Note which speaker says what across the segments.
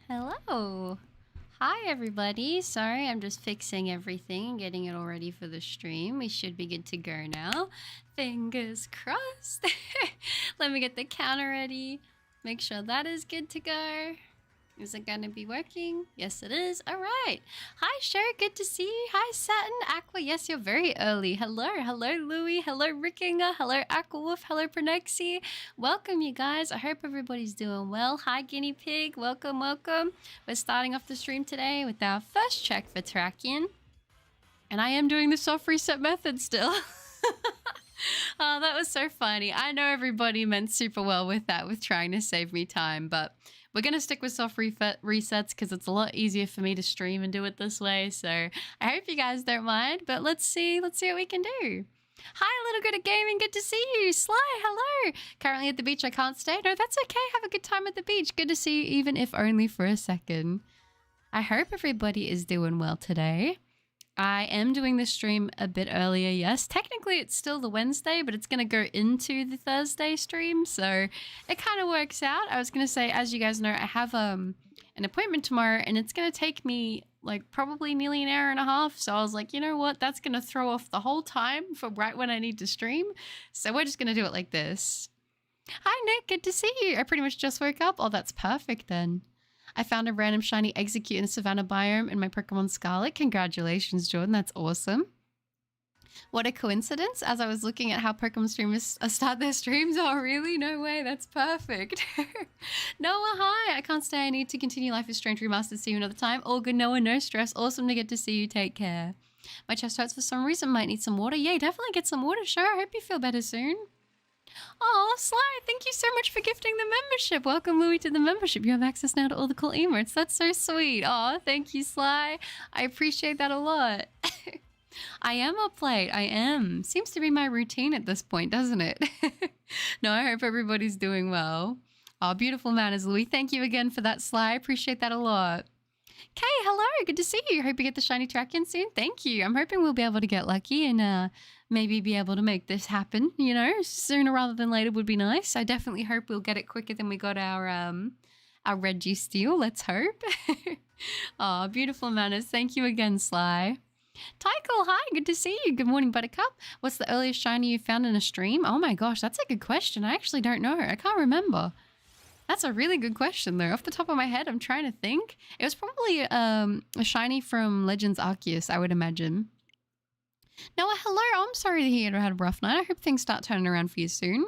Speaker 1: Hello. Hi, everybody. Sorry, I'm just fixing everything and getting it all ready for the stream. We should be good to go now. Fingers crossed. Let me get the counter ready. Make sure that is good to go. Is it going to be working? Yes, it is. All right. Hi, Sherry. Good to see you. Hi, Satin. Aqua. Yes, you're very early. Hello. Hello, Louie. Hello, Rickinger. Hello, Aqua Wolf. Hello, Pronexi. Welcome, you guys. I hope everybody's doing well. Hi, Guinea Pig. Welcome, welcome. We're starting off the stream today with our first check for Terrakion. And I am doing the soft reset method still. Oh, that was so funny. I know everybody meant super well with that, with trying to save me time, but we're going to stick with soft resets because it's a lot easier for me to stream and do it this way. So I hope you guys don't mind, but let's see what we can do. Hi, Little Good at Gaming. Good to see you. Sly, hello. Currently at the beach. I can't stay. No, that's okay. Have a good time at the beach. Good to see you, even if only for a second. I hope everybody is doing well today. I am doing this stream a bit earlier, yes. Technically, it's still the Wednesday, but it's going to go into the Thursday stream, so it kind of works out. I was going to say, as you guys know, I have an appointment tomorrow, and it's going to take me, like, probably nearly an hour and a half, so I was like, you know what? That's going to throw off the whole time for right when I need to stream, so we're just going to do it like this. Hi, Nick. Good to see you. I pretty much just woke up. Oh, that's perfect, then. I found a random shiny Execute in the Savannah biome in my Pokemon Scarlet. Congratulations, Jordan. That's awesome. What a coincidence. As I was looking at how Pokemon streamers start their streams. Oh, really? No way. That's perfect. Noah, hi. I can't stay. I need to continue Life is Strange Remastered. See you another time. All good, Noah. No stress. Awesome to get to see you. Take care. My chest hurts for some reason. Might need some water. Yeah, definitely get some water. Sure. I hope you feel better soon. Oh, Sly, thank you so much for gifting the membership. Welcome, Louie, to the membership. You have access now to all the cool emotes. That's so sweet. Oh, thank you, Sly. I appreciate that a lot. I am up late. I am. Seems to be my routine at this point, doesn't it? No, I hope everybody's doing well. Oh, beautiful manners, Louie. Thank you again for that, Sly. I appreciate that a lot. Kay, hello. Good to see you. Hope you get the shiny Terrakion soon. Thank you. I'm hoping we'll be able to get lucky and maybe be able to make this happen, you know, sooner rather than later would be nice. I definitely hope we'll get it quicker than we got our Registeel. Let's hope. Oh, beautiful manners. Thank you again, Sly. Tycho, hi. Good to see you. Good morning, Buttercup. What's the earliest shiny you found in a stream? Oh my gosh, that's a good question. I actually don't know. I can't remember. That's a really good question, though. Off the top of my head, I'm trying to think. It was probably a shiny from Legends Arceus, I would imagine. Noah, hello. I'm sorry to hear you had a rough night. I hope things start turning around for you soon.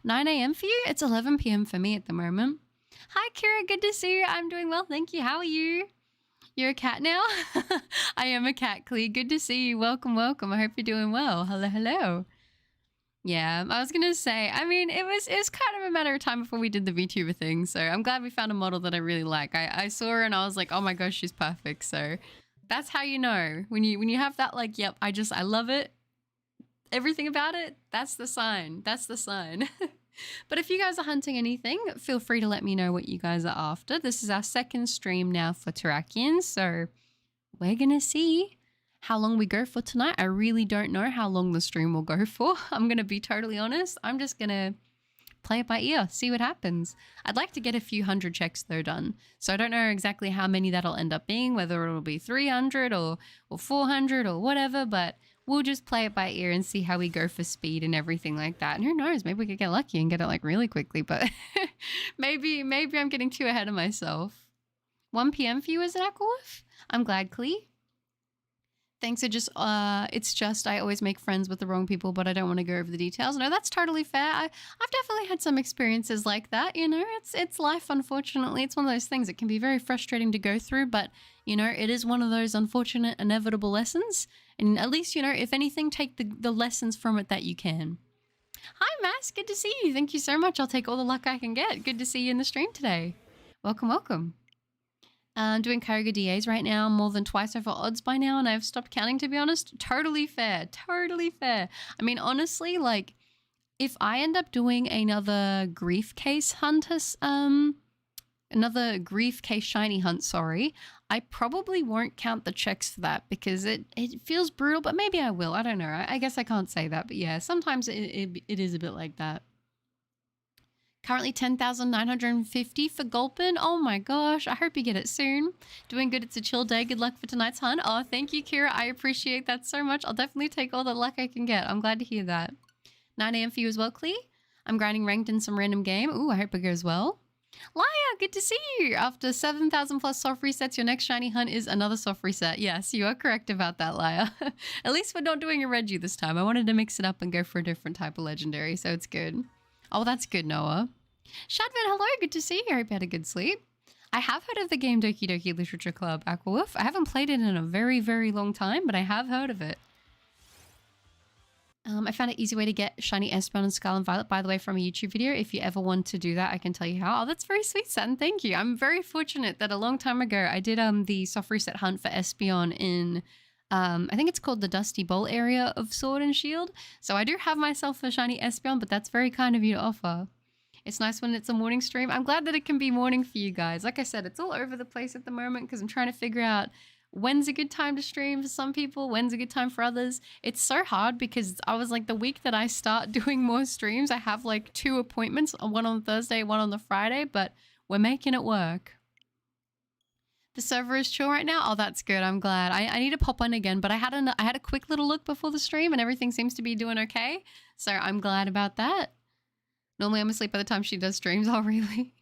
Speaker 1: 9 a.m. for you? It's 11 p.m. for me at the moment. Hi, Kira. Good to see you. I'm doing well. Thank you. How are you? You're a cat now? I am a cat, Clee. Good to see you. Welcome, welcome. I hope you're doing well. Hello, hello. Yeah, I was going to say, I mean, it was kind of a matter of time before we did the VTuber thing. So I'm glad we found a model that I really like. I saw her and I was like, oh my gosh, she's perfect. So that's how you know when you have that, like, yep, I love it. Everything about it. That's the sign. That's the sign. But if you guys are hunting anything, feel free to let me know what you guys are after. This is our second stream now for Terrakion. So we're going to see how long we go for tonight. I really don't know how long the stream will go for. I'm going to be totally honest. I'm just going to play it by ear, see what happens. I'd like to get a few hundred checks though done. So I don't know exactly how many that'll end up being, whether it'll be 300 or 400 or whatever, but we'll just play it by ear and see how we go for speed and everything like that. And who knows, maybe we could get lucky and get it like really quickly, but maybe I'm getting too ahead of myself. 1 p.m. for you as an Aquawolf? I'm glad, Clee. Thanks. It's just I always make friends with the wrong people, but I don't want to go over the details. No, that's totally fair. I've definitely had some experiences like that. You know, it's life. Unfortunately, it's one of those things. It can be very frustrating to go through, but you know, it is one of those unfortunate, inevitable lessons. And at least, you know, if anything, take the lessons from it that you can. Hi, Mass. Good to see you. Thank you so much. I'll take all the luck I can get. Good to see you in the stream today. Welcome, welcome. Doing Kyogre DAs right now, more than twice over odds by now, and I've stopped counting, to be honest. Totally fair. Totally fair. I mean, honestly, like, if I end up doing another grief case hunt, another grief case shiny hunt, sorry, I probably won't count the checks for that because it feels brutal, but maybe I will. I don't know. I guess I can't say that, but yeah, sometimes it is a bit like that. Currently 10,950 for Gulpin. Oh my gosh, I hope you get it soon. Doing good, it's a chill day. Good luck for tonight's hunt. Oh, thank you, Kira. I appreciate that so much. I'll definitely take all the luck I can get. I'm glad to hear that. 9 a.m. for you as well, Clee. I'm grinding ranked in some random game. Ooh, I hope it goes well. Laia, good to see you. After 7,000 plus soft resets, your next shiny hunt is another soft reset. Yes, you are correct about that, Laia. At least we're not doing a Reggie this time. I wanted to mix it up and go for a different type of legendary, so it's good. Oh, that's good, Noah. Shadvin, hello, good to see you. I hope you had a good sleep. I have heard of the game Doki Doki Literature Club, Aquawolf. I haven't played it in a very, very long time, but I have heard of it. I found an easy way to get shiny Espeon and Scarlet Violet, by the way, from a YouTube video. If you ever want to do that, I can tell you how. Oh, that's very sweet, Saturn. Thank you. I'm very fortunate that a long time ago, I did the soft reset hunt for Espeon in, I think it's called the Dusty Bowl area of Sword and Shield. So I do have myself a shiny Espeon, but that's very kind of you to offer. It's nice when it's a morning stream. I'm glad that it can be morning for you guys. Like I said, it's all over the place at the moment because I'm trying to figure out when's a good time to stream for some people, when's a good time for others. It's so hard because I was like, the week that I start doing more streams, I have like 2 appointments, one on Thursday, one on the Friday, but we're making it work. The server is chill right now. Oh, that's good. I'm glad. I need to pop on again, but I had a quick little look before the stream and everything seems to be doing okay. So I'm glad about that. Normally I'm asleep by the time she does streams. Oh, really?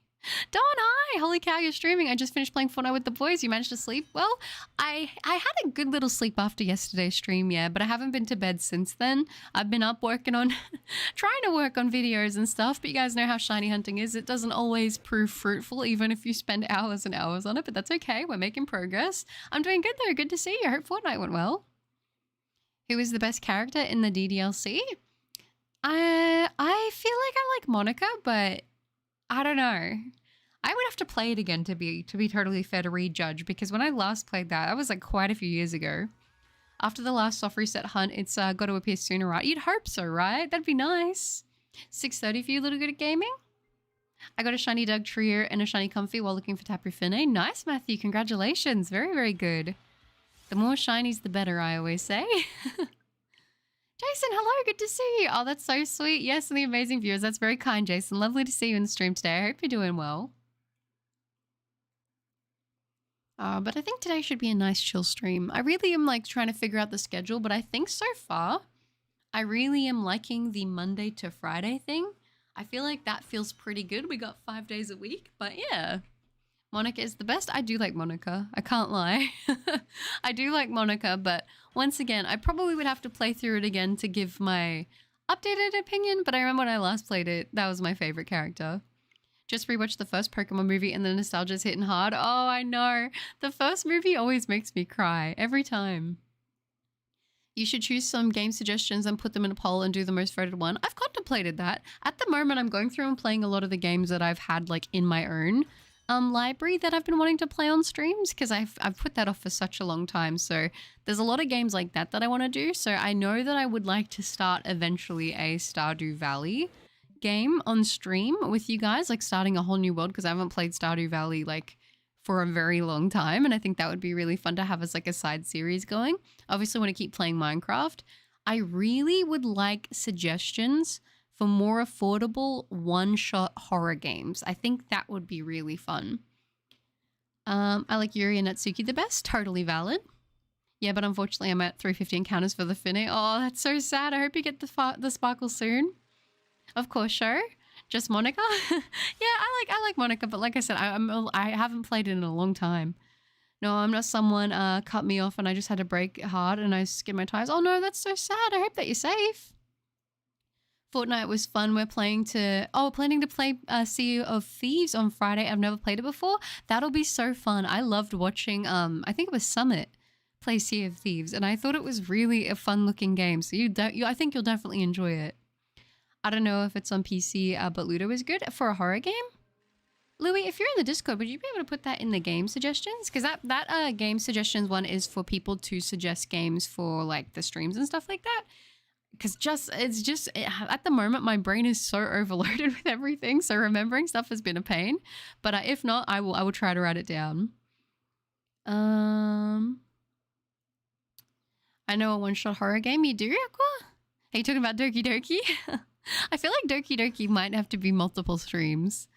Speaker 1: Dawn, hi! Holy cow, you're streaming. I just finished playing Fortnite with the boys. You managed to sleep? Well, I had a good little sleep after yesterday's stream, yeah, but I haven't been to bed since then. I've been up working on, trying to work on videos and stuff, but you guys know how shiny hunting is. It doesn't always prove fruitful, even if you spend hours and hours on it, but that's okay. We're making progress. I'm doing good, though. Good to see you. I hope Fortnite went well. Who is the best character in the DDLC? I feel like I like Monica, but I don't know. I would have to play it again to be totally fair to rejudge, because when I last played that was like quite a few years ago. After the last soft reset hunt, it's got to appear sooner, right? You'd hope so, right? That'd be nice. 6:30 for you, little good at gaming. I got a shiny Doug Trio and a shiny Comfy while looking for Tapu Fini. Nice, Matthew. Congratulations. Very, very good. The more shinies, the better, I always say. Jason, hello, good to see you. Oh, that's so sweet. Yes, and the amazing viewers. That's very kind, Jason. Lovely to see you in the stream today. I hope you're doing well. But I think today should be a nice chill stream. I really am like trying to figure out the schedule, but I think so far, I really am liking the Monday to Friday thing. I feel like that feels pretty good. We got 5 days a week, but yeah. Monica is the best. I do like Monica. I can't lie. I do like Monica, but once again, I probably would have to play through it again to give my updated opinion, but I remember when I last played it, that was my favorite character. Just rewatched the first Pokemon movie and the nostalgia's hitting hard. Oh, I know. The first movie always makes me cry. Every time. You should choose some game suggestions and put them in a poll and do the most voted one. I've contemplated that. At the moment, I'm going through and playing a lot of the games that I've had like in my own library that I've been wanting to play on streams, because I've put that off for such a long time. So there's a lot of games like that I want to do. So I know that I would like to start eventually a Stardew Valley game on stream with you guys, like starting a whole new world, because I haven't played Stardew Valley like for a very long time, and I think that would be really fun to have as like a side series going. Obviously, I want to keep playing Minecraft. I really would like suggestions for more affordable one-shot horror games. I think that would be really fun. I like Yuri and Natsuki the best. Totally valid. Yeah, but unfortunately I'm at 350 encounters for the Finny. Oh, that's so sad. I hope you get the sparkle soon. Of course, sure. Just Monica? Yeah, I like Monica, but like I said, I haven't played it in a long time. No, I'm not someone cut me off and I just had to brake hard and I skinned my tires. Oh no, that's so sad. I hope that you're safe. Fortnite was fun. We're planning to play Sea of Thieves on Friday. I've never played it before. That'll be so fun. I loved watching, I think it was Summit play Sea of Thieves, and I thought it was really a fun looking game. So I think you'll definitely enjoy it. I don't know if it's on PC, but Ludo is good for a horror game. Louis, if you're in the Discord, would you be able to put that in the game suggestions? Because that game suggestions one is for people to suggest games for like the streams and stuff like that. Because it's just at the moment my brain is so overloaded with everything, so remembering stuff has been a pain. But if not, I will try to write it down. I know a one-shot horror game. You do, Aqua? Are you talking about Doki Doki? I feel like Doki Doki might have to be multiple streams.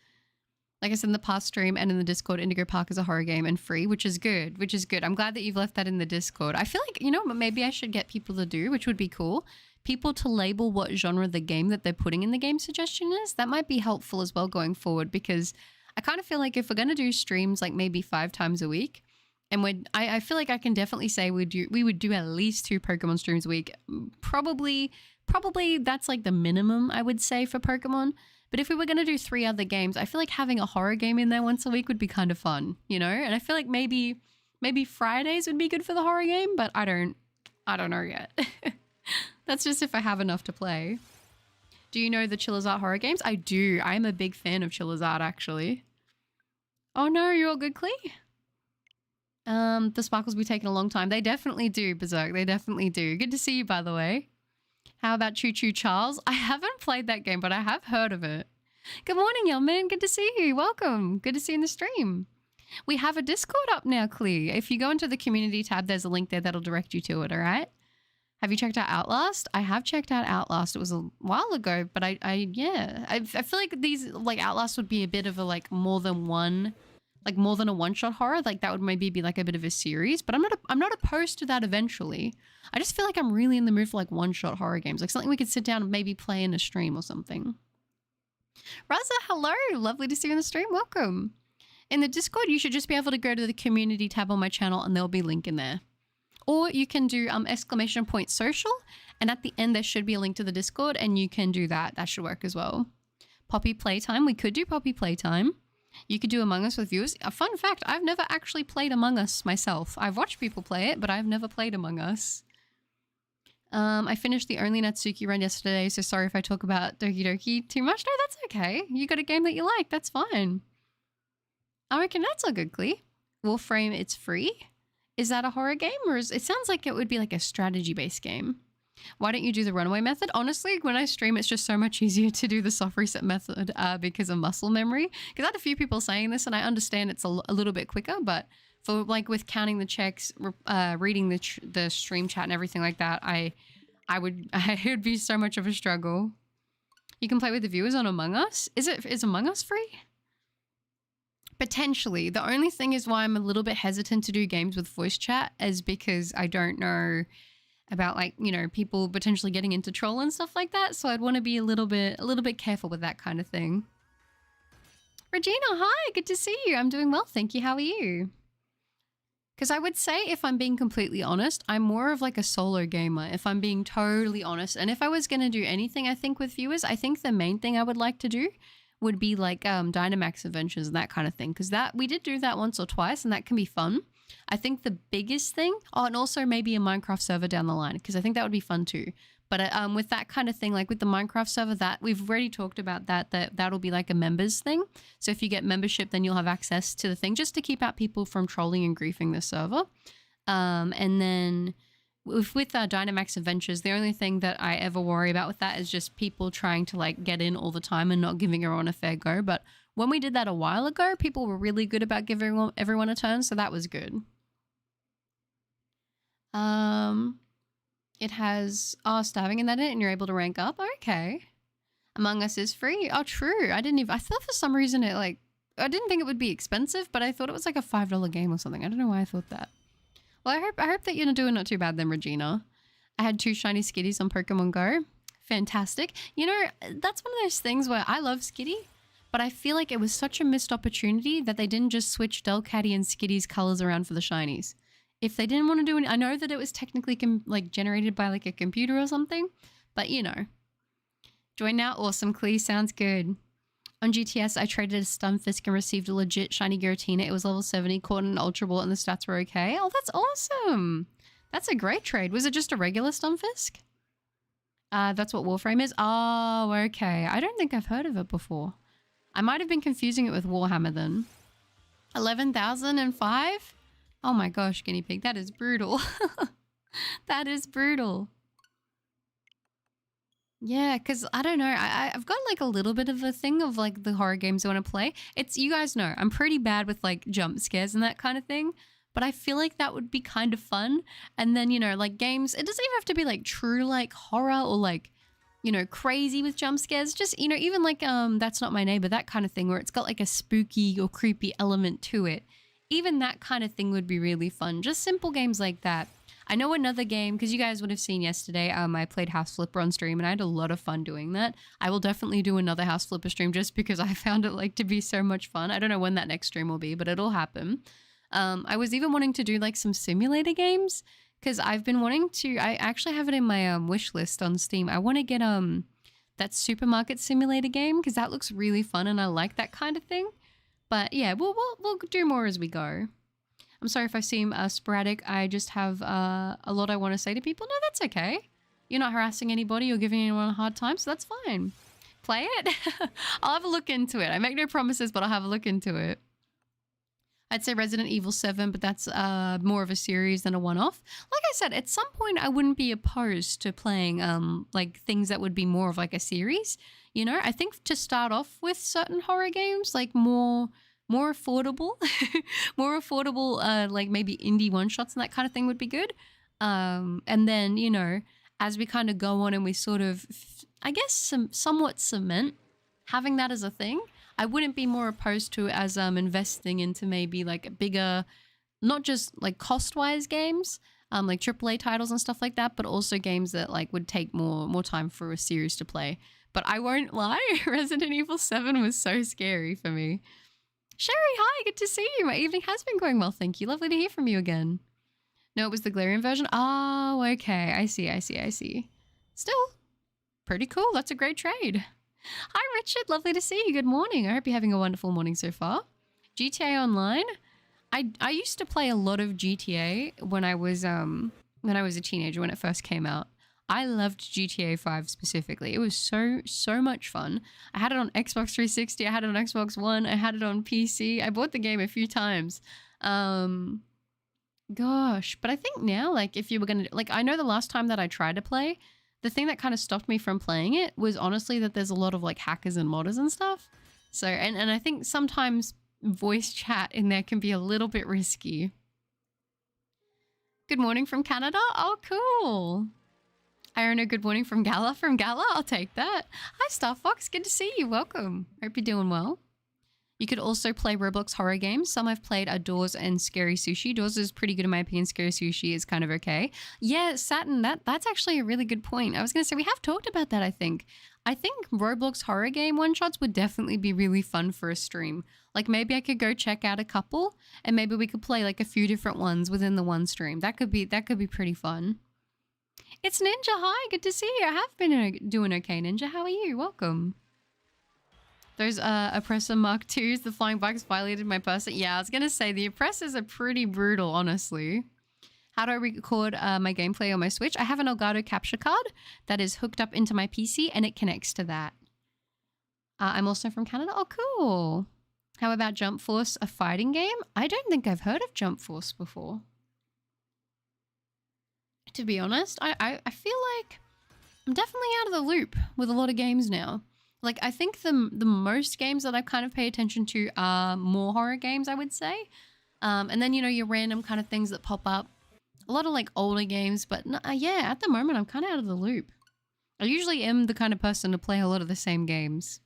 Speaker 1: Like I said in the past stream and in the Discord, Indigo Park is a horror game and free, which is good, which is good. I'm glad that you've left that in the Discord. I feel like, you know, maybe I should get people to do, which would be cool, people to label what genre the game that they're putting in the game suggestion is. That might be helpful as well going forward, because I kind of feel like if we're going to do streams like maybe 5 times a week, and I feel like I can definitely say we would do at least 2 Pokemon streams a week. Probably that's like the minimum I would say for Pokemon. But if we were going to do 3 other games, I feel like having a horror game in there once a week would be kind of fun, you know? And I feel like maybe Fridays would be good for the horror game, but I don't know yet. That's just if I have enough to play. Do you know the Chillazart horror games? I do. I'm a big fan of Chillazart, actually. Oh no, you're all good, Clee? The sparkles be taking a long time. They definitely do, Berserk. They definitely do. Good to see you, by the way. How about Choo Choo Charles? I haven't played that game, but I have heard of it. Good morning, Yelman. Good to see you. Welcome. Good to see you in the stream. We have a Discord up now, Clee. If you go into the community tab, there's a link there that'll direct you to it, all right? Have you checked out Outlast? I have checked out Outlast. It was a while ago, but I feel like these, like, Outlast would be a bit of a, like, more than a one-shot horror. Like, that would maybe be like a bit of a series, but I'm not opposed to that eventually. I just feel like I'm really in the mood for like one-shot horror games, like something we could sit down and maybe play in a stream or something. Raza, hello. Lovely to see you in the stream. Welcome. In the Discord, you should just be able to go to the community tab on my channel and there'll be a link in there. Or you can do !social, and at the end there should be a link to the Discord and you can do that. That should work as well. Poppy Playtime. We could do Poppy Playtime. You could do Among Us with viewers. A fun fact, I've never actually played Among Us myself. I've watched people play it, but I've never played Among Us. I finished the Only Natsuki run yesterday, so sorry if I talk about Doki Doki too much. No, that's okay. You got a game that you like. That's fine. I reckon that's all good, Glee. Warframe, it's free. Is that a horror game? Or it sounds like it would be like a strategy-based game. Why don't you do the runaway method? Honestly, when I stream, it's just so much easier to do the soft reset method because of muscle memory. Because I had a few people saying this, and I understand it's a little bit quicker, but for like with counting the checks, reading the stream chat and everything like that, it would be so much of a struggle. You can play with the viewers on Among Us. Is Among Us free? Potentially. The only thing is why I'm a little bit hesitant to do games with voice chat is because I don't know about, like, you know, people potentially getting into troll and stuff like that. So I'd want to be a little bit careful with that kind of thing. Regina, hi, good to see you. I'm doing well, thank you. How are you? Because I would say, if I'm being completely honest, I'm more of like a solo gamer, if I'm being totally honest. And if I was going to do anything, I think, with viewers, I think the main thing I would like to do would be like Dynamax Adventures and that kind of thing. Because we did do that once or twice and that can be fun. I think the biggest thing, and also maybe a Minecraft server down the line, because I think that would be fun too. But with that kind of thing, like with the Minecraft server, that we've already talked about that'll be like a members thing. So if you get membership, then you'll have access to the thing just to keep out people from trolling and griefing the server. And then with Dynamax Adventures, the only thing that I ever worry about with that is just people trying to like get in all the time and not giving everyone a fair go. But when we did that a while ago, people were really good about giving everyone a turn, so that was good. It has stabbing in that in it, and you're able to rank up. Okay. Among Us is free. Oh, true. I thought for some reason I didn't think it would be expensive, but I thought it was like a $5 game or something. I don't know why I thought that. Well, I hope that you're doing not too bad then, Regina. I had 2 shiny Skitties on Pokemon Go. Fantastic. You know, that's one of those things where I love Skitty, but I feel like it was such a missed opportunity that they didn't just switch Delcatty and Skitty's colors around for the shinies. If they didn't want to do it, I know that it was technically like generated by like a computer or something, but you know. Join now. Awesome, Clee. Sounds good. On GTS, I traded a Stunfisk and received a legit shiny Giratina. It was level 70, caught an Ultra Ball, and the stats were okay. Oh, that's awesome. That's a great trade. Was it just a regular Stunfisk? That's what Warframe is? Oh, okay. I don't think I've heard of it before. I might have been confusing it with Warhammer then. 11,005? Oh my gosh, guinea pig. That is brutal. That is brutal. Yeah, because I don't know. I've got like a little bit of a thing of like the horror games I want to play. You guys know, I'm pretty bad with like jump scares and that kind of thing. But I feel like that would be kind of fun. And then, you know, like games, it doesn't even have to be like true like horror or like, you know, crazy with jump scares. Just, you know, even like That's Not My Neighbor, that kind of thing where it's got like a spooky or creepy element to it. Even that kind of thing would be really fun. Just simple games like that. I know another game, because you guys would have seen yesterday, I played House Flipper on stream and I had a lot of fun doing that. I will definitely do another House Flipper stream just because I found it like to be so much fun. I don't know when that next stream will be, but it'll happen. I was even wanting to do like some simulator games because I've been wanting to, I actually have it in my wish list on Steam. I want to get that supermarket simulator game because that looks really fun and I like that kind of thing. But yeah, we'll do more as we go. I'm sorry if I seem sporadic. I just have a lot I want to say to people. No, that's okay. You're not harassing anybody or giving anyone a hard time, so that's fine. Play it. I'll have a look into it. I make no promises, but I'll have a look into it. I'd say Resident Evil 7, but that's more of a series than a one-off. Like I said, at some point I wouldn't be opposed to playing like things that would be more of like a series. You know, I think to start off with certain horror games, like more affordable, like maybe indie one-shots and that kind of thing would be good. And then, you know, as we kind of go on and we sort of, I guess, somewhat cement having that as a thing, I wouldn't be more opposed to as investing into maybe like a bigger, not just like cost-wise games, like AAA titles and stuff like that, but also games that like would take more time for a series to play. But I won't lie, Resident Evil 7 was so scary for me. Sherry, hi, good to see you. My evening has been going well, thank you. Lovely to hear from you again. No, it was the Galarian version? Oh, okay. I see. Still, pretty cool. That's a great trade. Hi, Richard. Lovely to see you. Good morning. I hope you're having a wonderful morning so far. GTA Online? I used to play a lot of GTA when I was a teenager, when it first came out. I loved GTA 5 specifically. It was so much fun. I had it on Xbox 360. I had it on Xbox One. I had it on PC. I bought the game a few times. Gosh, but I think now, like, if you were going to, like, I know the last time that I tried to play, the thing that kind of stopped me from playing it was honestly that there's a lot of, like, hackers and modders and stuff. So, and I think sometimes voice chat in there can be a little bit risky. Good morning from Canada. Oh, cool. Irona, good morning from Gala. From Gala, I'll take that. Hi, Star Fox. Good to see you. Welcome. Hope you're doing well. You could also play Roblox horror games. Some I've played are Doors and Scary Sushi. Doors is pretty good in my opinion. Scary Sushi is kind of okay. Yeah, Saturn, that's actually a really good point. I was going to say, we have talked about that, I think. I think Roblox horror game one-shots would definitely be really fun for a stream. Like maybe I could go check out a couple and maybe we could play like a few different ones within the one stream. That could be pretty fun. It's Ninja. Hi, good to see you. I have been doing okay, Ninja. How are you? Welcome. Those oppressor Mark IIs, the flying bikes violated my person. Yeah, I was going to say the oppressors are pretty brutal, honestly. How do I record my gameplay on my Switch? I have an Elgato capture card that is hooked up into my PC and it connects to that. I'm also from Canada. Oh, cool. How about Jump Force, a fighting game? I don't think I've heard of Jump Force before. To be honest, I feel like I'm definitely out of the loop with a lot of games now. Like, I think the most games that I kind of pay attention to are more horror games, I would say. And then, you know, your random kind of things that pop up. A lot of, like, older games. But, yeah, at the moment, I'm kind of out of the loop. I usually am the kind of person to play a lot of the same games.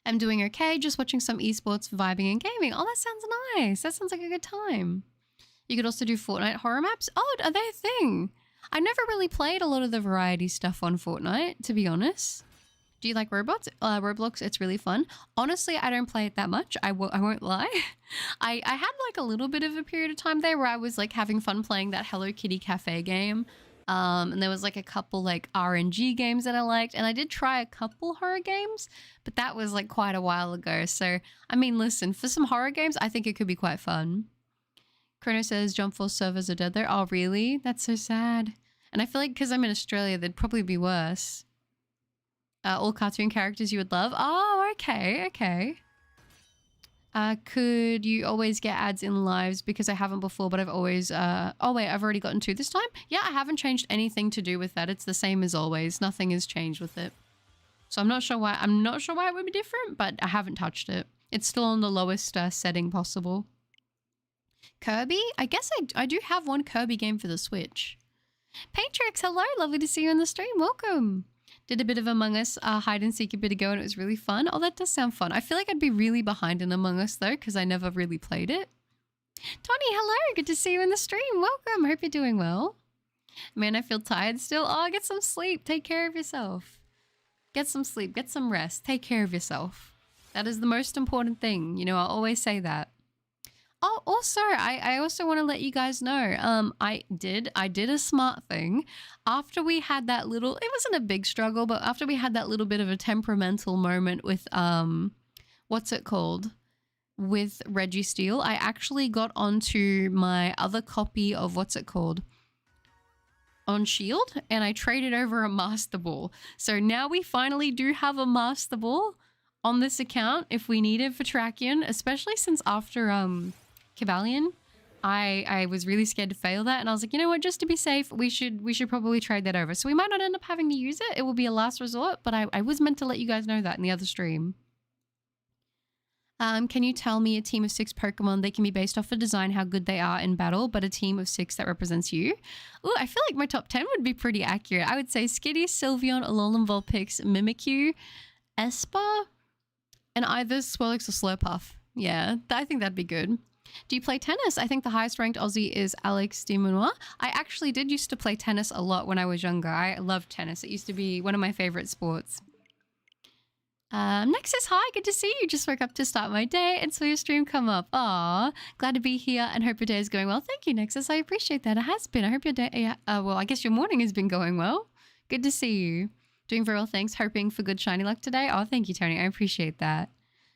Speaker 1: I'm doing okay, just watching some esports, vibing and gaming. Oh, that sounds nice. That sounds like a good time. You could also do Fortnite horror maps. Oh, are they a thing? I never really played a lot of the variety stuff on Fortnite, to be honest. Do you like Roblox? It's really fun. Honestly, I don't play it that much. I won't lie. I had like a little bit of a period of time there where I was like having fun playing that Hello Kitty Cafe game. And there was like a couple like RNG games that I liked. And I did try a couple horror games, but that was like quite a while ago. So, I mean, listen, for some horror games, I think it could be quite fun. Chrono says Jump Force servers are dead there. Oh, really? That's so sad. And I feel like because I'm in Australia, they'd probably be worse. All cartoon characters you would love. Oh, okay. Could you always get ads in lives? Because I haven't before, but I've always... oh, wait, I've already gotten 2 this time? Yeah, I haven't changed anything to do with that. It's the same as always. Nothing has changed with it. So I'm not sure why it would be different, but I haven't touched it. It's still on the lowest setting possible. Kirby? I guess I do have one Kirby game for the Switch. Patrix, hello. Lovely to see you on the stream. Welcome. Did a bit of Among Us hide and seek a bit ago and it was really fun. Oh, that does sound fun. I feel like I'd be really behind in Among Us though because I never really played it. Tony, hello. Good to see you in the stream. Welcome. Hope you're doing well. Man, I feel tired still. Oh, get some sleep. Take care of yourself. Get some sleep. Get some rest. Take care of yourself. That is the most important thing. You know, I always say that. Oh, also, I also want to let you guys know, I did a smart thing. After we had that little, it wasn't a big struggle, but after we had that little bit of a temperamental moment with, what's it called? With Reggie Steele, I actually got onto my other copy of, what's it called? On Shield, and I traded over a Master Ball. So now we finally do have a Master Ball on this account if we need it for Terrakion, especially since after, Cavalion, I was really scared to fail that, and I was like, you know what, just to be safe, we should probably trade that over. So we might not end up having to use it. It will be a last resort, but I was meant to let you guys know that in the other stream. Can you tell me a team of 6 Pokemon? They can be based off a design, how good they are in battle, but a team of 6 that represents you. Ooh, I feel like my top 10 would be pretty accurate. I would say Skitty, Sylveon, Alolan Vulpix, Mimikyu, Esper, and either Swirlix or Slurpuff. Yeah, I think that'd be good. Do you play tennis? I think the highest ranked Aussie is Alex Demonois. I actually did used to play tennis a lot when I was younger. I loved tennis. It used to be one of my favorite sports. Nexus, hi, good to see you. Just woke up to start my day and saw your stream come up. Aw, glad to be here and hope your day is going well. Thank you, Nexus. I appreciate that. It has been. I hope your day, well, I guess your morning has been going well. Good to see you. Doing very well, thanks. Hoping for good shiny luck today. Oh, thank you, Tony. I appreciate that.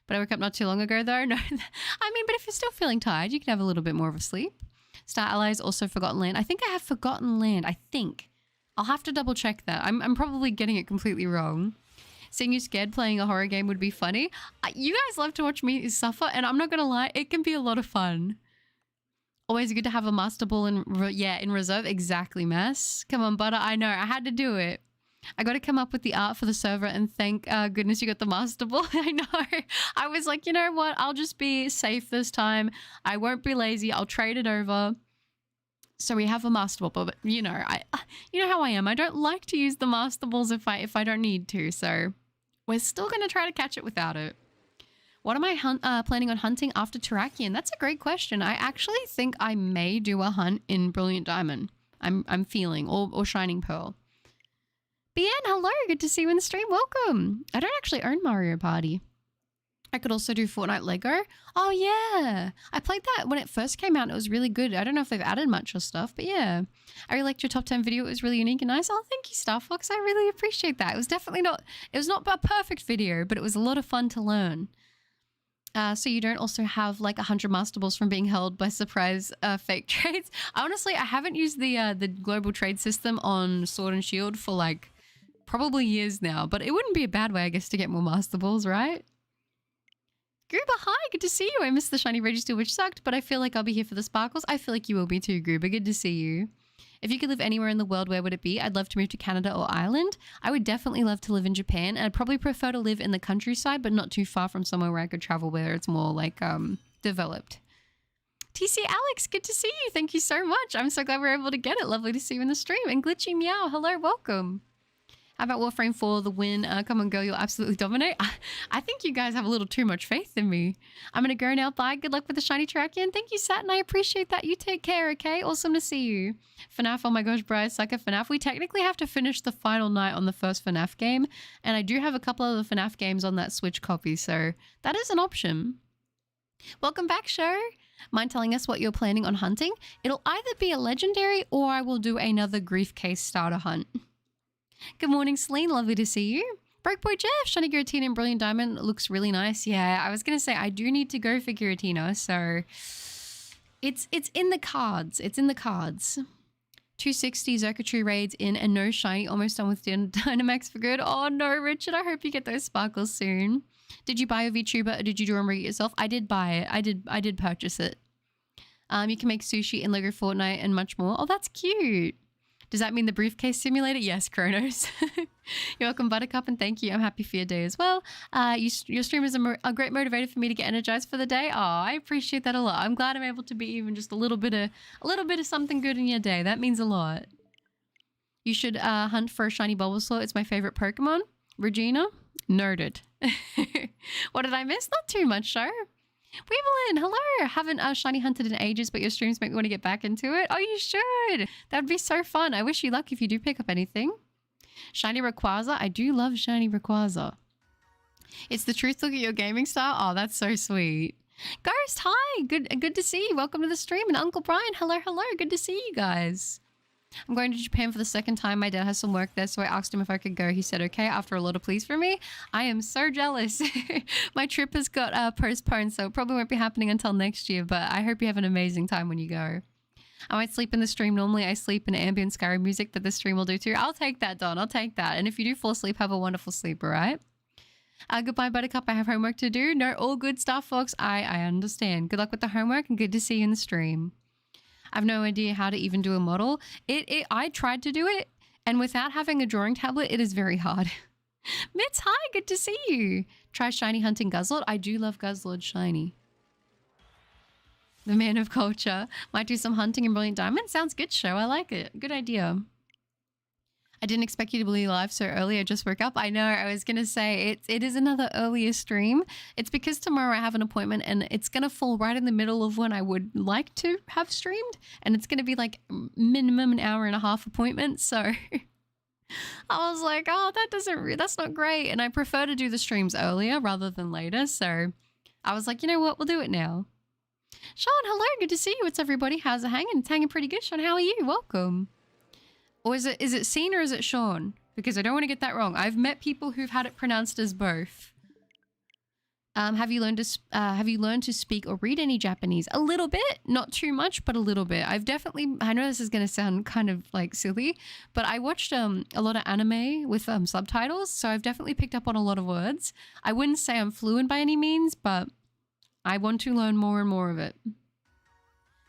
Speaker 1: But I woke up not too long ago, though. No, I mean, but if you're still feeling tired, you can have a little bit more of a sleep. Star Allies, also Forgotten Land. I think I have Forgotten Land. I think. I'll have to double check that. I'm probably getting it completely wrong. Seeing you scared playing a horror game would be funny. You guys love to watch me suffer, and I'm not going to lie, it can be a lot of fun. Always good to have a Master Ball in reserve. Exactly, Mess. Come on, Butter. I know. I had to do it. I got to come up with the art for the server, and thank goodness you got the Master Ball. I know. I was like, you know what? I'll just be safe this time. I won't be lazy. I'll trade it over. So we have a Master Ball, but you know, you know how I am. I don't like to use the Master Balls if I don't need to. So we're still going to try to catch it without it. What am I planning on hunting after Terrakion? That's a great question. I actually think I may do a hunt in Brilliant Diamond. I'm feeling, or Shining Pearl. BN, hello, good to see you in the stream. Welcome. I don't actually own Mario Party. I could also do Fortnite Lego. Oh yeah, I played that when it first came out. And it was really good. I don't know if they've added much or stuff, but yeah, I really liked your top 10 video. It was really unique and nice. Oh, thank you, Star Fox. I really appreciate that. It was definitely not. It was not a perfect video, but it was a lot of fun to learn. So you don't also have like 100 Master Balls from being held by surprise fake trades. Honestly, I haven't used the global trade system on Sword and Shield for like probably years now, but it wouldn't be a bad way, I guess, to get more Master Balls, right? Gruber, hi, good to see you. I missed the shiny register, which sucked, but I feel like I'll be here for the sparkles. I feel like you will be too, Gruber. Good to see you. If you could live anywhere in the world, where would it be? I'd love to move to Canada or Ireland. I would definitely love to live in Japan, and I'd probably prefer to live in the countryside, but not too far from somewhere where I could travel where it's more like developed. TC Alex, good to see you. Thank you so much. I'm so glad we were able to get it. Lovely to see you in the stream. And Glitchy Meow, hello, welcome. How about Warframe 4, the win? Come on, girl, you'll absolutely dominate. I think you guys have a little too much faith in me. I'm going to go now. Bye. Good luck with the shiny Terrakion. Thank you, Satin. I appreciate that. You take care, okay? Awesome to see you. FNAF, oh my gosh, Bryce, sucker FNAF. We technically have to finish the final night on the first FNAF game, and I do have a couple of the FNAF games on that Switch copy, so that is an option. Welcome back, show. Mind telling us what you're planning on hunting? It'll either be a legendary or I will do another Grief Case starter hunt. Good morning, Celine. Lovely to see you. Broke Boy Jeff, shiny Giratina and Brilliant Diamond looks really nice. Yeah, I was going to say, I do need to go for Giratina, so it's in the cards. It's in the cards. 260 Zerkatry raids in and no shiny. Almost done with Dynamax for good. Oh no, Richard, I hope you get those sparkles soon. Did you buy a VTuber or did you draw and rig it yourself? I did buy it. I did purchase it. You can make sushi in Lego Fortnite and much more. Oh, that's cute. Does that mean the briefcase simulator? Yes, Kronos. You're welcome, Buttercup, and thank you. I'm happy for your day as well. Your stream is a great motivator for me to get energized for the day. Oh, I appreciate that a lot. I'm glad I'm able to be even just a little bit of something good in your day. That means a lot. You should hunt for a shiny Bulbasaur. It's my favorite Pokemon. Regina, noted. What did I miss? Not too much, though. Weevelyn, hello. Haven't shiny hunted in ages, but your streams make me want to get back into it. Oh, you should. That'd be so fun. I wish you luck if you do pick up anything. Shiny Rayquaza. I do love shiny Rayquaza. It's the truth. Look at your gaming style. Oh, that's so sweet. Ghost, hi. Good to see you. Welcome to the stream. And Uncle Brian, hello. Good to see you guys. I'm going to Japan for the second time. My dad has some work there, so I asked him if I could go. He said okay after a lot of pleas from me. I am so jealous. My trip has got postponed, so it probably won't be happening until next year, but I hope you have an amazing time when you go. I might sleep in the stream. Normally I sleep in ambient Skyrim music, but this stream will do too. I'll take that, Don. I'll take that. And if you do fall asleep, have a wonderful sleep, all right? Goodbye, Buttercup. I have homework to do. No, all good stuff, Fox. I understand. Good luck with the homework and good to see you in the stream. I have no idea how to even do a model. I tried to do it, and without having a drawing tablet, it is very hard. Mitz, hi, good to see you. Try shiny hunting Guzzlord. I do love Guzzlord shiny. The man of culture. Might do some hunting in Brilliant Diamond. Sounds good, show. I like it. Good idea. I didn't expect you to be live so early. I just woke up. I know. I was going to say it is another earlier stream. It's because tomorrow I have an appointment and it's going to fall right in the middle of when I would like to have streamed. And it's going to be like minimum an hour and a half appointment. So I was like, oh, that's not great. And I prefer to do the streams earlier rather than later. So I was like, you know what? We'll do it now. Sean, hello. Good to see you. What's everybody? How's it hanging? It's hanging pretty good, Sean. How are you? Welcome. Or is it Sean or is it Sean? Because I don't want to get that wrong. I've met people who've had it pronounced as both. Have you learned to speak or read any Japanese? A little bit, not too much, but a little bit. I know this is going to sound kind of like silly, but I watched a lot of anime with subtitles, so I've definitely picked up on a lot of words. I wouldn't say I'm fluent by any means, but I want to learn more and more of it.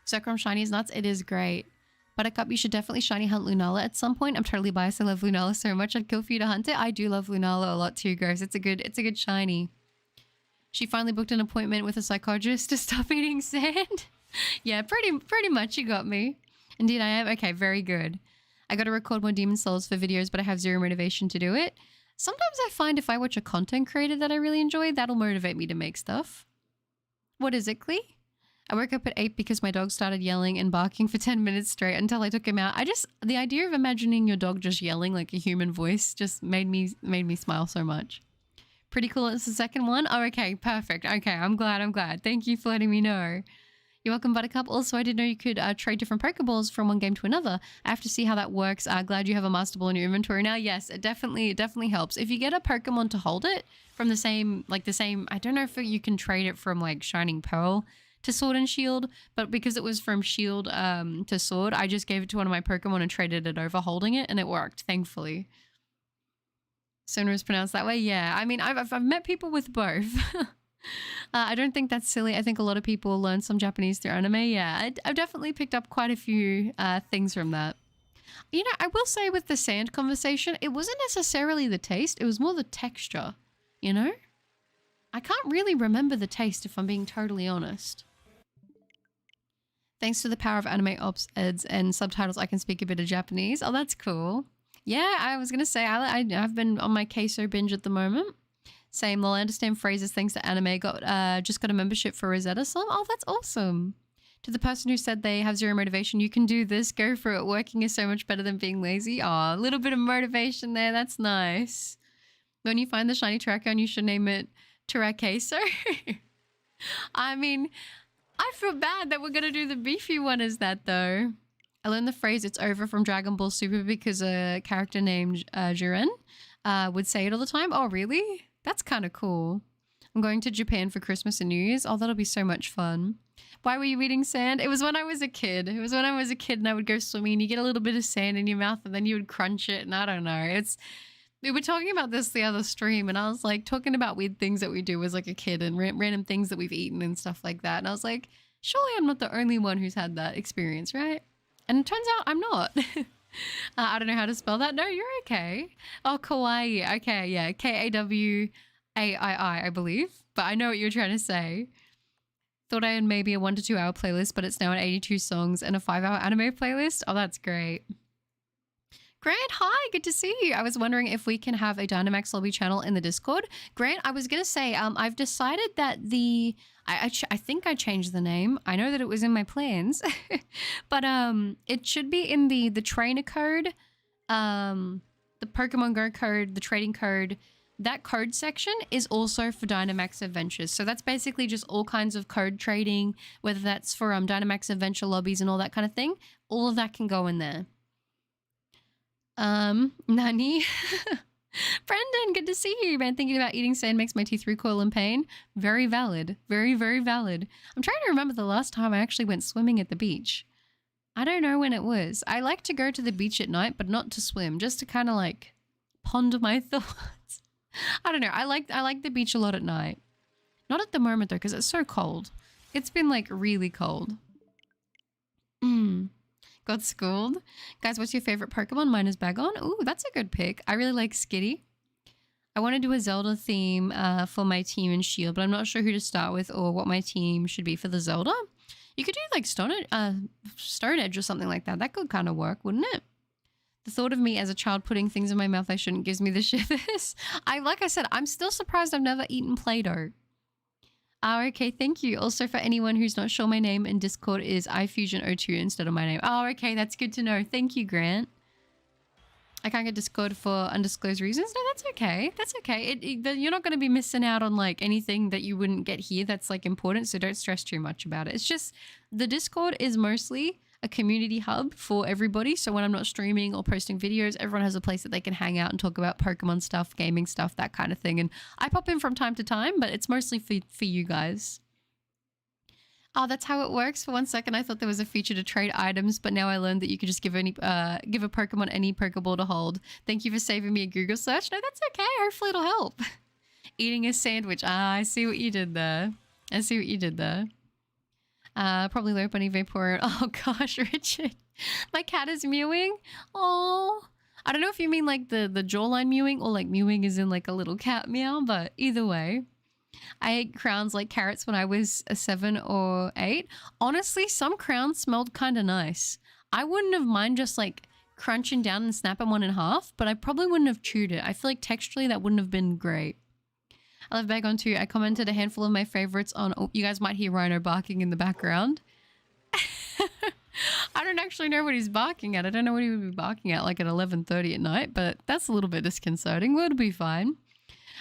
Speaker 1: Circrum Shiny is nuts. It is great. Buttercup, you should definitely shiny hunt Lunala at some point. I'm totally biased. I love Lunala so much. I'd kill for you to hunt it. I do love Lunala a lot too, Gross. It's a good shiny. She finally booked an appointment with a psychologist to stop eating sand. Yeah, pretty much you got me. Indeed I am. Okay, very good. I got to record more Demon Souls for videos, but I have zero motivation to do it. Sometimes I find if I watch a content creator that I really enjoy, that'll motivate me to make stuff. What is it, Clee? I woke up at 8 because my dog started yelling and barking for 10 minutes straight until I took him out. The idea of imagining your dog just yelling like a human voice just made me smile so much. Pretty cool. It's the second one. Oh, okay. Perfect. Okay. I'm glad. Thank you for letting me know. You're welcome, Buttercup. Also, I didn't know you could trade different Pokeballs from one game to another. I have to see how that works. Glad you have a Master Ball in your inventory now. Yes, it definitely helps. If you get a Pokemon to hold it from the same, I don't know if you can trade it from like Shining Pearl to Sword and Shield, but because it was from Shield to Sword, I just gave it to one of my Pokemon and traded it over holding it, and it worked, thankfully. Sooner is pronounced that way? Yeah, I mean, I've met people with both. I don't think that's silly. I think a lot of people learn some Japanese through anime. Yeah, I've definitely picked up quite a few things from that. You know, I will say with the sand conversation, it wasn't necessarily the taste, it was more the texture, you know? I can't really remember the taste if I'm being totally honest. Thanks to the power of anime ops, eds, and subtitles, I can speak a bit of Japanese. Oh, that's cool. Yeah, I was going to say, I've been on my queso binge at the moment. Same, they'll understand phrases thanks to anime. Just got a membership for Rosetta Some. Oh, that's awesome. To the person who said they have zero motivation, you can do this. Go for it. Working is so much better than being lazy. Oh, a little bit of motivation there. That's nice. When you find the shiny Terrakion, you should name it Terrakeso. I mean, I feel bad that we're going to do the beefy one as that, though. I learned the phrase, it's over, from Dragon Ball Super because a character named Jiren would say it all the time. Oh, really? That's kind of cool. I'm going to Japan for Christmas and New Year's. Oh, that'll be so much fun. Why were you eating sand? It was when I was a kid. It was when I was a kid and I would go swimming and you get a little bit of sand in your mouth and then you would crunch it. And I don't know. We were talking about this the other stream and I was like talking about weird things that we do as like a kid and random things that we've eaten and stuff like that. And I was like, surely I'm not the only one who's had that experience, right? And it turns out I'm not. I don't know how to spell that. No, you're okay. Oh, kawaii. Okay, yeah. Kawaii, I believe. But I know what you're trying to say. Thought I had maybe a 1 to 2 hour playlist, but it's now an 82 songs and a 5-hour anime playlist. Oh, that's great. Grant, hi, good to see you. I was wondering if we can have a Dynamax lobby channel in the Discord. Grant, I was gonna say, I've decided that I think I changed the name. I know that it was in my plans, but it should be in the trainer code, the Pokemon Go code, the trading code. That code section is also for Dynamax Adventures. So that's basically just all kinds of code trading, whether that's for Dynamax Adventure lobbies and all that kind of thing. All of that can go in there. Nani? Brendan, good to see you, man. Thinking about eating sand makes my teeth recoil in pain. Very valid. Very, very valid. I'm trying to remember the last time I actually went swimming at the beach. I don't know when it was. I like to go to the beach at night, but not to swim, just to kind of like ponder my thoughts. I don't know. I like the beach a lot at night. Not at the moment though, because it's so cold. It's been like really cold. Got schooled. Guys, what's your favorite Pokemon? Mine is Bagon. Ooh, that's a good pick. I really like Skitty. I want to do a Zelda theme for my team in Shield, but I'm not sure who to start with or what my team should be for the Zelda. You could do like Stone Edge or something like that. That could kind of work, wouldn't it? The thought of me as a child putting things in my mouth I shouldn't gives me the shivers. Like I said, I'm still surprised I've never eaten Play-Doh. Oh, okay, thank you. Also, for anyone who's not sure, my name in Discord is iFusion02 instead of my name. Oh, okay, that's good to know. Thank you, Grant. I can't get Discord for undisclosed reasons. No, that's okay. That's okay. You're not going to be missing out on like anything that you wouldn't get here that's like important, so don't stress too much about it. It's just the Discord is mostly a community hub for everybody. So when I'm not streaming or posting videos, everyone has a place that they can hang out and talk about Pokemon stuff, gaming stuff, that kind of thing. And I pop in from time to time, but it's mostly for you guys. Oh, that's how it works. For 1 second, I thought there was a feature to trade items, but now I learned that you could just give a Pokemon any Pokeball to hold. Thank you for saving me a Google search. No, that's okay. Hopefully it'll help. Eating a sandwich. Ah, I see what you did there. I see what you did there. Probably low bunny vapor. Oh gosh, Richard. My cat is mewing. Oh, I don't know if you mean like the jawline mewing or like mewing is in like a little cat meow, but either way. I ate crowns like carrots when I was 7 or 8. Honestly, some crowns smelled kind of nice. I wouldn't have mind just like crunching down and snapping one in half, but I probably wouldn't have chewed it. I feel like texturally that wouldn't have been great. I love Bagon too. I commented a handful of my favorites on... Oh, you guys might hear Rhino barking in the background. I don't actually know what he's barking at. I don't know what he would be barking at like at 11:30 at night, but that's a little bit disconcerting. We'll be fine.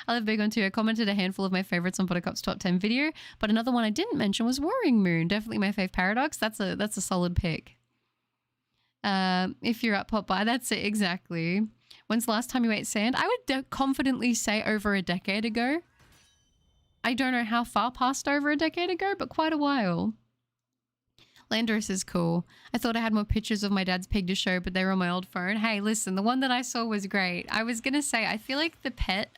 Speaker 1: I love Bagon too. I commented a handful of my favorites on Buttercup's top 10 video, but another one I didn't mention was Warring Moon. Definitely my fave Paradox. That's a solid pick. If you're up, pop by. That's it, exactly. When's the last time you ate sand? I would confidently say over a decade ago. I don't know how far past over a decade ago, but quite a while. Landorus is cool. I thought I had more pictures of my dad's pig to show, but they were on my old phone. Hey, listen, the one that I saw was great. I was going to say, I feel like the pet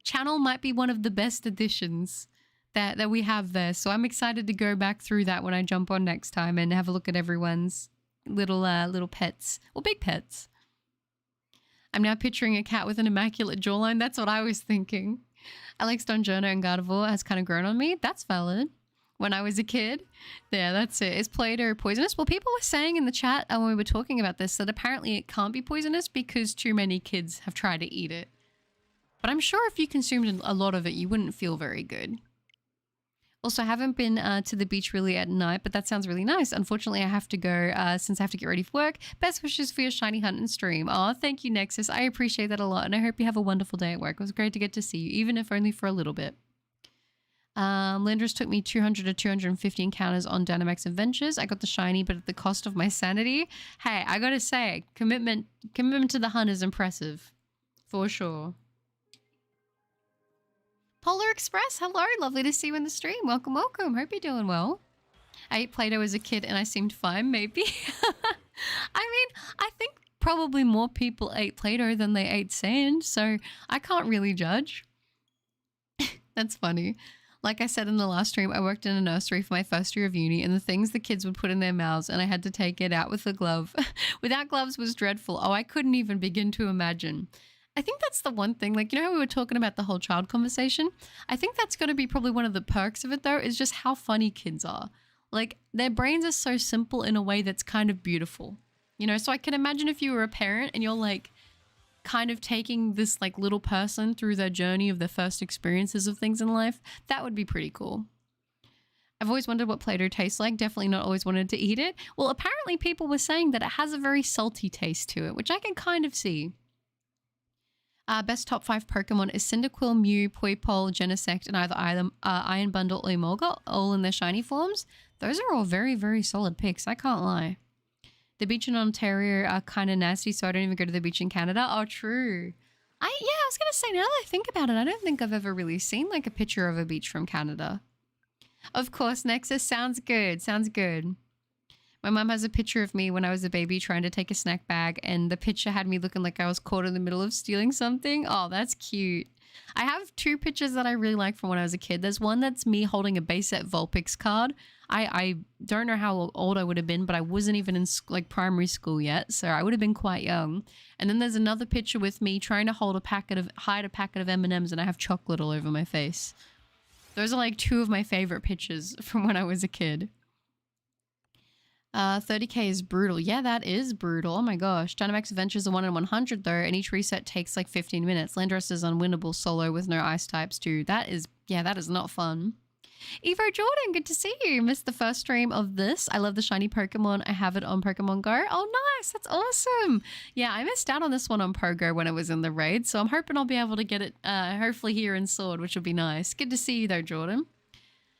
Speaker 1: channel might be one of the best additions that we have there. So I'm excited to go back through that when I jump on next time and have a look at everyone's little pets. Well, big pets. I'm now picturing a cat with an immaculate jawline. That's what I was thinking. Alex Donjourno and Gardevoir has kind of grown on me. That's valid. When I was a kid. Yeah, that's it. Is Play-Doh poisonous? Well, people were saying in the chat when we were talking about this that apparently it can't be poisonous because too many kids have tried to eat it. But I'm sure if you consumed a lot of it, you wouldn't feel very good. Also, I haven't been to the beach really at night, but that sounds really nice. Unfortunately, I have to go since I have to get ready for work. Best wishes for your shiny hunt and stream. Oh, thank you, Nexus. I appreciate that a lot, and I hope you have a wonderful day at work. It was great to get to see you, even if only for a little bit. Landorus took me 200 to 250 encounters on Dynamax Adventures. I got the shiny, but at the cost of my sanity. Hey, I gotta say, commitment to the hunt is impressive. For sure. Polar Express, hello. Lovely to see you in the stream. Welcome, welcome. Hope you're doing well. I ate Play-Doh as a kid and I seemed fine, maybe. I mean, I think probably more people ate Play-Doh than they ate sand, so I can't really judge. That's funny. Like I said in the last stream, I worked in a nursery for my first year of uni, and the things the kids would put in their mouths, and I had to take it out with a glove. Without gloves was dreadful. Oh, I couldn't even begin to imagine. I think that's the one thing, like, you know how we were talking about the whole child conversation? I think that's going to be probably one of the perks of it, though, is just how funny kids are. Like, their brains are so simple in a way that's kind of beautiful. You know, so I can imagine if you were a parent and you're like kind of taking this like little person through their journey of their first experiences of things in life, that would be pretty cool. I've always wondered what Play-Doh tastes like. Definitely not always wanted to eat it. Well, apparently people were saying that it has a very salty taste to it, which I can kind of see. Best top 5 Pokemon is Cyndaquil, Mew, Poipole, Genesect, and either Iron Bundle or Emolga, all in their shiny forms. Those are all very, very solid picks. I can't lie. The beach in Ontario are kind of nasty, so I don't even go to the beach in Canada. Oh, true. I was going to say, now that I think about it, I don't think I've ever really seen like a picture of a beach from Canada. Of course, Nexus. Sounds good. Sounds good. My mom has a picture of me when I was a baby trying to take a snack bag, and the picture had me looking like I was caught in the middle of stealing something. Oh, that's cute. I have 2 pictures that I really like from when I was a kid. There's one that's me holding a base set Vulpix card. I don't know how old I would have been, but I wasn't even in like primary school yet, so I would have been quite young. And then there's another picture with me trying to hide a packet of M&Ms, and I have chocolate all over my face. Those are like 2 of my favorite pictures from when I was a kid. 30k is brutal. Yeah, that is brutal. Oh my gosh. Dynamax Adventures are 1 in 100 though, and each reset takes like 15 minutes. Landress is unwinnable solo with no ice types too. That is not fun. Evo Jordan, good to see you. Missed the first stream of this. I love the shiny Pokemon. I have it on Pokemon Go. Oh, nice. That's awesome. Yeah, I missed out on this one on Pogo when it was in the raid, so I'm hoping I'll be able to get it hopefully here in Sword, which will be nice. Good to see you though, Jordan.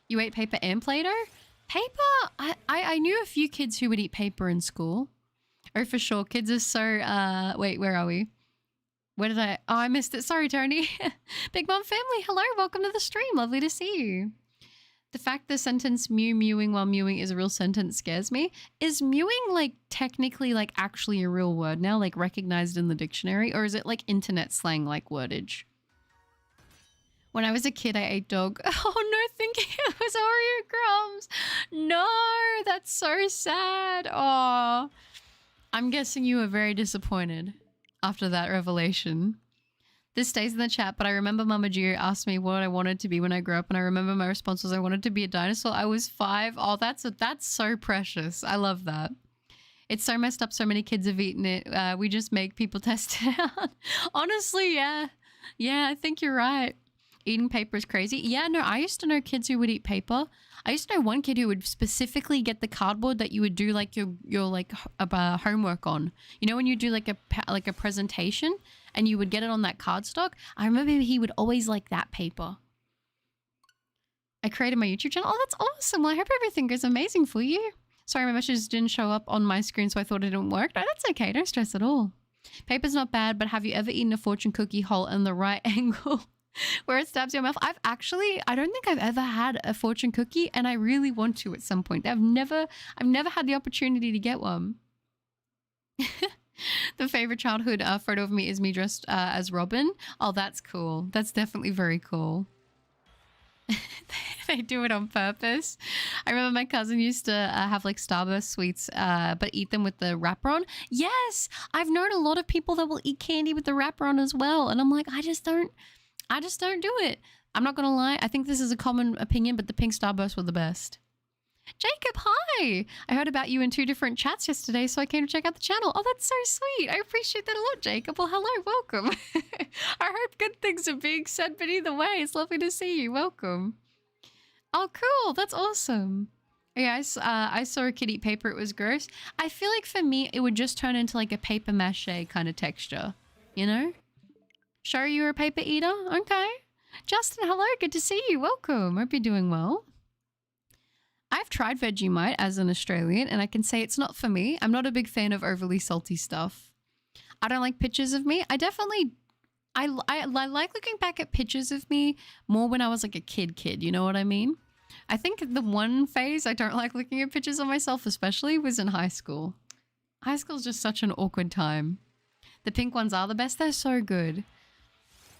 Speaker 1: You ate paper and Play-Doh? Paper? I knew a few kids who would eat paper in school. Oh, for sure. Kids are so... wait, where are we? Where did I... Oh, I missed it. Sorry, Tony. Big Mom family, hello. Welcome to the stream. Lovely to see you. The fact the sentence mew mewing while mewing is a real sentence scares me. Is mewing like technically like actually a real word now, like recognized in the dictionary, or is it like internet slang like wordage? When I was a kid, I ate dog. Oh no, thinking it was Oreo crumbs. No, that's so sad. Oh, I'm guessing you were very disappointed after that revelation. This stays in the chat, but I remember Mama Gio asked me what I wanted to be when I grew up, and I remember my response was I wanted to be a dinosaur. I was 5. Oh, that's so precious. I love that. It's so messed up. So many kids have eaten it. We just make people test it out. Honestly, yeah. Yeah, I think you're right. Eating paper is crazy. Yeah, no, I used to know kids who would eat paper. I used to know one kid who would specifically get the cardboard that you would do like your like homework on. You know, when you do like a presentation and you would get it on that cardstock. I remember he would always like that paper. I created my YouTube channel. Oh, that's awesome. Well, I hope everything goes amazing for you. Sorry, my messages didn't show up on my screen, so I thought it didn't work. No, that's okay. Don't stress at all. Paper's not bad, but have you ever eaten a fortune cookie whole in the right angle where it stabs your mouth? I don't think I've ever had a fortune cookie, and I really want to at some point. I've never had the opportunity to get one. The favorite childhood photo of me is me dressed as Robin. Oh, that's cool. That's definitely very cool. They do it on purpose. I remember my cousin used to have like Starburst sweets, but eat them with the wrapper on. Yes, I've known a lot of people that will eat candy with the wrapper on as well, and I'm like, I just don't do it. I'm not gonna lie. I think this is a common opinion, but the pink Starburst were the best. Jacob, hi! I heard about you in 2 different chats yesterday, so I came to check out the channel. Oh, that's so sweet. I appreciate that a lot, Jacob. Well, hello, welcome. I hope good things are being said, but either way, it's lovely to see you. Welcome. Oh, cool. That's awesome. Yeah, I saw a kid eat paper. It was gross. I feel like for me, it would just turn into like a paper mache kind of texture, you know? Sure, you're a paper eater? Okay. Justin, hello. Good to see you. Welcome. Hope you're doing well. I've tried Vegemite as an Australian, and I can say it's not for me. I'm not a big fan of overly salty stuff. I don't like pictures of me. I like looking back at pictures of me more when I was like a kid, you know what I mean? I think the one phase I don't like looking at pictures of myself especially was in high school. High school's just such an awkward time. The pink ones are the best. They're so good.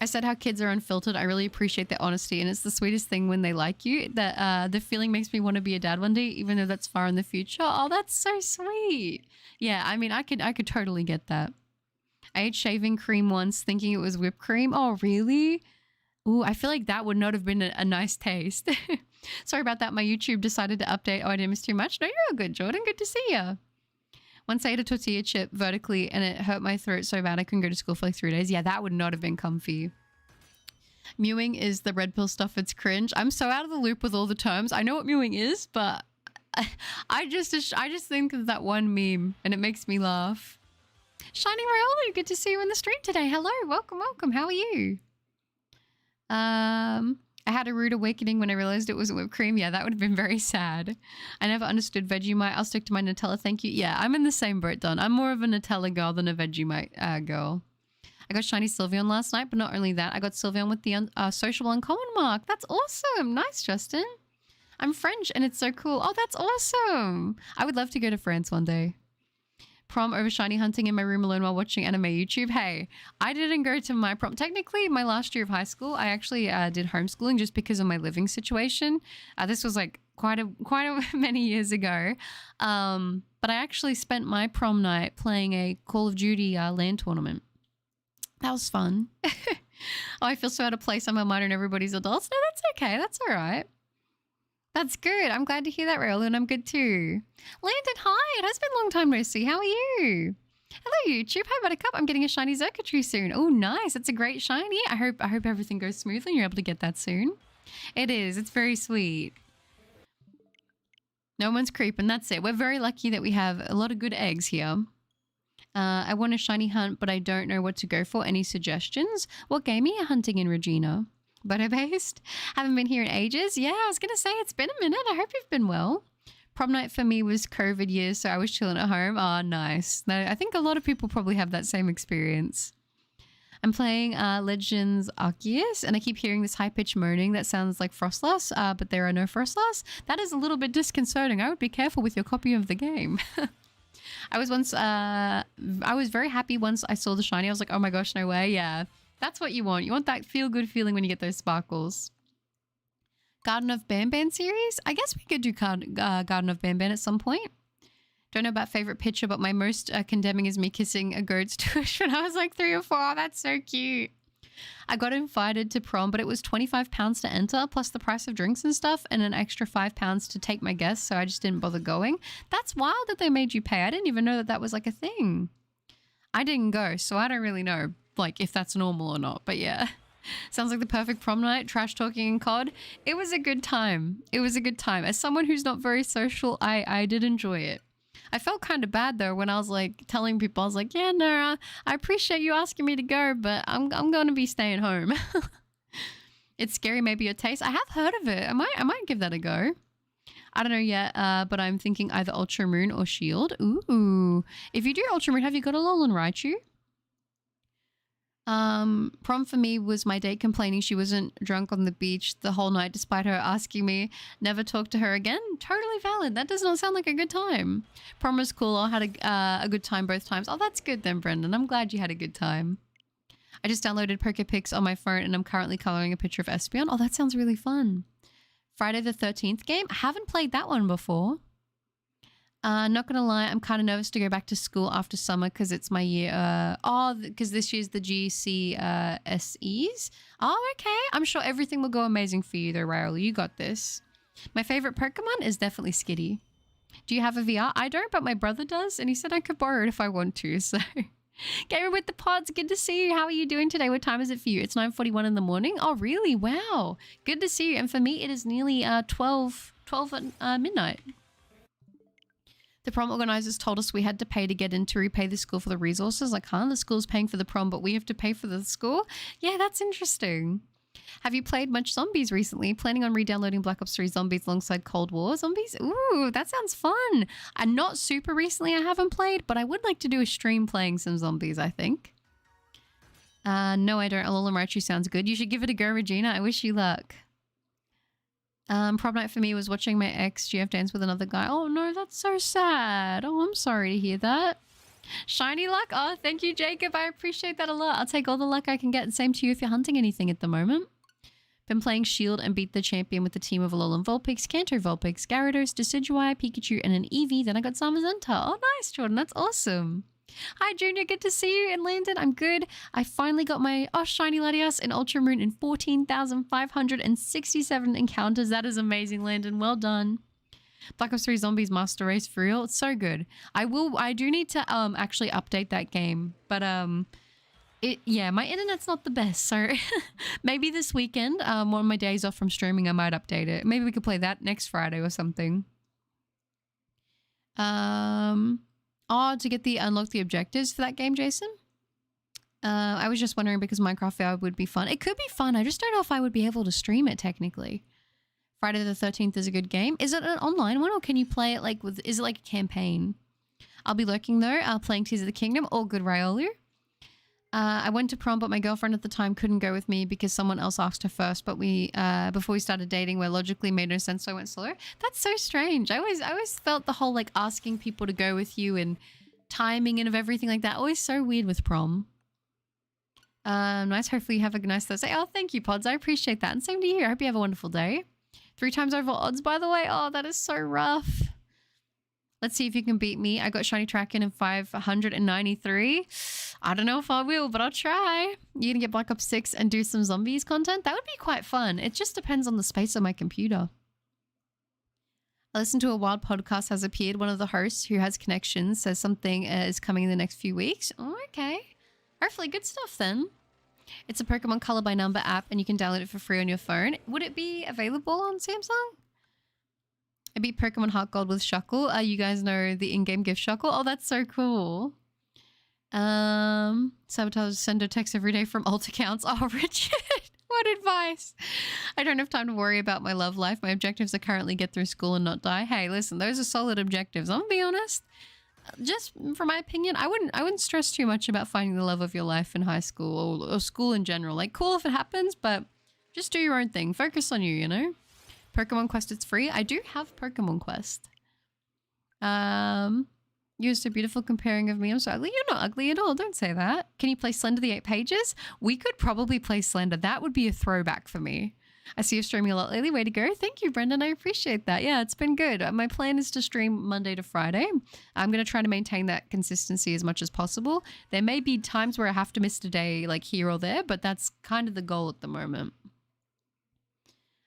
Speaker 1: I said how kids are unfiltered. I really appreciate their honesty, and it's the sweetest thing when they like you. That the feeling makes me want to be a dad one day, even though that's far in the future. Oh, that's so sweet. Yeah, I mean, I could totally get that. I ate shaving cream once, thinking it was whipped cream. Oh, really? Ooh, I feel like that would not have been a nice taste. Sorry about that. My YouTube decided to update. Oh, I didn't miss too much. No, you're all good, Jordan. Good to see you. Once I ate a tortilla chip vertically and it hurt my throat so bad I couldn't go to school for like 3 days. Yeah, that would not have been comfy. Mewing is the red pill stuff. It's cringe. I'm so out of the loop with all the terms. I know what mewing is, but I just think of that one meme and it makes me laugh. Shining Riolu, good to see you in the stream today. Hello, welcome, welcome. How are you? I had a rude awakening when I realized it wasn't whipped cream. Yeah, that would have been very sad. I never understood Vegemite. I'll stick to my Nutella, thank you. Yeah, I'm in the same boat, Don. I'm more of a Nutella girl than a Vegemite girl. I got shiny Sylveon last night, but not only that, I got Sylveon with the sociable uncommon mark. That's awesome. Nice, Justin. I'm French and it's so cool. Oh, that's awesome. I would love to go to France one day. Prom over shiny hunting in my room alone while watching anime YouTube. Hey, I didn't go to my prom. Technically, my last year of high school, I actually did homeschooling just because of my living situation. This was like quite a many years ago. But I actually spent my prom night playing a Call of Duty LAN tournament. That was fun. Oh, I feel so out of place. I'm a minor and everybody's adults. No, that's okay. That's all right. That's good. I'm glad to hear that, Rail, and I'm good too. Landon, hi. It has been a long time no see. How are you? Hello, YouTube. Hi, Buttercup. I'm getting a shiny Zerkatry soon. Oh, nice. It's a great shiny. I hope everything goes smoothly and you're able to get that soon. It is. It's very sweet. No one's creeping. That's it. We're very lucky that we have a lot of good eggs here. I want a shiny hunt, but I don't know what to go for. Any suggestions? What game are you hunting in, Regina? Butter-based? Haven't been here in ages? Yeah, I was going to say it's been a minute. I hope you've been well. Prom night for me was COVID years, so I was chilling at home. Oh, nice. No, I think a lot of people probably have that same experience. I'm playing Legends Arceus, and I keep hearing this high-pitched moaning that sounds like Frostlass, but there are no Frostlass. That is a little bit disconcerting. I would be careful with your copy of the game. I was very happy once I saw the shiny. I was like, oh my gosh, no way. Yeah, that's what you want. You want that feel-good feeling when you get those sparkles. Garden of Banban series? I guess we could do Garden of Banban at some point. Don't know about favorite picture, but my most condemning is me kissing a goat's tush when I was like 3 or 4. Oh, that's so cute. I got invited to prom, but it was £25 to enter, plus the price of drinks and stuff, and an extra £5 to take my guests, so I just didn't bother going. That's wild that they made you pay. I didn't even know that that was like a thing. I didn't go, so I don't really know like if that's normal or not, but yeah. Sounds like the perfect prom night, trash talking and COD. It was a good time. It was a good time. As someone who's not very social, I did enjoy it. I felt kind of bad though when I was like telling people, I was like, yeah, no, I appreciate you asking me to go, but I'm going to be staying home. It's scary, maybe your taste. I have heard of it. I might give that a go. I don't know yet, but I'm thinking either Ultra Moon or Shield. Ooh. If you do Ultra Moon, have you got a Alolan Raichu? Prom for me was my date complaining she wasn't drunk on the beach the whole night despite her asking me never talk to her again. Totally valid. That does not sound like a good time. Prom was cool. I had a good time both times. Oh, that's good then, Brendan. I'm glad you had a good time. I just downloaded Pokepics on my phone and I'm currently coloring a picture of Espeon. Oh, that sounds really fun. Friday the 13th game. I haven't played that one before. Not gonna lie, I'm kind of nervous to go back to school after summer because it's my year. Because this year's the GCSEs. Oh, okay. I'm sure everything will go amazing for you though, Raoul. You got this. My favorite Pokemon is definitely Skitty. Do you have a VR? I don't, but my brother does, and he said I could borrow it if I want to. So, Gamer with the Pods, good to see you. How are you doing today? What time is it for you? It's 9:41 in the morning. Oh, really? Wow. Good to see you. And for me, it is nearly 12 at midnight. The prom organizers told us we had to pay to get in to repay the school for the resources. Like, huh? The school's paying for the prom, but we have to pay for the school? Yeah, that's interesting. Have you played much zombies recently? Planning on re-downloading Black Ops 3 Zombies alongside Cold War Zombies? Ooh, that sounds fun. And not super recently I haven't played, but I would like to do a stream playing some zombies, I think. No, I don't. Alolan Raichu sounds good. You should give it a go, Regina. I wish you luck. Prom night for me was watching my ex GF dance with another guy. Oh no, that's so sad. Oh, I'm sorry to hear that. Shiny luck. Oh, thank you, Jacob. I appreciate that a lot. I'll take all the luck I can get. And same to you if you're hunting anything at the moment. Been playing Shield and beat the champion with the team of Alolan Vulpix, Kanto Vulpix, Gyarados, Decidueye, Pikachu, and an Eevee. Then I got Zamazenta. Oh, nice, Jordan. That's awesome. Hi, Junior. Good to see you in Landon. I'm good. I finally got my shiny Latias in Ultra Moon in 14,567 encounters. That is amazing, Landon. Well done. Black Ops 3 Zombies Master Race for real. It's so good. I do need to actually update that game, but yeah, my internet's not the best, so maybe this weekend, one of my days off from streaming, I might update it. Maybe we could play that next Friday or something. Oh, to get the unlock the objectives for that game, Jason? I was just wondering because Minecraft VR would be fun. It could be fun. I just don't know if I would be able to stream it technically. Friday the 13th is a good game. Is it an online one or can you play it like with, is it like a campaign? I'll be lurking though, playing Tears of the Kingdom. All good, Ryolu. I went to prom, but my girlfriend at the time couldn't go with me because someone else asked her first. But we, before we started dating, where logically made no sense, so I went solo. That's so strange. I always felt the whole like asking people to go with you and timing and of everything like that. Always so weird with prom. Nice. Hopefully you have a nice Thursday. Oh, thank you, Pods. I appreciate that. And same to you. I hope you have a wonderful day. 3 times over odds, by the way. Oh, that is so rough. Let's see if you can beat me. I got Shiny Terrakion in 593. I don't know if I will, but I'll try. You're gonna get Black Ops 6 and do some zombies content? That would be quite fun. It just depends on the space of my computer. I listened to a wild podcast has appeared. One of the hosts who has connections says something is coming in the next few weeks. Oh, okay. Hopefully good stuff then. It's a Pokemon Color by Number app and you can download it for free on your phone. Would it be available on Samsung? I beat Pokemon Heart Gold with Shuckle. You guys know the in-game gift Shuckle? Oh, that's so cool. Sabotage send a text every day from alt accounts. Oh, Richard, what advice? I don't have time to worry about my love life. My objectives are currently get through school and not die. Hey, listen, those are solid objectives. I'm gonna be honest. Just from my opinion, I wouldn't stress too much about finding the love of your life in high school or school in general. Like, cool if it happens, but just do your own thing. Focus on you, you know? Pokemon Quest, it's free. I do have Pokemon Quest. You're so beautiful comparing of me. I'm so ugly. You're not ugly at all. Don't say that. Can you play Slender the 8 Pages? We could probably play Slender. That would be a throwback for me. I see you streaming a lot lately. Way to go. Thank you, Brendan. I appreciate that. Yeah, it's been good. My plan is to stream Monday to Friday. I'm going to try to maintain that consistency as much as possible. There may be times where I have to miss a day like here or there, but that's kind of the goal at the moment.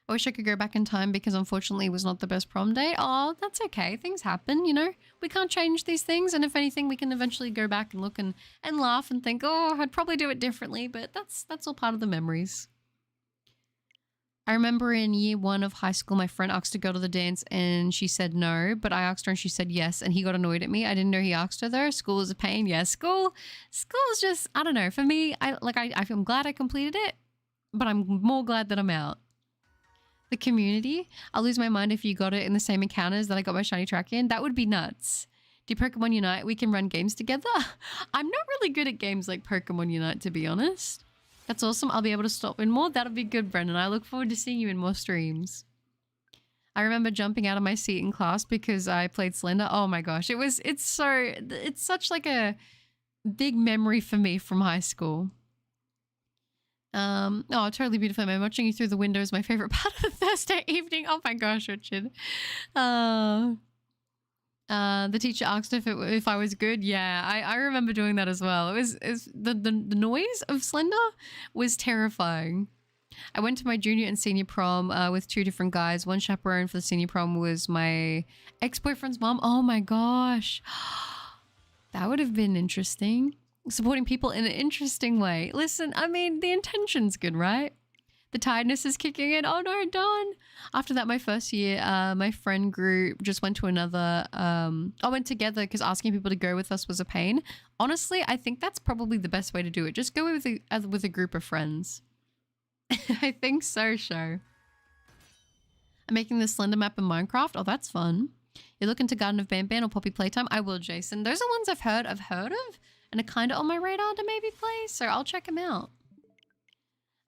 Speaker 1: I wish I could go back in time because unfortunately it was not the best prom day. Oh, that's okay. Things happen, you know. We can't change these things. And if anything, we can eventually go back and look and laugh and think, oh, I'd probably do it differently. But that's all part of the memories. I remember in year 1 of high school, my friend asked to go to the dance and she said no, but I asked her and she said yes, and he got annoyed at me. I didn't know he asked her though. School is a pain. Yeah, school is just, I don't know. For me, I'm glad I completed it, but I'm more glad that I'm out. The community, I'll lose my mind if you got it in the same encounters that I got my shiny Terrakion. That would be nuts. Do Pokemon Unite? We can run games together. I'm not really good at games like Pokemon Unite, to be honest. That's awesome. I'll be able to stop in more. That'll be good, Brendan. I look forward to seeing you in more streams. I remember jumping out of my seat in class because I played Slender. Oh my gosh. It's such like a big memory for me from high school. Oh, totally beautiful. I'm watching you through the window is my favorite part of the Thursday evening. Oh my gosh, Richard. The teacher asked if I was good. Yeah, I remember doing that as well. It was the noise of Slender was terrifying. I went to my junior and senior prom with 2 different guys. One chaperone for the senior prom was my ex-boyfriend's mom. Oh my gosh. That would have been interesting. Supporting people in an interesting way. Listen, I mean, the intention's good, right? The tiredness is kicking in. Oh no, Dawn. After that, my first year, my friend group just went to another, I went together because asking people to go with us was a pain. Honestly, I think that's probably the best way to do it. Just go with a group of friends. I think so, Show. I'm making the Slender map in Minecraft. Oh, that's fun. You're looking to Garden of Banban or Poppy Playtime? I will, Jason. Those are ones I've heard of and are kind of on my radar to maybe play, so I'll check them out.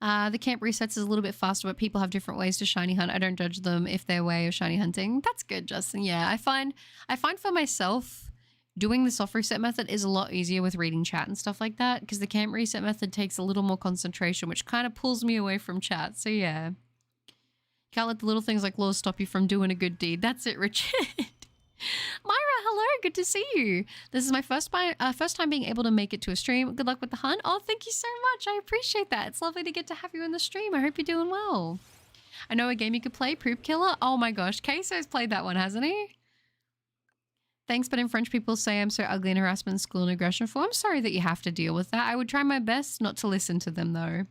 Speaker 1: The camp resets is a little bit faster, but people have different ways to shiny hunt. I don't judge them if their way of shiny hunting. That's good, Justin. Yeah, I find for myself, doing the soft reset method is a lot easier with reading chat and stuff like that, because the camp reset method takes a little more concentration, which kind of pulls me away from chat. So yeah. Can't let the little things like laws stop you from doing a good deed. That's it, Richard. Myra, hello. Good to see you. This is my first time being able to make it to a stream. Good luck with the hunt. Oh, thank you so much. I appreciate that. It's lovely to get to have you in the stream. I hope you're doing well. I know a game you could play, Poop Killer. Oh my gosh, Queso's played that one, hasn't he? Thanks, but in French, people say I'm so ugly in harassment in school and aggression form. I'm sorry that you have to deal with that. I would try my best not to listen to them, though.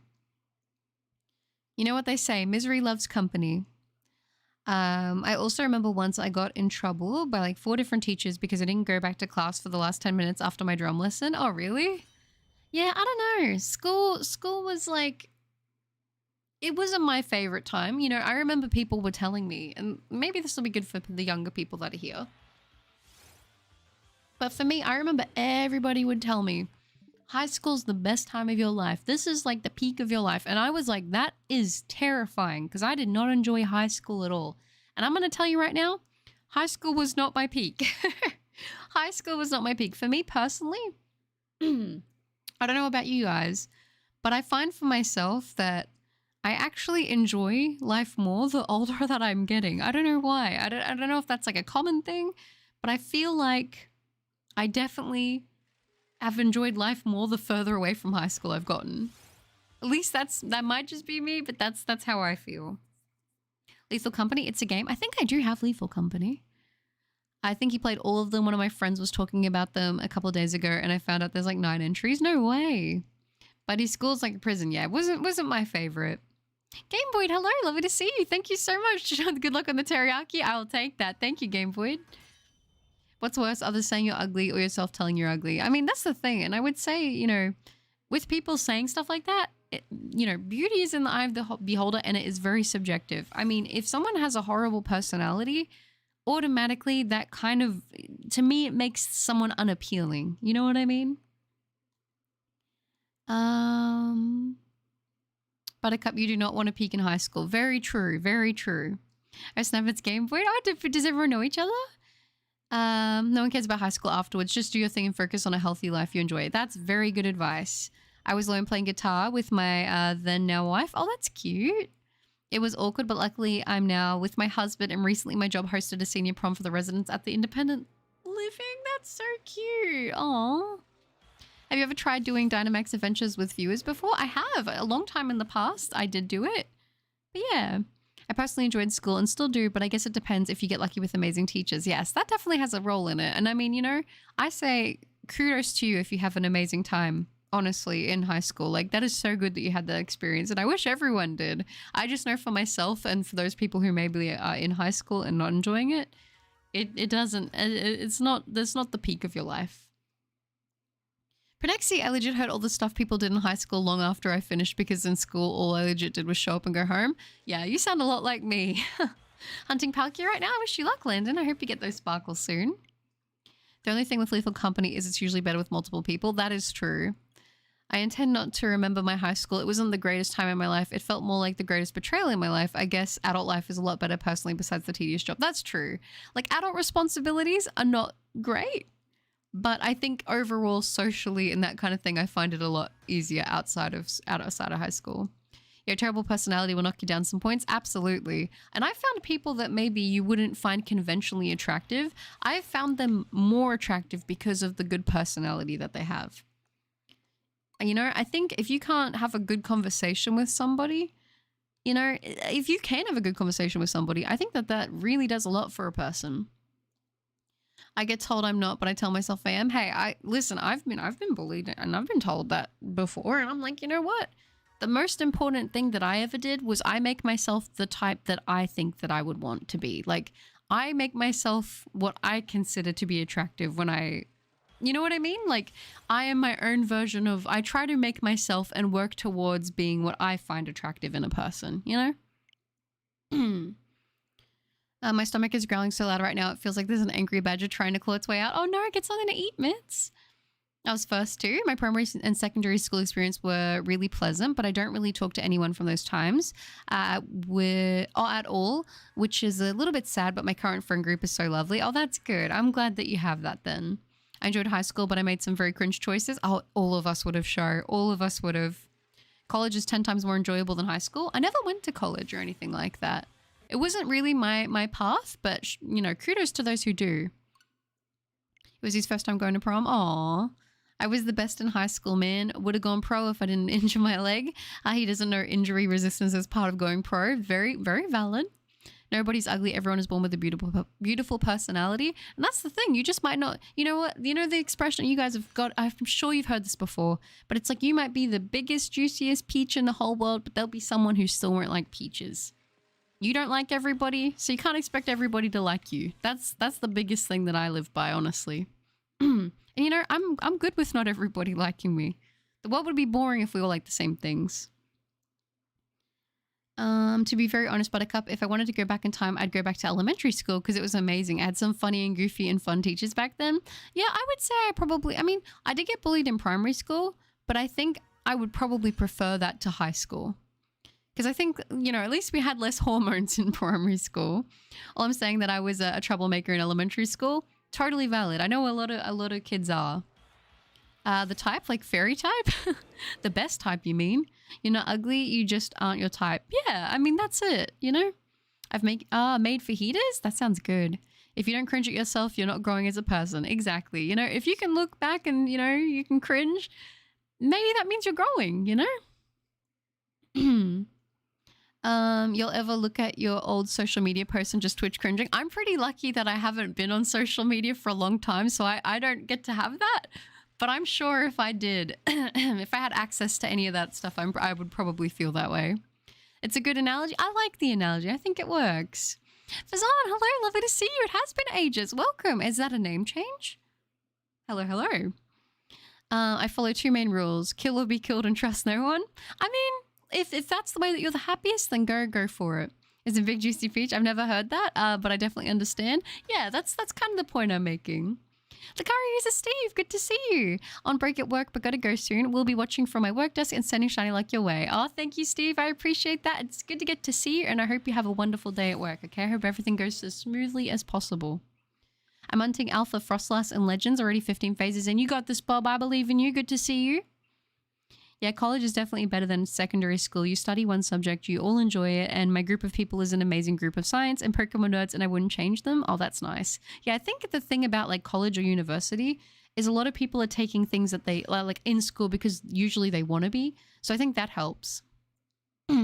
Speaker 1: You know what they say, misery loves company. I also remember once I got in trouble by like 4 different teachers because I didn't go back to class for the last 10 minutes after my drum lesson. Oh, really? Yeah, I don't know. School was like, it wasn't my favorite time. You know, I remember people were telling me, and maybe this will be good for the younger people that are here. But for me, I remember everybody would tell me, high school's the best time of your life. This is like the peak of your life. And I was like, that is terrifying because I did not enjoy high school at all. And I'm going to tell you right now, high school was not my peak. High school was not my peak. For me personally, I don't know about you guys, but I find for myself that I actually enjoy life more the older that I'm getting. I don't know why. I don't know if that's like a common thing, but I feel like I definitely have enjoyed life more the further away from high school I've gotten. At least that might just be me, but that's how I feel. Lethal Company, it's a game. I think I do have Lethal Company. I think he played all of them. One of my friends was talking about them a couple of days ago, and I found out there's like 9 entries. No way. But his school's like a prison. Yeah, wasn't my favorite. Game Boy, hello, lovely to see you. Thank you so much. Good luck on the teriyaki. I will take that. Thank you, Game Boy. What's worse, others saying you're ugly or yourself telling you're ugly? I mean, that's the thing. And I would say, you know, with people saying stuff like that, you know, beauty is in the eye of the beholder and it is very subjective. I mean, if someone has a horrible personality, automatically that kind of, to me, it makes someone unappealing. You know what I mean? Buttercup, you do not want to peak in high school. Very true. Very true. I snap its Game Boy. Oh, does everyone know each other? No one cares about high school afterwards. Just do your thing and focus on a healthy life you enjoy. That's very good advice. I was alone playing guitar with my then now wife. Oh, that's cute. It was awkward, but luckily I'm now with my husband, and recently my job hosted a senior prom for the residents at the independent living. That's so cute. Aw. Have you ever tried doing Dynamax adventures with viewers before? I have. A long time in the past, I did do it. But yeah, I personally enjoyed school and still do, but I guess it depends if you get lucky with amazing teachers. Yes, that definitely has a role in it. And I mean, you know, I say kudos to you if you have an amazing time, honestly, in high school. Like, that is so good that you had that experience, and I wish everyone did. I just know for myself and for those people who maybe are in high school and not enjoying it, it's not the peak of your life. Pronexi, I legit heard all the stuff people did in high school long after I finished because in school all I legit did was show up and go home. Yeah, you sound a lot like me. Hunting Palkia right now. I wish you luck, Landon. I hope you get those sparkles soon. The only thing with Lethal Company is it's usually better with multiple people. That is true. I intend not to remember my high school. It wasn't the greatest time in my life. It felt more like the greatest betrayal in my life. I guess adult life is a lot better personally besides the tedious job. That's true. Like, adult responsibilities are not great. But I think overall, socially and that kind of thing, I find it a lot easier outside of high school. Your terrible personality will knock you down some points. Absolutely. And I found people that maybe you wouldn't find conventionally attractive. I found them more attractive because of the good personality that they have. You know, I think if you can't have a good conversation with somebody, you know, if you can have a good conversation with somebody, I think that really does a lot for a person. I get told I'm not, but I tell myself I am. Hey, listen, I've been bullied and I've been told that before. And I'm like, you know what? The most important thing that I ever did was I make myself the type that I think that I would want to be. Like, I make myself what I consider to be attractive when you know what I mean? Like, I am my own version of, I try to make myself and work towards being what I find attractive in a person, you know? My stomach is growling so loud right now. It feels like there's an angry badger trying to claw its way out. Oh no, get something to eat, Mitts. I was first too. My primary and secondary school experience were really pleasant, but I don't really talk to anyone from those times at all, which is a little bit sad, but my current friend group is so lovely. Oh, that's good. I'm glad that you have that then. I enjoyed high school, but I made some very cringe choices. Oh, all of us would have, show. All of us would have. College is 10 times more enjoyable than high school. I never went to college or anything like that. It wasn't really my path, but, you know, kudos to those who do. It was his first time going to prom. Aww. I was the best in high school, man. Would have gone pro if I didn't injure my leg. He doesn't know injury resistance is part of going pro. Very, very valid. Nobody's ugly. Everyone is born with a beautiful, beautiful personality. And that's the thing. You just might not, you know what? You know the expression you guys have got, I'm sure you've heard this before, but it's like you might be the biggest, juiciest peach in the whole world, but there'll be someone who still won't like peaches. You don't like everybody, so you can't expect everybody to like you. That's the biggest thing that I live by, honestly. And you know, I'm good with not everybody liking me. The world would be boring if we all liked the same things. To be very honest, Buttercup, if I wanted to go back in time, I'd go back to elementary school because it was amazing. I had some funny and goofy and fun teachers back then. Yeah, I would say I did get bullied in primary school, but I think I would probably prefer that to high school. Because I think, you know, at least we had less hormones in primary school. All I'm saying that I was a troublemaker in elementary school, totally valid. I know a lot of kids are. The type, like fairy type? The best type, you mean? You're not ugly, you just aren't your type. Yeah, I mean, that's it, you know? I've made fajitas? That sounds good. If you don't cringe at yourself, you're not growing as a person. Exactly. You know, if you can look back and, you know, you can cringe, maybe that means you're growing, you know? You'll ever look at your old social media posts and just Twitch cringing? I'm pretty lucky that I haven't been on social media for a long time, so I don't get to have that. But I'm sure if I did, if I had access to any of that stuff, I would probably feel that way. It's a good analogy. I like the analogy. I think it works. Fazan, hello. Lovely to see you. It has been ages. Welcome. Is that a name change? Hello, hello. I follow two main rules. Kill or be killed and trust no one. I mean, if that's the way that you're the happiest, then go for it. Is a big juicy peach? I've never heard that, but I definitely understand. Yeah, that's kind of the point I'm making. Lakari user Steve, good to see you. On break at work, but gotta go soon. We'll be watching from my work desk and sending shiny like your way. Oh, thank you, Steve. I appreciate that. It's good to get to see you, and I hope you have a wonderful day at work, okay? I hope everything goes as smoothly as possible. I'm hunting Alpha, Frostlass, and Legends. Already 15 phases, and you got this, Bob. I believe in you. Good to see you. Yeah, college is definitely better than secondary school. You study one subject, you all enjoy it, and my group of people is an amazing group of science and Pokemon nerds, and I wouldn't change them. Oh, that's nice. Yeah, I think the thing about like college or university is a lot of people are taking things that they like in school because usually they want to be. So I think that helps. I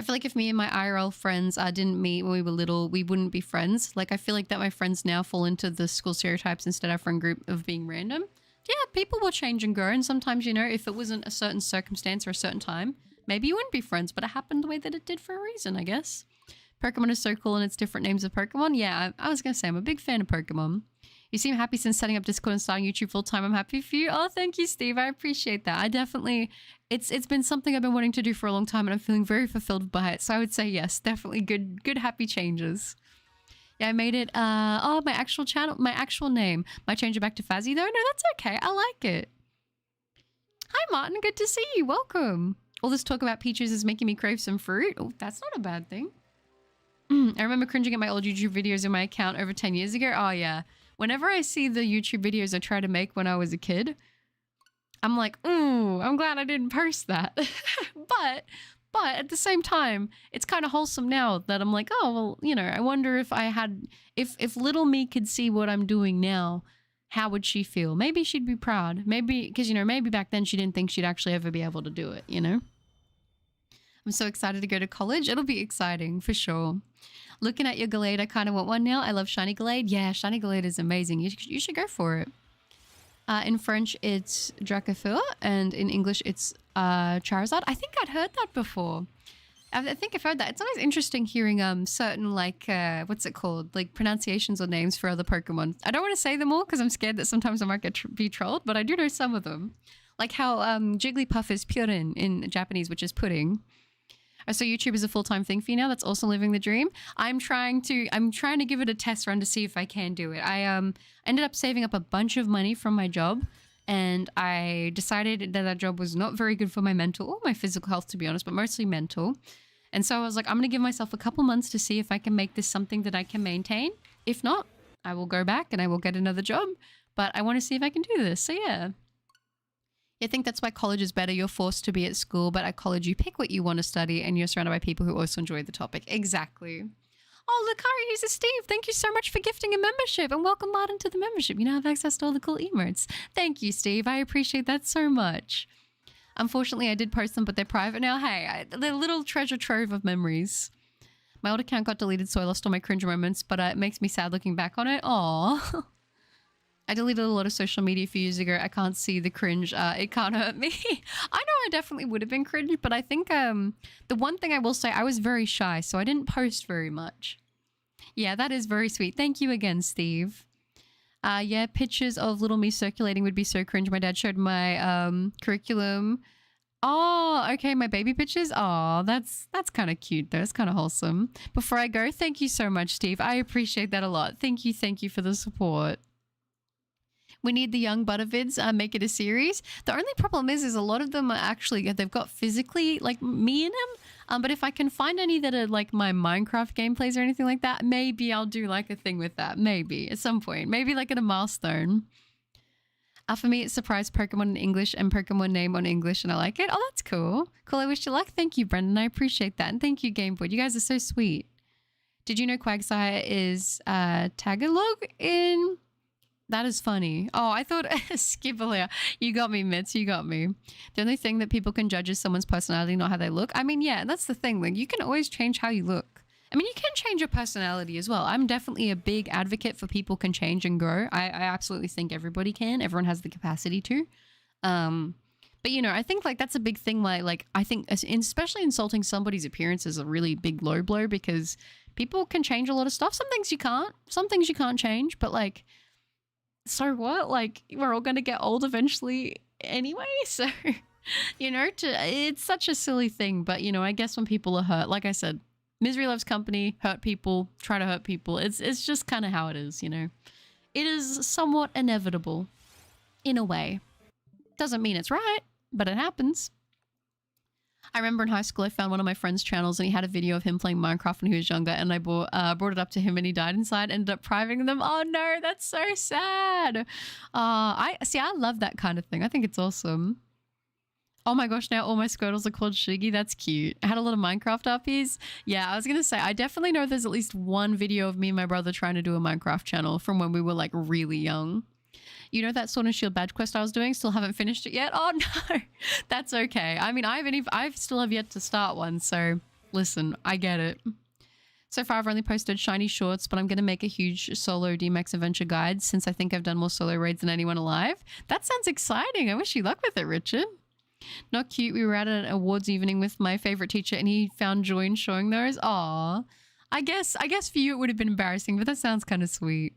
Speaker 1: feel like if me and my IRL friends didn't meet when we were little, we wouldn't be friends. Like I feel like that my friends now fall into the school stereotypes instead of our friend group of being random. Yeah, people will change and grow, and sometimes, you know, if it wasn't a certain circumstance or a certain time, maybe you wouldn't be friends, but it happened the way that it did for a reason, I guess. Pokemon is so cool and it's different names of Pokemon. Yeah, I was going to say, I'm a big fan of Pokemon. You seem happy since setting up Discord and starting YouTube full-time. I'm happy for you. Oh, thank you, Steve. I appreciate that. I definitely, it's been something I've been wanting to do for a long time, and I'm feeling very fulfilled by it. So I would say yes, definitely good happy changes. Yeah, I made it, oh, my actual channel, my actual name. Might change it back to Fazzy though? No, that's okay. I like it. Hi, Martin. Good to see you. Welcome. All this talk about peaches is making me crave some fruit. Oh, that's not a bad thing. I remember cringing at my old YouTube videos in my account over 10 years ago. Oh, yeah. Whenever I see the YouTube videos I tried to make when I was a kid, I'm like, ooh, I'm glad I didn't post that. But at the same time, it's kind of wholesome now that I'm like, oh, well, you know, I wonder if I had, if little me could see what I'm doing now, how would she feel? Maybe she'd be proud. Maybe, because, you know, maybe back then she didn't think she'd actually ever be able to do it, you know? I'm so excited to go to college. It'll be exciting, for sure. Looking at your Gallade, I kind of want one now. I love Shiny Gallade. Yeah, Shiny Gallade is amazing. You should go for it. In French, it's Dracofeu, and in English, it's Charizard. I think I'd heard that before. I think I've heard that. It's always interesting hearing certain, like, what's it called? Like, pronunciations or names for other Pokemon. I don't want to say them all because I'm scared that sometimes I might be trolled, but I do know some of them. Like how Jigglypuff is Purin in Japanese, which is pudding. So YouTube is a full-time thing for you now. That's also living the dream. I'm trying to give it a test run to see if I can do it. I ended up saving up a bunch of money from my job, and I decided that job was not very good for my mental or my physical health, to be honest, but mostly mental. And so I was like, I'm going to give myself a couple months to see if I can make this something that I can maintain. If not, I will go back and I will get another job. But I want to see if I can do this. So yeah. I think that's why college is better. You're forced to be at school, but at college you pick what you want to study and you're surrounded by people who also enjoy the topic. Exactly. Oh, look, Hari, here's a Steve. Thank you so much for gifting a membership, and welcome Martin to the membership. You now have access to all the cool emotes. Thank you, Steve. I appreciate that so much. Unfortunately, I did post them, but they're private now. Hey, they're a little treasure trove of memories. My old account got deleted, so I lost all my cringe moments, but it makes me sad looking back on it. Aww. I deleted a lot of social media a few years ago. I can't see the cringe. It can't hurt me. I know I definitely would have been cringe, but I think the one thing I will say, I was very shy, so I didn't post very much. Yeah, that is very sweet. Thank you again, Steve. Yeah, pictures of little me circulating would be so cringe. My dad showed my curriculum. Oh, okay, my baby pictures. Oh, that's kind of cute though. It's kind of wholesome. Before I go, thank you so much, Steve. I appreciate that a lot. Thank you for the support. We need the young Buttervids, make it a series. The only problem is a lot of them are actually, they've got physically like me in them. But if I can find any that are like my Minecraft gameplays or anything like that, maybe I'll do like a thing with that. Maybe at some point, maybe like at a milestone. For me, it's surprise Pokemon in English and Pokemon name on English, and I like it. Oh, that's cool. Cool, I wish you luck. Thank you, Brendan. I appreciate that. And thank you, Gameboy. You guys are so sweet. Did you know Quagsire is Tagalog in... That is funny. Oh, I thought Skibberlia. You got me, Mitz. You got me. The only thing that people can judge is someone's personality, not how they look. I mean, yeah, that's the thing. Like, you can always change how you look. I mean, you can change your personality as well. I'm definitely a big advocate for people can change and grow. I absolutely think everybody can. Everyone has the capacity to. But, you know, I think, like, that's a big thing. Like I think especially insulting somebody's appearance is a really big low blow because people can change a lot of stuff. Some things you can't. Some things you can't change. But, like... So what? Like, we're all going to get old eventually anyway. So, you know, it's such a silly thing. But, you know, I guess when people are hurt, like I said, misery loves company, hurt people, try to hurt people. It's just kind of how it is, you know. It is somewhat inevitable in a way. Doesn't mean it's right, but it happens. I remember in high school, I found one of my friend's channels and he had a video of him playing Minecraft when he was younger, and I brought it up to him and he died inside, ended up privating them. Oh no, that's so sad. I love that kind of thing. I think it's awesome. Oh my gosh, now all my Squirtles are called Shiggy. That's cute. I had a lot of Minecraft RPs. Yeah, I was going to say, I definitely know there's at least one video of me and my brother trying to do a Minecraft channel from when we were like really young. You know that Sword and Shield badge quest I was doing? Still haven't finished it yet? Oh no, that's okay. I mean, I still have yet to start one, so listen, I get it. So far I've only posted shiny shorts, but I'm going to make a huge solo DMAX adventure guide since I think I've done more solo raids than anyone alive. That sounds exciting. I wish you luck with it, Richard. Not cute. We were at an awards evening with my favorite teacher and he found joy in showing those. Aw. I guess for you it would have been embarrassing, but that sounds kind of sweet.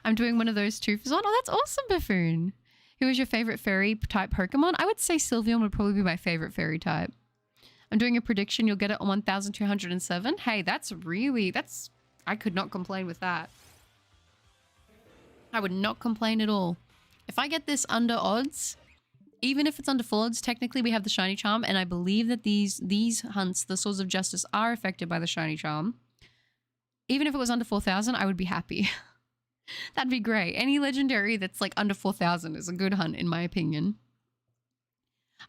Speaker 1: I'm doing one of those too. Oh, that's awesome, Buffoon. Who is your favorite fairy type Pokemon? I would say Sylveon would probably be my favorite fairy type. I'm doing a prediction. You'll get it on 1,207. Hey, I could not complain with that. I would not complain at all. If I get this under odds, even if it's under full odds, technically we have the shiny charm, and I believe that these hunts, the Swords of Justice, are affected by the shiny charm. Even if it was under 4,000, I would be happy. That'd be great. Any legendary that's like under 4,000 is a good hunt in my opinion.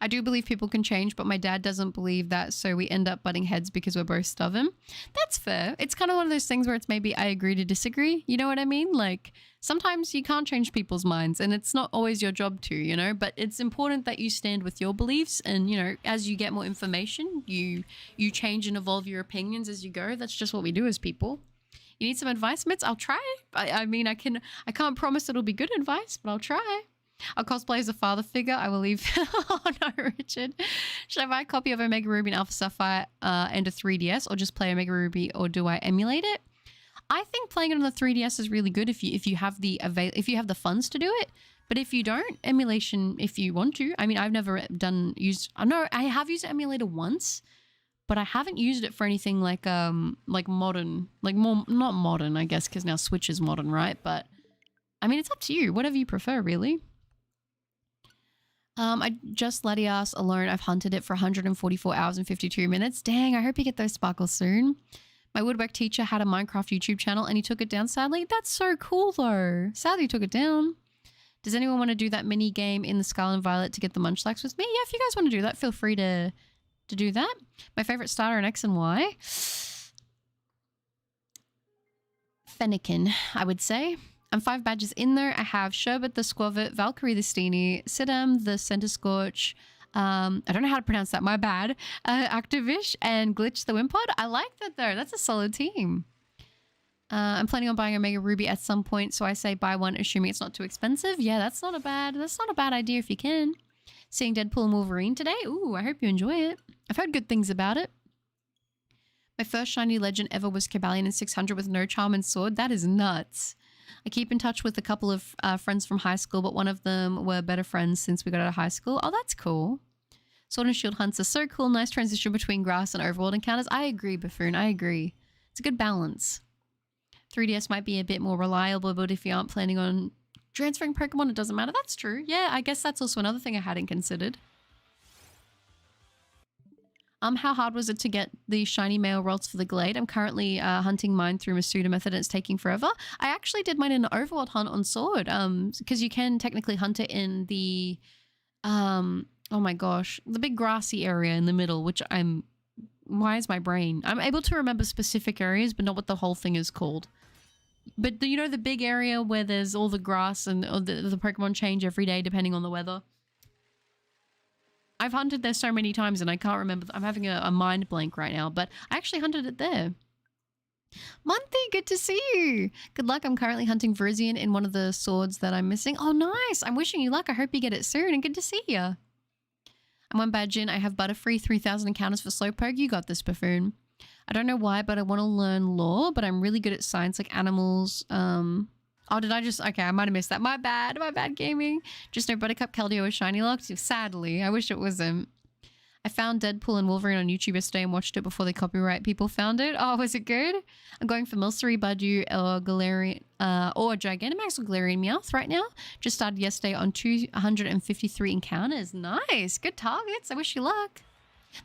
Speaker 1: I do believe people can change, but my dad doesn't believe that, so we end up butting heads because we're both stubborn. That's fair. It's kind of one of those things where it's maybe I agree to disagree. You know what I mean? Like, sometimes you can't change people's minds, and it's not always your job to, you know? But it's important that you stand with your beliefs, and, you know, as you get more information, you change and evolve your opinions as you go. That's just what we do as people. You need some advice, Mitz? I'll try. I mean, I can't promise it'll be good advice, but I'll try. I'll cosplay as a father figure. I will leave. Oh no, Richard. Should I buy a copy of Omega Ruby and Alpha Sapphire and a 3DS, or just play Omega Ruby, or do I emulate it? I think playing it on the 3DS is really good if you have the funds to do it. But if you don't, emulation if you want to. I mean, I've never I have used emulator once, but I haven't used it for anything like modern, like more not modern, I guess, because now Switch is modern, right? But I mean, it's up to you, whatever you prefer, really. I just Latias alone. I've hunted it for 144 hours and 52 minutes. Dang, I hope you get those sparkles soon. My woodwork teacher had a Minecraft YouTube channel and he took it down, sadly. That's so cool, though. Sadly, he took it down. Does anyone want to do that mini game in the Scarlet and Violet to get the Munchlax with me? Yeah, if you guys want to do that, feel free to do that. My favorite starter in X and Y. Fennekin, I would say. I'm 5 badges in there. I have Sherbet the Squavit, Valkyrie the Steenie, Sidam the Center Scorch. I don't know how to pronounce that, my bad. Activish and Glitch the Wimpod. I like that though. That's a solid team. I'm planning on buying Omega Ruby at some point, so I say buy one, assuming it's not too expensive. Yeah, that's not a bad idea if you can. Seeing Deadpool and Wolverine today. Ooh, I hope you enjoy it. I've heard good things about it. My first shiny legend ever was Cabalion in 600 with no charm and sword. That is nuts. I keep in touch with a couple of friends from high school, but one of them were better friends since we got out of high school. Oh, that's cool. Sword and Shield hunts are so cool. Nice transition between grass and overworld encounters. I agree, Buffoon. I agree. It's a good balance. 3DS might be a bit more reliable, but if you aren't planning on transferring Pokemon, it doesn't matter. That's true. Yeah, I guess that's also another thing I hadn't considered. How hard was it to get the shiny male rolls for the Glade? I'm currently hunting mine through Masuda method and it's taking forever. I actually did mine in an overworld hunt on Sword, because you can technically hunt it in the, oh my gosh, the big grassy area in the middle, which why is my brain? I'm able to remember specific areas, but not what the whole thing is called. But you know the big area where there's all the grass and the Pokemon change every day depending on the weather? I've hunted there so many times and I can't remember. I'm having a mind blank right now, but I actually hunted it there. Monty, good to see you. Good luck. I'm currently hunting Virizion in one of the swords that I'm missing. Oh, nice. I'm wishing you luck. I hope you get it soon and good to see you. I'm 1 badge in. I have Butterfree, 3,000 encounters for Slowpoke. You got this, Buffoon. I don't know why, but I want to learn lore, but I'm really good at science like animals. Oh, did I just... Okay, I might have missed that. My bad gaming. Just no Buttercup, Keldeo, or Shiny Locked. Sadly, I wish it wasn't. I found Deadpool and Wolverine on YouTube yesterday and watched it before the copyright people found it. Oh, was it good? I'm going for Milcery, Budew, or Galarian, or Gigantamax or Galarian Meowth right now. Just started yesterday on 253 encounters. Nice. Good targets. I wish you luck.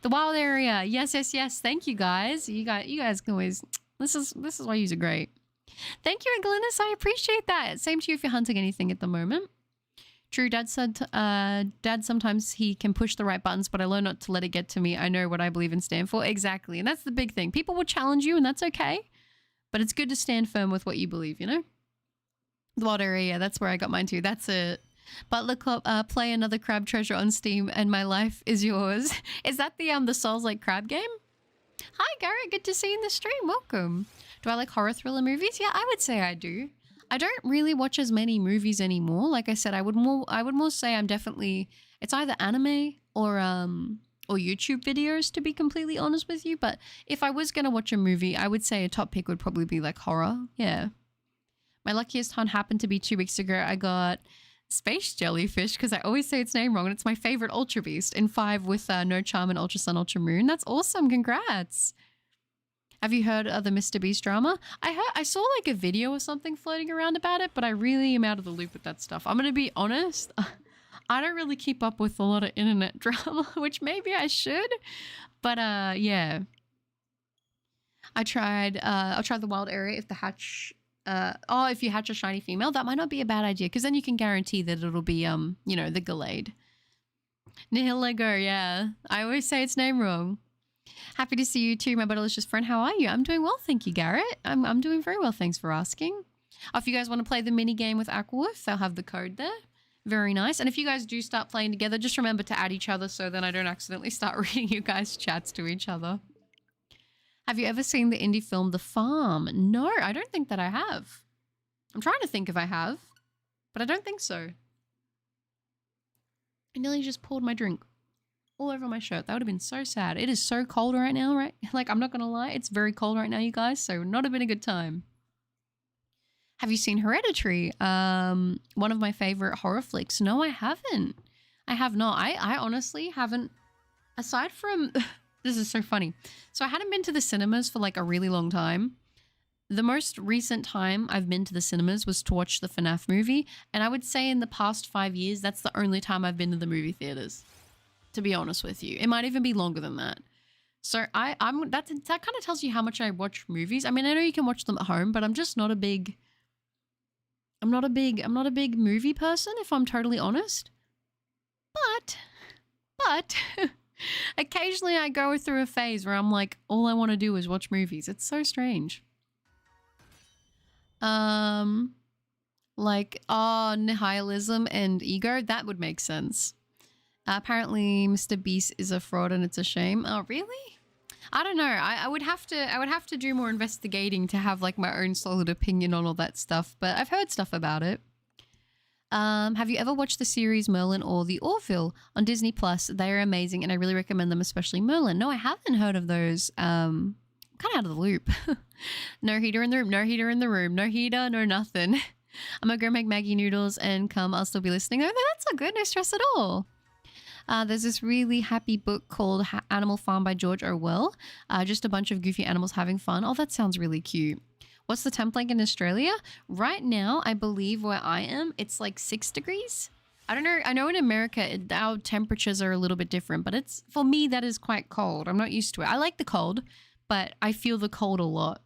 Speaker 1: The wild area. Yes, yes, yes. Thank you, guys. You guys can always... This is why you are great. Thank you, Angelinas. I appreciate that. Same to you if you're hunting anything at the moment. True, Dad said, Dad, sometimes he can push the right buttons, but I learn not to let it get to me. I know what I believe and stand for. Exactly. And that's the big thing. People will challenge you and that's okay. But it's good to stand firm with what you believe, you know? The wild area, that's where I got mine too. That's it. But look up, play another crab treasure on Steam and my life is yours. Is that the Souls-like crab game? Hi, Garrett. Good to see you in the stream. Welcome. Do I like horror thriller movies? Yeah, I would say I do. I don't really watch as many movies anymore. Like I said, I would more say I'm definitely, it's either anime or YouTube videos, to be completely honest with you. But if I was going to watch a movie, I would say a top pick would probably be like horror. Yeah. My luckiest hunt happened to be 2 weeks ago. I got Space Jellyfish, because I always say its name wrong, and it's my favorite Ultra Beast, in 5 with No Charm and Ultra Sun, Ultra Moon. That's awesome. Congrats. Have you heard of the Mr. Beast drama? I saw like a video or something floating around about it, but I really am out of the loop with that stuff. I'm going to be honest. I don't really keep up with a lot of internet drama, which maybe I should. But yeah. I'll try the wild area if the hatch... if you hatch a shiny female, that might not be a bad idea, because then you can guarantee that it'll be, you know, the Gallade. Nihilego, yeah. I always say its name wrong. Happy to see you too, my butterlicious friend. How are you? I'm doing well, thank you, Garrett. I'm doing very well, thanks for asking. If you guys want to play the mini game with Aquawolf, they'll have the code there. Very nice. And if you guys do start playing together, just remember to add each other so then I don't accidentally start reading you guys' chats to each other. Have you ever seen the indie film The Farm? No, I don't think that I have. I'm trying to think if I have, but I don't think so. I nearly just poured my drink all over my shirt. That would have been so sad. It is so cold right now, right? Like, I'm not going to lie. It's very cold right now, you guys, so not have been a good time. Have you seen Hereditary? One of my favorite horror flicks. No, I haven't. I have not. I honestly haven't, aside from... This is so funny. So I hadn't been to the cinemas for like a really long time. The most recent time I've been to the cinemas was to watch the FNAF movie. And I would say in the past 5 years, that's the only time I've been to the movie theaters, to be honest with you. It might even be longer than that. So that kind of tells you how much I watch movies. I mean, I know you can watch them at home, but I'm just not a big movie person, if I'm totally honest. But occasionally I go through a phase where I'm like, all I want to do is watch movies. It's so strange. Like, oh, nihilism and ego, that would make sense. Apparently, Mr. Beast is a fraud and it's a shame. Oh, really? I don't know. I would have to do more investigating to have like my own solid opinion on all that stuff. But I've heard stuff about it. Have you ever watched the series Merlin or The Orville on Disney Plus? They are amazing, and I really recommend them, especially Merlin. No, I haven't heard of those. Kind of out of the loop. No heater in the room. No heater in the room. No heater. No nothing. I'm gonna go make Maggie noodles and come. I'll still be listening. Oh, no, that's all good. No stress at all. There's this really happy book called Animal Farm by George Orwell. Just a bunch of goofy animals having fun. Oh, that sounds really cute. What's the temp like in Australia? Right now, I believe where I am, it's like 6 degrees. I don't know. I know in America, our temperatures are a little bit different, but it's, for me, that is quite cold. I'm not used to it. I like the cold, but I feel the cold a lot.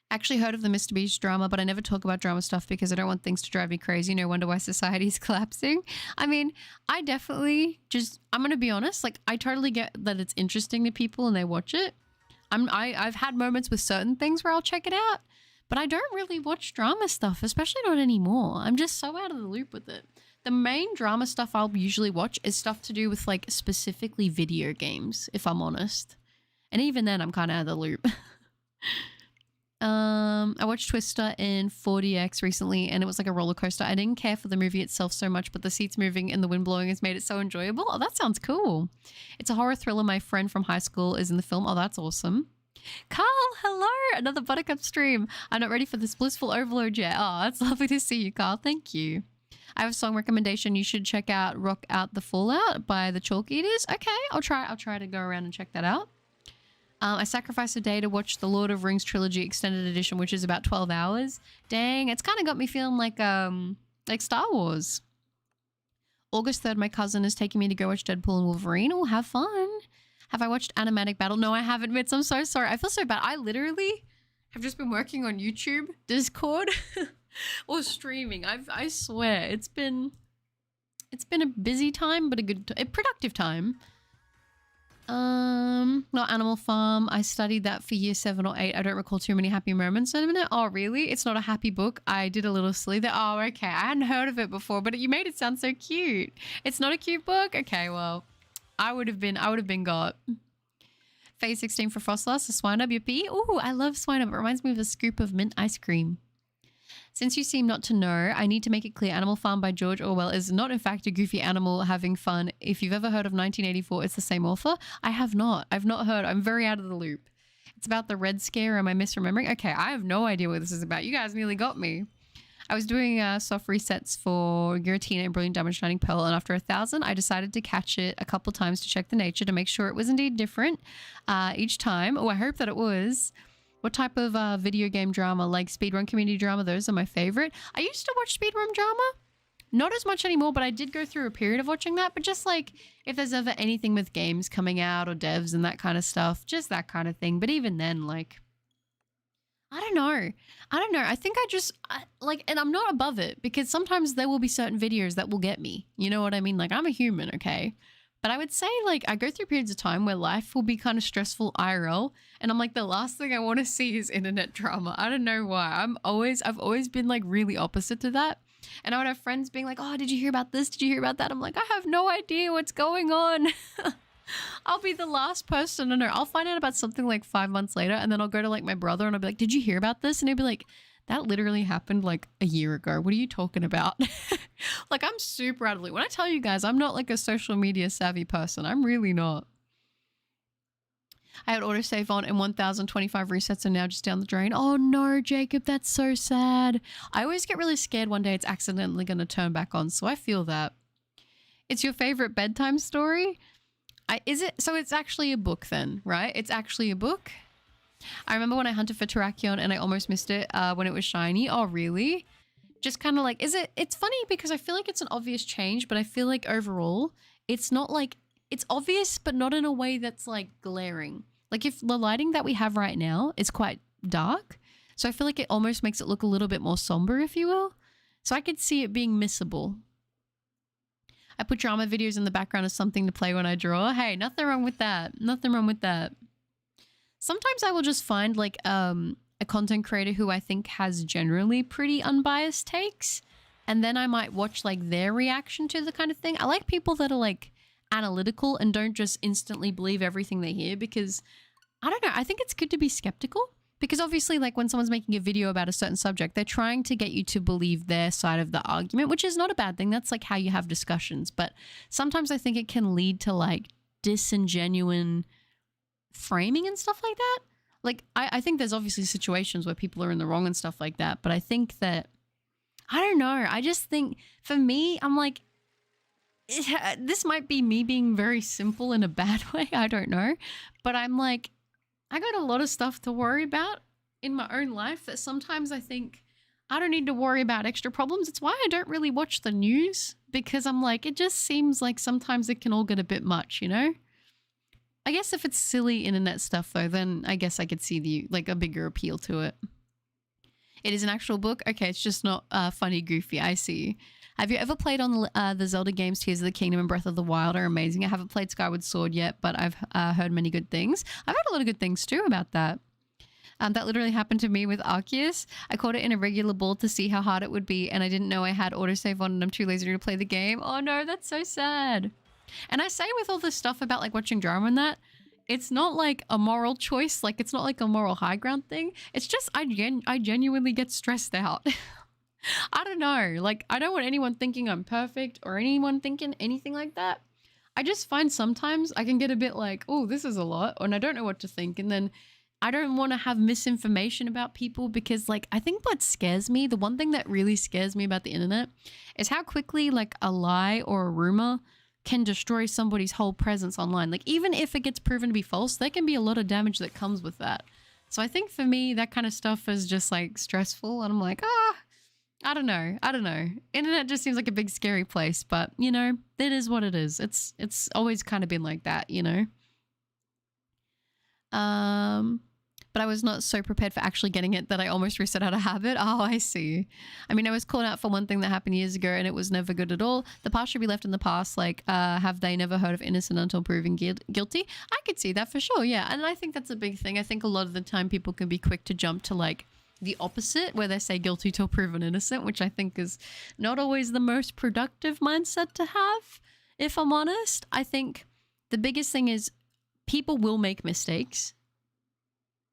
Speaker 1: Actually heard of the Mr. Beast drama, but I never talk about drama stuff because I don't want things to drive me crazy. No wonder why society is collapsing. I mean, I definitely just, I'm going to be honest, like I totally get that it's interesting to people and they watch it. I've had moments with certain things where I'll check it out, but I don't really watch drama stuff, especially not anymore. I'm just so out of the loop with it. The main drama stuff I'll usually watch is stuff to do with like specifically video games, if I'm honest. And even then I'm kind of out of the loop. I watched Twister in 4DX recently and it was like a roller coaster. I didn't care for the movie itself so much, but the seats moving and the wind blowing has made it so enjoyable. Oh, that sounds cool. It's a horror thriller. My friend from high school is in the film. Oh, that's awesome. Carl, hello. Another Buttercup stream. I'm not ready for this blissful overload yet. Oh, it's lovely to see you, Carl. Thank you. I have a song recommendation. You should check out Rock Out the Fallout by the Chalk Eaters. Okay, I'll try to go around and check that out. I sacrificed a day to watch the Lord of Rings trilogy extended edition, which is about 12 hours. Dang, it's kind of got me feeling like Star Wars. August 3rd, my cousin is taking me to go watch Deadpool and Wolverine. Oh, have fun. Have I watched Animatic Battle? No, I haven't, Mitz. I'm so sorry. I feel so bad. I literally have just been working on YouTube, Discord, or streaming. I swear, it's been a busy time, but a productive time. Not Animal Farm. I studied that for year 7 or 8. I don't recall too many happy moments in it. Oh, really? It's not a happy book. I did a little silly there. Oh, okay. I hadn't heard of it before, but you made it sound so cute. It's not a cute book? Okay, well, I would have been got. Phase 16 for Frostlass, a Swinub, yippee. Ooh, I love Swinub. It reminds me of a scoop of mint ice cream. Since you seem not to know, I need to make it clear Animal Farm by George Orwell is not in fact a goofy animal having fun. If you've ever heard of 1984, it's the same author. I have not. I've not heard. I'm very out of the loop. It's about the Red Scare. Am I misremembering? Okay, I have no idea what this is about. You guys nearly got me. I was doing soft resets for Giratina and Brilliant Diamond Shining Pearl, and after 1,000, I decided to catch it a couple times to check the nature to make sure it was indeed different each time. Oh, I hope that it was. What type of video game drama? Like speedrun community drama? Those are my favorite. I used to watch speedrun drama. Not as much anymore, but I did go through a period of watching that. But just like if there's ever anything with games coming out or devs and that kind of stuff, just that kind of thing. But even then, like, I don't know. I think and I'm not above it because sometimes there will be certain videos that will get me. You know what I mean? Like I'm a human, okay? But I would say like I go through periods of time where life will be kind of stressful IRL. And I'm like, the last thing I want to see is internet drama. I don't know why. I've always been like really opposite to that. And I would have friends being like, oh, did you hear about this? Did you hear about that? I'm like, I have no idea what's going on. I'll be the last person to know. I'll find out about something like 5 months later. And then I'll go to like my brother and I'll be like, did you hear about this? And he'll be like, that literally happened like a year ago. What are you talking about? Like I'm super out of the loop. When I tell you guys, I'm not like a social media savvy person. I'm really not. I had autosave on and 1,025 resets are now just down the drain. Oh no, Jacob, that's so sad. I always get really scared one day it's accidentally going to turn back on. So I feel that. It's your favorite bedtime story? So it's actually a book then, right? It's actually a book. I remember when I hunted for Terrakion and I almost missed it when it was shiny. Oh, really? Just kind of like, it's funny because I feel like it's an obvious change, but I feel like overall, it's not like, it's obvious, but not in a way that's like glaring. Like if the lighting that we have right now is quite dark, so I feel like it almost makes it look a little bit more somber, if you will. So I could see it being missable. I put drama videos in the background as something to play when I draw. Hey, nothing wrong with that. Nothing wrong with that. Sometimes I will just find like a content creator who I think has generally pretty unbiased takes, and then I might watch like their reaction to the kind of thing. I like people that are like analytical and don't just instantly believe everything they hear, because I don't know, I think it's good to be skeptical, because obviously like when someone's making a video about a certain subject, they're trying to get you to believe their side of the argument, which is not a bad thing. That's like how you have discussions. But sometimes I think it can lead to like disingenuine framing and stuff like that. Like I think there's obviously situations where people are in the wrong and stuff like that, but I think that, I don't know, I just think for me, I'm like, this might be me being very simple in a bad way, I don't know, but I'm like, I got a lot of stuff to worry about in my own life that sometimes I think I don't need to worry about extra problems. It's why I don't really watch the news, because I'm like, it just seems like sometimes it can all get a bit much, you know? I guess if it's silly internet stuff though, then I guess I could see the like a bigger appeal to it. It is an actual book? Okay, it's just not funny, goofy. I see. Have you ever played on the Zelda games? Tears of the Kingdom and Breath of the Wild are amazing. I haven't played Skyward Sword yet, but I've heard many good things. I've heard a lot of good things too about that. That literally happened to me with Arceus. I caught it in a regular ball to see how hard it would be, and I didn't know I had autosave on, and I'm too lazy to play the game. Oh no, that's so sad. And I say with all this stuff about like watching drama and that, it's not like a moral choice. Like it's not like a moral high ground thing. It's just I genuinely get stressed out. I don't know. Like I don't want anyone thinking I'm perfect or anyone thinking anything like that. I just find sometimes I can get a bit like, oh, this is a lot, and I don't know what to think. And then I don't want to have misinformation about people, because like I think what scares me, the one thing that really scares me about the internet is how quickly like a lie or a rumor can destroy somebody's whole presence online. Like even if it gets proven to be false, there can be a lot of damage that comes with that. So I think for me, that kind of stuff is just like stressful, and I'm like, I don't know. Internet just seems like a big scary place, but you know, it is what it is. It's always kind of been like that, you know? But I was not so prepared for actually getting it that I almost reset out of habit. Oh, I see. I mean, I was called out for one thing that happened years ago, and it was never good at all. The past should be left in the past. Like, have they never heard of innocent until proven guilty? I could see that for sure, yeah. And I think that's a big thing. I think a lot of the time people can be quick to jump to like the opposite, where they say guilty till proven innocent, which I think is not always the most productive mindset to have, if I'm honest. I think the biggest thing is people will make mistakes.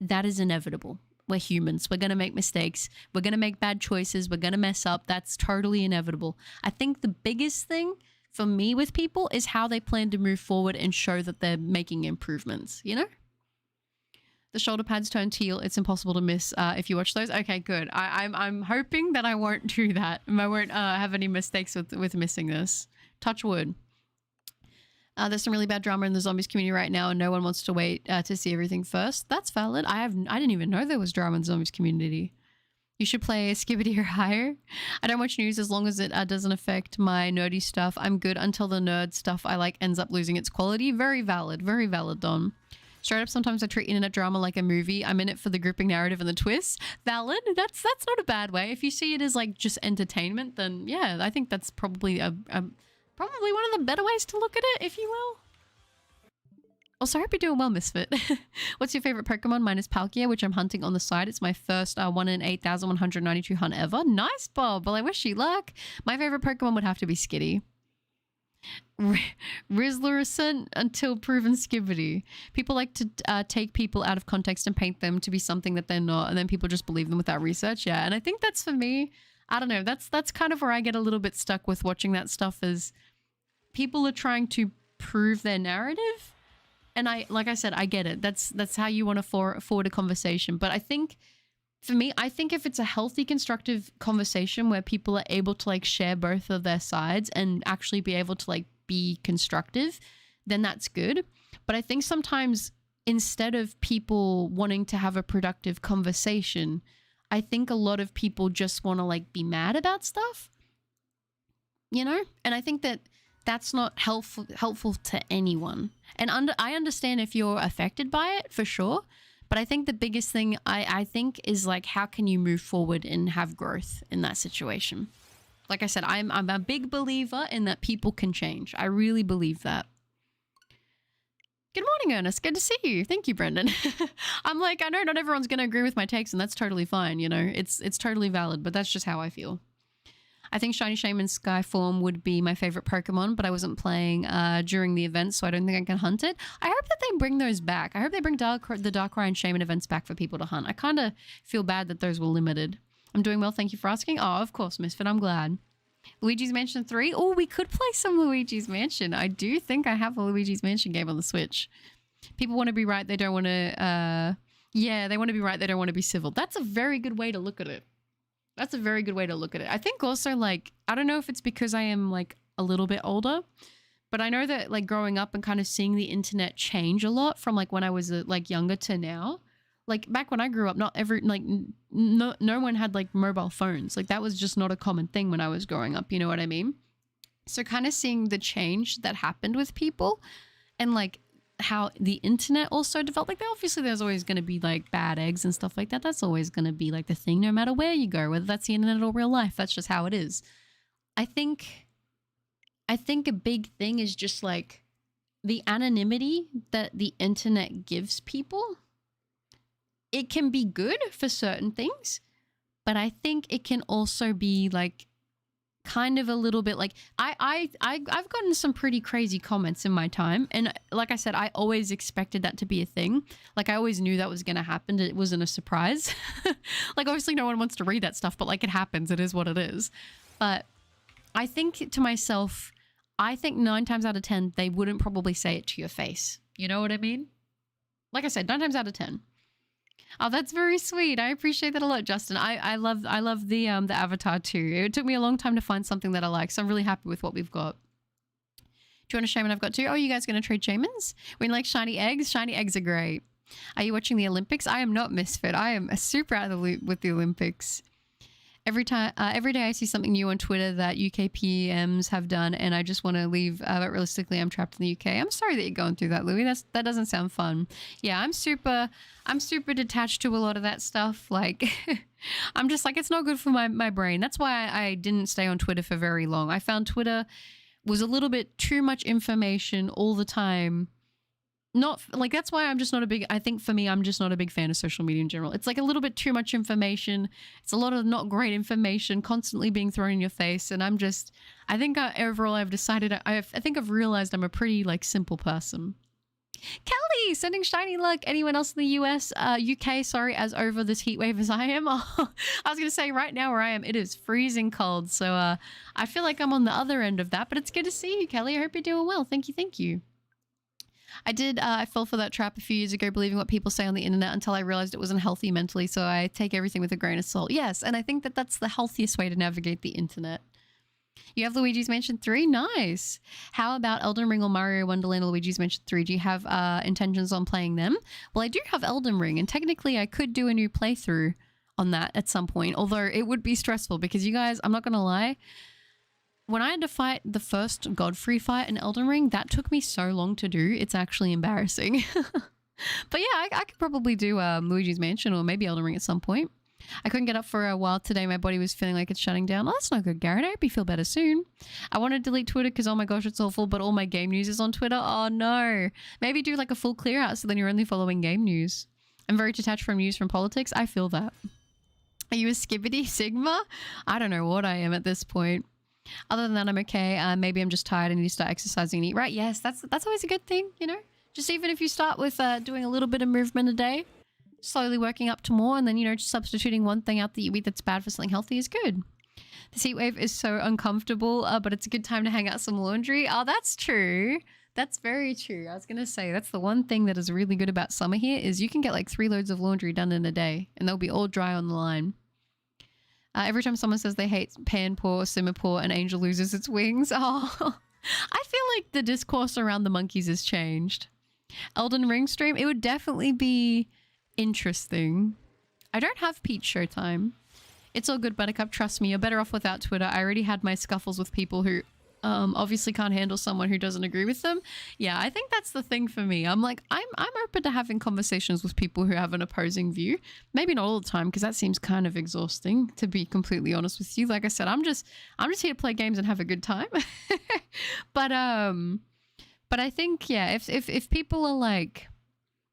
Speaker 1: That is inevitable. We're humans. We're going to make mistakes. We're going to make bad choices. We're going to mess up. That's totally inevitable. I think the biggest thing for me with people is how they plan to move forward and show that they're making improvements, you know? The shoulder pads turn teal. It's impossible to miss if you watch those. Okay, good. I'm hoping that I won't do that. I won't have any mistakes with missing this. Touch wood. There's some really bad drama in the zombies community right now, and no one wants to wait to see everything first. That's valid. I didn't even know there was drama in the zombies community. You should play Skibidi or higher. I don't watch news as long as it doesn't affect my nerdy stuff. I'm good until the nerd stuff I like ends up losing its quality. Very valid, Don. Straight up, sometimes I treat internet drama like a movie. I'm in it for the gripping narrative and the twists. Valid. That's not a bad way. If you see it as like just entertainment, then yeah, I think that's probably probably one of the better ways to look at it, if you will. Also, I hope you're doing well, Misfit. What's your favorite Pokemon? Mine is Palkia, which I'm hunting on the side. It's my first 1 in 8,192 hunt ever. Nice, Bob. Well, I wish you luck. My favorite Pokemon would have to be Skitty. Rizzlericent until proven Skibidi. People like to take people out of context and paint them to be something that they're not, and then people just believe them without research. Yeah, and I think that's for me. I don't know. That's kind of where I get a little bit stuck with watching that stuff, is people are trying to prove their narrative. And like I said, I get it. That's how you want to forward a conversation. But I think for me, I think if it's a healthy, constructive conversation where people are able to like share both of their sides and actually be able to like be constructive, then that's good. But I think sometimes instead of people wanting to have a productive conversation, I think a lot of people just want to like be mad about stuff, you know? And I think that that's not helpful to anyone. And I understand if you're affected by it, for sure. But I think the biggest thing I think is like, how can you move forward and have growth in that situation? Like I said, I'm a big believer in that people can change. I really believe that. Good morning, Ernest. Good to see you. Thank you, Brendan. I'm like, I know not everyone's going to agree with my takes, and that's totally fine, you know. It's totally valid, but that's just how I feel. I think Shiny Shaman Skyform would be my favorite Pokemon, but I wasn't playing during the event, so I don't think I can hunt it. I hope that they bring those back. I hope they bring the Darkrai and Shaman events back for people to hunt. I kind of feel bad that those were limited. I'm doing well, thank you for asking. Oh, of course, Misfit, I'm glad. Luigi's Mansion 3? Oh, we could play some Luigi's Mansion. I do think I have a Luigi's Mansion game on the Switch. People want to be right, they don't want to... yeah, they want to be right, they don't want to be civil. That's a very good way to look at it. That's a very good way to look at it. I think also, like, I don't know if it's because I am, like, a little bit older, but I know that, like, growing up and kind of seeing the internet change a lot from, like, when I was, like, younger to now. Like, back when I grew up, not every, like, no one had, like, mobile phones. Like, that was just not a common thing when I was growing up, you know what I mean? So kind of seeing the change that happened with people and, like, how the internet also developed. Like, obviously there's always going to be like bad eggs and stuff like that. That's always going to be like the thing no matter where you go, whether that's the internet or real life. That's just how it is. I think a big thing is just like the anonymity that the internet gives people. It can be good for certain things, but I think it can also be like kind of a little bit like I've gotten some pretty crazy comments in my time, and like I said, I always expected that to be a thing. Like, I always knew that was going to happen. It wasn't a surprise. Like, obviously no one wants to read that stuff, but like, it happens. It is what it is. But I think to myself, I think 9 times out of 10 they wouldn't probably say it to your face. You know what I mean? Like I said, 9 times out of 10. Oh, that's very sweet. I appreciate that a lot, Justin. I love the avatar too. It took me a long time to find something that I like, so I'm really happy with what we've got. Do you want a shaman? I've got 2. Oh, you guys gonna trade shamans? We like shiny eggs. Shiny eggs are great. Are you watching the Olympics? I am not, Misfit. I am super out of the loop with the Olympics. Every day I see something new on Twitter that UK PMs have done, and I just want to leave. But realistically, I'm trapped in the UK. I'm sorry that you're going through that, Louis. That doesn't sound fun. Yeah, I'm super detached to a lot of that stuff. Like, I'm just like, it's not good for my brain. That's why I didn't stay on Twitter for very long. I found Twitter was a little bit too much information all the time. Not like, that's why I'm just not a big, I think for me, I'm just not a big fan of social media in general. It's like a little bit too much information. It's a lot of not great information constantly being thrown in your face. And I'm just, I think overall I've decided, I think I've realized I'm a pretty like simple person. Kelly, sending shiny luck. Anyone else in the UK, sorry, as over this heat wave as I am? Oh, I was going to say right now where I am, it is freezing cold. So I feel like I'm on the other end of that, but it's good to see you, Kelly. I hope you're doing well. Thank you. Thank you. I fell for that trap a few years ago, believing what people say on the internet until I realized it wasn't healthy mentally. So I take everything with a grain of salt. Yes. And I think that that's the healthiest way to navigate the internet. You have Luigi's Mansion 3? Nice. How about Elden Ring or Mario Wonderland or Luigi's Mansion 3? Do you have intentions on playing them? Well, I do have Elden Ring, and technically I could do a new playthrough on that at some point, although it would be stressful because you guys, I'm not going to lie, when I had to fight the first Godfrey fight in Elden Ring, that took me so long to do. It's actually embarrassing. But yeah, I could probably do Luigi's Mansion or maybe Elden Ring at some point. I couldn't get up for a while today. My body was feeling like it's shutting down. Oh, that's not good, Garrett. I hope you feel better soon. I want to delete Twitter because, oh my gosh, it's awful, but all my game news is on Twitter. Oh no. Maybe do like a full clear out so then you're only following game news. I'm very detached from news from politics. I feel that. Are you a skibbity Sigma? I don't know what I am at this point. Other than that, I'm okay. Maybe I'm just tired and need to start exercising and eat right. Yes, that's always a good thing, you know? Just even if you start with doing a little bit of movement a day, slowly working up to more, and then, you know, just substituting one thing out that you eat that's bad for something healthy is good. This heat wave is so uncomfortable, but it's a good time to hang out some laundry. Oh, that's true. That's very true. I was going to say, that's the one thing that is really good about summer here is you can get like 3 loads of laundry done in a day, and they'll be all dry on the line. Every time someone says they hate pan paw, simmer paw, an angel loses its wings. Oh, I feel like the discourse around the monkeys has changed. Elden Ring stream, it would definitely be interesting. I don't have Peach Showtime. It's all good, Buttercup. Trust me, you're better off without Twitter. I already had my scuffles with people who obviously can't handle someone who doesn't agree with them. Yeah, I think that's the thing for me. I'm like, I'm open to having conversations with people who have an opposing view. Maybe not all the time, because that seems kind of exhausting, to be completely honest with you. Like I said, I'm just here to play games and have a good time. But But I think, yeah, if people are like,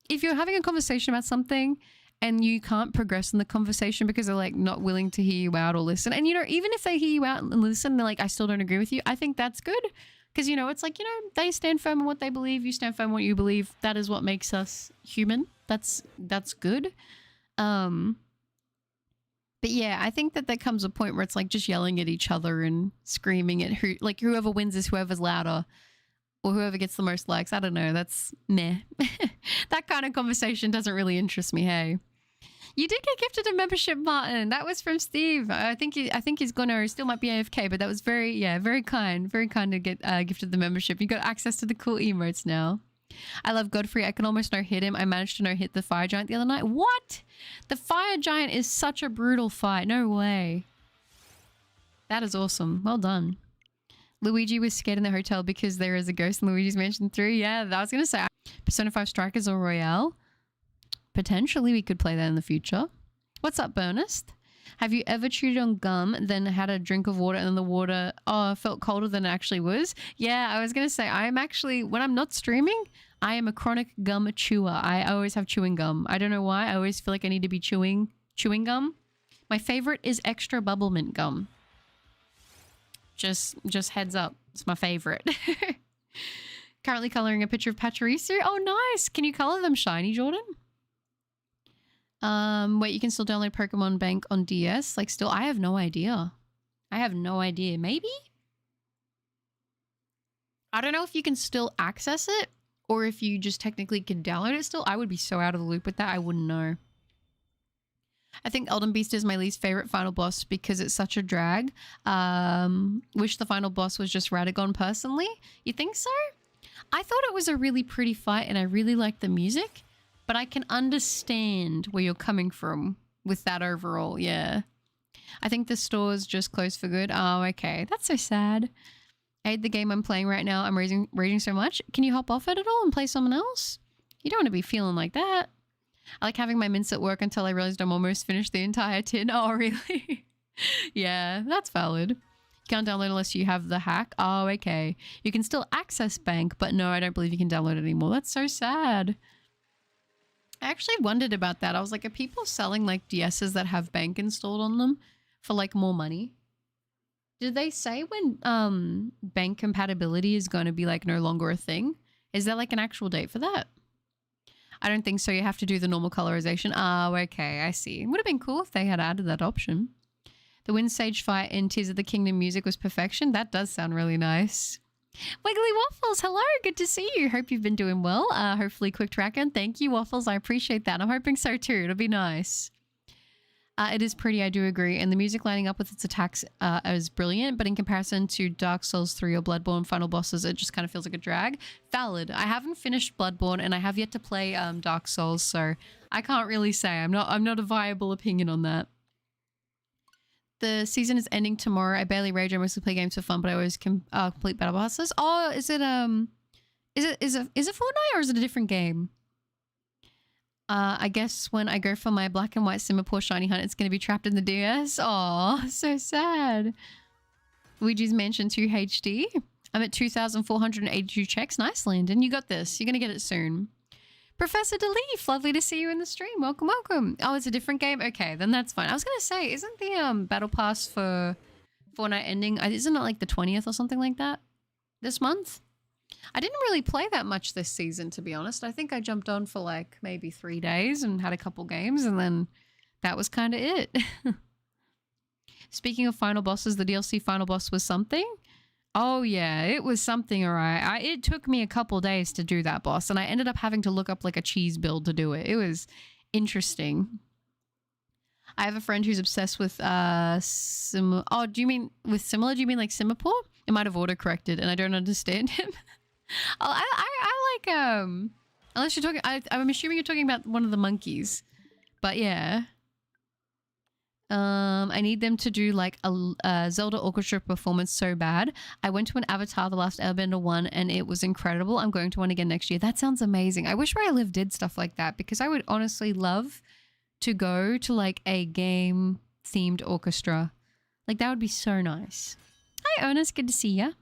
Speaker 1: if you're having a conversation about something and you can't progress in the conversation because they're like not willing to hear you out or listen, and you know, even if they hear you out and listen, they're like, I still don't agree with you, I think that's good. Because, you know, it's like, you know, they stand firm in what they believe, you stand firm in what you believe. That is what makes us human. That's good. But yeah, I think that there comes a point where it's like just yelling at each other and screaming at whoever wins is whoever's louder. Or whoever gets the most likes. I don't know. That's meh. That kind of conversation doesn't really interest me, hey. You did get gifted a membership, Martin. That was from Steve. I think he's gonna, or still might be AFK, but that was very kind. Very kind to get gifted the membership. You got access to the cool emotes now. I love Godfrey. I can almost no-hit him. I managed to no-hit the fire giant the other night. What? The fire giant is such a brutal fight. No way. That is awesome. Well done. Luigi was scared in the hotel because there is a ghost in Luigi's Mansion 3. Yeah, I was going to say Persona 5 Strikers or Royale. Potentially we could play that in the future. What's up, Bernest? Have you ever chewed on gum, then had a drink of water and then the water felt colder than it actually was? Yeah, I was going to say I'm actually, when I'm not streaming, I am a chronic gum chewer. I always have chewing gum. I don't know why. I always feel like I need to be chewing gum. My favorite is extra bubble mint gum. Just heads up. It's my favorite. Currently coloring a picture of Pachirisu. Oh, nice. Can you color them shiny, Jordan? Wait, you can still download Pokemon Bank on DS? Like still? I have no idea. I have no idea. Maybe? I don't know if you can still access it or if you just technically can download it still. I would be so out of the loop with that. I wouldn't know. I think Elden Beast is my least favorite final boss because it's such a drag. Wish the final boss was just Radagon personally. You think so? I thought it was a really pretty fight and I really liked the music, but I can understand where you're coming from with that overall. Yeah. I think the store's just closed for good. Oh, okay. That's so sad. I hate the game I'm playing right now. I'm raging so much. Can you hop off it at all and play someone else? You don't want to be feeling like that. I like having my mints at work until I realized I'm almost finished the entire tin. Oh, really? Yeah, that's valid. You can't download unless you have the hack. Oh, okay. You can still access Bank, but no, I don't believe you can download it anymore. That's so sad. I actually wondered about that. I was like, are people selling like DSs that have Bank installed on them for like more money? Did they say when Bank compatibility is going to be like no longer a thing? Is there like an actual date for that? I don't think so. You have to do the normal colorization. Oh, okay. I see. It would have been cool if they had added that option. The Wind Sage fight in Tears of the Kingdom music was perfection. That does sound really nice. Wiggly Waffles, hello. Good to see you. Hope you've been doing well. Hopefully quick Terrakion. Thank you, Waffles. I appreciate that. I'm hoping so too. It'll be nice. It is pretty, I do agree. And the music lining up with its attacks is brilliant. But in comparison to Dark Souls 3 or Bloodborne final bosses, it just kind of feels like a drag. Valid. I haven't finished Bloodborne and I have yet to play Dark Souls. So I can't really say. I'm not a viable opinion on that. The season is ending tomorrow. I barely rage. I mostly play games for fun, but I always complete battle bosses. Oh, is it Fortnite or is it a different game? I guess when I go for my black and white Singapore shiny hunt, it's going to be trapped in the DS. Oh, so sad. Luigi's Mansion 2 HD. I'm at 2,482 checks. Nice, Landon. You got this. You're going to get it soon. Professor DeLeaf, lovely to see you in the stream. Welcome, welcome. Oh, it's a different game? Okay, then that's fine. I was going to say, isn't the Battle Pass for Fortnite ending? Isn't it like the 20th or something like that this month? I didn't really play that much this season, to be honest. I think I jumped on for like maybe 3 days and had a couple games and then that was kind of it. Speaking of final bosses, the DLC final boss was something. Oh yeah, it was something, all right. It took me a couple days to do that boss and I ended up having to look up like a cheese build to do it. It was interesting. I have a friend who's obsessed with do you mean with similar? Do you mean like Singapore? It might have autocorrected and I don't understand him. Oh, I like unless you're talking, I'm assuming you're talking about one of the monkeys, but yeah. I need them to do like a Zelda orchestra performance so bad. I went to an Avatar The Last Airbender one and it was incredible. I'm going to one again next year. That sounds amazing. I wish Where I Live did stuff like that because I would honestly love to go to like a game themed orchestra. Like that would be so nice. Hi Ernest, good to see ya.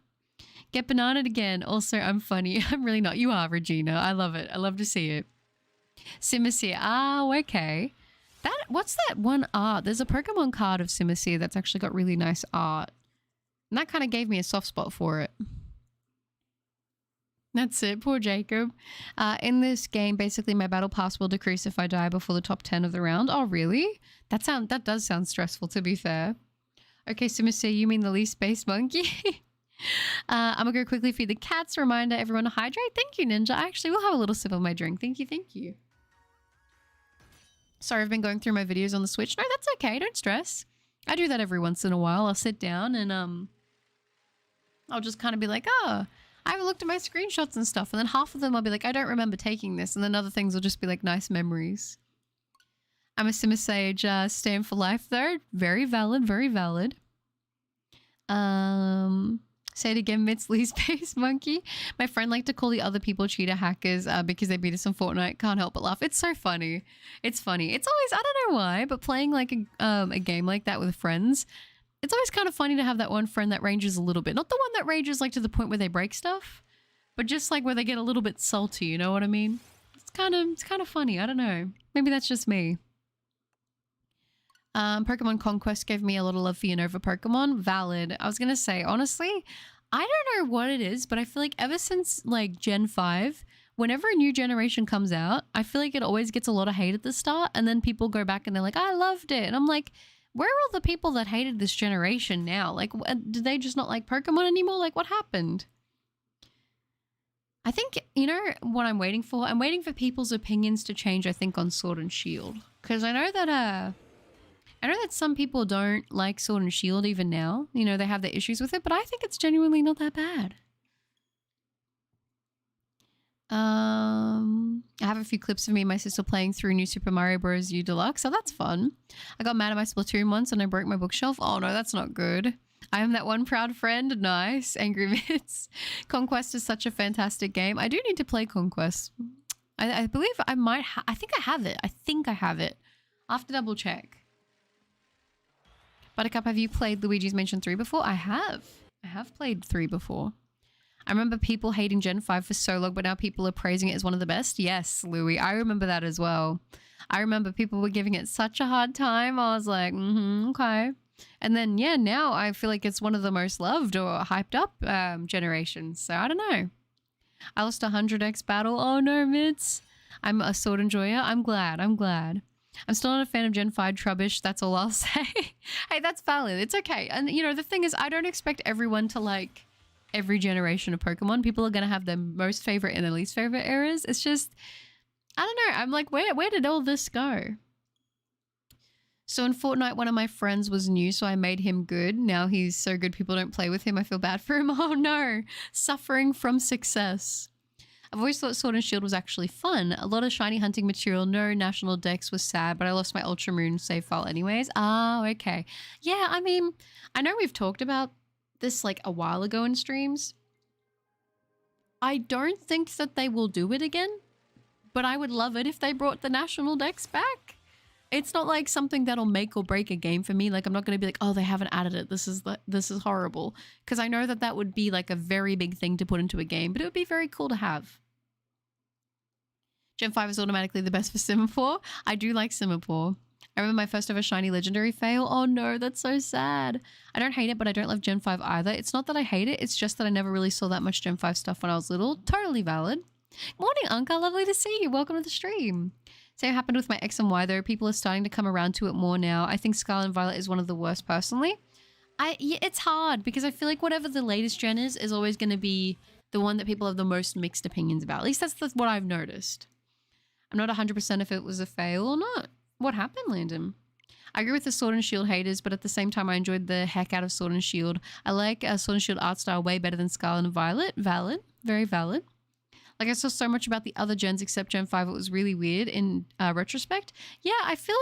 Speaker 1: Get bananaed again. Also, I'm funny. I'm really not. You are, Regina. I love it. I love to see it. Simisear. Oh, okay. What's that one art? There's a Pokemon card of Simisear that's actually got really nice art. And that kind of gave me a soft spot for it. That's it. Poor Jacob. In this game, basically my battle pass will decrease if I die before the top 10 of the round. Oh, really? That does sound stressful, to be fair. Okay, Simisear, you mean the least space monkey? I'm gonna go quickly feed the cats. Reminder everyone to hydrate. Thank you, Ninja. Actually, we'll have a little sip of my drink. Thank you, thank you. Sorry, I've been going through my videos on the Switch. No, that's okay. Don't stress. I do that every once in a while. I'll sit down and I'll just kind of be like, oh, I haven't looked at my screenshots and stuff. And then half of them I'll be like, I don't remember taking this. And then other things will just be like nice memories. I'm a Simisage stand for life though. Very valid, very valid. Say it again, Mitz, Lee Space Monkey. My friend liked to call the other people cheater hackers because they beat us in Fortnite. Can't help but laugh. It's so funny. It's funny. It's always, I don't know why, but playing like a game like that with friends, it's always kind of funny to have that one friend that ranges a little bit. Not the one that ranges like to the point where they break stuff, but just like where they get a little bit salty, you know what I mean? It's kind of funny. I don't know. Maybe that's just me. Pokemon Conquest gave me a little love for Unova Pokemon. Valid. I was going to say, honestly, I don't know what it is, but I feel like ever since like Gen 5, whenever a new generation comes out, I feel like it always gets a lot of hate at the start. And then people go back and they're like, I loved it. And I'm like, where are all the people that hated this generation now? Like, did they just not like Pokemon anymore? Like, what happened? I think, you know what I'm waiting for? I'm waiting for people's opinions to change, I think, on Sword and Shield. Because I know that some people don't like Sword and Shield even now. You know, they have their issues with it, but I think it's genuinely not that bad. I have a few clips of me and my sister playing through New Super Mario Bros. U Deluxe, so that's fun. I got mad at my Splatoon once and I broke my bookshelf. Oh no, that's not good. I am that one proud friend. Nice. Angry Bits. Conquest is such a fantastic game. I do need to play Conquest. I believe I might I think I have it. I think I have it. I'll have to double check. Buttercup, have you played Luigi's Mansion 3 before? I have. I have played 3 before. I remember people hating Gen 5 for so long, but now people are praising it as one of the best. Yes, Louis, I remember that as well. I remember people were giving it such a hard time. I was like, okay. And then, yeah, now I feel like it's one of the most loved or hyped up generations. So I don't know. I lost a 100x battle. Oh no, Mids. I'm a sword enjoyer. I'm glad. I'm still not a fan of Gen 5 Trubbish. That's all I'll say. Hey, that's valid. It's okay. And, you know, the thing is, I don't expect everyone to like every generation of Pokemon. People are going to have their most favorite and their least favorite eras. It's just, I don't know. I'm like, where did all this go? So in Fortnite, one of my friends was new, so I made him good. Now he's so good people don't play with him. I feel bad for him. Oh no. Suffering from success. I've always thought Sword and Shield was actually fun. A lot of shiny hunting material. No national dex was sad, but I lost my Ultramoon save file anyways. Oh, okay. Yeah, I mean, I know we've talked about this like a while ago in streams. I don't think that they will do it again, but I would love it if they brought the national dex back. It's not like something that'll make or break a game for me. Like, I'm not going to be like, oh, they haven't added it. This is horrible. Because I know that that would be like a very big thing to put into a game, but it would be very cool to have. Gen 5 is automatically the best for Simipour. I do like Simipour. I remember my first ever shiny legendary fail. Oh no, that's so sad. I don't hate it, but I don't love Gen 5 either. It's not that I hate it. It's just that I never really saw that much Gen 5 stuff when I was little. Totally valid. Morning, Uncle. Lovely to see you. Welcome to the stream. Same happened with my X and Y though. People are starting to come around to it more now. I think Scarlet and Violet is one of the worst personally. Yeah, it's hard because I feel like whatever the latest gen is always going to be the one that people have the most mixed opinions about. At least that's what I've noticed. I'm not 100% if it was a fail or not. What happened, Landon? I agree with the Sword and Shield haters, but at the same time I enjoyed the heck out of Sword and Shield. I like Sword and Shield art style way better than Scarlet and Violet. Valid. Very valid. Like, I saw so much about the other gens except Gen 5. It was really weird in retrospect. Yeah, I feel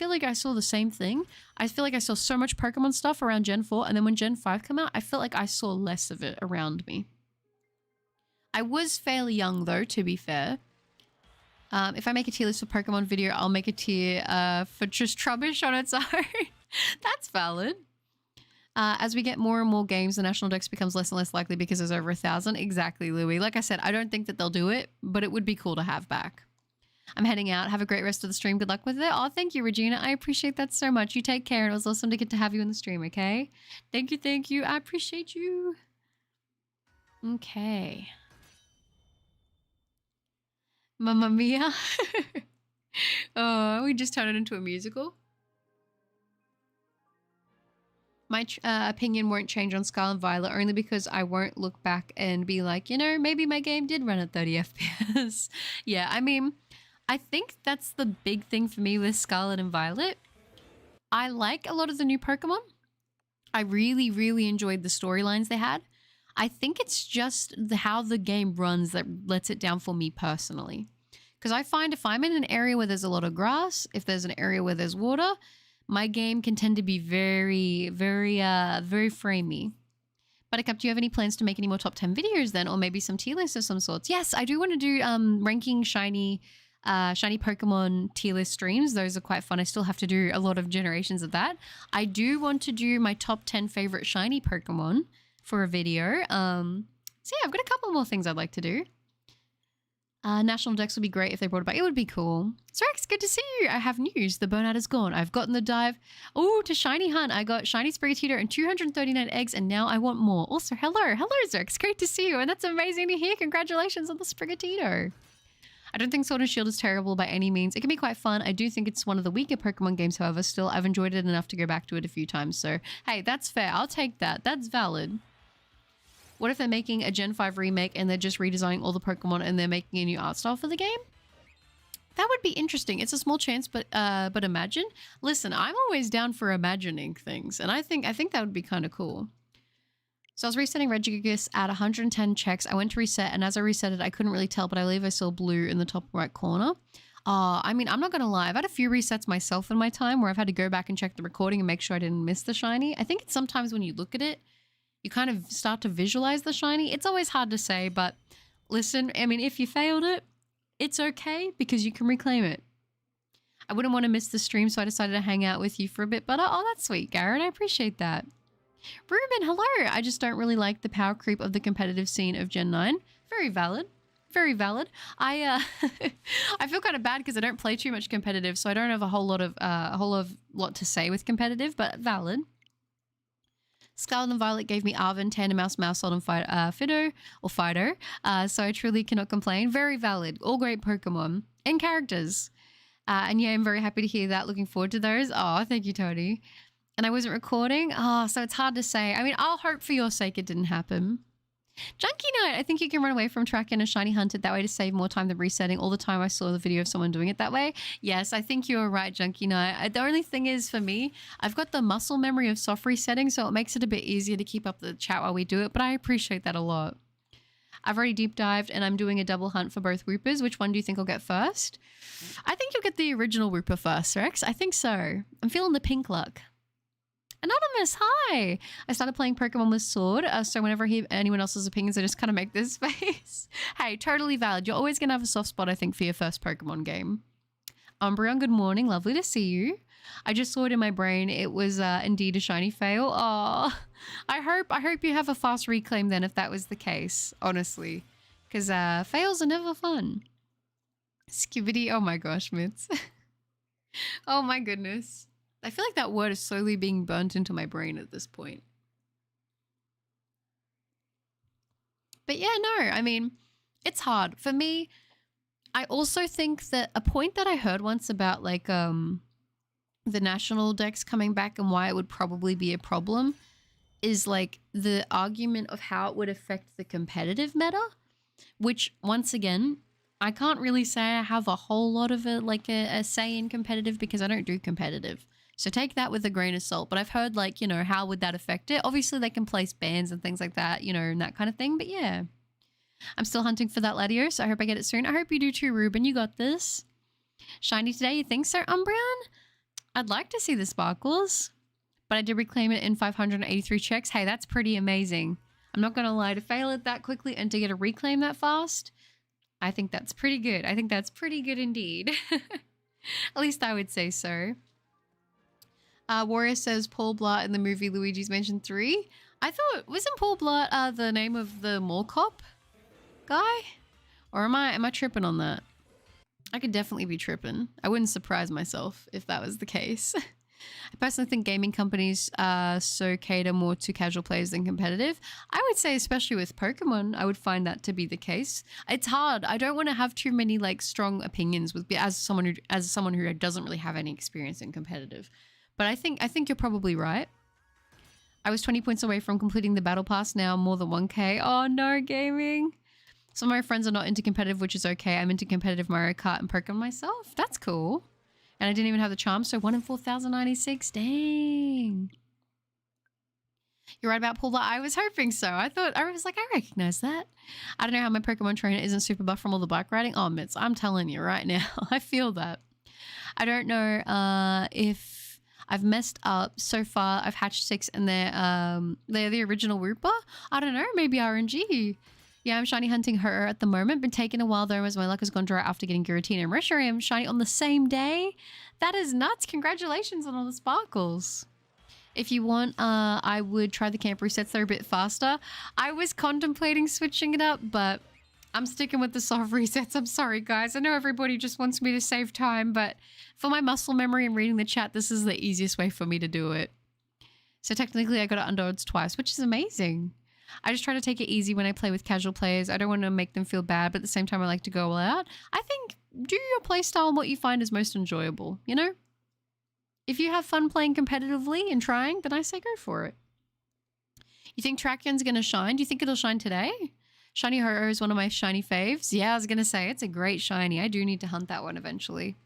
Speaker 1: like I saw the same thing. I feel like I saw so much Pokemon stuff around Gen 4, and then when Gen 5 came out, I felt like I saw less of it around me. I was fairly young, though, to be fair. If I make a tier list for Pokemon video, I'll make a tier for just Trubbish on its own. That's valid. As we get more and more games, the national dex becomes less and less likely because there's over 1,000. Exactly, Louis. Like I said, I don't think that they'll do it, but it would be cool to have back. I'm heading out. Have a great rest of the stream. Good luck with it. Oh, thank you, Regina. I appreciate that so much. You take care. And it was awesome to get to have you in the stream, okay? Thank you, thank you. I appreciate you. Okay. Mamma Mia. Oh, we just turned it into a musical. My opinion won't change on Scarlet Violet only because I won't look back and be like, you know, maybe my game did run at 30 FPS. Yeah, I mean, I think that's the big thing for me with Scarlet and Violet. I like a lot of the new Pokemon. I really, really enjoyed the storylines they had. I think it's just how the game runs that lets it down for me personally. Because I find if I'm in an area where there's a lot of grass, if there's an area where there's water, my game can tend to be very, very framey. Buttercup, do you have any plans to make any more top 10 videos then? Or maybe some tier lists of some sorts? Yes, I do want to do ranking shiny Pokemon tier list streams. Those are quite fun. I still have to do a lot of generations of that. I do want to do my top 10 favorite shiny Pokemon for a video. So yeah, I've got a couple more things I'd like to do. National Dex would be great if they brought it back. It would be cool. Rex, good to see you. I have news. The burnout is gone. I've gotten the dive. Oh, to Shiny Hunt. I got Shiny Sprigatito and 239 eggs, and now I want more. Also, hello. Hello, Zerx. Great to see you. And that's amazing to hear. Congratulations on the Sprigatito. I don't think Sword and Shield is terrible by any means. It can be quite fun. I do think it's one of the weaker Pokemon games, however. Still, I've enjoyed it enough to go back to it a few times. So, hey, that's fair. I'll take that. That's valid. What if they're making a Gen 5 remake and they're just redesigning all the Pokemon and they're making a new art style for the game? That would be interesting. It's a small chance, but imagine. Listen, I'm always down for imagining things, and I think that would be kind of cool. So I was resetting Regigigas at 110 checks. I went to reset, and as I reset it, I couldn't really tell, but I believe I saw blue in the top right corner. I mean, I'm not going to lie. I've had a few resets myself in my time where I've had to go back and check the recording and make sure I didn't miss the shiny. I think it's sometimes when you look at it, you kind of start to visualize the shiny. It's always hard to say, but listen, I mean, if you failed it, it's okay because you can reclaim it. I wouldn't want to miss the stream, so I decided to hang out with you for a bit, but oh, that's sweet, Garrett. I appreciate that. Ruben, hello. I just don't really like the power creep of the competitive scene of Gen 9. Very valid. Very valid. I feel kind of bad because I don't play too much competitive, so I don't have a whole lot to say with competitive, but valid. Scarlet and Violet gave me Arven, Tandemaus, Mousehold, and Fido, so I truly cannot complain. Very valid. All great Pokemon and characters. And yeah, I'm very happy to hear that. Looking forward to those. Oh, thank you, Tony. And I wasn't recording. Oh, so it's hard to say. I mean, I'll hope for your sake it didn't happen. Junkie Knight, I think you can run away from Terrakion and Shiny Hunted that way to save more time than resetting. All the time I saw the video of someone doing it that way. Yes, I think you're right, Junkie Knight. The only thing is for me, I've got the muscle memory of soft resetting, so it makes it a bit easier to keep up the chat while we do it, but I appreciate that a lot. I've already deep dived and I'm doing a double hunt for both Woopers. Which one do you think I'll get first? I think you'll get the original Wooper first, Rex. I think so. I'm feeling the pink luck. Anonymous, hi! I started playing Pokemon with Sword, so whenever I hear anyone else's opinions, I just kind of make this face. Hey, totally valid. You're always going to have a soft spot, I think, for your first Pokemon game. Umbreon, good morning. Lovely to see you. I just saw it in my brain. It was indeed a shiny fail. Aw. I hope you have a fast reclaim then if that was the case, honestly. Because fails are never fun. Skibidi, oh my gosh, Mitz. Oh my goodness. I feel like that word is slowly being burnt into my brain at this point. But yeah, no, I mean, it's hard. For me, I also think that a point that I heard once about like the national dex coming back and why it would probably be a problem is like the argument of how it would affect the competitive meta, which once again, I can't really say I have a whole lot of a say in competitive because I don't do competitive. So take that with a grain of salt. But I've heard like, you know, how would that affect it? Obviously they can place bans and things like that, you know, and that kind of thing. But yeah, I'm still hunting for that Latios. So I hope I get it soon. I hope you do too, Ruben. You got this. Shiny today, you think so, Umbreon? I'd like to see the sparkles. But I did reclaim it in 583 checks. Hey, that's pretty amazing. I'm not going to lie, to fail it that quickly and to get a reclaim that fast, I think that's pretty good. I think that's pretty good indeed. At least I would say so. Warrior says Paul Blart in the movie Luigi's Mansion 3. I thought, wasn't Paul Blart the name of the mall cop guy? Or am I tripping on that? I could definitely be tripping. I wouldn't surprise myself if that was the case. I personally think gaming companies so cater more to casual players than competitive. I would say especially with Pokemon, I would find that to be the case. It's hard. I don't want to have too many like strong opinions with as someone who doesn't really have any experience in competitive. But I think you're probably right. I was 20 points away from completing the battle pass. Now I'm more than 1k. Oh no, gaming. Some of my friends are not into competitive, which is okay. I'm into competitive Mario Kart and Pokemon myself. That's cool. And I didn't even have the charm, so 1 in 4,096. Dang. You're right about Paul Blart. I was hoping so. I was like, I recognize that. I don't know how my Pokemon trainer isn't super buff from all the bike riding. Oh, Mitz, I'm telling you right now. I feel that. I don't know if I've messed up so far. I've hatched 6 and they're the original Wooper. I don't know, maybe RNG. Yeah, I'm shiny hunting her at the moment. Been taking a while though as my luck has gone dry after getting Giratina and Reshiram shiny on the same day. That is nuts. Congratulations on all the sparkles. If you want, I would try the camp resets. They're a bit faster. I was contemplating switching it up, but I'm sticking with the soft resets. I'm sorry, guys. I know everybody just wants me to save time, but for my muscle memory and reading the chat, this is the easiest way for me to do it. So technically, I got it under odds twice, which is amazing. I just try to take it easy when I play with casual players. I don't want to make them feel bad, but at the same time, I like to go all out. I think do your play style and what you find is most enjoyable, you know? If you have fun playing competitively and trying, then I say go for it. You think Terrakion's going to shine? Do you think it'll shine today? Shiny Ho-Oh is one of my shiny faves. Yeah, I was going to say, it's a great shiny. I do need to hunt that one eventually.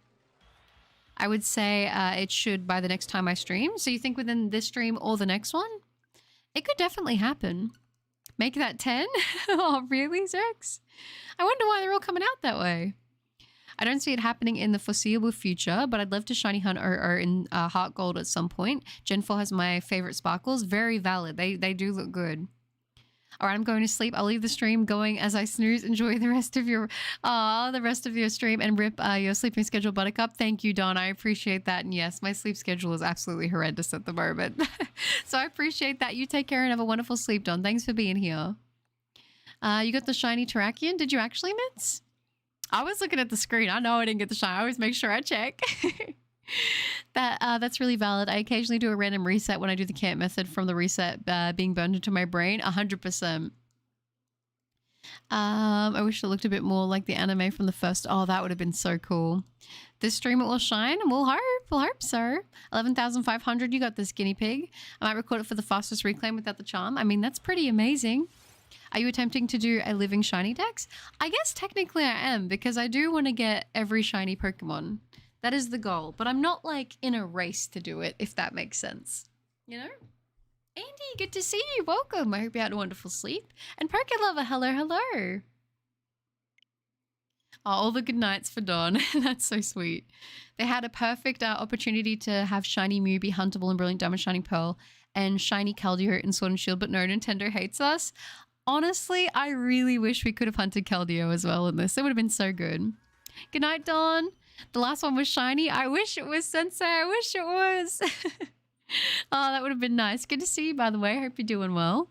Speaker 1: I would say it should by the next time I stream. So you think within this stream or the next one? It could definitely happen. Make that 10? Oh, really, Zex? I wonder why they're all coming out that way. I don't see it happening in the foreseeable future, but I'd love to shiny hunt or in Heart Gold at some point. Gen 4 has my favorite sparkles. Very valid. They do look good. All right, I'm going to sleep. I'll leave the stream going as I snooze. Enjoy the rest of your stream and rip your sleeping schedule, Buttercup. Thank you, Don. I appreciate that. And yes, my sleep schedule is absolutely horrendous at the moment. So I appreciate that. You take care and have a wonderful sleep, Don. Thanks for being here. You got the shiny Terrakion. Did you actually, Mitz? I was looking at the screen. I know I didn't get the shiny. I always make sure I check. That's really valid. I occasionally do a random reset when I do the camp method from the reset being burned into my brain. 100%. I wish it looked a bit more like the anime from the first. Oh, that would have been so cool. This stream it will shine. We'll hope so. 11,500. You got this, guinea pig. I might record it for the fastest reclaim without the charm. I mean, that's pretty amazing. Are you attempting to do a living shiny dex? I guess technically I am, because I do want to get every shiny Pokemon. That is the goal, but I'm not like in a race to do it, if that makes sense. You know? Andy, good to see you. Welcome. I hope you had a wonderful sleep. And Poké Lover, hello, hello. Oh, all the good nights for Dawn. That's so sweet. They had a perfect opportunity to have Shiny Mew be huntable in Brilliant Diamond, Shining Pearl, and Shiny Keldeo in Sword and Shield, but no, Nintendo hates us. Honestly, I really wish we could have hunted Keldeo as well in this. It would have been so good. Good night, Dawn. The last one was shiny. I wish it was, Sensei. I wish it was. Oh, that would have been nice. Good to see you, by the way. I hope you're doing well.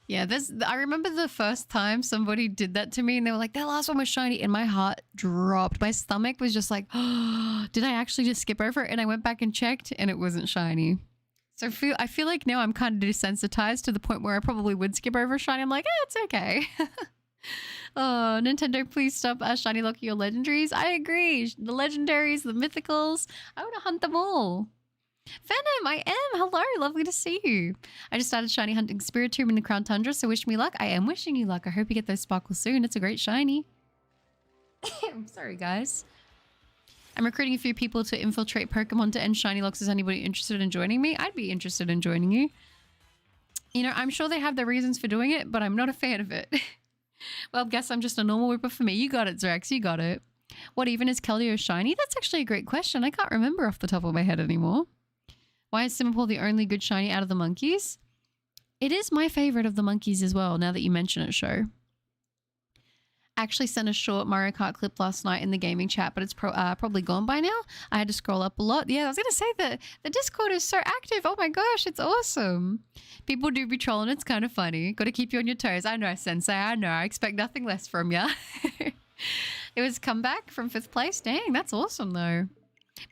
Speaker 1: Yeah, I remember the first time somebody did that to me and they were like, that last one was shiny, and my heart dropped. My stomach was just like, oh, did I actually just skip over it? And I went back and checked and it wasn't shiny. So I feel like now I'm kind of desensitized to the point where I probably would skip over shiny. I'm like, it's okay. Oh, Nintendo, please stop shiny locking your legendaries. I agree. The legendaries, the mythicals, I want to hunt them all. Venom, I am. Hello, lovely to see you. I just started shiny hunting Spiritomb in the Crown Tundra, so wish me luck. I am wishing you luck. I hope you get those sparkles soon. It's a great shiny. I'm sorry, guys. I'm recruiting a few people to infiltrate Pokemon to end shiny locks. Is anybody interested in joining me? I'd be interested in joining you. You know, I'm sure they have their reasons for doing it, but I'm not a fan of it. Well, guess I'm just a normal whipper for me. You got it, Zrex. You got it. What even is Keldeo shiny? That's actually a great question. I can't remember off the top of my head anymore. Why is Simipour the only good shiny out of the monkeys? It is my favorite of the monkeys as well, now that you mention it, Sho. actually sent a short Mario Kart clip last night in the gaming chat, but it's probably gone by now. I had to scroll up a lot. Yeah, I was going to say that the Discord is so active. Oh my gosh, it's awesome. People do be trolling. It's kind of funny. Got to keep you on your toes. I know, Sensei. I know. I expect nothing less from you. It was comeback from 5th place. Dang, that's awesome though.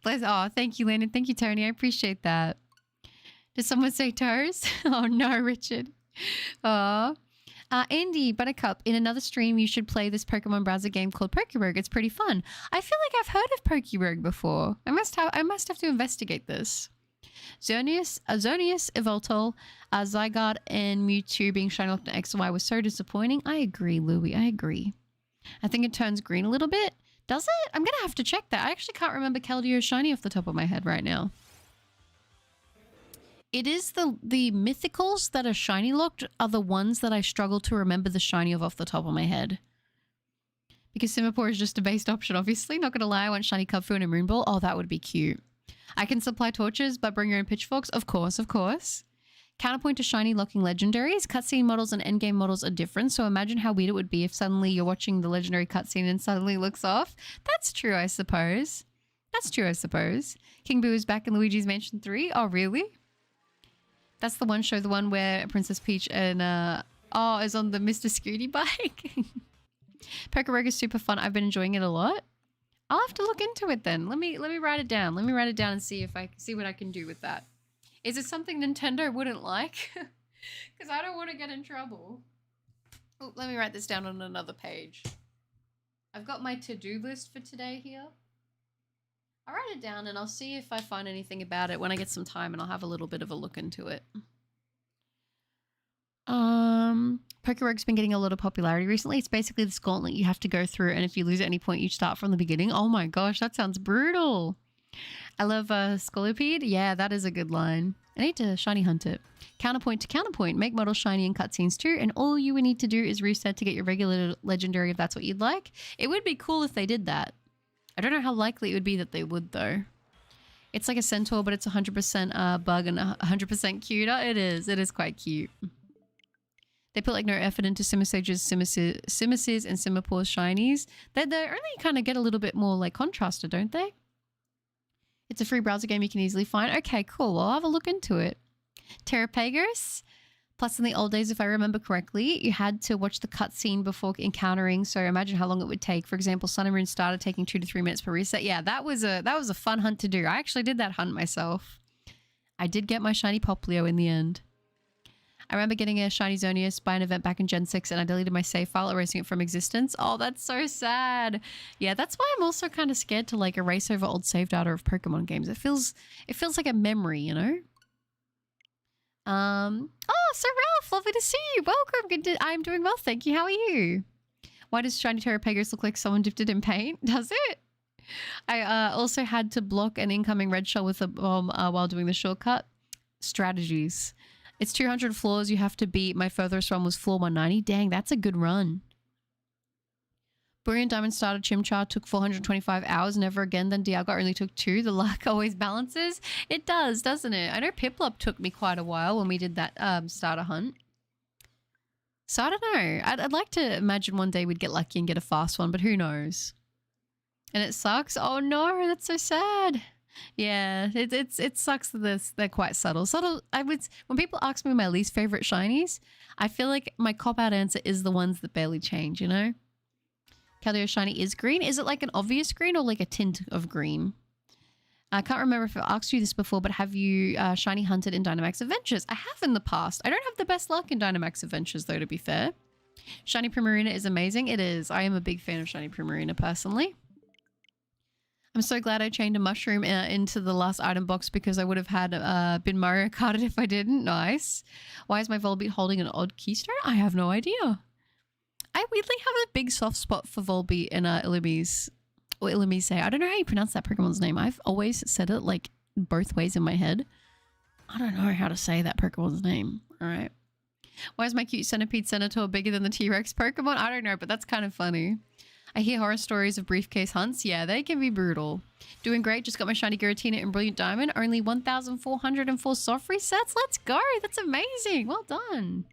Speaker 1: Bless. Oh, thank you, Landon. Thank you, Tony. I appreciate that. Did someone say toes? Oh no, Richard. Oh. Andy Buttercup, in another stream, you should play this Pokemon browser game called Pokerogue. It's pretty fun. I feel like I've heard of Pokerogue before. I must have to investigate this. Xerneas, Evoltol, Zygarde, and Mewtwo being shiny locked in X and Y was so disappointing. I agree, Louie. I agree. I think it turns green a little bit. Does it? I'm gonna have to check that. I actually can't remember Keldeo shiny off the top of my head right now. It is the mythicals that are shiny locked are the ones that I struggle to remember the shiny of off the top of my head. Because Simipour is just a based option, obviously. Not gonna lie, I want shiny Cubfu and a Moonball. Oh, that would be cute. I can supply torches, but bring your own pitchforks. Of course, of course. Counterpoint to shiny locking legendaries. Cutscene models and endgame models are different, so imagine how weird it would be if suddenly you're watching the legendary cutscene and suddenly it looks off. That's true, I suppose. That's true, I suppose. King Boo is back in Luigi's Mansion 3. Oh, really? That's the one show, the one where Princess Peach and, is on the Mr. Scooty bike. Pokerogue is super fun. I've been enjoying it a lot. I'll have to look into it then. Let me write it down. Let me write it down and see if I see what I can do with that. Is it something Nintendo wouldn't like? Because I don't want to get in trouble. Oh, let me write this down on another page. I've got my to-do list for today here. I'll write it down and I'll see if I find anything about it when I get some time, and I'll have a little bit of a look into it. Pokerogue's been getting a lot of popularity recently. It's basically this gauntlet you have to go through, and if you lose at any point, you start from the beginning. Oh my gosh, that sounds brutal. I love Scolipede. Yeah, that is a good line. I need to shiny hunt it. Counterpoint to counterpoint. Make models shiny in cutscenes too, and all you would need to do is reset to get your regular legendary if that's what you'd like. It would be cool if they did that. I don't know how likely it would be that they would though. It's like a centaur, but it's 100% bug and 100% cute. It is. It is quite cute. They put like no effort into Simisage's, Simises, and Simipour's shinies. They only kind of get a little bit more like contrasted, don't they? It's a free browser game you can easily find. Okay, cool. Well, I'll have a look into it. Terrakion. Plus, in the old days, if I remember correctly, you had to watch the cutscene before encountering. So imagine how long it would take. For example, Sun and Moon started taking 2 to 3 minutes per reset. Yeah, that was a fun hunt to do. I actually did that hunt myself. I did get my shiny Poplio in the end. I remember getting a shiny Xerneas by an event back in Gen 6, and I deleted my save file, erasing it from existence. Oh, that's so sad. Yeah, that's why I'm also kind of scared to like erase over old save data of Pokemon games. It feels like a memory, you know? Oh, Sir Ralph, lovely to see you. Welcome. I'm doing well, thank you. How are you? Why does shiny Terrapagos look like someone dipped it in paint? Does it? I also had to block an incoming red shell with a bomb while doing the shortcut. Strategies. It's 200 floors you have to beat. My furthest run was floor 190. Dang, that's a good run. Brilliant Diamond starter Chimchar took 425 hours. Never again. Then Dialga only took 2. The luck always balances. It does, doesn't it? I know Piplup took me quite a while when we did that starter hunt. So I don't know. I'd like to imagine one day we'd get lucky and get a fast one, but who knows? And it sucks. Oh no, that's so sad. Yeah, it sucks that they're quite subtle. When people ask me my least favorite shinies, I feel like my cop-out answer is the ones that barely change, you know? Keldeo shiny is green. Is it like an obvious green or like a tint of green? I can't remember if I asked you this before, but have you shiny hunted in Dynamax Adventures? I have in the past. I don't have the best luck in Dynamax Adventures though, to be fair. Shiny Primarina is amazing. It is. I am a big fan of Shiny Primarina personally. I'm so glad I chained a mushroom into the last item box because I would have had been Mario Karted if I didn't. Nice. Why is my Volbeat holding an odd keystone? I have no idea. I weirdly have a big soft spot for Volbeat and Illumise. Or Illumise. I don't know how you pronounce that Pokemon's name. I've always said it like both ways in my head. I don't know how to say that Pokemon's name. All right. Why is my cute Centipede Senator bigger than the T-Rex Pokemon? I don't know, but that's kind of funny. I hear horror stories of briefcase hunts. Yeah, they can be brutal. Doing great. Just got my shiny Giratina and Brilliant Diamond. Only 1,404 soft resets. Let's go. That's amazing. Well done.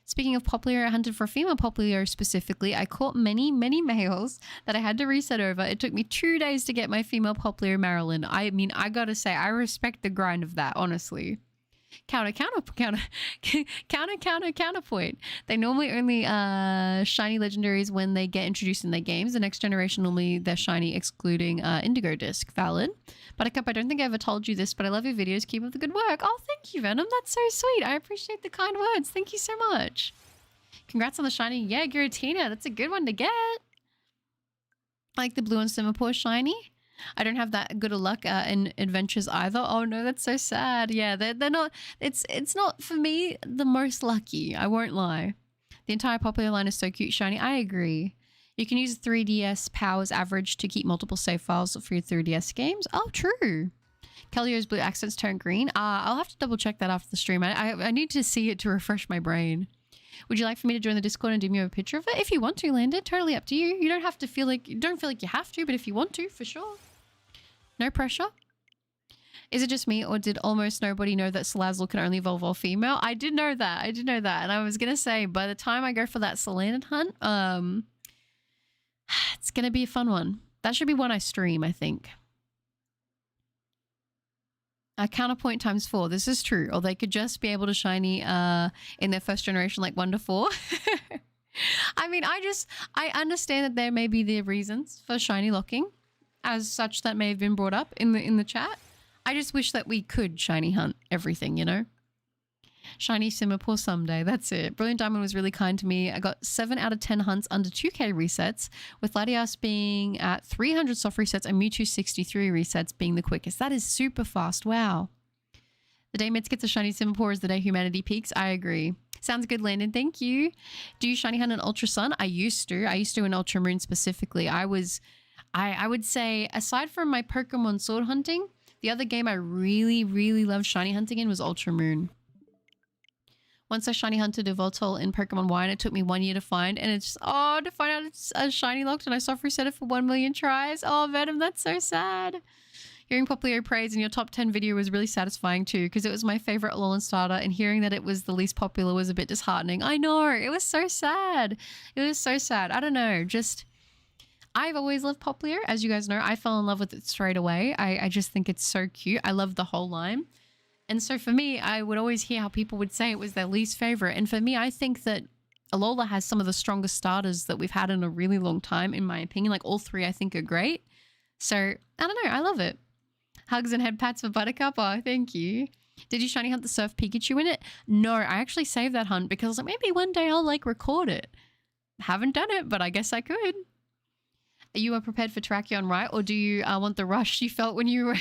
Speaker 1: Speaking of Popplio, I hunted for a female Popplio specifically. I caught many, many males that I had to reset over. It took me 2 days to get my female Popplio Marilyn. I mean, I gotta say, I respect the grind of that, honestly. Counterpoint. They normally only shiny legendaries when they get introduced in their games. The next generation normally they're shiny, excluding Indigo Disc. Valid. Buttercup, I don't think I ever told you this, but I love your videos. Keep up the good work. Oh, thank you, Venom. That's so sweet. I appreciate the kind words. Thank you so much. Congrats on the shiny. Yeah, Giratina. That's a good one to get. I like the blue and Simipour shiny. I don't have that good of luck in adventures either. Oh no, that's so sad. Yeah, they're not. It's not for me the most lucky. I won't lie. The entire Popplio line is so cute, shiny. I agree. You can use 3DS powers average to keep multiple save files for your 3DS games. Oh, true. Kellio's blue accents turn green. I'll have to double check that after the stream. I need to see it to refresh my brain. Would you like for me to join the Discord and do me a picture of it? If you want to, Landon, totally up to you. You don't have to feel like you have to, but if you want to, for sure. No pressure. Is it just me, or did almost nobody know that Salazzle can only evolve all female? I did know that. And I was gonna say, by the time I go for that Salandit hunt, it's gonna be a fun one. That should be one I stream, I think. Counterpoint times 4. This is true. Or they could just be able to shiny in their first generation, like 1 to 4. I mean, I understand that there may be the reasons for shiny locking, as such that may have been brought up in the chat. I just wish that we could shiny hunt everything, you know? Shiny Simipour someday. That's it. Brilliant Diamond was really kind to me. I got 7 out of 10 hunts under 2k resets, with Latias being at 300 soft resets and Mewtwo 63 resets being the quickest. That is super fast. Wow. The day Mets gets a shiny Simipour is the day humanity peaks. I agree. Sounds good, Landon. Thank you. Do you shiny hunt in Ultra Sun? I used to in Ultra Moon specifically. I would say, aside from my Pokemon sword hunting, the other game I really, really loved shiny hunting in was Ultra Moon. Once I shiny hunted a Voltol in Pokemon Y, and it took me 1 year to find, and it's just, to find out it's a shiny locked, and I soft reset it for 1 million tries. Oh, Venom, that's so sad. Hearing Popplio praise in your top 10 video was really satisfying too, because it was my favorite Alolan starter, and hearing that it was the least popular was a bit disheartening. I know, it was so sad. It was so sad. I don't know, just... I've always loved Popplio. As you guys know, I fell in love with it straight away. I just think it's so cute. I love the whole line. And so for me, I would always hear how people would say it was their least favorite. And for me, I think that Alola has some of the strongest starters that we've had in a really long time, in my opinion. Like, all 3 I think are great. So, I don't know. I love it. Hugs and head pats for Buttercup. Oh, thank you. Did you shiny hunt the Surf Pikachu in it? No, I actually saved that hunt because I was like, maybe one day I'll like record it. Haven't done it, but I guess I could. You are prepared for Terrakion, right? Or do you want the rush you felt when you were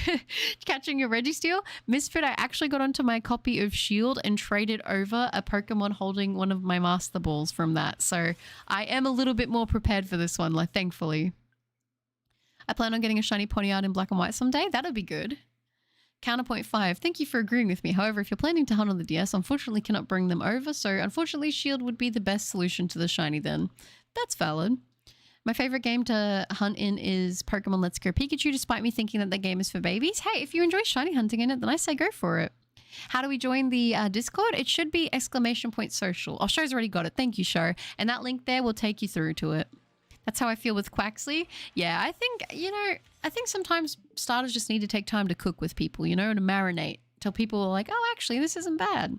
Speaker 1: catching your Registeel? Misfit, I actually got onto my copy of Shield and traded over a Pokemon holding one of my Master Balls from that. So I am a little bit more prepared for this one, like, thankfully. I plan on getting a shiny Ponyard in black and white someday. That'd be good. Counterpoint 5. Thank you for agreeing with me. However, if you're planning to hunt on the DS, unfortunately cannot bring them over. So unfortunately, Shield would be the best solution to the shiny then. That's valid. My favorite game to hunt in is Pokemon Let's Go Pikachu, despite me thinking that the game is for babies. Hey, if you enjoy shiny hunting in it, then I say go for it. How do we join the Discord? It should be !social. Oh, Show's already got it. Thank you, Show. And that link there will take you through to it. That's how I feel with Quaxley. Yeah, I think, I think sometimes starters just need to take time to cook with people, to marinate. Till people are like, oh, actually, this isn't bad.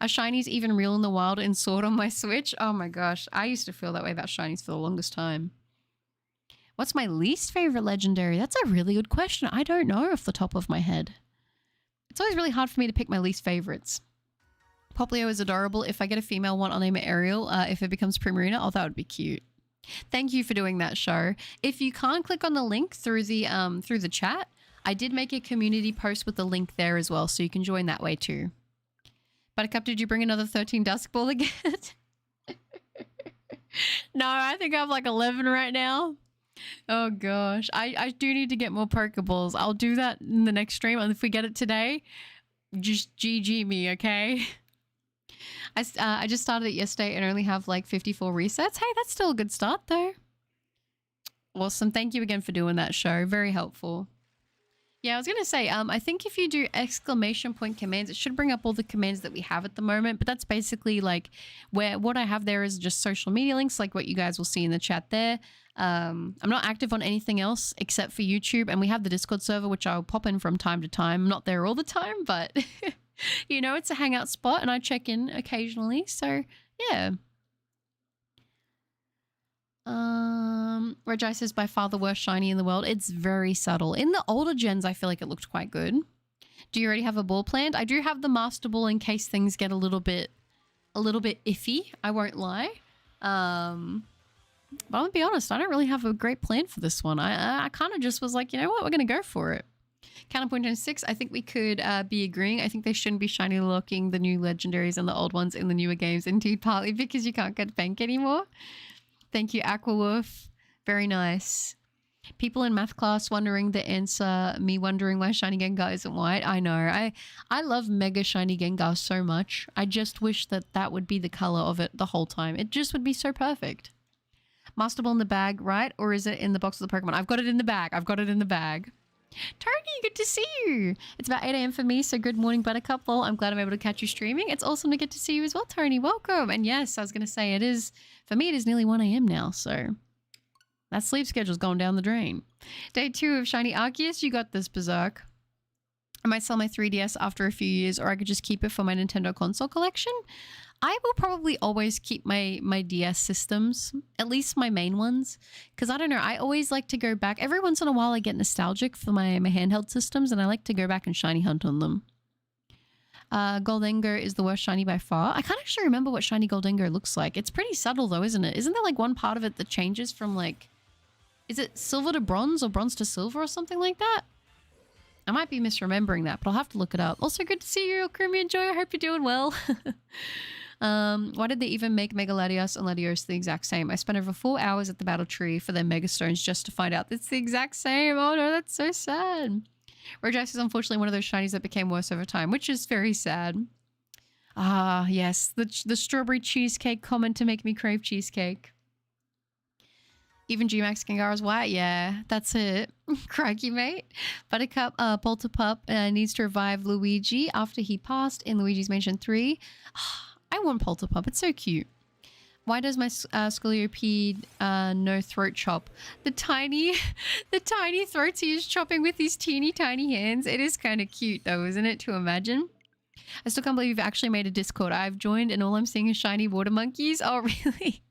Speaker 1: Are shinies even real in the wild in Sword on my Switch? Oh my gosh, I used to feel that way about shinies for the longest time. What's my least favorite legendary? That's a really good question. I don't know off the top of my head. It's always really hard for me to pick my least favorites. Popplio is adorable. If I get a female one, I'll name it Ariel. If it becomes Primarina, oh, that would be cute. Thank you for doing that, Show. If you can't click on the link through the chat, I did make a community post with the link there as well, so you can join that way too. Buttercup, did you bring another 13 Dusk Ball again? No, I think I have like 11 right now. Oh gosh, I do need to get more Pokeballs. I'll do that in the next stream, and if we get it today, just GG me, okay? I just started it yesterday and only have like 54 resets. Hey, that's still a good start though. Awesome, thank you again for doing that, Show. Very helpful. Yeah, I was gonna say, I think if you do exclamation point commands, it should bring up all the commands that we have at the moment. But that's basically like where what I have there is just social media links, like what you guys will see in the chat there. I'm not active on anything else except for YouTube, and we have the Discord server, which I'll pop in from time to time. I'm not there all the time, but you know, it's a hangout spot, and I check in occasionally. So yeah. Reggie says by far the worst shiny in the world. It's very subtle. In the older gens, I feel like it looked quite good. Do you already have a ball planned? I do have the master ball in case things get a little bit iffy. I won't lie. But I'm gonna be honest, I don't really have a great plan for this one. I kind of just was like, you know what, we're gonna go for it. Counterpoint 26, I think we could be agreeing. I think they shouldn't be shiny locking the new legendaries and the old ones in the newer games, indeed, partly because you can't get bank anymore. Thank you, Aquawolf. Very nice. People in math class wondering the answer, me wondering why shiny Gengar isn't white. I know. I love Mega Shiny Gengar so much. I just wish that that would be the color of it the whole time. It just would be so perfect. Master Ball in the bag, right? Or is it in the box of the Pokemon? I've got it in the bag. I've got it in the bag. Tony, good to see you. It's about 8 a.m. for me, so good morning, Buttercup. Well, I'm glad I'm able to catch you streaming. It's awesome to get to see you as well, Tony. Welcome. And yes, I was going to say it is, for me, it is nearly 1 a.m. now, so that sleep schedule's gone down the drain. Day 2 of Shiny Arceus. You got this, Berserk. I might sell my 3DS after a few years, or I could just keep it for my Nintendo console collection. I will probably always keep my DS systems, at least my main ones, because I don't know, I always like to go back. Every once in a while I get nostalgic for my handheld systems, and I like to go back and shiny hunt on them. Goldengo is the worst shiny by far. I can't actually remember what shiny Goldengo looks like. It's pretty subtle though, isn't it? Isn't there like one part of it that changes from like, is it silver to bronze or bronze to silver or something like that? I might be misremembering that, but I'll have to look it up. Also, good to see you, Creamy and Joy. I hope you're doing well. Why did they even make Mega Latios and Latios the exact same? I spent over 4 hours at the Battle Tree for their Mega Stones just to find out it's the exact same. Oh no, that's so sad. Rojax is unfortunately one of those shinies that became worse over time, which is very sad. Ah, yes, the strawberry cheesecake comment to make me crave cheesecake. Even G-Max Gengar is white? Yeah, that's it. Crikey, mate. Buttercup, Polterpup needs to revive Luigi after he passed in Luigi's Mansion 3. I want Polterpup. It's so cute. Why does my Scoliope no throat chop? The tiny throats he is chopping with his teeny tiny hands. It is kind of cute though, isn't it, to imagine? I still can't believe you've actually made a Discord. I've joined and all I'm seeing is shiny water monkeys. Oh, really?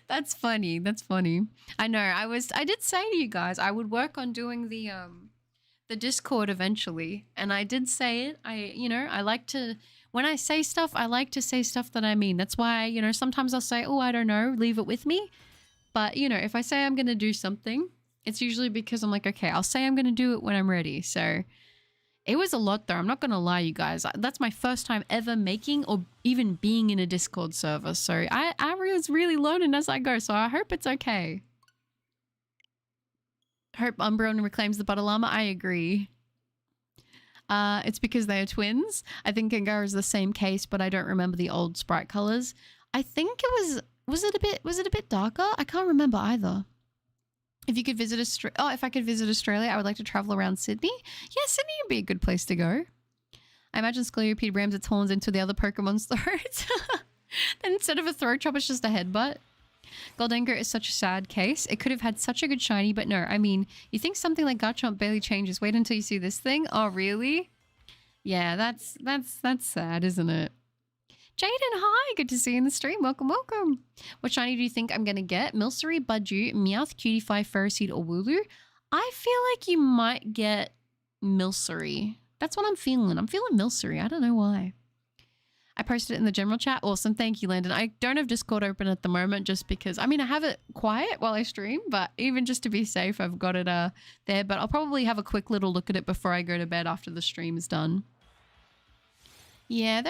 Speaker 1: That's funny. That's funny. I know. I did say to you guys I would work on doing the Discord eventually, and I did say it. I like to, when I say stuff, I like to say stuff that I mean. That's why, sometimes I'll say, oh, I don't know, leave it with me. But, if I say I'm going to do something, it's usually because I'm like, okay, I'll say I'm going to do it when I'm ready. So it was a lot though. I'm not going to lie, you guys. That's my first time ever making or even being in a Discord server. So I was really learning as I go. So I hope it's okay. Hope Umbreon reclaims the Butter Llama. I agree. It's because they are twins. I think Gengar is the same case, but I don't remember the old sprite colors. I think it was it a bit darker? I can't remember either. If I could visit Australia, I would like to travel around Sydney. Yeah, Sydney would be a good place to go. I imagine Scoliope rams its horns into the other Pokemon's throats. Then instead of a throat chop, it's just a headbutt. Goldengo is such a sad case. It could have had such a good shiny, but no. I mean, you think something like Garchomp barely changes. Wait until you see this thing. Oh, really? Yeah, that's sad, isn't it? Jaden, hi. Good to see you in the stream. Welcome, welcome. What shiny do you think I'm going to get? Milcery, Budju, Meowth, Cutie5, Ferroseed, or Wooloo? I feel like you might get Milcery. That's what I'm feeling. I'm feeling Milcery. I don't know why. I posted it in the general chat. Awesome. Thank you, Landon. I don't have Discord open at the moment just because, I have it quiet while I stream, but even just to be safe, I've got it there. But I'll probably have a quick little look at it before I go to bed after the stream is done. Yeah,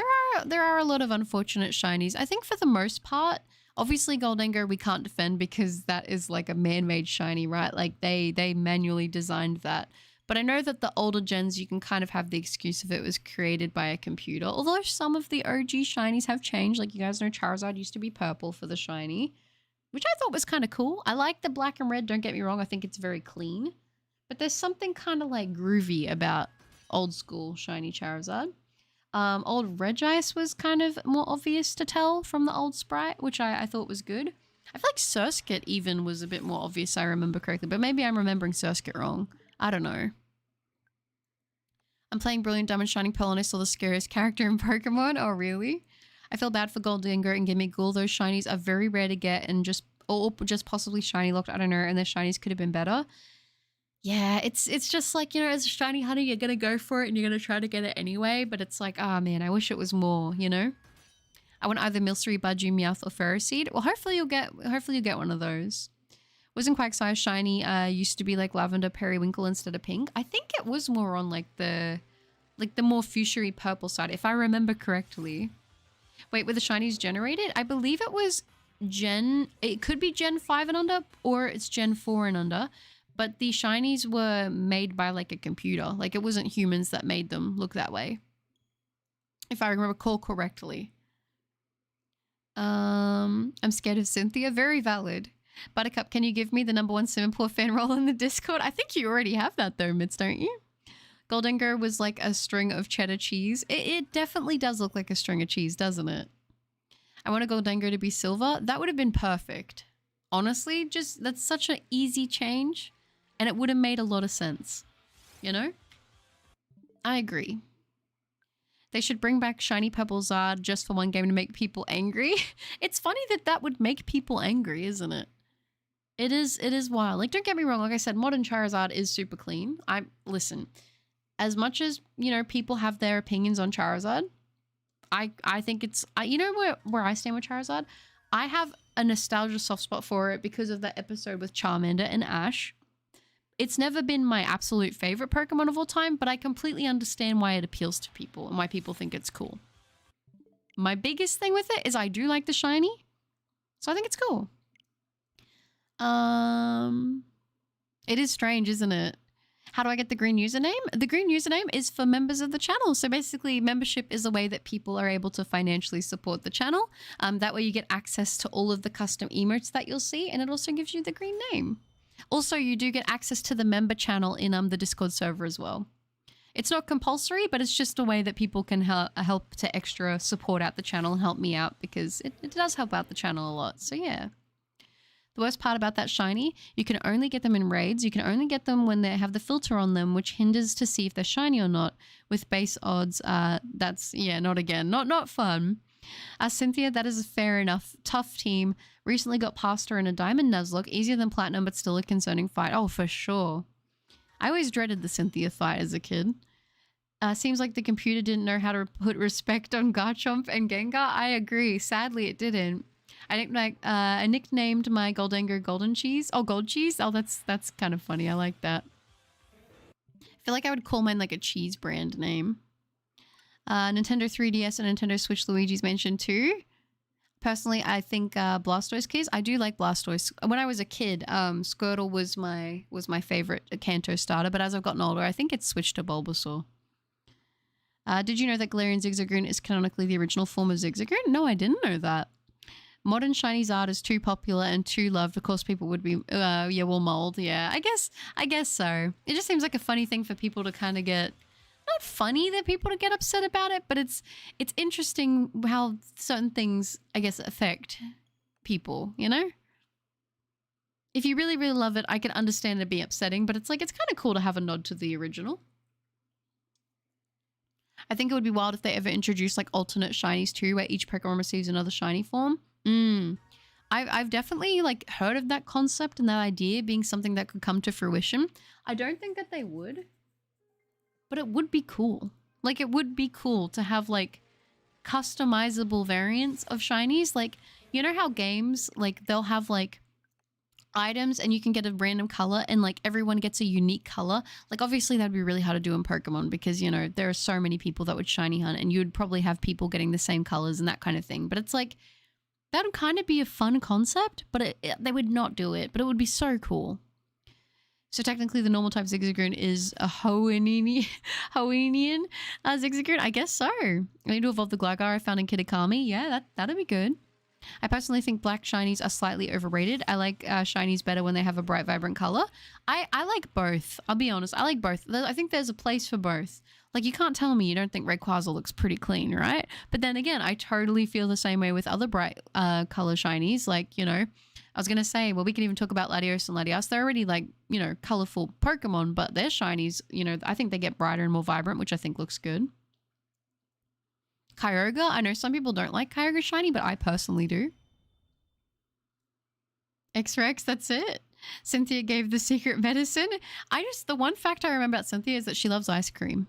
Speaker 1: there are a lot of unfortunate shinies. I think for the most part, obviously Goldengo we can't defend because that is like a man-made shiny, right? Like they manually designed that. But I know that the older gens, you can kind of have the excuse of it was created by a computer. Although some of the OG shinies have changed. Like you guys know Charizard used to be purple for the shiny, which I thought was kind of cool. I like the black and red, don't get me wrong. I think it's very clean. But there's something kind of like groovy about old school shiny Charizard. Old Regice was kind of more obvious to tell from the old sprite, which I thought was good. I feel like Surskit even was a bit more obvious, I remember correctly, but maybe I'm remembering Surskit wrong. I don't know. I'm playing Brilliant Diamond Shining Pearl and I saw the scariest character in Pokemon. Oh, really? I feel bad for Goldinger and Gimmighoul. Those shinies are very rare to get and just possibly shiny locked. I don't know, and their shinies could have been better. Yeah, it's just like, you know, as a shiny hunter, you're gonna go for it and you're gonna try to get it anyway, but it's like, oh man, I wish it was more, you know? I want either Milcery, Budgie, Meowth, or Ferroseed. Well, hopefully you'll get one of those. Wasn't Quagsire shiny used to be like lavender periwinkle instead of pink? I think it was more on like the more fuchsia-y purple side, if I remember correctly. Wait, were the shinies generated? I believe it was it could be Gen 5 and under, or it's Gen 4 and under. But the shinies were made by like a computer. Like it wasn't humans that made them look that way. If I recall correctly. I'm scared of Cynthia. Very valid. Buttercup, can you give me the #1 Simipour fan roll in the Discord? I think you already have that though, Mitz, don't you? Goldinger was like a string of cheddar cheese. It definitely does look like a string of cheese, doesn't it? I want a Goldinger to be silver. That would have been perfect. Honestly, just that's such an easy change. And it would have made a lot of sense. You know? I agree. They should bring back Shiny Pebble Zard just for one game to make people angry. It's funny that would make people angry, isn't it? It is wild. Like, don't get me wrong. Like I said, modern Charizard is super clean. Listen, as much as, you know, people have their opinions on Charizard, I think it's, you know where I stand with Charizard? I have a nostalgia soft spot for it because of that episode with Charmander and Ash. It's never been my absolute favorite Pokemon of all time, but I completely understand why it appeals to people and why people think it's cool. My biggest thing with it is I do like the shiny, so I think it's cool. It is strange, isn't it? How do I get the green username? The green username is for members of the channel. So basically, membership is a way that people are able to financially support the channel. That way you get access to all of the custom emotes that you'll see, and it also gives you the green name. Also, you do get access to the member channel in the Discord server as well. It's not compulsory, but it's just a way that people can help to extra support out the channel and help me out because it does help out the channel a lot. So yeah. The worst part about that shiny, you can only get them in raids. You can only get them when they have the filter on them, which hinders to see if they're shiny or not. With base odds, that's, yeah, not again. Not fun. Cynthia, that is fair enough. Tough team. Recently got past her in a Diamond Nuzlocke. Easier than Platinum, but still a concerning fight. Oh, for sure. I always dreaded the Cynthia fight as a kid. Seems like the computer didn't know how to put respect on Garchomp and Gengar. I agree. Sadly, it didn't. I nicknamed my Goldinger Golden Cheese. Oh, Gold Cheese? Oh, that's kind of funny. I like that. I feel like I would call mine like a cheese brand name. Nintendo 3DS and Nintendo Switch Luigi's mentioned too. Personally, I think Blastoise keys. I do like Blastoise. When I was a kid, Squirtle was my favorite Kanto starter, but as I've gotten older, I think it's switched to Bulbasaur. Did you know that Galarian Zigzagoon is canonically the original form of Zigzagoon? No, I didn't know that. Modern shiny Zard is too popular and too loved. Of course, people would be, yeah, will mold. Yeah, I guess so. It just seems like a funny thing for people to kind of get. Not funny that people to get upset about it, but it's interesting how certain things, I guess, affect people, you know? If you really, really love it, I can understand it be upsetting, but it's like, it's kind of cool to have a nod to the original. I think it would be wild if they ever introduced like alternate shinies too, where each Pokemon receives another shiny form. I've definitely like heard of that concept and that idea being something that could come to fruition. I don't think that they would. But it would be cool. Like, it would be cool to have, like, customizable variants of shinies. Like, you know how games, like, they'll have, like, items and you can get a random color and, like, everyone gets a unique color? Like, obviously, that'd be really hard to do in Pokemon because, you know, there are so many people that would shiny hunt and you would probably have people getting the same colors and that kind of thing. But it's like, that would kind of be a fun concept, but they would not do it. But it would be so cool. So technically the normal type Zigzagoon is a Hoennian Zigzagoon? I guess so. I need to evolve the Gligar I found in Kitakami. Yeah, that'd be good. I personally think black shinies are slightly overrated. I like shinies better when they have a bright, vibrant color. I like both. I'll be honest. I like both. I think there's a place for both. Like, you can't tell me you don't think Rayquaza looks pretty clean, right? But then again, I totally feel the same way with other bright color shinies. Like, you know, I was going to say, well, we can even talk about Latios and Latias. They're already, like, you know, colorful Pokemon, but their shinies, you know, I think they get brighter and more vibrant, which I think looks good. Kyogre, I know some people don't like Kyogre shiny, but I personally do. X-Rex, that's it. Cynthia gave the secret medicine. The one fact I remember about Cynthia is that she loves ice cream.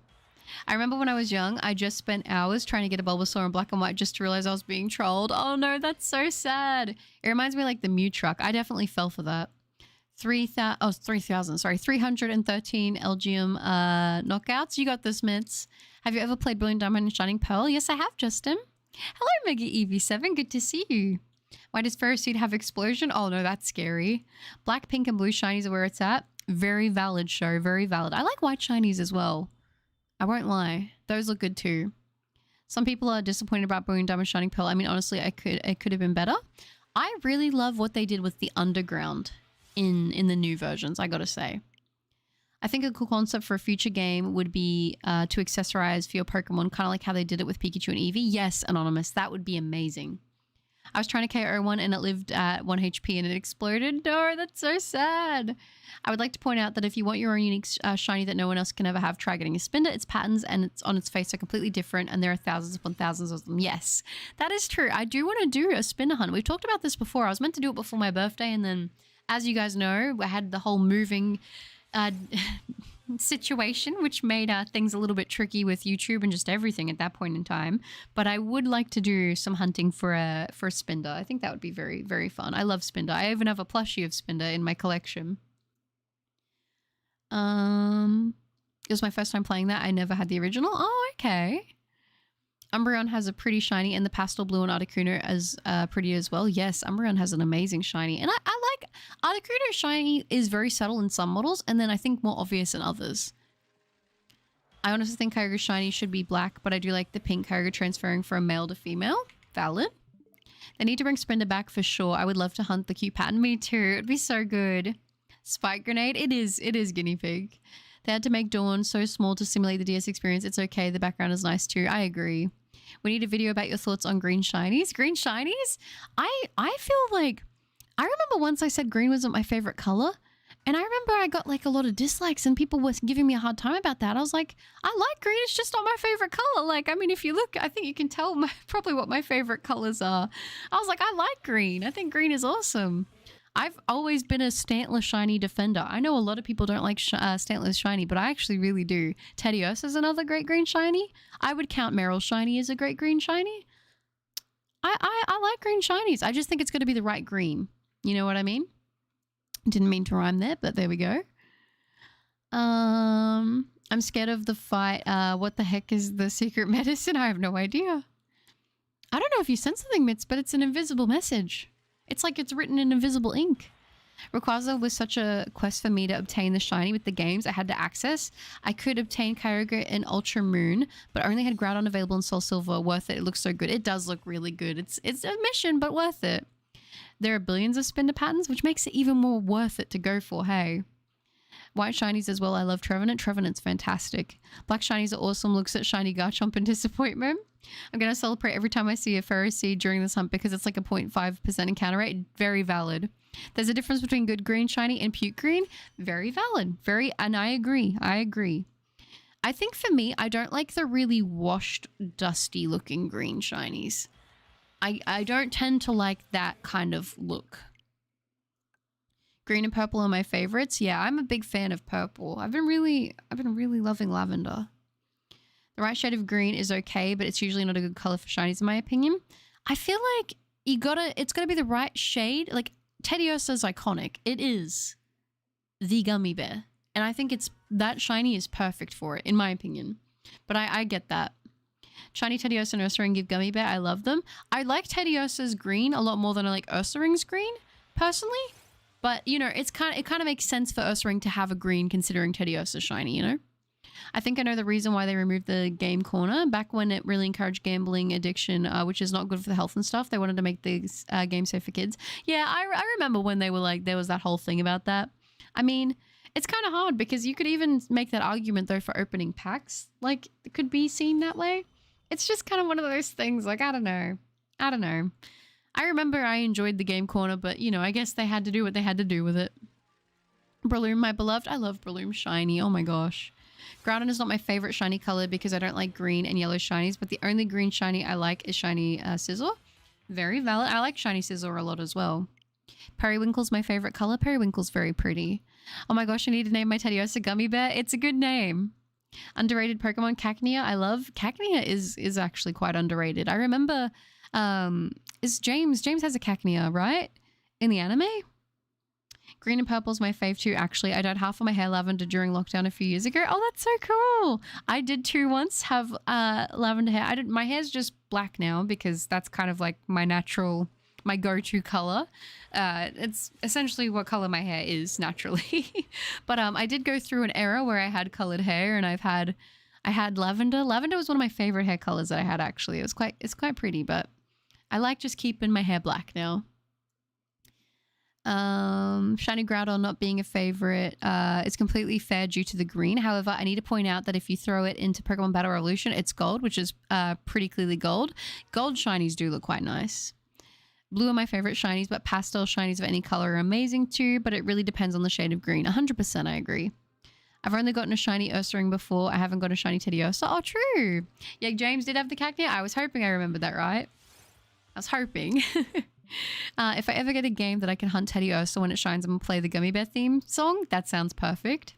Speaker 1: I remember when I was young, I just spent hours trying to get a Bulbasaur in black and white just to realize I was being trolled. Oh no, that's so sad. It reminds me of like the Mew truck. I definitely fell for that. 3,000, sorry, 313 Elgium knockouts. You got this, Mitz. Have you ever played Brilliant Diamond and Shining Pearl? Yes, I have, Justin. Hello, Mega EV7. Good to see you. Why does Ferroseed have Explosion? Oh no, that's scary. Black, pink, and blue shinies are where it's at. Very valid show. Very valid. I like white shinies as well. I won't lie. Those look good too. Some people are disappointed about Brilliant Diamond Shining Pearl. I mean, honestly, it could have been better. I really love what they did with the underground in the new versions, I gotta say. I think a cool concept for a future game would be to accessorize for your Pokemon, kind of like how they did it with Pikachu and Eevee. Yes, Anonymous, that would be amazing. I was trying to KO one and it lived at 1 HP and it exploded. No, that's so sad. I would like to point out that if you want your own unique shiny that no one else can ever have, try getting a Spinda. Its patterns and it's on its face are completely different and there are thousands upon thousands of them. Yes, that is true. I do want to do a Spinda hunt. We've talked about this before. I was meant to do it before my birthday and then, as you guys know, I had the whole moving situation, which made things a little bit tricky with YouTube and just everything at that point in time. But I would like to do some hunting for a Spinda. I think that would be very, very fun. I love Spinda. I even have a plushie of Spinda in my collection. It was my first time playing that. I never had the original. Oh, okay. Umbreon has a pretty shiny, and the pastel blue on Articuno is pretty as well. Yes, Umbreon has an amazing shiny. And I like Articuno shiny is very subtle in some models, and then I think more obvious in others. I honestly think Kyogre shiny should be black, but I do like the pink Kyogre transferring from male to female. Valid. They need to bring Spinda back for sure. I would love to hunt the cute pattern. Me too. It'd be so good. Spike Grenade. It is guinea pig. They had to make Dawn so small to simulate the DS experience. It's okay. The background is nice too. I agree. We need a video about your thoughts on green shinies. Green shinies? I feel like... I remember once I said green wasn't my favorite color. And I remember I got like a lot of dislikes and people were giving me a hard time about that. I was like, I like green. It's just not my favorite color. Like, I mean, if you look, I think you can tell probably what my favorite colors are. I was like, I like green. I think green is awesome. I've always been a Stantler shiny defender. I know a lot of people don't like Stantler shiny, but I actually really do. Tedios is another great green shiny. I would count Meryl shiny as a great green shiny. I like green shinies. I just think it's going to be the right green. You know what I mean? Didn't mean to rhyme there, but there we go. I'm scared of the fight. What the heck is the secret medicine? I have no idea. I don't know if you sent something, Mitz, but it's an invisible message. It's like it's written in invisible ink. Rayquaza was such a quest for me to obtain the shiny with the games I had to access. I could obtain Kyogre in Ultra Moon, but only had Groudon available in Soul Silver. Worth it. It looks so good. It does look really good. It's a mission, but worth it. There are billions of Spinda patterns, which makes it even more worth it to go for, hey. White shinies as well. I love Trevenant. Trevenant's fantastic. Black shinies are awesome. Looks at shiny Garchomp in disappointment. I'm going to celebrate every time I see a Ferroseed during this hunt because it's like a 0.5% encounter rate. Very valid. There's a difference between good green shiny and puke green. Very valid. And I agree. I agree. I think for me, I don't like the really washed, dusty looking green shinies. I don't tend to like that kind of look. Green and purple are my favorites. Yeah, I'm a big fan of purple. I've been really loving lavender. The right shade of green is okay, but it's usually not a good color for shinies in my opinion. I feel like it's gotta be the right shade. Like Teddiursa is iconic. It is the gummy bear. And I think that shiny is perfect for it, in my opinion. But I get that. Shiny Teddiursa and Ursaring give gummy bear. I love them. I like Teddiursa's green a lot more than I like Ursaring's green, personally. But, you know, it kind of makes sense for Ursaring to have a green considering Teddiursa's shiny, you know? I think I know the reason why they removed the game corner. Back when it really encouraged gambling addiction, which is not good for the health and stuff, they wanted to make the game safe for kids. Yeah, I remember when they were like, there was that whole thing about that. I mean, it's kind of hard because you could even make that argument though for opening packs. Like, it could be seen that way. It's just kind of one of those things. Like, I don't know. I remember I enjoyed the game corner, but you know, I guess they had to do what they had to do with it. Breloom, my beloved. I love Breloom shiny. Oh my gosh. Groudon is not my favorite shiny color because I don't like green and yellow shinies, but the only green shiny I like is shiny Scizor. Very valid. I like shiny Scizor a lot as well. Periwinkle's my favorite color. Periwinkle's very pretty. Oh my gosh, I need to name my Teddiursa Gummy Bear. It's a good name. Underrated Pokemon, Cacnea. I love Cacnea is actually quite underrated. I remember is James has a Cacnea, right? In the anime? Green and purple is my fave too, actually. I dyed half of my hair lavender during lockdown a few years ago. Oh, that's so cool. I did too once have lavender hair. My hair's just black now because that's kind of like my go-to color. It's essentially what color my hair is naturally. But I did go through an era where I had colored hair, and I had lavender. Lavender was one of my favorite hair colors that I had, actually. It's quite pretty, but I like just keeping my hair black now. Shiny Groudon not being a favorite is completely fair due to the green. However, I need to point out that if you throw it into Pokemon Battle Revolution, it's gold, which is pretty clearly gold. Gold shinies do look quite nice. Blue are my favorite shinies, but pastel shinies of any color are amazing too, but it really depends on the shade of green. 100% I agree. I've only gotten a shiny Ursaring before. I haven't got a shiny Teddiursa. Oh, true. Yeah, James did have the Cacnea. I was hoping I remembered that right. I was hoping. If I ever get a game that I can hunt Teddiursa when it shines and play the Gummy Bear theme song, that sounds perfect.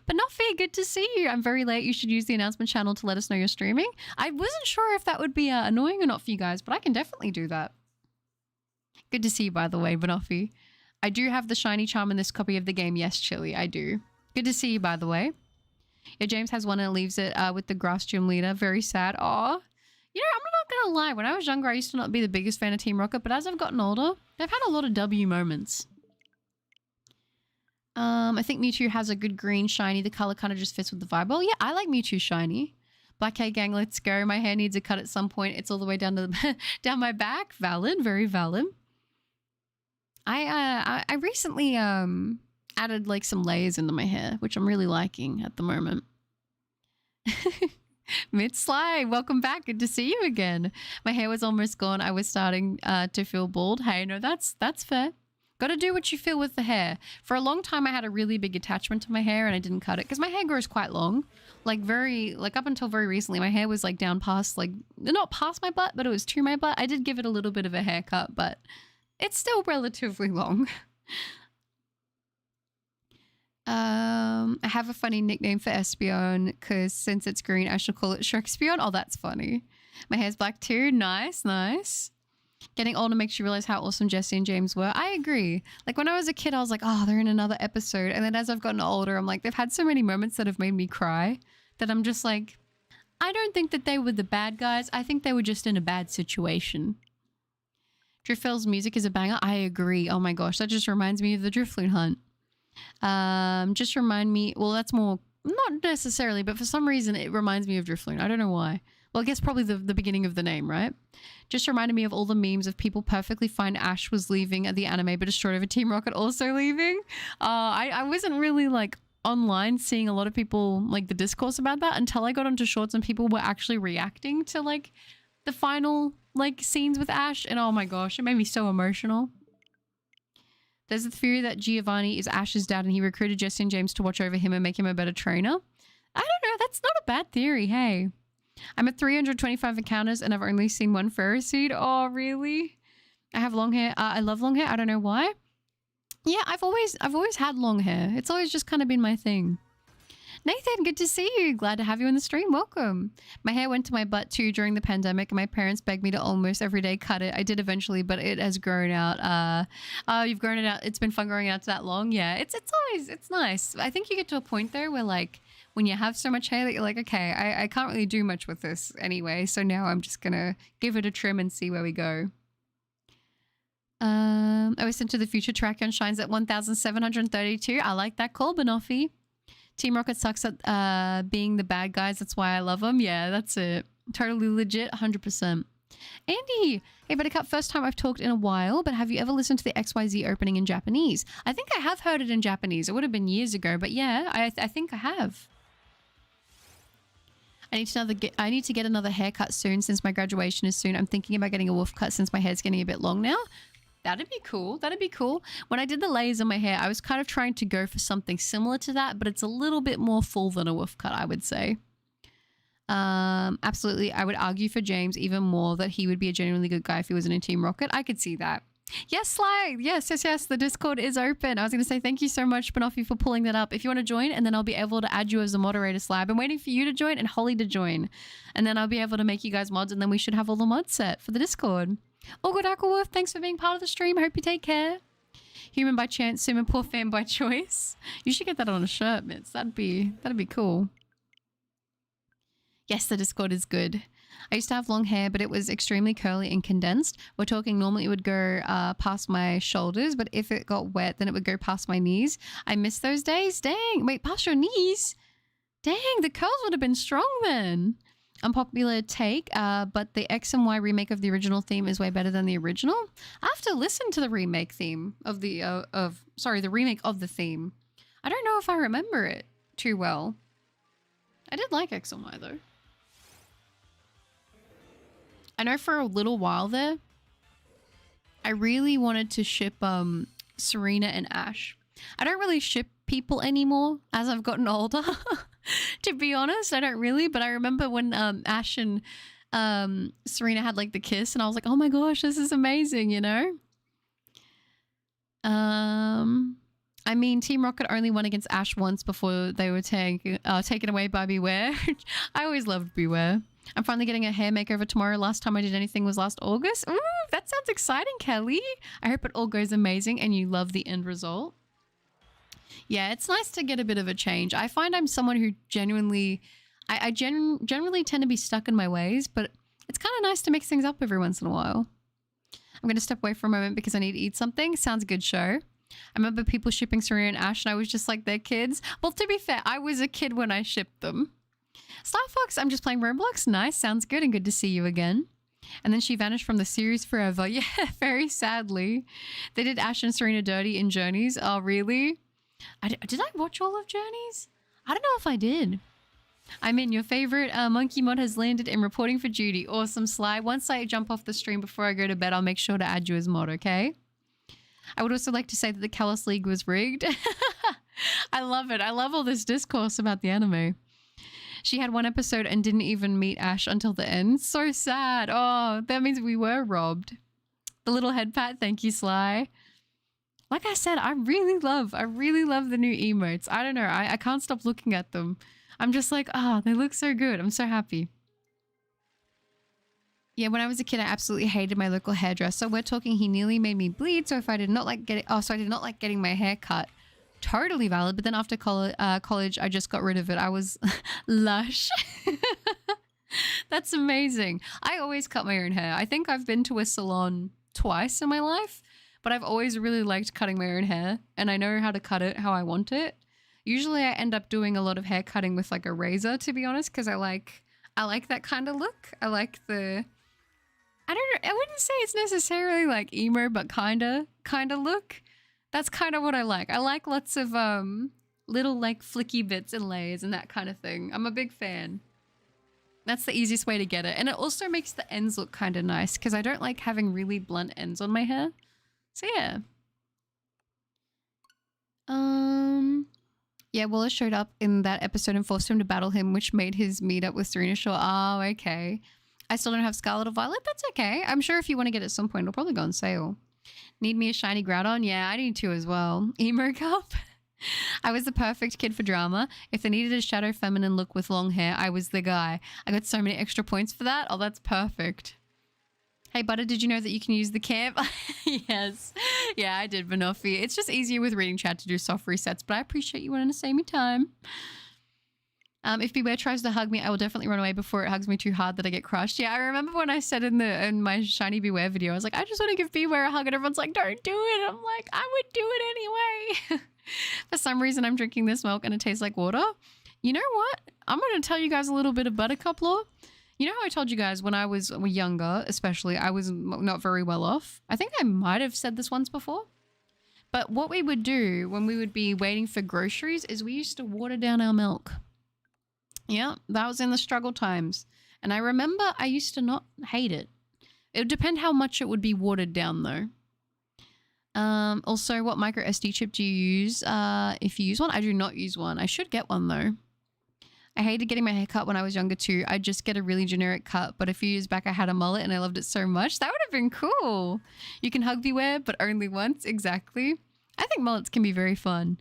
Speaker 1: But Noffy, good to see you. I'm very late. You should use the announcement channel to let us know you're streaming. I wasn't sure if that would be annoying or not for you guys, but I can definitely do that. Good to see you, by the way, Banoffy. I do have the shiny charm in this copy of the game. Yes, Chili, I do. Good to see you, by the way. Yeah, James has one and leaves it with the grass gym leader. Very sad. Aw. You know, I'm not going to lie. When I was younger, I used to not be the biggest fan of Team Rocket, but as I've gotten older, they've had a lot of W moments. I think Mewtwo has a good green shiny. The color kind of just fits with the vibe. Well, yeah, I like Mewtwo shiny. Black Hair Gang, let's go. My hair needs a cut at some point. It's all the way down to the down my back. Valid, very valid. I recently added like some layers into my hair, which I'm really liking at the moment. Mid-Sly, welcome back. Good to see you again. My hair was almost gone. I was starting to feel bald. Hey, no, that's fair. Got to do what you feel with the hair. For a long time, I had a really big attachment to my hair and I didn't cut it because my hair grows quite long. Like up until very recently, my hair was like down past, like not past my butt, but it was to my butt. I did give it a little bit of a haircut, but it's still relatively long. I have a funny nickname for Espeon because since it's green, I should call it Shrekspion. Oh, that's funny. My hair's black too. Nice, nice. Getting older makes you realize how awesome Jesse and James were. I agree. Like when I was a kid, I was like, oh, they're in another episode. And then as I've gotten older, I'm like, they've had so many moments that have made me cry that I'm just like, I don't think that they were the bad guys. I think they were just in a bad situation. Driffel's music is a banger. I agree. Oh my gosh, that just reminds me of the Drifloon hunt. Just remind me, well, that's more, not necessarily, but for some reason it reminds me of Drifloon. I don't know why. Well, I guess probably the beginning of the name, right? Just reminded me of all the memes of people perfectly fine Ash was leaving the anime, but destroyed over Team Rocket also leaving. I wasn't really like online seeing a lot of people like the discourse about that until I got onto shorts and people were actually reacting to like the final like scenes with Ash, and oh my gosh, it made me so emotional. There's the theory that Giovanni is Ash's dad and he recruited Jesse and James to watch over him and make him a better trainer. I don't know. That's not a bad theory. Hey, I'm at 325 encounters and I've only seen one Ferroseed. Oh, really? I have long hair. I love long hair. I don't know why. Yeah, I've always had long hair. It's always just kind of been my thing. Nathan, good to see you. Glad to have you in the stream. Welcome. My hair went to my butt too during the pandemic and my parents begged me to almost every day cut it. I did eventually, but it has grown out. You've grown it out. It's been fun growing out to that long. Yeah, it's nice. I think you get to a point though where like when you have so much hair that you're like, okay, I can't really do much with this anyway. So now I'm just going to give it a trim and see where we go. I was sent to the future. Terrakion shines at 1,732. I like that call, Banoffy. Team Rocket sucks at being the bad guys. That's why I love them. Yeah, that's it. Totally legit, 100%. Andy! Hey, Buttercup, first time I've talked in a while, but have you ever listened to the XYZ opening in Japanese? I think I have heard it in Japanese. It would have been years ago, but yeah, I think I have. I need to get another haircut soon since my graduation is soon. I'm thinking about getting a wolf cut since my hair's getting a bit long now. That'd be cool. That'd be cool. When I did the layers in my hair, I was kind of trying to go for something similar to that, but it's a little bit more full than a wolf cut, I would say. Absolutely. I would argue for James even more that he would be a genuinely good guy if he wasn't in Team Rocket. I could see that. Yes, Sly. Yes. The Discord is open. I was going to say thank you so much, Banoffee, for pulling that up. If you want to join, and then I'll be able to add you as a moderator, Sly. I've been waiting for you to join and Holly to join. And then I'll be able to make you guys mods, and then we should have all the mods set for the Discord. All good, Aquaworth. Thanks for being part of the stream. I hope you take care. Human by chance, Sim and poor fan by choice. You should get that on a shirt, Mitz. That'd be cool. Yes, the Discord is good. I used to have long hair, but it was extremely curly and condensed. We're talking normally it would go past my shoulders, but if it got wet, then it would go past my knees. I miss those days. Dang. Wait, past your knees? Dang, the curls would have been strong then. Unpopular take, but the X and Y remake of the original theme is way better than the original. I have to listen to the remake theme of the, the remake of the theme. I don't know if I remember it too well. I did like X and Y though. I know for a little while there, I really wanted to ship Serena and Ash. I don't really ship people anymore as I've gotten older. To be honest, I don't really. But I remember when Ash and Serena had like the kiss, and I was like, oh my gosh, this is amazing, you know? I mean, Team Rocket only won against Ash once before they were taken away by Beware. I always loved Beware. I'm finally getting a hair makeover tomorrow. Last time I did anything was last August. Ooh, that sounds exciting, Kelly. I hope it all goes amazing and you love the end result. Yeah, it's nice to get a bit of a change. I find I'm someone who genuinely... I generally tend to be stuck in my ways, but it's kind of nice to mix things up every once in a while. I'm going to step away for a moment because I need to eat something. Sounds a good show. I remember people shipping Serena and Ash and I was just like, they're kids. Well, to be fair, I was a kid when I shipped them. Star Fox, I'm just playing Roblox. Nice, sounds good and good to see you again. And then she vanished from the series forever. Yeah, very sadly. They did Ash and Serena dirty in Journeys. Oh, really? Did I watch all of Journeys? I don't know if I did. I'm in. Your favorite monkey mod has landed and reporting for duty. Awesome, Sly. Once I jump off the stream before I go to bed, I'll make sure to add you as mod, okay? I would also like to say that the Callus League was rigged. I love it. I love all this discourse about the anime. She had one episode and didn't even meet Ash until the end. So sad. Oh, that means we were robbed. The little head pat. Thank you, Sly. Like I said, I really love the new emotes. I don't know. I can't stop looking at them. I'm just like, oh, they look so good. I'm so happy. Yeah, when I was a kid, I absolutely hated my local hairdresser. We're talking he nearly made me bleed. So if I did not like getting my hair cut. Totally valid. But then after college, I just got rid of it. I was lush. That's amazing. I always cut my own hair. I think I've been to a salon twice in my life, but I've always really liked cutting my own hair and I know how to cut it how I want it. Usually I end up doing a lot of hair cutting with like a razor, to be honest, because I like that kind of look. I like the... I wouldn't say it's necessarily like emo, but kind of look. That's kind of what I like. I like lots of little like flicky bits and layers and that kind of thing. I'm a big fan. That's the easiest way to get it. And it also makes the ends look kind of nice because I don't like having really blunt ends on my hair. So yeah. Yeah, Wallace showed up in that episode and forced him to battle him, which made his meetup with Serena short. Oh, okay. I still don't have Scarlet or Violet. That's okay. I'm sure if you want to get it at some point, it'll probably go on sale. Need me a shiny Groudon? Yeah, I need to as well. Emo cup? I was the perfect kid for drama. If they needed a shadow feminine look with long hair, I was the guy. I got so many extra points for that. Oh, that's perfect. Hey, Butter, did you know that you can use the camp? Yes. Yeah, I did, Banoffee. It's just easier with reading chat to do soft resets, but I appreciate you wanting to save me time. If Beware tries to hug me, I will definitely run away before it hugs me too hard that I get crushed. Yeah, I remember when I said in my shiny Beware video, I was like, I just want to give Beware a hug, and everyone's like, don't do it. I'm like, I would do it anyway. For some reason, I'm drinking this milk and it tastes like water. You know what? I'm going to tell you guys a little bit of buttercup lore. You know how I told you guys when I was younger, especially, I was not very well off? I think I might have said this once before. But what we would do when we would be waiting for groceries is we used to water down our milk. Yeah, that was in the struggle times. And I remember I used to not hate it. It would depend how much it would be watered down though. Also, what micro SD chip do you use? If you use one, I do not use one. I should get one though. I hated getting my hair cut when I was younger too. I'd just get a really generic cut, but a few years back I had a mullet and I loved it so much. That would have been cool. You can hug beware, but only once. Exactly. I think mullets can be very fun.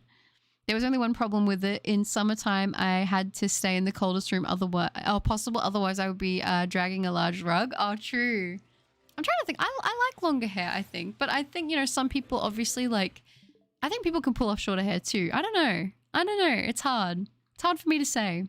Speaker 1: There was only one problem with it. In summertime, I had to stay in the coldest room possible. Otherwise, I would be dragging a large rug. Oh, true. I'm trying to think. I like longer hair, I think. But I think, you know, some people obviously like... I think people can pull off shorter hair too. I don't know. It's hard. It's hard for me to say.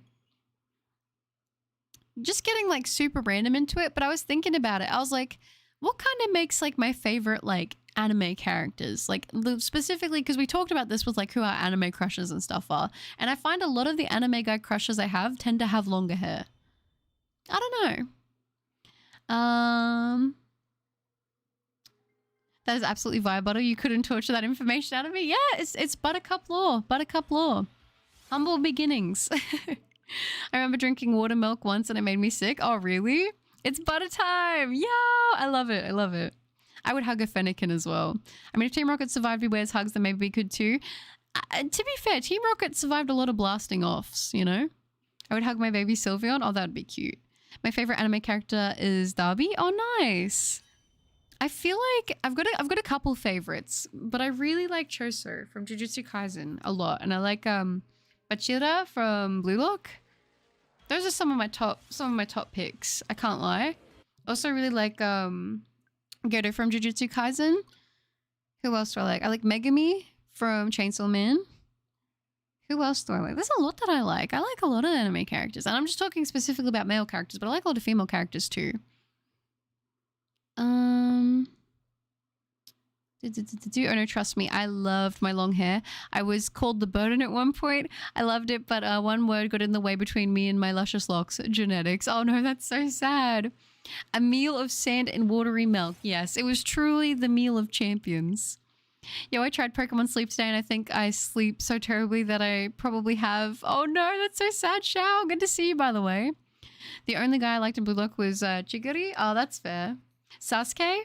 Speaker 1: Just getting like super random into it, but I was thinking about it. I was like, what kind of makes like my favorite like anime characters? Like specifically because we talked about this with like who our anime crushes and stuff are. And I find a lot of the anime guy crushes I have tend to have longer hair. I don't know. That is absolutely via butter. You couldn't torture that information out of me. Yeah, it's buttercup lore. Buttercup lore. Humble beginnings. I remember drinking water milk once and it made me sick. Oh, really? It's butter time. Yo, I love it. I love it. I would hug a Fennekin as well. I mean, if Team Rocket survived Beware's hugs, then maybe we could too. To be fair, Team Rocket survived a lot of blasting offs, you know? I would hug my baby Sylveon. Oh, that'd be cute. My favorite anime character is Darby. Oh, nice. I feel like I've got a couple favorites, but I really like Choso from Jujutsu Kaisen a lot. And I like Bachira from Blue Lock. Those are some of my top picks. I can't lie. Also really like Geto from Jujutsu Kaisen. Who else do I like? I like Megami from Chainsaw Man. Who else do I like? There's a lot that I like. I like a lot of anime characters. And I'm just talking specifically about male characters, but I like a lot of female characters too. Oh no, trust me, I loved my long hair. I was called the burden at one point. I loved it, but one word got in the way between me and my luscious locks. Genetics. Oh no, that's so sad. A meal of sand and watery milk. Yes, it was truly the meal of champions. Yo, I tried Pokemon Sleep today and I think I sleep so terribly that I probably have... Oh no, that's so sad, Shao. Good to see you, by the way. The only guy I liked in Blue Lock was Chigiri. Oh, that's fair. Sasuke?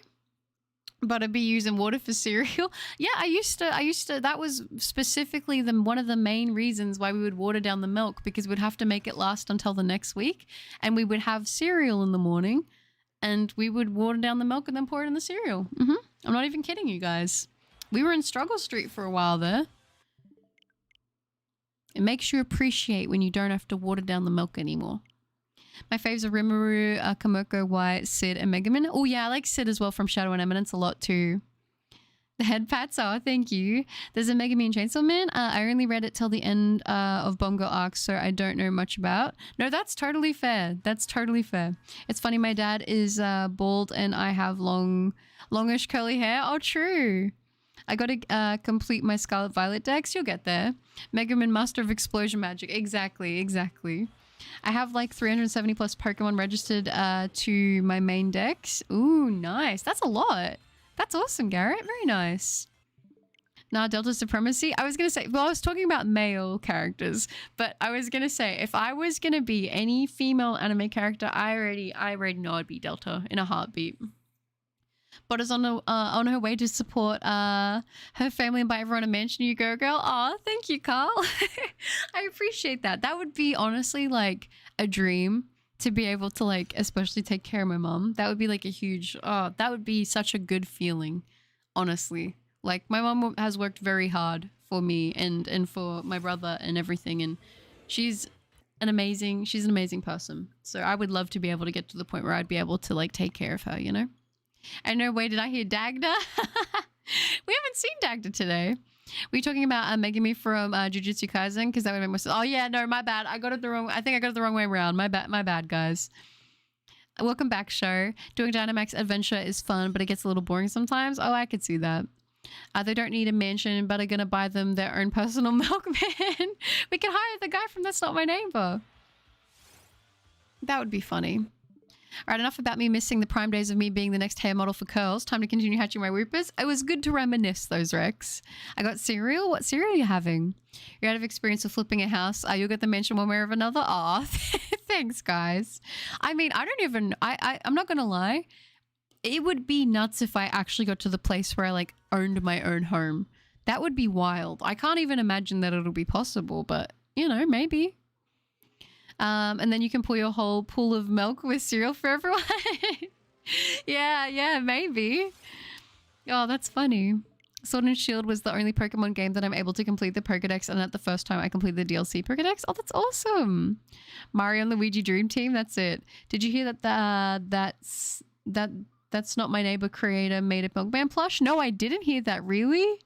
Speaker 1: Butterbeer using water for cereal. Yeah, I used to, that was specifically one of the main reasons why we would water down the milk, because we'd have to make it last until the next week. And we would have cereal in the morning and we would water down the milk and then pour it in the cereal. I'm not even kidding you guys. We were in Struggle Street for a while there. It makes you appreciate when you don't have to water down the milk anymore. My faves are Rimuru, Kamoko, White, Sid, and Megaman. Oh yeah, I like Sid as well from Shadow and Eminence a lot too. The head pats, oh thank you. There's a Megami and Chainsaw Man. I only read it till the end of Bongo Arc, so I don't know much about. No, that's totally fair. That's totally fair. It's funny, my dad is bald and I have longish curly hair. Oh, true. I gotta complete my Scarlet Violet decks. You'll get there. Megaman, Master of Explosion Magic. Exactly, exactly. I have like 370 plus Pokemon registered to my main decks. Ooh, nice. That's a lot. That's awesome, Garrett. Very nice. Nah, Delta Supremacy. I was going to say, well, I was talking about male characters, but I was going to say, if I was going to be any female anime character, I already know I'd be Delta in a heartbeat. But is on her way to support her family and buy everyone a mansion. You go, girl. Aw, thank you, Carl. I appreciate that. That would be honestly like a dream to be able to like especially take care of my mom. That would be like a huge, that would be such a good feeling, honestly. Like my mom has worked very hard for me and for my brother and everything, and she's an amazing person. So I would love to be able to get to the point where I'd be able to like take care of her, you know? I know, wait, did I hear Dagda? We haven't seen Dagda today. Were you talking about Megami from Jujutsu Kaisen? Because that would make more sense. Oh yeah, no, my bad. I think I got it the wrong way around. My bad, guys. Welcome back, show. Doing Dynamax Adventure is fun, but it gets a little boring sometimes. Oh, I could see that. They don't need a mansion, but are going to buy them their own personal milkman. We can hire the guy from That's Not My Neighbor. That would be funny. All right, enough about me missing the prime days of me being the next hair model for curls. Time to continue hatching my whoopers. It was good to reminisce those, Rex. I got cereal. What cereal are you having? You're out of experience of flipping a house. You'll get the mention one way or another. Aw, thanks, guys. I mean, I don't even... I'm not going to lie. It would be nuts if I actually got to the place where I like owned my own home. That would be wild. I can't even imagine that it'll be possible, but you know, maybe. And then you can pour your whole pool of milk with cereal for everyone. yeah, maybe. Oh, that's funny. Sword and Shield was the only Pokemon game that I'm able to complete the Pokedex, and at the first time I completed the DLC Pokedex. Oh, that's awesome. Mario and Luigi Dream Team, that's it. Did you hear that That's Not My Neighbor creator made a Milkman plush? No, I didn't hear that. Really?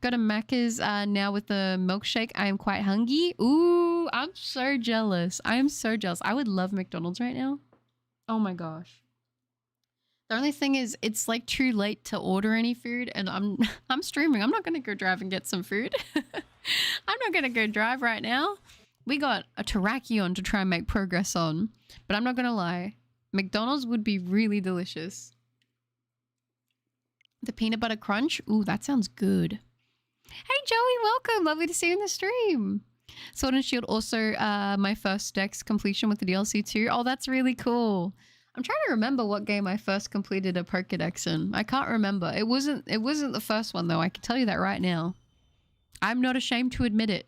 Speaker 1: Got a Macca's now with the milkshake. I am quite hungry. Ooh, I'm so jealous. I am so jealous. I would love McDonald's right now. Oh my gosh. The only thing is it's like too late to order any food and I'm streaming. I'm not going to go drive and get some food. I'm not going to go drive right now. We got a Terrakion to try and make progress on, but I'm not going to lie. McDonald's would be really delicious. The peanut butter crunch. Ooh, that sounds good. Hey, Joey, welcome. Lovely to see you in the stream. Sword and Shield also my first Dex completion with the DLC too. Oh, that's really cool. I'm trying to remember what game I first completed a Pokedex in. I can't remember. It wasn't the first one though. I can tell you that right now. I'm not ashamed to admit it.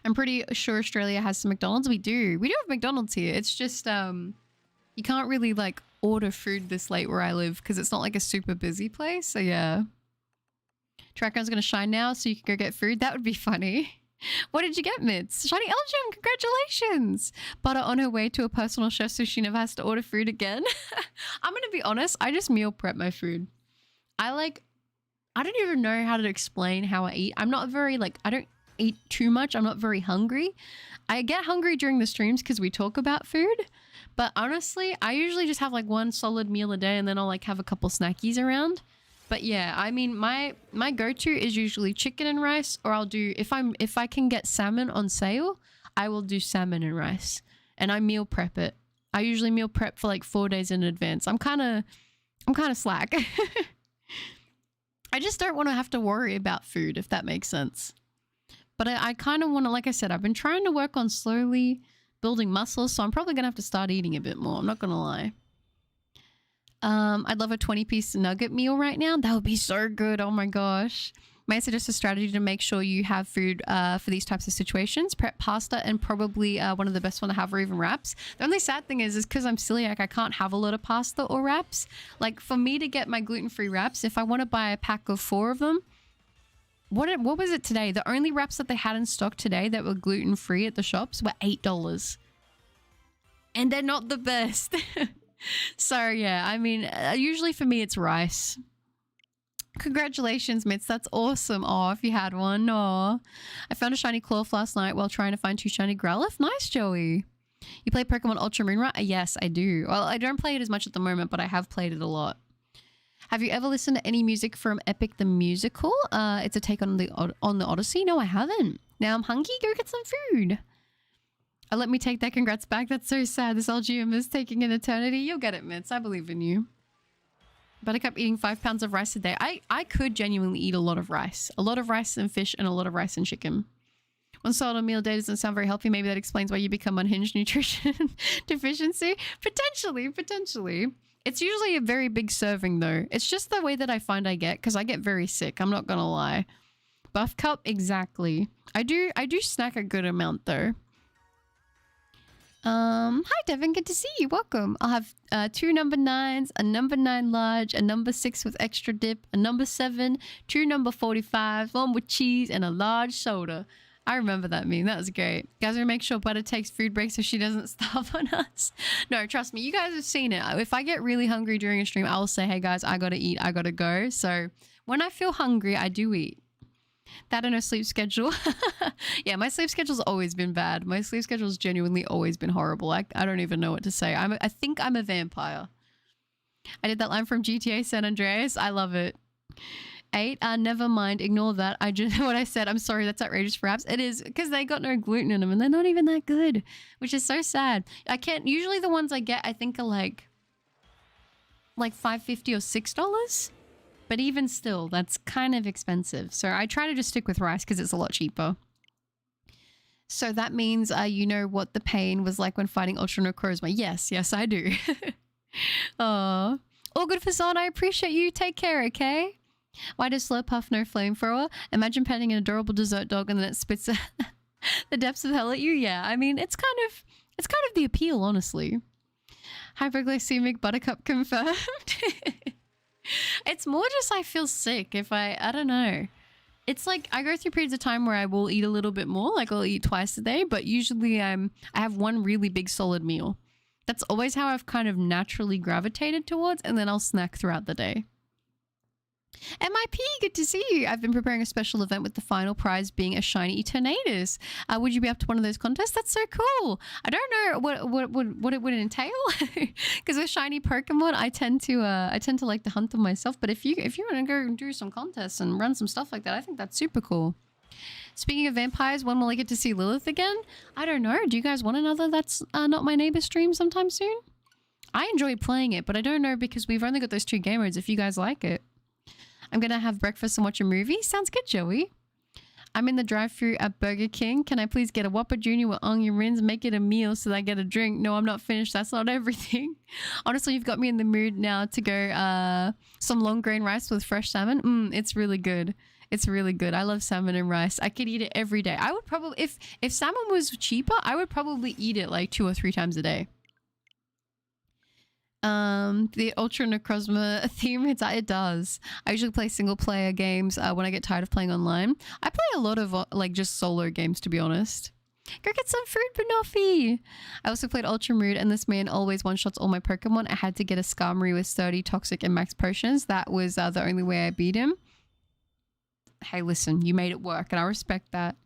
Speaker 1: I'm pretty sure Australia has some McDonald's. We do have McDonald's here. It's just you can't really like order food this late where I live because it's not like a super busy place. So yeah. Trackgun's gonna shine now so you can go get food. That would be funny. What did you get, Mitz? Shiny Elgin, congratulations! Butter on her way to a personal chef so she never has to order food again. I'm gonna be honest, I just meal prep my food. I don't even know how to explain how I eat. I'm not very I don't eat too much. I'm not very hungry. I get hungry during the streams because we talk about food. But honestly, I usually just have like one solid meal a day and then I'll like have a couple snackies around. But yeah, I mean, my go-to is usually chicken and rice, or I'll do, if I can get salmon on sale, I will do salmon and rice. And I meal prep it. I usually meal prep for like 4 days in advance. I'm kind of slack. I just don't want to have to worry about food, if that makes sense. But I kind of want to, like I said, I've been trying to work on slowly building muscles, so I'm probably going to have to start eating a bit more. I'm not going to lie. I'd love a 20-piece nugget meal right now. That would be so good. Oh my gosh. May I suggest a strategy to make sure you have food for these types of situations? Prep pasta and probably one of the best one to have are even wraps. The only sad thing is because I'm celiac, I can't have a lot of pasta or wraps. Like for me to get my gluten-free wraps, if I want to buy a pack of 4 of them, what was it today? The only wraps that they had in stock today that were gluten-free at the shops were $8. And they're not the best. So yeah, I mean, usually for me it's rice. Congratulations, Mitz. That's awesome. Oh, if you had one. Oh, I found a shiny Clorf last night while trying to find 2 shiny Growlithe. Nice, Joey. You play Pokemon Ultra Moon, right? Yes, I do. Well, I don't play it as much at the moment, but I have played it a lot. Have you ever listened to any music from Epic the Musical? It's a take on the Odyssey. No, I haven't. Now I'm hungry. Go get some food. Let me take that congrats back. That's so sad. This LGM is taking an eternity. You'll get it, Mitz. I believe in you. Buttercup eating 5 pounds of rice a day. I could genuinely eat a lot of rice. A lot of rice and fish and a lot of rice and chicken. One solid meal a day doesn't sound very healthy. Maybe that explains why you become unhinged nutrition deficiency. Potentially. It's usually a very big serving though. It's just the way that I find I get because I get very sick. I'm not going to lie. Buff cup, exactly. I do snack a good amount though. Hi Devin, good to see you. Welcome. I'll have 2 number 9s, a number 9 large, a number 6 with extra dip, a number 7, 2 number 45s, 1 with cheese, and a large soda. I remember that meme. That was great. Guys, we're gonna make sure Butter takes food breaks so she doesn't starve on us. No, trust me, you guys have seen it. If I get really hungry during a stream, I will say, hey guys, I gotta eat, I gotta go. So when I feel hungry, I do eat. That and a sleep schedule. Yeah, my sleep schedule's always been bad. My sleep schedule's genuinely always been horrible. I don't even know what to say. I think I'm a vampire. I did that line from GTA San Andreas. I love it. 8, never mind, ignore that. I just what I said. I'm sorry, that's outrageous for apps. It is because they got no gluten in them and they're not even that good, which is so sad. I can't. Usually the ones I get, I think, are like $5.50 or $6. But even still, that's kind of expensive. So I try to just stick with rice because it's a lot cheaper. So that means you know what the pain was like when fighting Ultra Necrozma. Yes, I do. Oh, all good for Zon. I appreciate you. Take care, okay? Why does Slurpuff no flamethrower? Imagine petting an adorable dessert dog and then it spits the depths of hell at you. Yeah, I mean, it's kind of the appeal, honestly. Hypoglycemic buttercup confirmed. It's more just I feel sick if I don't know. It's like I go through periods of time where I will eat a little bit more, like I'll eat twice a day, but usually I have one really big solid meal. That's always how I've kind of naturally gravitated towards, and then I'll snack throughout the day. MIP, good to see you. I've been preparing a special event with the final prize being a shiny Eternatus. Would you be up to one of those contests? That's so cool. I don't know what it would entail because with shiny Pokemon, I tend to like to hunt them myself. But if you want to go and do some contests and run some stuff like that, I think that's super cool. Speaking of vampires, when will I get to see Lilith again? I don't know. Do you guys want another That's Not My Neighbor stream sometime soon? I enjoy playing it, but I don't know because we've only got those 2 game modes if you guys like it. I'm going to have breakfast and watch a movie. Sounds good, Joey. I'm in the drive-thru at Burger King. Can I please get a Whopper Jr. with onion rings? Make it a meal so that I get a drink. No, I'm not finished. That's not everything. Honestly, you've got me in the mood now to go some long grain rice with fresh salmon. It's really good. It's really good. I love salmon and rice. I could eat it every day. I would probably, if salmon was cheaper, I would probably eat it like 2 or 3 times a day. The Ultra Necrozma theme, it does. I usually play single player games when I get tired of playing online. I play a lot of like just solo games, to be honest. Go get some fruit, Banoffee! I also played Ultra Mood, and this man always one-shots all my Pokemon. I had to get a Skarmory with 30 Toxic and Max Potions. That was the only way I beat him. Hey, listen, you made it work, and I respect that.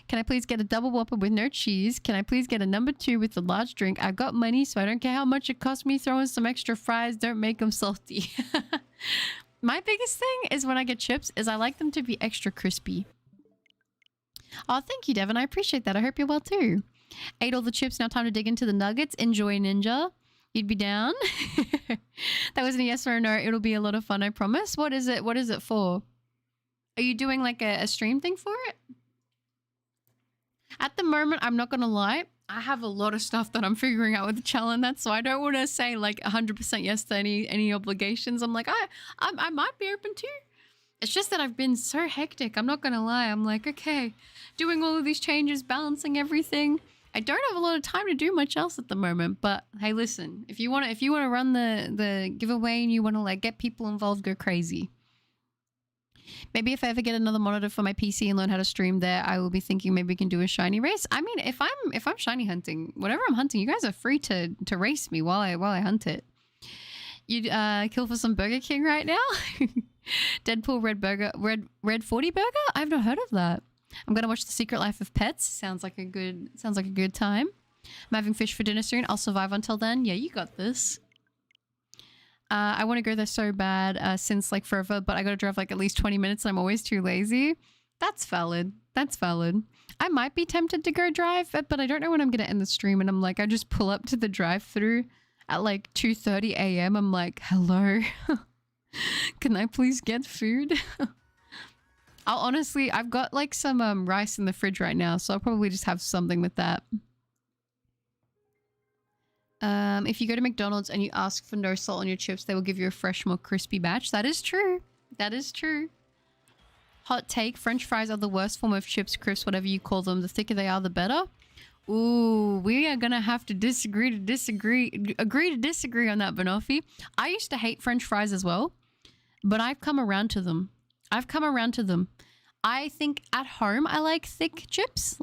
Speaker 1: Can I please get a double Whopper with no cheese? Can I please get a number 2 with the large drink? I've got money, so I don't care how much it costs me. Throw in some extra fries. Don't make them salty. My biggest thing is when I get chips is I like them to be extra crispy. Oh, thank you, Devin. I appreciate that. I hope you're well too. Ate all the chips. Now time to dig into the nuggets. Enjoy, Ninja. You'd be down? That wasn't a yes or a no. It'll be a lot of fun, I promise. What is it? What is it for? Are you doing like a stream thing for it? At the moment, I'm not going to lie, I have a lot of stuff that I'm figuring out with the challenge. That's so I don't want to say like 100% yes to any obligations. I'm like, I might be open to. It's just that I've been so hectic. I'm not going to lie. I'm like, okay, doing all of these changes, balancing everything. I don't have a lot of time to do much else at the moment. But hey, listen, if you want to run the giveaway and you want to like get people involved, go crazy. Maybe if I ever get another monitor for my PC and learn how to stream there, I will be thinking maybe we can do a shiny race. I mean, if I'm shiny hunting, whatever I'm hunting, you guys are free to race me while I hunt it. You'd kill for some Burger King right now? Deadpool Red 40 Burger? I've not heard of that. I'm gonna watch The Secret Life of Pets. Sounds like a good time. I'm having fish for dinner soon. I'll survive until then. Yeah, you got this. I want to go there so bad since like forever, but I got to drive like at least 20 minutes and I'm always too lazy. That's valid. That's valid. I might be tempted to go drive, but I don't know when I'm going to end the stream. And I'm like, I just pull up to the drive-thru at like 2:30 a.m. I'm like, hello, can I please get food? I've got like some rice in the fridge right now, so I'll probably just have something with that. If you go to McDonald's and you ask for no salt on your chips, they will give you a fresh, more crispy batch. That is true. That is true. Hot take, French fries are the worst form of chips, crisps, whatever you call them. The thicker they are, the better. Ooh, we are going to have to agree to disagree on that, Banoffee. I used to hate French fries as well, but I've come around to them. I think at home I like thick chips,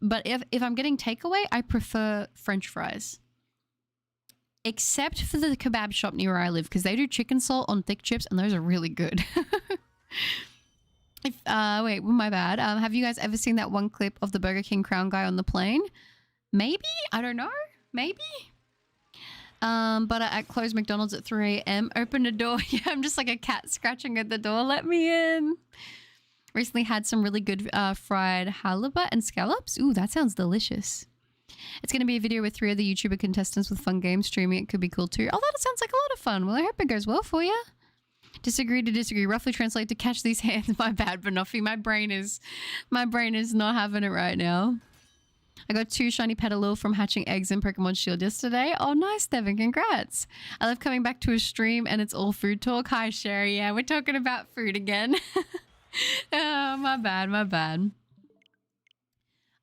Speaker 1: but if I'm getting takeaway, I prefer French fries. Except for the kebab shop near where I live, because they do chicken salt on thick chips, and those are really good. Wait, my bad. Have you guys ever seen that one clip of the Burger King crown guy on the plane? Maybe? I don't know. Maybe? Butter at closed McDonald's at 3 a.m. Open the door. Yeah, I'm just like a cat scratching at the door. Let me in. Recently had some really good fried halibut and scallops. Ooh, that sounds delicious. It's going to be a video with 3 other YouTuber contestants with fun games streaming. It could be cool too. Oh, that sounds like a lot of fun. Well, I hope it goes well for you. Disagree to disagree. Roughly translate to catch these hands. My bad, Banoffee. My brain is not having it right now. I got 2 shiny petalil from hatching eggs in Pokemon Shield yesterday. Oh, nice, Devin. Congrats. I love coming back to a stream and it's all food talk. Hi, Sherry. Yeah, we're talking about food again. Oh, my bad.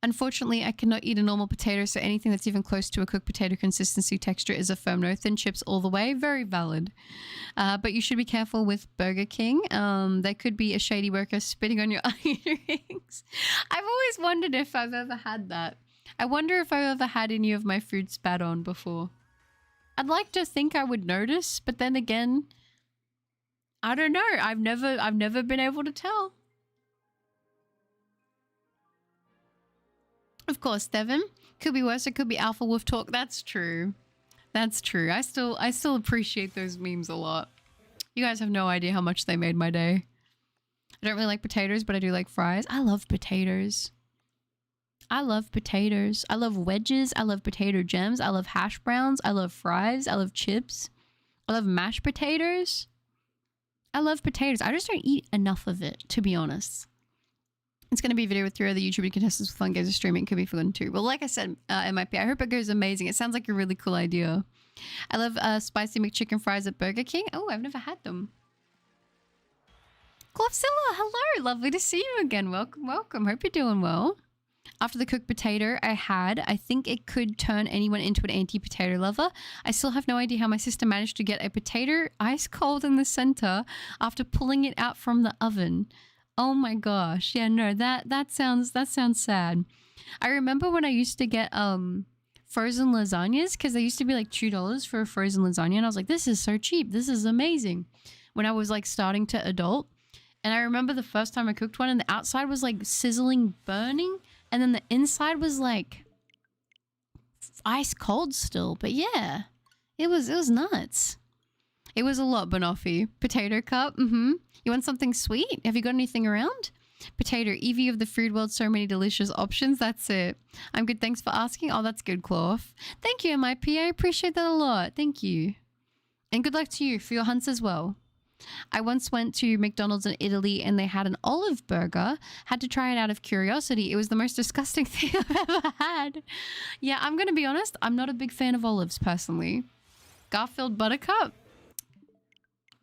Speaker 1: Unfortunately, I cannot eat a normal potato, so anything that's even close to a cooked potato consistency texture is a firm no. Thin chips all the way. Very valid. But you should be careful with Burger King. There could be a shady worker spitting on your onion rings. I've always wondered if I've ever had that. I wonder if I've ever had any of my food spat on before. I'd like to think I would notice, but then again, I don't know. I've never been able to tell. Of course, Devin. Could be worse. It could be Alpha Wolf talk. That's true. That's true. I still appreciate those memes a lot. You guys have no idea how much they made my day. I don't really like potatoes, but I do like fries. I love potatoes. I love potatoes. I love wedges. I love potato gems. I love hash browns. I love fries. I love chips. I love mashed potatoes. I love potatoes. I just don't eat enough of it, to be honest. It's going to be a video with 3 other YouTuber contestants with fun games of streaming. It could be fun too. Well, like I said, it might be. I hope it goes amazing. It sounds like a really cool idea. I love spicy McChicken fries at Burger King. Oh, I've never had them. Clovzilla, hello. Lovely to see you again. Welcome, welcome. Hope you're doing well. After the cooked potato I think it could turn anyone into an anti-potato lover. I still have no idea how my sister managed to get a potato ice cold in the center after pulling it out from the oven. Oh my gosh. Yeah, no, that sounds sad. I remember when I used to get frozen lasagnas, because they used to be like $2 for a frozen lasagna, and I was like, this is so cheap. This is amazing. When I was like starting to adult. And I remember the first time I cooked one and the outside was like sizzling, burning, and then the inside was like ice cold still. But yeah, it was nuts. It was a lot, Banoffee. Potato cup. You want something sweet? Have you got anything around? Potato, Eevee of the food world, so many delicious options. That's it. I'm good. Thanks for asking. Oh, that's good, Cloth. Thank you, MIP. I appreciate that a lot. Thank you. And good luck to you for your hunts as well. I once went to McDonald's in Italy and they had an olive burger. Had to try it out of curiosity. It was the most disgusting thing I've ever had. Yeah, I'm going to be honest. I'm not a big fan of olives personally. Garfield Buttercup?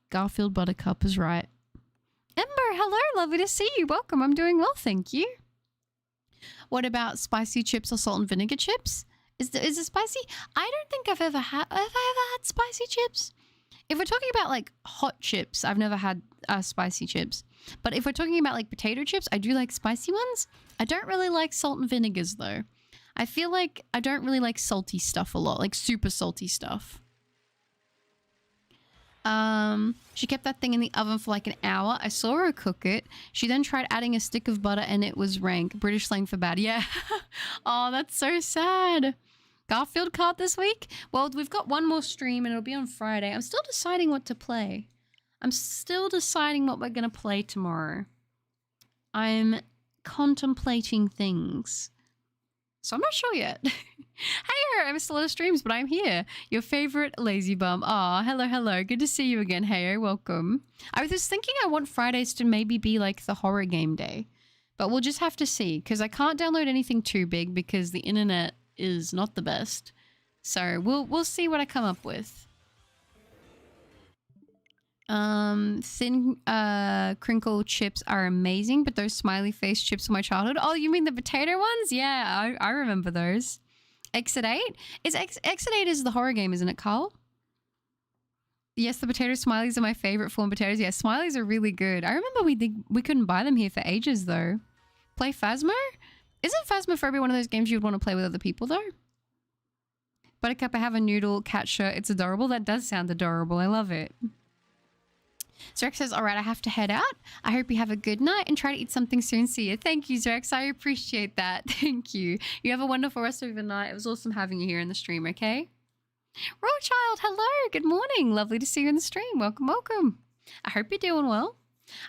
Speaker 1: Garfield Buttercup is right. Ember, hello. Lovely to see you. Welcome. I'm doing well, thank you. What about spicy chips or salt and vinegar chips? Is it spicy? I don't think I've ever had... Have I ever had spicy chips? If we're talking about like hot chips, I've never had spicy chips. But if we're talking about like potato chips, I do like spicy ones. I don't really like salt and vinegars though. I feel like I don't really like salty stuff a lot, like super salty stuff. She kept that thing in the oven for like an hour. I saw her cook it. She then tried adding a stick of butter and it was rank. British slang for bad. Yeah. Oh, that's so sad. Garfield card this week? Well, we've got one more stream and it'll be on Friday. I'm still deciding what to play. I'm still deciding what we're going to play tomorrow. I'm contemplating things. So I'm not sure yet. Hey, I missed a lot of streams, but I'm here. Your favorite lazy bum. Aw, hello. Good to see you again. Hey, welcome. I was just thinking I want Fridays to maybe be like the horror game day. But we'll just have to see, because I can't download anything too big because the internet is not the best. So we'll see what I come up with. Thin crinkle chips are amazing, but those smiley face chips from my childhood. Oh, you mean the potato ones? Yeah, I remember those. Exit 8? Exit 8 is the horror game, isn't it, Carl? Yes, the potato smileys are my favorite form of potatoes. Yeah, smileys are really good. I remember we couldn't buy them here for ages though. Play Phasmo? Isn't Phasmophobia one of those games you would want to play with other people though? Buttercup, I have a noodle cat shirt. It's adorable. That does sound adorable. I love it. Zrex says, all right, I have to head out. I hope you have a good night and try to eat something soon. See you. Thank you, Zrex. I appreciate that. Thank you. You have a wonderful rest of your night. It was awesome having you here in the stream, okay? Royal Child, hello, good morning. Lovely to see you in the stream. Welcome, welcome. I hope you're doing well.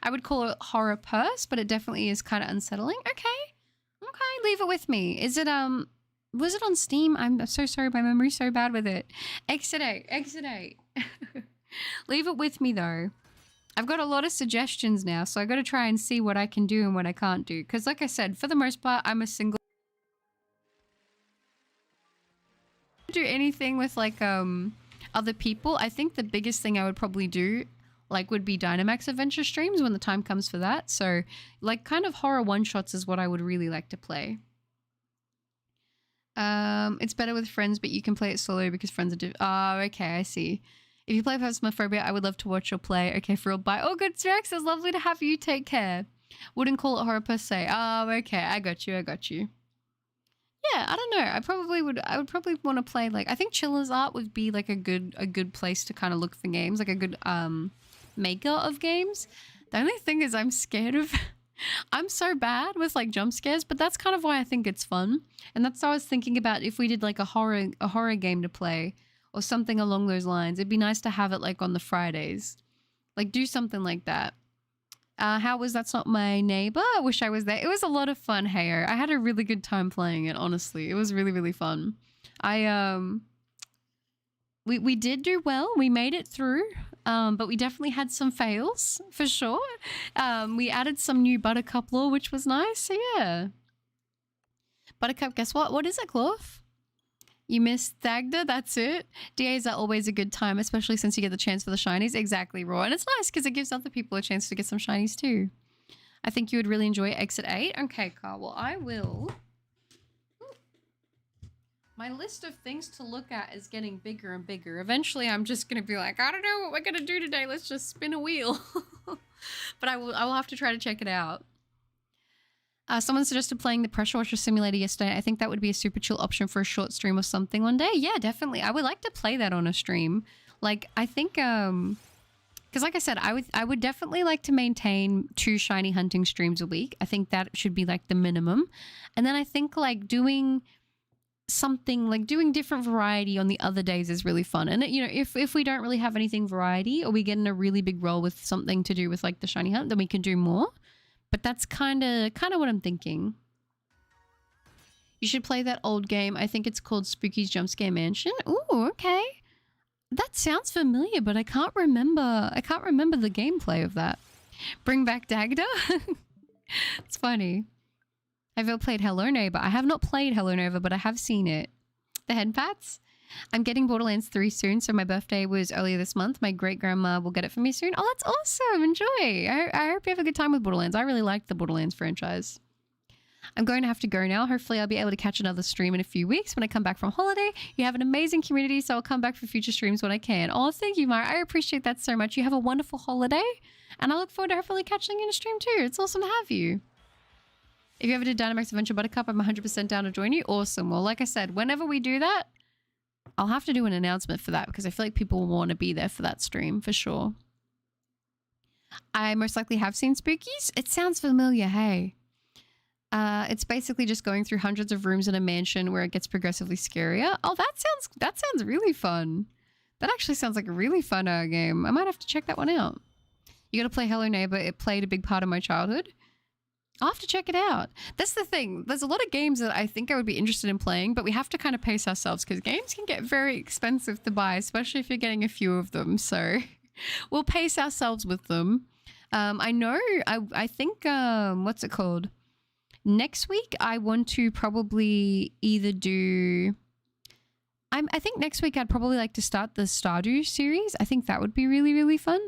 Speaker 1: I would call it horror purse, but it definitely is kind of unsettling. Okay. Okay, leave it with me. Is it, was it on Steam? I'm so sorry, my memory's so bad with it. Exit 8, exit 8. Leave it with me, though. I've got a lot of suggestions now, so I got to try and see what I can do and what I can't do. Because like I said, for the most part, I'm a single... do anything with, like, other people. I think the biggest thing I would probably do, like, would be Dynamax Adventure streams when the time comes for that. So, like, kind of horror one-shots is what I would really like to play. It's better with friends, but you can play it solo because friends are oh, okay, I see. If you play Phasmophobia, I would love to watch your play. Okay, for real, bye. Oh, good, Rex. It's lovely to have you. Take care. Wouldn't call it horror per se. Oh, okay. I got you. I got you. Yeah, I don't know. I would probably want to play, like, I think Chiller's Art would be like a good place to kind of look for games, like a good maker of games. The only thing is I'm scared of I'm so bad with like jump scares, but that's kind of why I think it's fun. And that's what I was thinking about, if we did like a horror game to play or something along those lines. It'd be nice to have it like on the Fridays. Like do something like that. How was That's Not My Neighbor? I wish I was there. It was a lot of fun, Heyo. I had a really good time playing it, honestly. It was really, really fun. We did do well. We made it through. But we definitely had some fails, for sure. We added some new Buttercup lore, which was nice. So yeah. Buttercup, guess what? What is it, Cloth? You missed Dagda, that's it. DAs are always a good time, especially since you get the chance for the shinies. Exactly, Raw. And it's nice because it gives other people a chance to get some shinies too. I think you would really enjoy Exit 8. Okay, Carl. Well, I will. My list of things to look at is getting bigger and bigger. Eventually, I'm just going to be like, I don't know what we're going to do today. Let's just spin a wheel. But I will have to try to check it out. Someone suggested playing the Pressure Washer Simulator yesterday. I think that would be a super chill option for a short stream or something one day. Yeah, definitely. I would like to play that on a stream. Like, I think, because like I said, I would definitely like to maintain 2 shiny hunting streams a week. I think that should be like the minimum. And then I think like doing something, like doing different variety on the other days is really fun. And you know, if we don't really have anything variety, or we get in a really big role with something to do with like the shiny hunt, then we can do more. But that's kind of what I'm thinking. You should play that old game. I think it's called Spooky's Jump Scare Mansion. Ooh, okay. That sounds familiar, but I can't remember. I can't remember the gameplay of that. Bring back Dagda? It's funny. I've ever played Hello Neighbor. I have not played Hello Neighbor, but I have seen it. The head pats? I'm getting Borderlands 3 soon, so my birthday was earlier this month. My great-grandma will get it for me soon. Oh, that's awesome. Enjoy. I hope you have a good time with Borderlands. I really like the Borderlands franchise. I'm going to have to go now. Hopefully, I'll be able to catch another stream in a few weeks when I come back from holiday. You have an amazing community, so I'll come back for future streams when I can. Oh, thank you, Mara. I appreciate that so much. You have a wonderful holiday, and I look forward to hopefully catching you in a stream too. It's awesome to have you. If you ever did Dynamax Adventure Buttercup, I'm 100% down to join you. Awesome. Well, like I said, whenever we do that, I'll have to do an announcement for that because I feel like people will want to be there for that stream for sure. I most likely have seen Spookies. It sounds familiar, hey. It's basically just going through hundreds of rooms in a mansion where it gets progressively scarier. Oh, that sounds really fun. That actually sounds like a really fun game. I might have to check that one out. You got to play Hello Neighbor. It played a big part of my childhood. I'll have to check it out. That's the thing. There's a lot of games that I think I would be interested in playing, but we have to kind of pace ourselves because games can get very expensive to buy, especially if you're getting a few of them. So we'll pace ourselves with them. I know, I think, what's it called? Next week, I want to probably either do... I think next week I'd probably like to start the Stardew series. I think that would be really, really fun.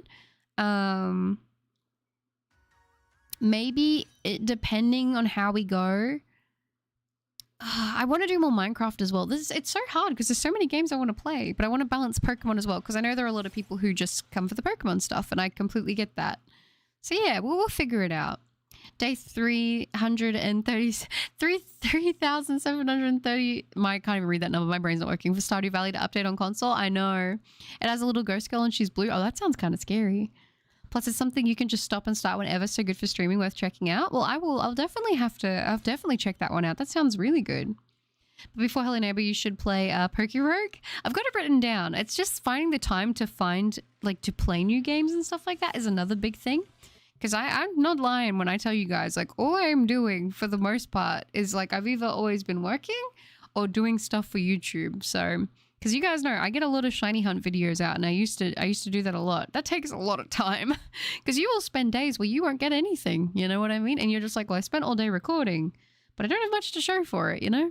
Speaker 1: Maybe depending on how we go. I want to do more Minecraft as well. It's so hard because there's so many games I want to play, but I want to balance Pokemon as well because I know there are a lot of people who just come for the Pokemon stuff and I completely get that. So yeah, we'll figure it out. Day 3,730. I can't even read that number. My brain's not working. For Stardew Valley to update on console. I know. It has a little ghost girl and she's blue. Oh, that sounds kind of scary. Plus, it's something you can just stop and start whenever. So good for streaming, worth checking out. Well, I'll definitely check that one out. That sounds really good. But before Hello Neighbor, you should play Rogue. I've got it written down. It's just finding the time to find, like, to play new games and stuff like that is another big thing. Because I'm not lying when I tell you guys, like, all I'm doing for the most part is, like, I've either always been working or doing stuff for YouTube. So, because you guys know, I get a lot of shiny hunt videos out, and I used to do that a lot. That takes a lot of time because you will spend days where you won't get anything. You know what I mean? And you're just like, well, I spent all day recording, but I don't have much to show for it, you know?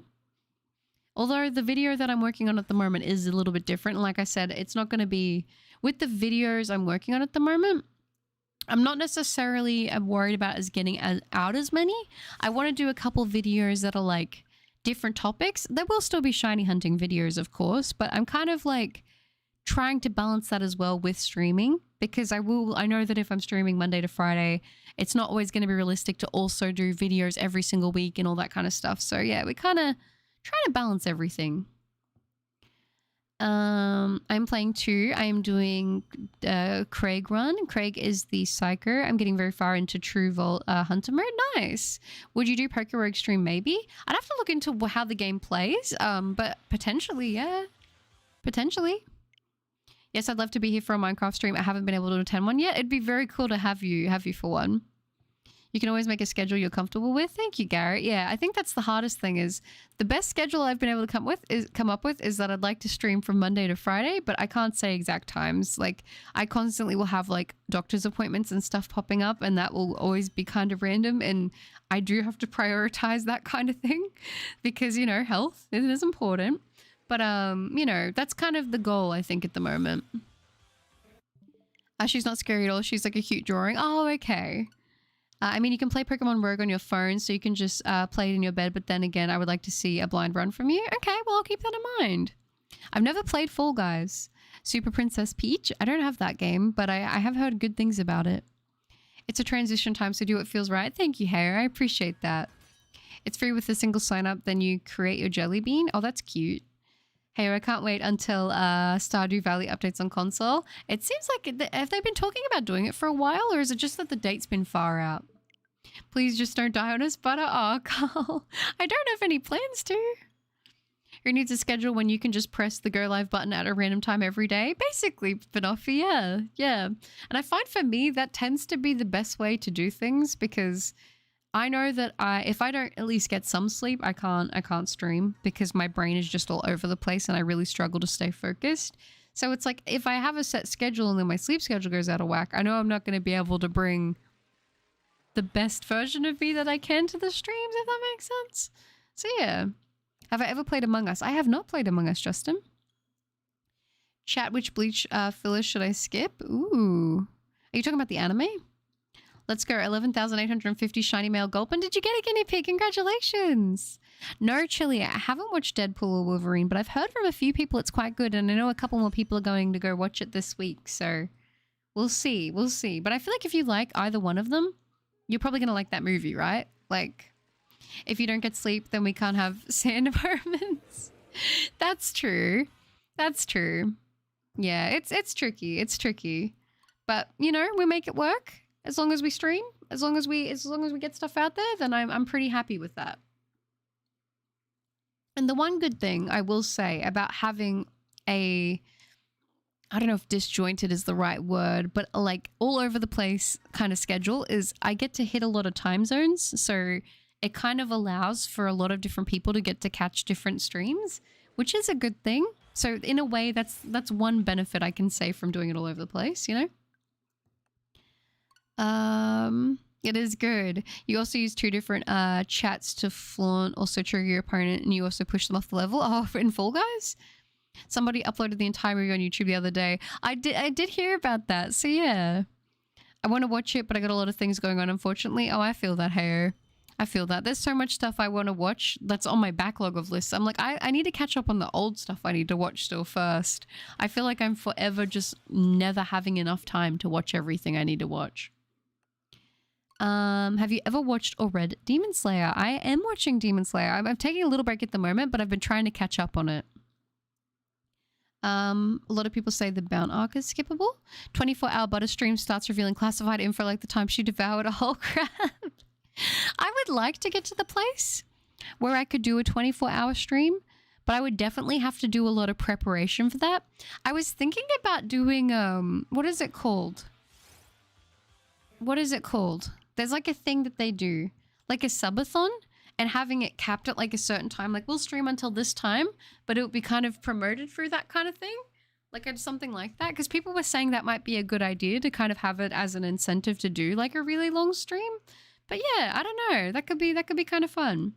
Speaker 1: Although the video that I'm working on at the moment is a little bit different. Like I said, it's not going to be with the videos I'm working on at the moment. I'm not necessarily worried about getting out as many. I want to do a couple videos that are like different topics. There will still be shiny hunting videos, of course, but I'm kind of like trying to balance that as well with streaming, because I know that if I'm streaming Monday to Friday, it's not always going to be realistic to also do videos every single week and all that kind of stuff. So yeah, we kind of trying to balance everything. I'm playing 2. I am doing Craig run. Craig is the psyker. I'm getting very far into True Hunter mode. Nice. Would you do Rogue stream? Maybe. I'd have to look into how the game plays. But potentially, yeah. Potentially. Yes, I'd love to be here for a Minecraft stream. I haven't been able to attend one yet. It'd be very cool to have you for one. You can always make a schedule you're comfortable with. Thank you, Garrett. Yeah, I think that's the hardest thing. Is the best schedule I've been able to come up with is that I'd like to stream from Monday to Friday, but I can't say exact times. Like, I constantly will have like doctor's appointments and stuff popping up, and that will always be kind of random, and I do have to prioritize that kind of thing because, you know, health is important. But you know, that's kind of the goal, I think, at the moment. She's not scary at all. She's like a cute drawing. Oh, okay. I mean, you can play Pokemon Rogue on your phone, so you can just play it in your bed. But then again, I would like to see a blind run from you. Okay, well, I'll keep that in mind. I've never played Fall Guys. Super Princess Peach. I don't have that game, but I have heard good things about it. It's a transition time, so do what feels right. Thank you, Hair. I appreciate that. It's free with a single sign up. Then you create your jelly bean. Oh, that's cute. Hey, I can't wait until Stardew Valley updates on console. It seems like, have they been talking about doing it for a while, or is it just that the date's been far out? Please just don't die on us, butter. Oh, Carl. I don't have any plans to. Who needs a schedule when you can just press the go live button at a random time every day? Basically, Banoffee, yeah. Yeah. And I find for me, that tends to be the best way to do things, because I know that if I don't at least get some sleep, I can't stream, because my brain is just all over the place and I really struggle to stay focused. So it's like, if I have a set schedule and then my sleep schedule goes out of whack, I know I'm not going to be able to bring the best version of me that I can to the streams, if that makes sense. So yeah. Have I ever played Among Us? I have not played Among Us, Justin. Chat, which Bleach filler should I skip? Ooh. Are you talking about the anime? Let's go. 11,850 shiny male Gulpin. Did you get a guinea pig? Congratulations. No, Chili. I haven't watched Deadpool or Wolverine, but I've heard from a few people it's quite good, and I know a couple more people are going to go watch it this week, so we'll see. We'll see. But I feel like if you like either one of them, you're probably going to like that movie, right? Like, if you don't get sleep, then we can't have sand environments. That's true. That's true. Yeah, it's tricky. It's tricky. But, you know, we make it work. As long as we stream, as long as we get stuff out there, then I'm pretty happy with that. And the one good thing I will say about having a, I don't know if disjointed is the right word, but like all over the place kind of schedule is I get to hit a lot of time zones. So it kind of allows for a lot of different people to get to catch different streams, which is a good thing. So in a way, that's one benefit I can say from doing it all over the place, you know? It is good. You also use 2 different chats to flaunt, also trigger your opponent, and you also push them off the level. Oh, in Fall Guys? Somebody uploaded the entire movie on YouTube the other day. I did hear about that. So yeah. I want to watch it, but I got a lot of things going on, unfortunately. Oh, I feel that, hair. I feel that. There's so much stuff I want to watch that's on my backlog of lists. I'm like, I need to catch up on the old stuff I need to watch still first. I feel like I'm forever just never having enough time to watch everything I need to watch. Have you ever watched or read Demon Slayer? I am watching Demon Slayer. I'm taking a little break at the moment, but I've been trying to catch up on it. A lot of people say the Bound arc is skippable. 24-hour butter stream starts revealing classified info like the time she devoured a whole crab. I would like to get to the place where I could do a 24-hour stream, but I would definitely have to do a lot of preparation for that. I was thinking about doing, what is it called? What is it called? There's like a thing that they do, like a subathon, and having it capped at like a certain time. Like we'll stream until this time, but it would be kind of promoted through that kind of thing. Like something like that. Because people were saying that might be a good idea to kind of have it as an incentive to do like a really long stream. But yeah, I don't know. That could be kind of fun.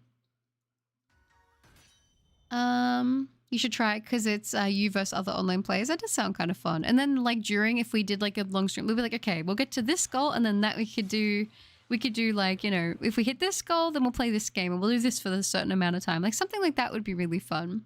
Speaker 1: You should try it because it's you versus other online players. That does sound kind of fun. And then like during, if we did like a long stream, we'll be like, okay, we'll get to this goal, and then that we could do like, you know, if we hit this goal, then we'll play this game, and we'll do this for a certain amount of time. Like something like that would be really fun.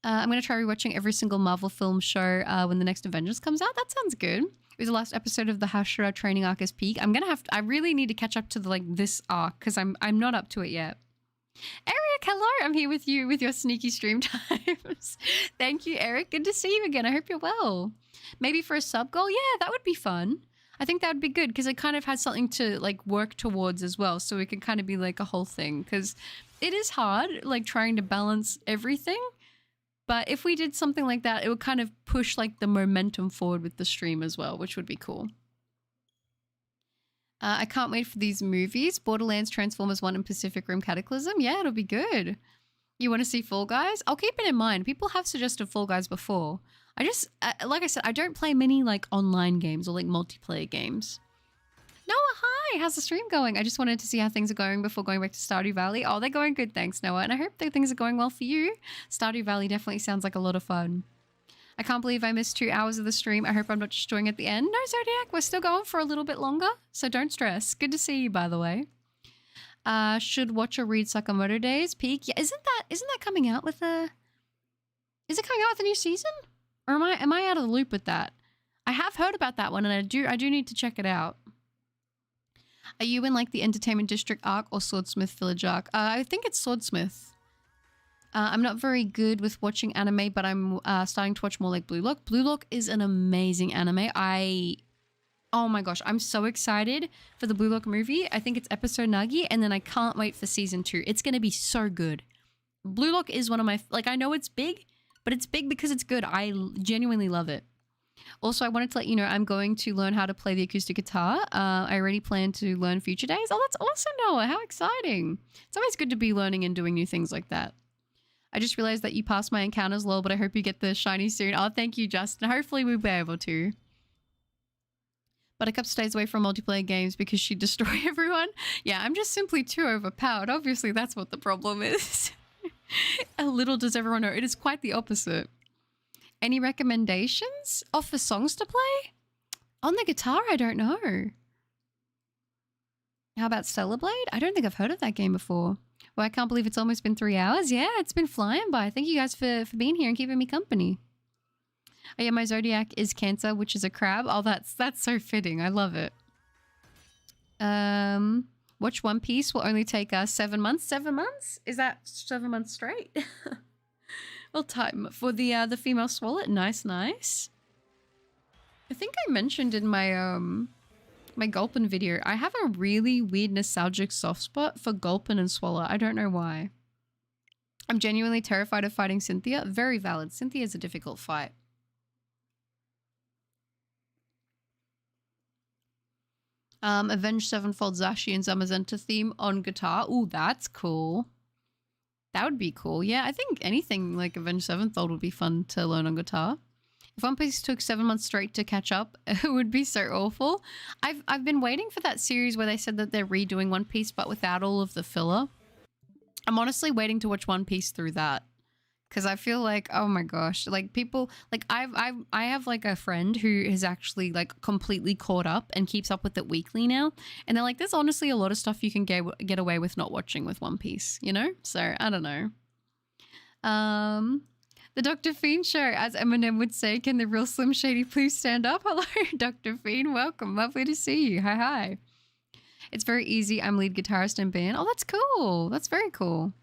Speaker 1: I'm going to try rewatching every single Marvel film show when the next Avengers comes out. That sounds good. It was the last episode of the Hashira training arc is peak. I really need to catch up to the, like this arc because I'm not up to it yet. Eric, hello. I'm here with you with your sneaky stream times. Thank you, Eric. Good to see you again. I hope you're well. Maybe for a sub goal? Yeah, that would be fun. I think that would be good because it kind of has something to like work towards as well. So it can kind of be like a whole thing because it is hard like trying to balance everything. But if we did something like that, it would kind of push like the momentum forward with the stream as well, which would be cool. I can't wait for these movies. Borderlands, Transformers 1 and Pacific Rim Cataclysm. Yeah, it'll be good. You want to see Fall Guys? I'll keep it in mind. People have suggested Fall Guys before. I just, like I said, I don't play many like online games or like multiplayer games. Noah, hi. How's the stream going? I just wanted to see how things are going before going back to Stardew Valley. Oh, they're going good. Thanks, Noah. And I hope that things are going well for you. Stardew Valley definitely sounds like a lot of fun. I can't believe I missed 2 hours of the stream. I hope I'm not just joining at the end. No, Zodiac, we're still going for a little bit longer, so don't stress. Good to see you, by the way. Should watch or read Sakamoto Days. Peak. Yeah, isn't that coming out with a... Is it coming out with a new season? Or am I out of the loop with that? I have heard about that one, and I do need to check it out. Are you in like the Entertainment District arc or Swordsmith Village arc? I think it's Swordsmith. I'm not very good with watching anime, but I'm starting to watch more like Blue Lock. Blue Lock is an amazing anime. Oh my gosh, I'm so excited for the Blue Lock movie. I think it's episode Nagi, and then I can't wait for season 2. It's going to be so good. Blue Lock is one of my, like, I know it's big, but it's big because it's good. I genuinely love it. Also, I wanted to let you know I'm going to learn how to play the acoustic guitar. I already plan to learn future days. Oh, that's awesome, Noah. How exciting. It's always good to be learning and doing new things like that. I just realized that you passed my encounters lol, but I hope you get the shiny soon. Oh, thank you, Justin. Hopefully we'll be able to. Buttercup stays away from multiplayer games because she'd destroy everyone. Yeah, I'm just simply too overpowered. Obviously, that's what the problem is. Little does everyone know, it is quite the opposite. Any recommendations? Oh, for songs to play? On the guitar, I don't know. How about Stellar Blade? I don't think I've heard of that game before. Well, I can't believe it's almost been 3 hours. Yeah, it's been flying by. Thank you guys for being here and keeping me company. Oh yeah, my zodiac is Cancer, which is a crab. Oh, that's so fitting. I love it. Watch One Piece will only take us 7 months. 7 months? Is that 7 months straight? Well, time for the female swallow. Nice, nice. I think I mentioned in my my Gulpin video, I have a really weird nostalgic soft spot for Gulpin and Swallow. I don't know why. I'm genuinely terrified of fighting Cynthia. Very valid. Cynthia is a difficult fight. Avenged Sevenfold Zashi and Zamazenta theme on guitar. Ooh, that's cool. That would be cool. Yeah, I think anything like Avenged Sevenfold would be fun to learn on guitar. If One Piece took 7 months straight to catch up, it would be so awful. I've been waiting for that series where they said that they're redoing One Piece but without all of the filler. I'm honestly waiting to watch One Piece through that. Because I feel like, oh my gosh, like people, like I have like a friend who is actually like completely caught up and keeps up with it weekly now. And they're like, there's honestly a lot of stuff you can get away with not watching with One Piece, you know? So, I don't know. The Dr. Fiend show, as Eminem would say, can the real Slim Shady please stand up? Hello, Dr. Fiend. Welcome. Lovely to see you. Hi, hi. It's very easy. I'm lead guitarist in band. Oh, that's cool. That's very cool.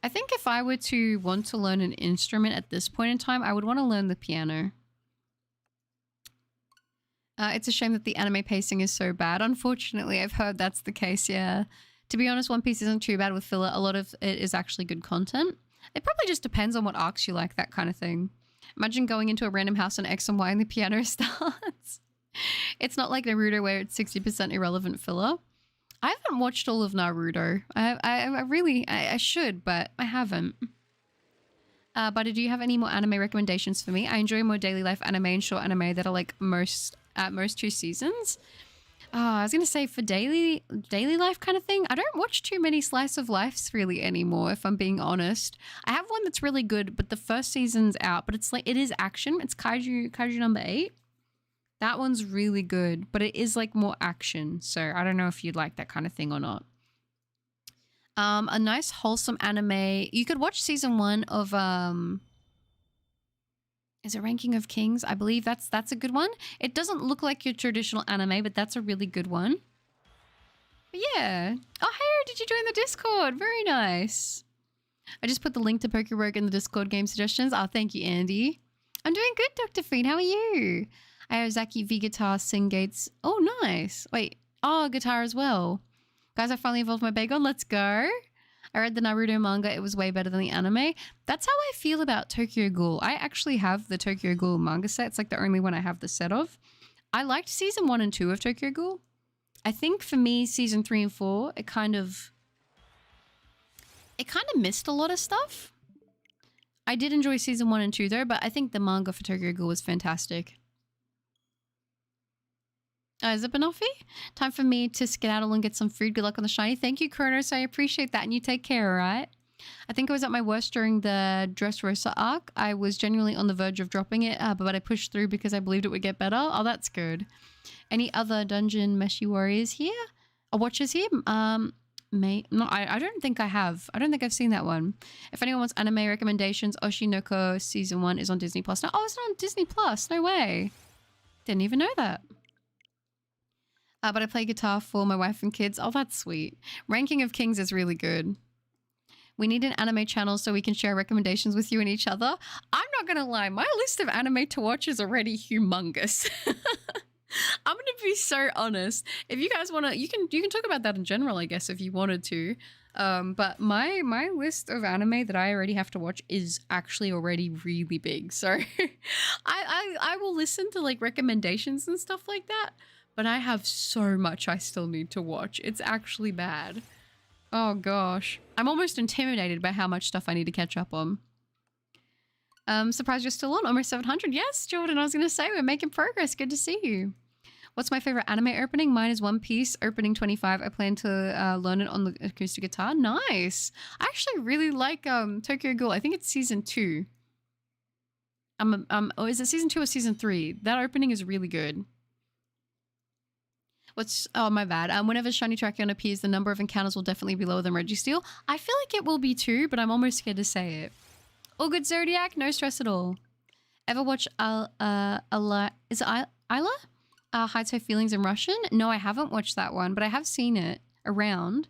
Speaker 1: I think if I were to want to learn an instrument at this point in time, I would want to learn the piano. It's a shame that the anime pacing is so bad. Unfortunately, I've heard that's the case, yeah. To be honest, One Piece isn't too bad with filler. A lot of it is actually good content. It probably just depends on what arcs you like, that kind of thing. Imagine going into a random house on X and Y and the piano starts. It's not like Naruto where it's 60% irrelevant filler. I haven't watched all of Naruto. I should, but I haven't. But do you have any more anime recommendations for me? I enjoy more daily life anime and short anime that are like at most 2 seasons. I was going to say for daily life kind of thing, I don't watch too many slice of lives really anymore, if I'm being honest. I have one that's really good, but the first season's out, but it's like, it is action. It's Kaiju number 8. That one's really good, but it is like more action. So I don't know if you'd like that kind of thing or not. A nice wholesome anime. You could watch season 1 of is it Ranking of Kings? I believe that's a good one. It doesn't look like your traditional anime, but that's a really good one. But yeah. Oh, hey, did you join the Discord? Very nice. I just put the link to Pokework in the Discord game suggestions. Oh, thank you, Andy. I'm doing good, Dr. Fiend. How are you? Ayozaki V guitar, sing gates. Oh, nice. Wait. Oh, guitar as well. Guys, I finally evolved my Bagon. Let's go. I read the Naruto manga. It was way better than the anime. That's how I feel about Tokyo Ghoul. I actually have the Tokyo Ghoul manga set. It's like the only one I have the set of. I liked season 1 and 2 of Tokyo Ghoul. I think for me, season 3 and 4, it kind of missed a lot of stuff. I did enjoy season 1 and 2 though, but I think the manga for Tokyo Ghoul was fantastic. Is it Banoffee? Time for me to skedaddle and get some food. Good luck on the shiny. Thank you, Kronos. I appreciate that. And you take care, all right? I think I was at my worst during the Dressrosa arc. I was genuinely on the verge of dropping it, but I pushed through because I believed it would get better. Oh, that's good. Any other Dungeon Meshi Warriors here? Or watchers here? I don't think I have. I don't think I've seen that one. If anyone wants anime recommendations, Oshinoko Season 1 is on Disney+. No, oh, it's not on Disney+. No way. Didn't even know that. But I play guitar for my wife and kids. Oh, that's sweet. Ranking of Kings is really good. We need an anime channel so we can share recommendations with you and each other. I'm not going to lie. My list of anime to watch is already humongous. I'm going to be so honest. If you guys want to, you can talk about that in general, I guess, if you wanted to. But my list of anime that I already have to watch is actually already really big. So I will listen to like recommendations and stuff like that. But I have so much I still need to watch. It's actually bad. Oh gosh. I'm almost intimidated by how much stuff I need to catch up on. Surprised you're still on. Almost 700. Yes, Jordan, I was going to say we're making progress. Good to see you. What's my favorite anime opening? Mine is One Piece, opening 25. I plan to learn it on the acoustic guitar. Nice. I actually really like Tokyo Ghoul. I think it's season 2. Oh, is it season 2 or season 3? That opening is really good. Oh, my bad. Whenever Shiny Terrakion appears, the number of encounters will definitely be lower than Registeel. I feel like it will be too, but I'm almost scared to say it. All good, Zodiac. No stress at all. Ever watch is it Isla? Hides Her Feelings in Russian? No, I haven't watched that one, but I have seen it around.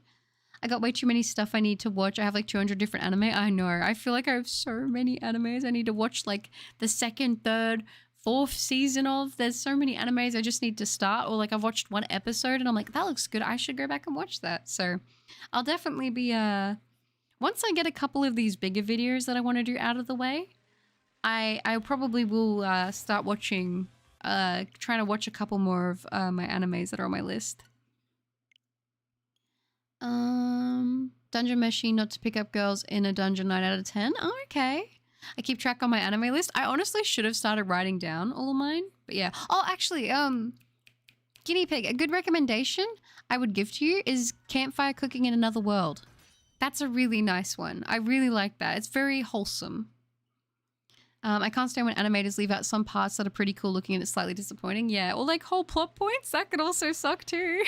Speaker 1: I got way too many stuff I need to watch. I have like 200 different anime. I know. I feel like I have so many animes I need to watch, like the 2nd, 3rd, 4th season of. There's so many animes I just need to start, or like I've watched one episode and I'm like, that looks good, I should go back and watch that. So I'll definitely be once I get a couple of these bigger videos that I want to do out of the way, I probably will start watching trying to watch a couple more of my animes that are on my list. Dungeon Meshi, not to pick up girls in a dungeon, 9 out of 10. Oh, okay. I keep track on my anime list. I honestly should have started writing down all of mine, but yeah. Oh, actually, Guinea Pig, a good recommendation I would give to you is Campfire Cooking in Another World. That's a really nice one. I really like that. It's very wholesome. I can't stand when animators leave out some parts that are pretty cool looking and it's slightly disappointing. Yeah, or like whole plot points. That could also suck too.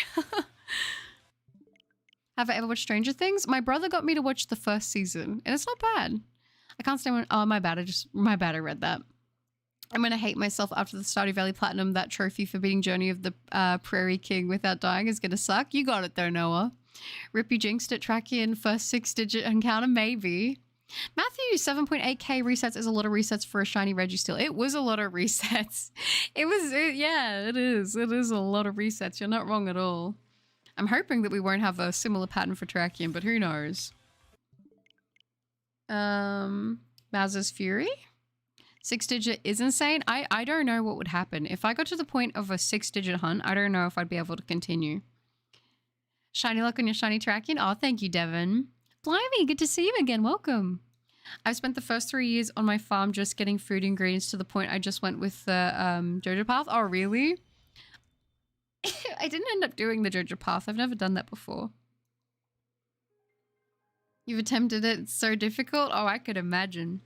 Speaker 1: Have I ever watched Stranger Things? My brother got me to watch the 1st season and it's not bad. I can't stand when... Oh, my bad. I read that. I'm going to hate myself after the Stardew Valley Platinum. That trophy for beating Journey of the Prairie King without dying is going to suck. You got it though, Noah. Rip, you jinxed it. Trakion first 6-digit encounter, maybe. Matthew, 7.8k resets is a lot of resets for a shiny Registeel. It was a lot of resets. Yeah, it is. It is a lot of resets. You're not wrong at all. I'm hoping that we won't have a similar pattern for Terrakion, but who knows? Bowser's Fury? 6-digit is insane. I don't know what would happen. If I got to the point of a 6-digit hunt, I don't know if I'd be able to continue. Shiny luck on your shiny Terrakion. Oh, thank you, Devin. Blimey, good to see you again. Welcome. I've spent the first 3 years on my farm just getting food ingredients to the point I just went with the Jojo path. Oh, really? I didn't end up doing the Jojo path. I've never done that before. You've attempted it. It's so difficult. Oh, I could imagine.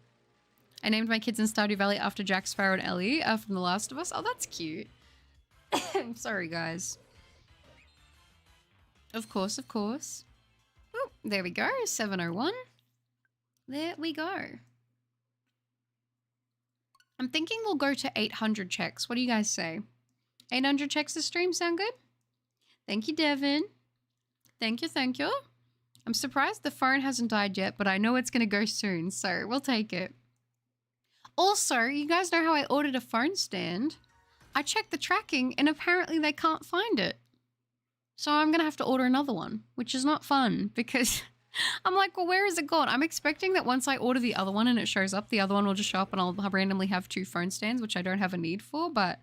Speaker 1: I named my kids in Stardew Valley after Jack Sparrow and Ellie from The Last of Us. Oh, that's cute. I'm sorry, guys. Of course, of course. Oh, there we go. 701. There we go. I'm thinking we'll go to 800 checks. What do you guys say? 800 checks this stream sound good? Thank you, Devin. Thank you, thank you. I'm surprised the phone hasn't died yet, but I know it's going to go soon, so we'll take it. Also, you guys know how I ordered a phone stand? I checked the tracking and apparently they can't find it. So I'm going to have to order another one, which is not fun because I'm like, well, where is it gone? I'm expecting that once I order the other one and it shows up, the other one will just show up and I'll randomly have 2 phone stands, which I don't have a need for, but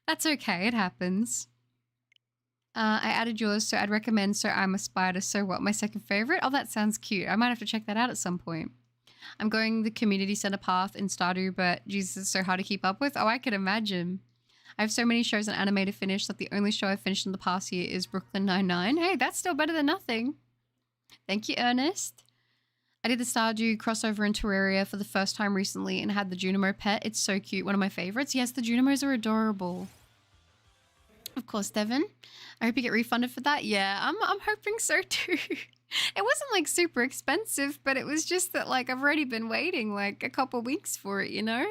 Speaker 1: that's okay. It happens. I added yours, so I'd recommend So I'm a Spider, So What, my second favorite. Oh, that sounds cute. I might have to check that out at some point. I'm going the community center path in Stardew, but Jesus, it's so hard to keep up with. Oh, I could imagine. I have so many shows and anime to finish that the only show I've finished in the past year is Brooklyn Nine-Nine. Hey, that's still better than nothing. Thank you, Ernest. I did the Stardew crossover in Terraria for the first time recently and had the Junimo pet. It's so cute. One of my favorites. Yes, the Junimos are adorable. Of course, Devin. I hope you get refunded for that. Yeah, I'm hoping so too. It wasn't like super expensive, but it was just that like I've already been waiting like a couple weeks for it, you know?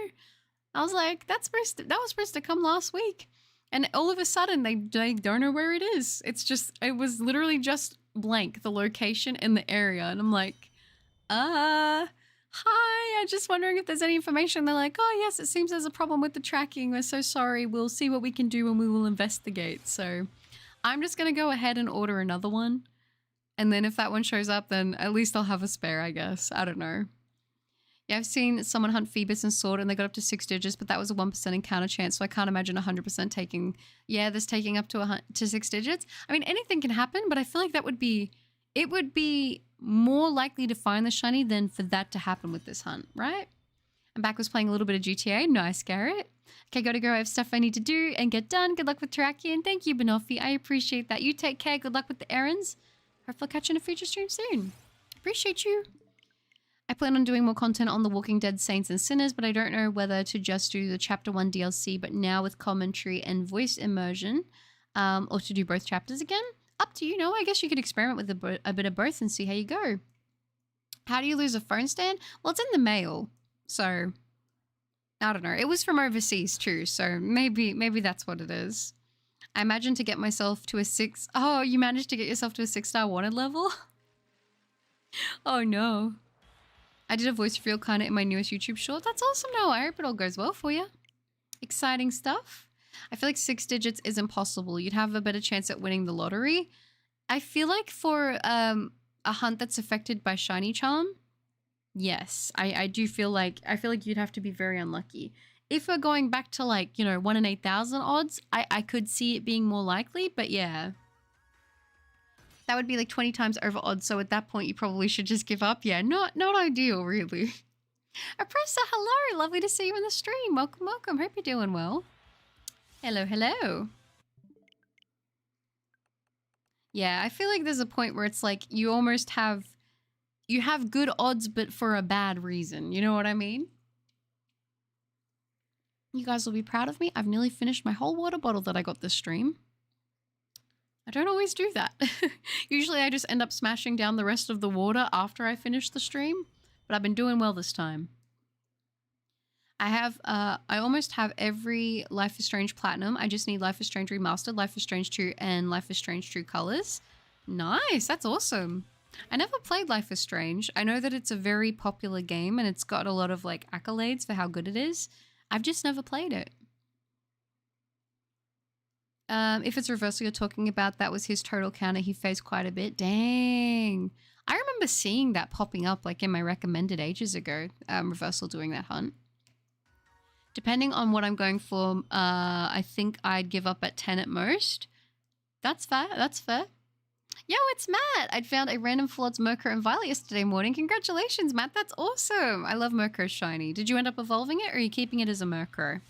Speaker 1: I was like, that was supposed to come last week. And all of a sudden they don't know where it is. It was literally just blank, the location and the area. And I'm like, hi, I'm just wondering if there's any information. They're like, oh yes, it seems there's a problem with the tracking. We're so sorry. We'll see what we can do and we will investigate. So I'm just going to go ahead and order another one. And then if that one shows up, then at least I'll have a spare, I guess. I don't know. Yeah, I've seen someone hunt Phoebus and Sword and they got up to 6 digits, but that was a 1% encounter chance. So I can't imagine 100% taking, this taking up to 6 digits. I mean, anything can happen, but I feel like it would be more likely to find the shiny than for that to happen with this hunt, right? I'm back was playing a little bit of GTA. Nice, Garrett. Okay, gotta go. I have stuff I need to do and get done. Good luck with Terrakion. Thank you, Banoffee. I appreciate that. You take care. Good luck with the errands. Hopefully I'll catch you in a future stream soon. Appreciate you. I plan on doing more content on The Walking Dead Saints and Sinners, but I don't know whether to just do the Chapter 1 DLC, but now with commentary and voice immersion, or to do both chapters again. Up to you. No, I guess you could experiment with a bit of both and see how you go. How do you lose a phone stand? Well, it's in the mail, so I don't know. It was from overseas too, so maybe that's what it is. I imagine to get myself to a 6... Oh, you managed to get yourself to a 6-star wanted level? Oh no. I did a voice reveal kind of in my newest YouTube short. That's awesome. No, I hope it all goes well for you. Exciting stuff. I feel like 6 digits is impossible. You'd have a better chance at winning the lottery. I feel like for a hunt that's affected by shiny charm, yes, I feel like you'd have to be very unlucky. If we're going back to like, 1 in 8,000 odds, I could see it being more likely, but yeah. That would be like 20 times over odds, so at that point you probably should just give up. Yeah, not ideal, really. Oppressor, hello! Lovely to see you in the stream. Welcome, welcome. Hope you're doing well. Hello, hello. Yeah, I feel like there's a point where it's like you almost have... You have good odds, but for a bad reason. You know what I mean? You guys will be proud of me. I've nearly finished my whole water bottle that I got this stream. I don't always do that. Usually I just end up smashing down the rest of the water after I finish the stream, but I've been doing well this time. I almost have every Life is Strange Platinum. I just need Life is Strange Remastered, Life is Strange 2, and Life is Strange True Colors. Nice, that's awesome. I never played Life is Strange. I know that it's a very popular game and it's got a lot of like accolades for how good it is. I've just never played it. If it's reversal you're talking about, that was his total counter. He faced quite a bit. Dang. I remember seeing that popping up like in my recommended ages ago, reversal doing that hunt. Depending on what I'm going for, I think I'd give up at 10 at most. That's fair. That's fair. Yo, it's Matt. I'd found a random Flood's Murkrow and Violet yesterday morning. Congratulations, Matt. That's awesome. I love Murkrow shiny. Did you end up evolving it or are you keeping it as a Murkrow?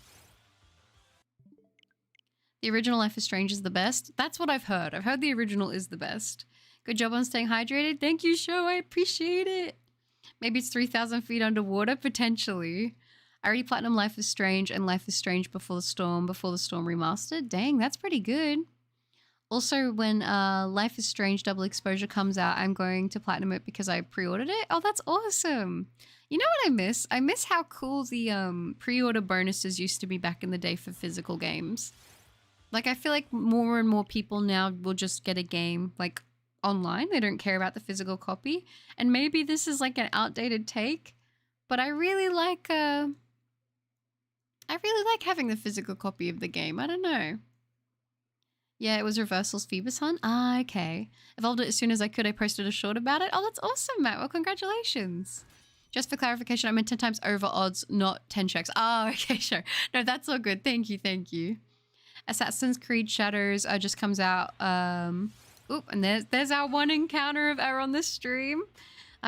Speaker 1: The original Life is Strange is the best. That's what I've heard. I've heard the original is the best. Good job on staying hydrated. Thank you, Show. I appreciate it. Maybe it's 3,000 feet underwater, potentially. I already platinum Life is Strange and Life is Strange Before the Storm remastered. Dang, that's pretty good. Also, when Life is Strange Double Exposure comes out, I'm going to platinum it because I pre-ordered it. Oh, that's awesome. You know what I miss? I miss how cool the pre-order bonuses used to be back in the day for physical games. Like, I feel like more and more people now will just get a game, like, online. They don't care about the physical copy. And maybe this is, like, an outdated take, but I really like having the physical copy of the game. I don't know. Yeah, it was Reversal's Phoebus Hunt. Ah, okay. Evolved it as soon as I could. I posted a short about it. Oh, that's awesome, Matt. Well, congratulations. Just for clarification, I meant 10 times over odds, not 10 checks. Oh, okay, sure. No, that's all good. Thank you, thank you. Assassin's Creed Shadows just comes out. Oop, and there's our one encounter of error on this stream.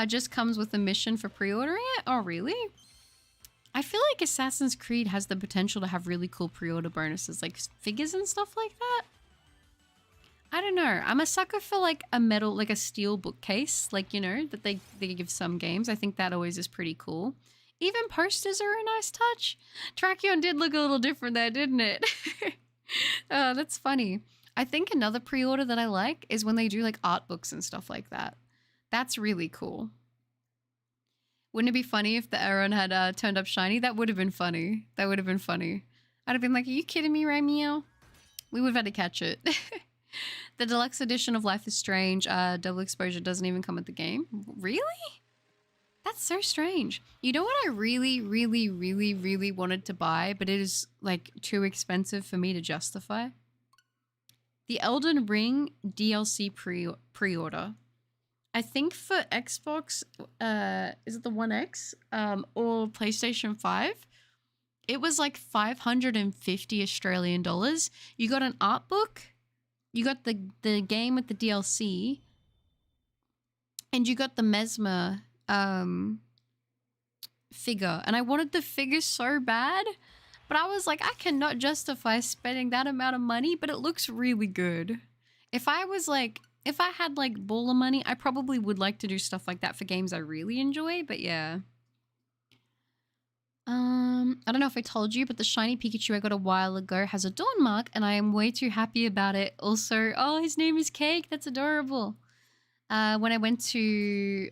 Speaker 1: Just comes with a mission for pre-ordering it. Oh, really? I feel like Assassin's Creed has the potential to have really cool pre-order bonuses, like figures and stuff like that. I don't know. I'm a sucker for like a metal, like a steel bookcase, like, you know, that they give some games. I think that always is pretty cool. Even posters are a nice touch. Terrakion did look a little different there, didn't it? That's funny. I think another pre-order that I like is when they do like art books and stuff like that. That's really cool. Wouldn't it be funny if the Aeron had turned up shiny? That would have been funny. That would have been funny. I'd have been like, are you kidding me, Romeo? We would have had to catch it. The deluxe edition of Life is Strange Double Exposure doesn't even come with the game. Really? That's so strange. You know what I really, really, really, really wanted to buy, but it is like too expensive for me to justify? The Elden Ring DLC pre-order. I think for Xbox, is it the One X or PlayStation 5? It was like 550 Australian dollars. You got an art book, you got the game with the DLC, and you got the Mesmer figure. And I wanted the figure so bad, but I was like, I cannot justify spending that amount of money, but it looks really good. If I had like baller money, I probably would like to do stuff like that for games I really enjoy, but yeah. I don't know if I told you, but the shiny Pikachu I got a while ago has a dawn mark and I am way too happy about it. Also, oh, his name is Cake. That's adorable. When I went to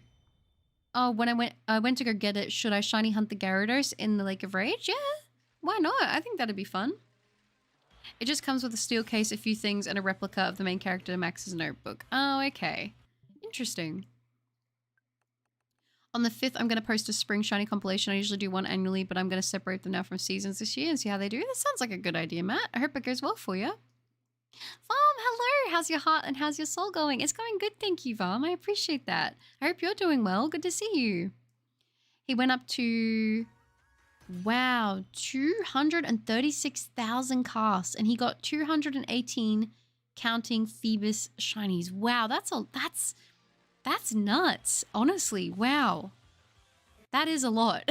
Speaker 1: go get it, should I shiny hunt the Gyarados in the Lake of Rage? Yeah, why not? I think that'd be fun. It just comes with a steel case, a few things, and a replica of the main character Max's notebook. Oh, okay. Interesting. On the 5th, I'm going to post a spring shiny compilation. I usually do one annually, but I'm going to separate them now from seasons this year and see how they do. This sounds like a good idea, Matt. I hope it goes well for you. Vam, hello. How's your heart and how's your soul going? It's going good, thank you, Vam. I appreciate that. I hope you're doing well. Good to see you. He went up to... wow, 236,000 casts, and he got 218 counting Phoebus shinies. Wow, that's nuts. Honestly, wow. That is a lot.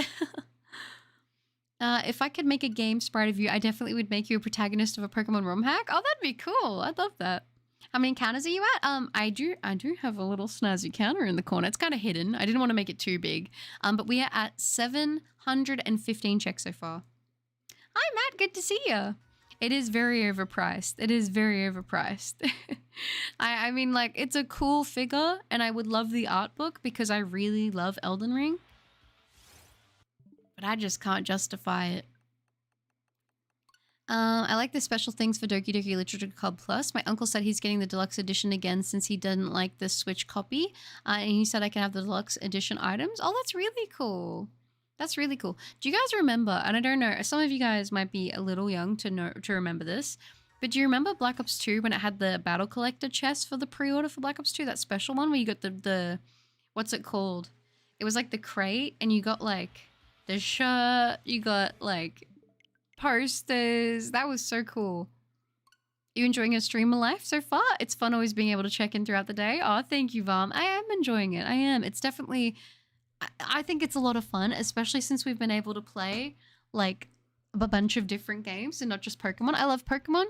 Speaker 1: If I could make a game sprite of you, I definitely would make you a protagonist of a Pokemon ROM hack. Oh, that'd be cool. I'd love that. How many counters are you at? I do have a little snazzy counter in the corner. It's kind of hidden. I didn't want to make it too big. But we are at 715 checks so far. Hi, Matt. Good to see you. It is very overpriced. It is very overpriced. I mean, like, it's a cool figure, and I would love the art book because I really love Elden Ring. But I just can't justify it. I like the special things for Doki Doki Literature Club Plus. My uncle said he's getting the deluxe edition again since he didn't like the Switch copy. And he said I can have the deluxe edition items. Oh, that's really cool. That's really cool. Do you guys remember, and I don't know, some of you guys might be a little young to remember this, But do you remember Black Ops 2 when it had the battle collector chest for the pre-order for Black Ops 2? That special one where you got the what's it called? It was like the crate and you got like the shirt, you got like posters. That was so cool. You enjoying your streamer life so far? It's fun always being able to check in throughout the day. Oh, thank you, Vam. I am enjoying it. I am. It's definitely, I think it's a lot of fun, especially since we've been able to play like a bunch of different games and not just Pokemon. I love Pokemon.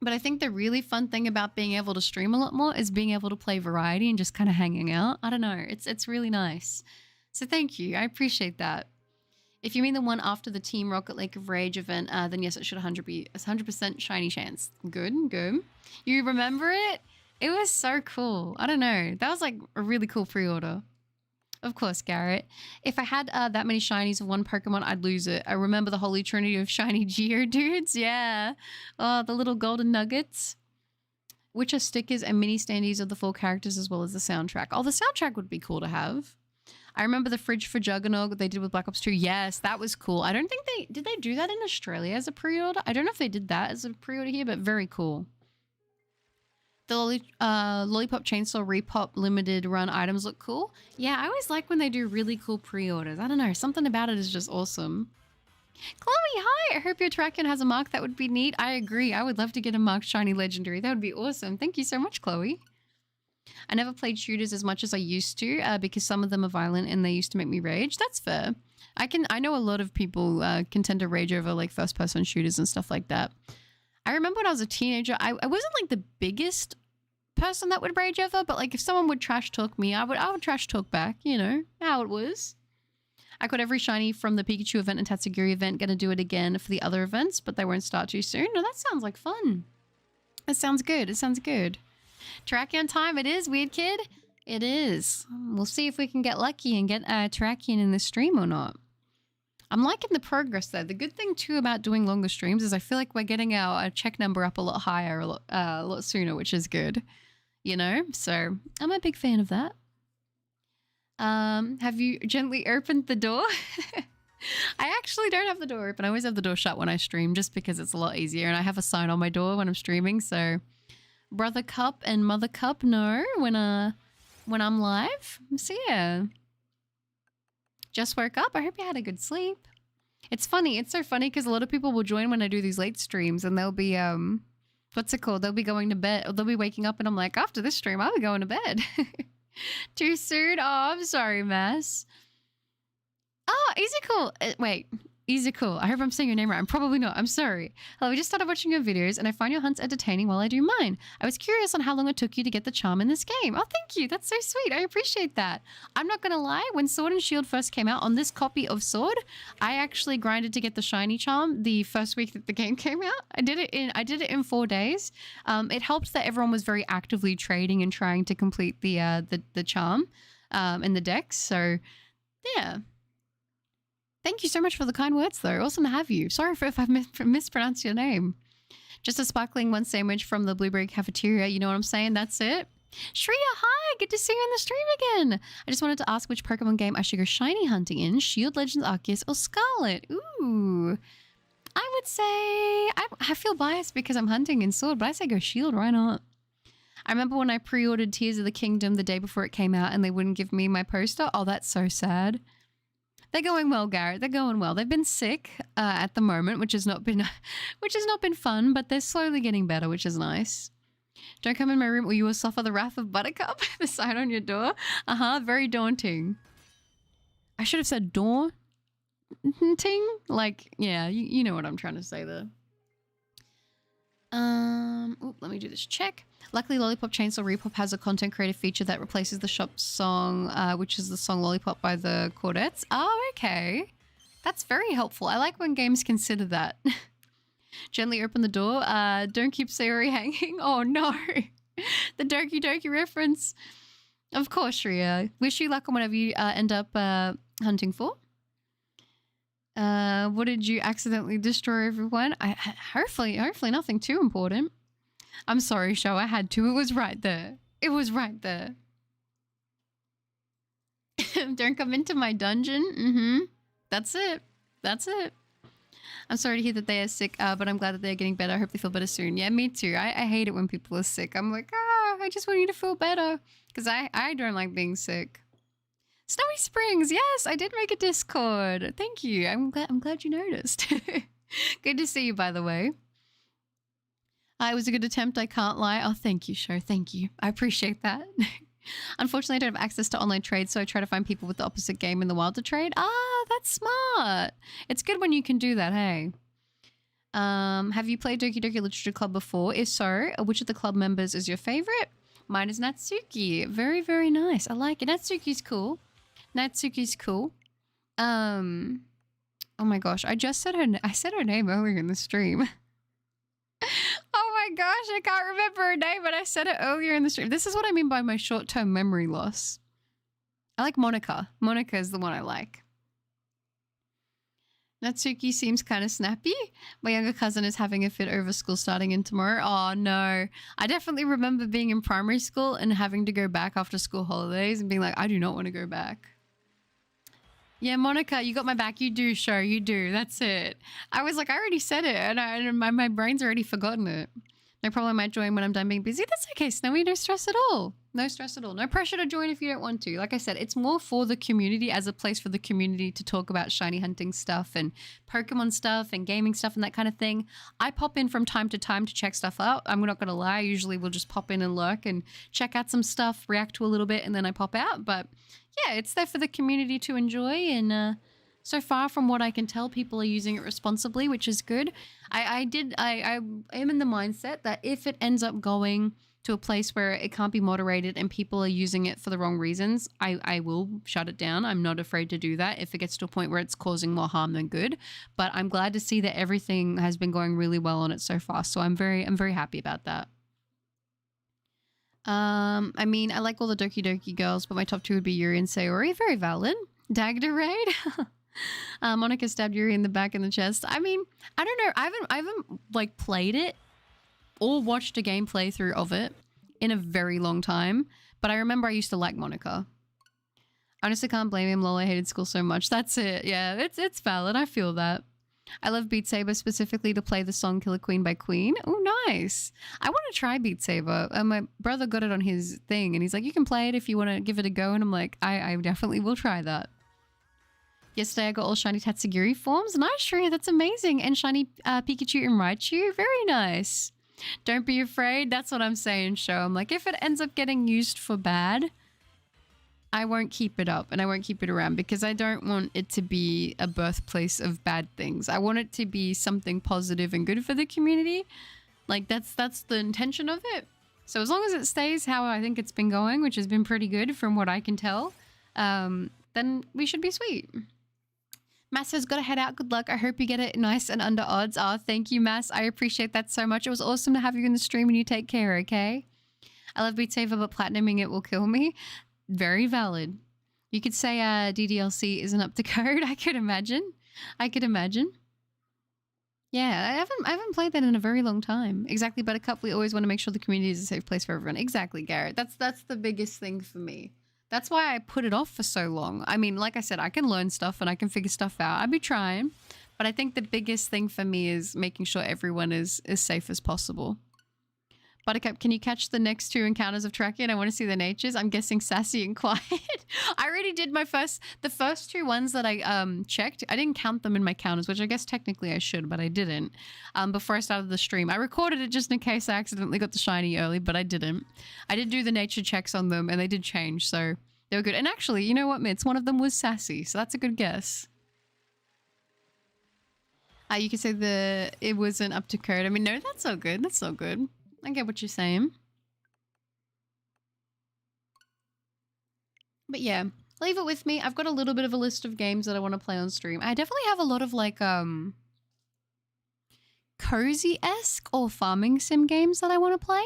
Speaker 1: But I think the really fun thing about being able to stream a lot more is being able to play variety and just kind of hanging out. I don't know. It's really nice. So thank you. I appreciate that. If you mean the one after the Team Rocket Lake of Rage event, then yes, it should 100% shiny chance. Good, good. You remember it? It was so cool. I don't know. That was like a really cool pre-order. Of course, Garrett. If I had that many shinies of one Pokemon, I'd lose it. I remember the holy trinity of shiny Geodudes. Yeah. Oh, the little golden nuggets. Which are stickers and mini standees of the 4 characters as well as the soundtrack. Oh, the soundtrack would be cool to have. I remember the fridge for Juggernog they did with Black Ops 2. Yes, that was cool. I don't think did they do that in Australia as a pre-order? I don't know if they did that as a pre-order here, but very cool. The Lollipop Chainsaw Repop limited run items look cool. Yeah, I always like when they do really cool pre-orders. I don't know, something about it is just awesome. Chloe, hi! I hope your Terrakion has a mark. That would be neat. I agree. I would love to get a marked shiny legendary. That would be awesome. Thank you so much, Chloe. I never played shooters as much as I used to because some of them are violent and they used to make me rage. That's fair. I know a lot of people can tend to rage over like first-person shooters and stuff like that. I remember when I was a teenager, I wasn't like the biggest person that would rage over, but like if someone would trash talk me, I would trash talk back, you know, how it was. I got every shiny from the Pikachu event and Tatsugiri event, gonna do it again for the other events, but they won't start too soon. No, that sounds like fun. That sounds good. It sounds good. Terrakion time it is, weird kid. It is. We'll see if we can get lucky and get Terrakion in the stream or not. I'm liking the progress though. The good thing too about doing longer streams is I feel like we're getting our check number up a lot higher, a lot sooner, which is good. You know, so I'm a big fan of that. Have you gently opened the door? I actually don't have the door open. I always have the door shut when I stream just because it's a lot easier, and I have a sign on my door when I'm streaming. So Brother Cup and Mother Cup know when I'm live. So yeah. Just woke up. I hope you had a good sleep. It's funny. It's so funny because a lot of people will join when I do these late streams and they'll be, what's it called? They'll be going to bed or they'll be waking up and I'm like, after this stream, I'll be going to bed. Too soon? Oh, I'm sorry, Mass. Oh, Easy Cool. Wait. Easy Cool. I hope I'm saying your name right. I'm probably not. I'm sorry. Hello, we just started watching your videos and I find your hunts entertaining while I do mine. I was curious on how long it took you to get the charm in this game. Oh, thank you. That's so sweet. I appreciate that. I'm not going to lie. When Sword and Shield first came out on this copy of Sword, I actually grinded to get the shiny charm the first week that the game came out. I did it in 4 days. It helped that everyone was very actively trading and trying to complete the charm in the decks. So, yeah. Thank you so much for the kind words, though. Awesome to have you. Sorry if I've mispronounced your name. Just a sparkling one sandwich from the Blueberry Cafeteria. You know what I'm saying? That's it. Shreya, hi! Good to see you on the stream again. I just wanted to ask which Pokemon game I should go shiny hunting in. Shield, Legends, Arceus, or Scarlet? Ooh. I would say... I feel biased because I'm hunting in Sword, but I say go Shield. Why not? I remember when I pre-ordered Tears of the Kingdom the day before it came out and they wouldn't give me my poster. Oh, that's so sad. They're going well, Garrett. They're going well. They've been sick at the moment, which has not been fun, but they're slowly getting better, which is nice. Don't come in my room or you will suffer the wrath of Buttercup. The sign on your door. Very daunting. I should have said daunting. Like, yeah, you know what I'm trying to say there. Let me do this check. Luckily, Lollipop Chainsaw Repop has a content creator feature that replaces the shop song, which is the song Lollipop by the Chordettes. Oh, okay. That's very helpful. I like when games consider that. Gently open the door. Don't keep Sayori hanging. Oh, no. The Doki Doki reference. Of course, Shreya. Wish you luck on whatever you end up hunting for. What did you accidentally destroy, everyone? Hopefully nothing too important. I'm sorry, Show. I had to. It was right there. It was right there. Don't come into my dungeon. That's it. That's it. I'm sorry to hear that they are sick, but I'm glad that they're getting better. I hope they feel better soon. Yeah, me too. I hate it when people are sick. I'm like, I just want you to feel better. Because I don't like being sick. Snowy Springs, yes, I did make a Discord. Thank you. I'm glad you noticed. Good to see you, by the way. It was a good attempt, I can't lie. Oh, thank you, Sho. Thank you. I appreciate that. Unfortunately, I don't have access to online trade, so I try to find people with the opposite game in the wild to trade. That's smart. It's good when you can do that, hey? Have you played Doki Doki Literature Club before? If so, which of the club members is your favorite? Mine is Natsuki. Very, very nice. I like it. Natsuki's cool. Natsuki's cool. Oh my gosh, I said her name earlier in the stream. Oh my gosh, I can't remember her name, but I said it earlier in the stream. This is what I mean by my short-term memory loss. I like Monica. Monica is the one I like. Natsuki seems kind of snappy. My younger cousin is having a fit over school starting in tomorrow. Oh no. I definitely remember being in primary school and having to go back after school holidays and being like, I do not want to go back. Yeah, Monica, you got my back. You do, Sho. You do. That's it. I was like, I already said it, and my brain's already forgotten it. No problem. I might join when I'm done being busy. That's okay, Snowy. No stress at all. No stress at all. No pressure to join if you don't want to. Like I said, it's more for the community as a place for the community to talk about shiny hunting stuff and Pokemon stuff and gaming stuff and that kind of thing. I pop in from time to time to check stuff out. I'm not going to lie. Usually we'll just pop in and lurk and check out some stuff, react to a little bit, and then I pop out. But yeah, it's there for the community to enjoy, and so far from what I can tell, people are using it responsibly, which is good. I am in the mindset that if it ends up going to a place where it can't be moderated and people are using it for the wrong reasons, I will shut it down. I'm not afraid to do that if it gets to a point where it's causing more harm than good. But I'm glad to see that everything has been going really well on it so far. So I'm very happy about that. I mean, I like all the Doki Doki girls, but my top two would be Yuri and Sayori. Very valid. Dagda raid. Monica stabbed Yuri in the back and the chest. I mean, I don't know. I haven't like played it or watched a game playthrough of it in a very long time, but I remember I used to like Monica. I honestly can't blame him. Lol, I hated school so much. That's it. Yeah, it's valid. I feel that. I love Beat Saber specifically to play the song Killer Queen by Queen. Oh, nice. I want to try Beat Saber. My brother got it on his thing and he's like, you can play it if you want to give it a go. And I'm like, I definitely will try that. Yesterday I got all shiny Tatsugiri forms. Nice, Shreya, that's amazing. And shiny Pikachu and Raichu. Very nice. Don't be afraid. That's what I'm saying, Sho. I'm like, if it ends up getting used for bad, I won't keep it up and I won't keep it around because I don't want it to be a birthplace of bad things. I want it to be something positive and good for the community. Like that's the intention of it. So as long as it stays how I think it's been going, which has been pretty good from what I can tell, then we should be sweet. Mass has got to head out. Good luck. I hope you get it nice and under odds. Oh, thank you, Mass. I appreciate that so much. It was awesome to have you in the stream and you take care, okay? I love Beat Saber, but platinuming it will kill me. Very valid. You could say DDLC isn't up to code. I could imagine. Yeah, I haven't played that in a very long time. Exactly, Buttercup. We always want to make sure the community is a safe place for everyone. Exactly, Garrett. That's the biggest thing for me. That's why I put it off for so long. I mean, like I said, I can learn stuff and I can figure stuff out. I'd be trying. But I think the biggest thing for me is making sure everyone is as safe as possible. Buttercup, can you catch the next two encounters of Terrakion? I want to see the natures. I'm guessing sassy and quiet. I already did the first two ones that I checked. I didn't count them in my counters, which I guess technically I should, but I didn't. Before I started the stream. I recorded it just in case I accidentally got the shiny early, but I didn't. I did do the nature checks on them and they did change, so they were good. And actually, you know what, Mitz? One of them was sassy, so that's a good guess. You could say it wasn't up to code. I mean, no, that's so good. That's so good. I get what you're saying. But yeah, leave it with me. I've got a little bit of a list of games that I want to play on stream. I definitely have a lot of like cozy-esque or farming sim games that I want to play.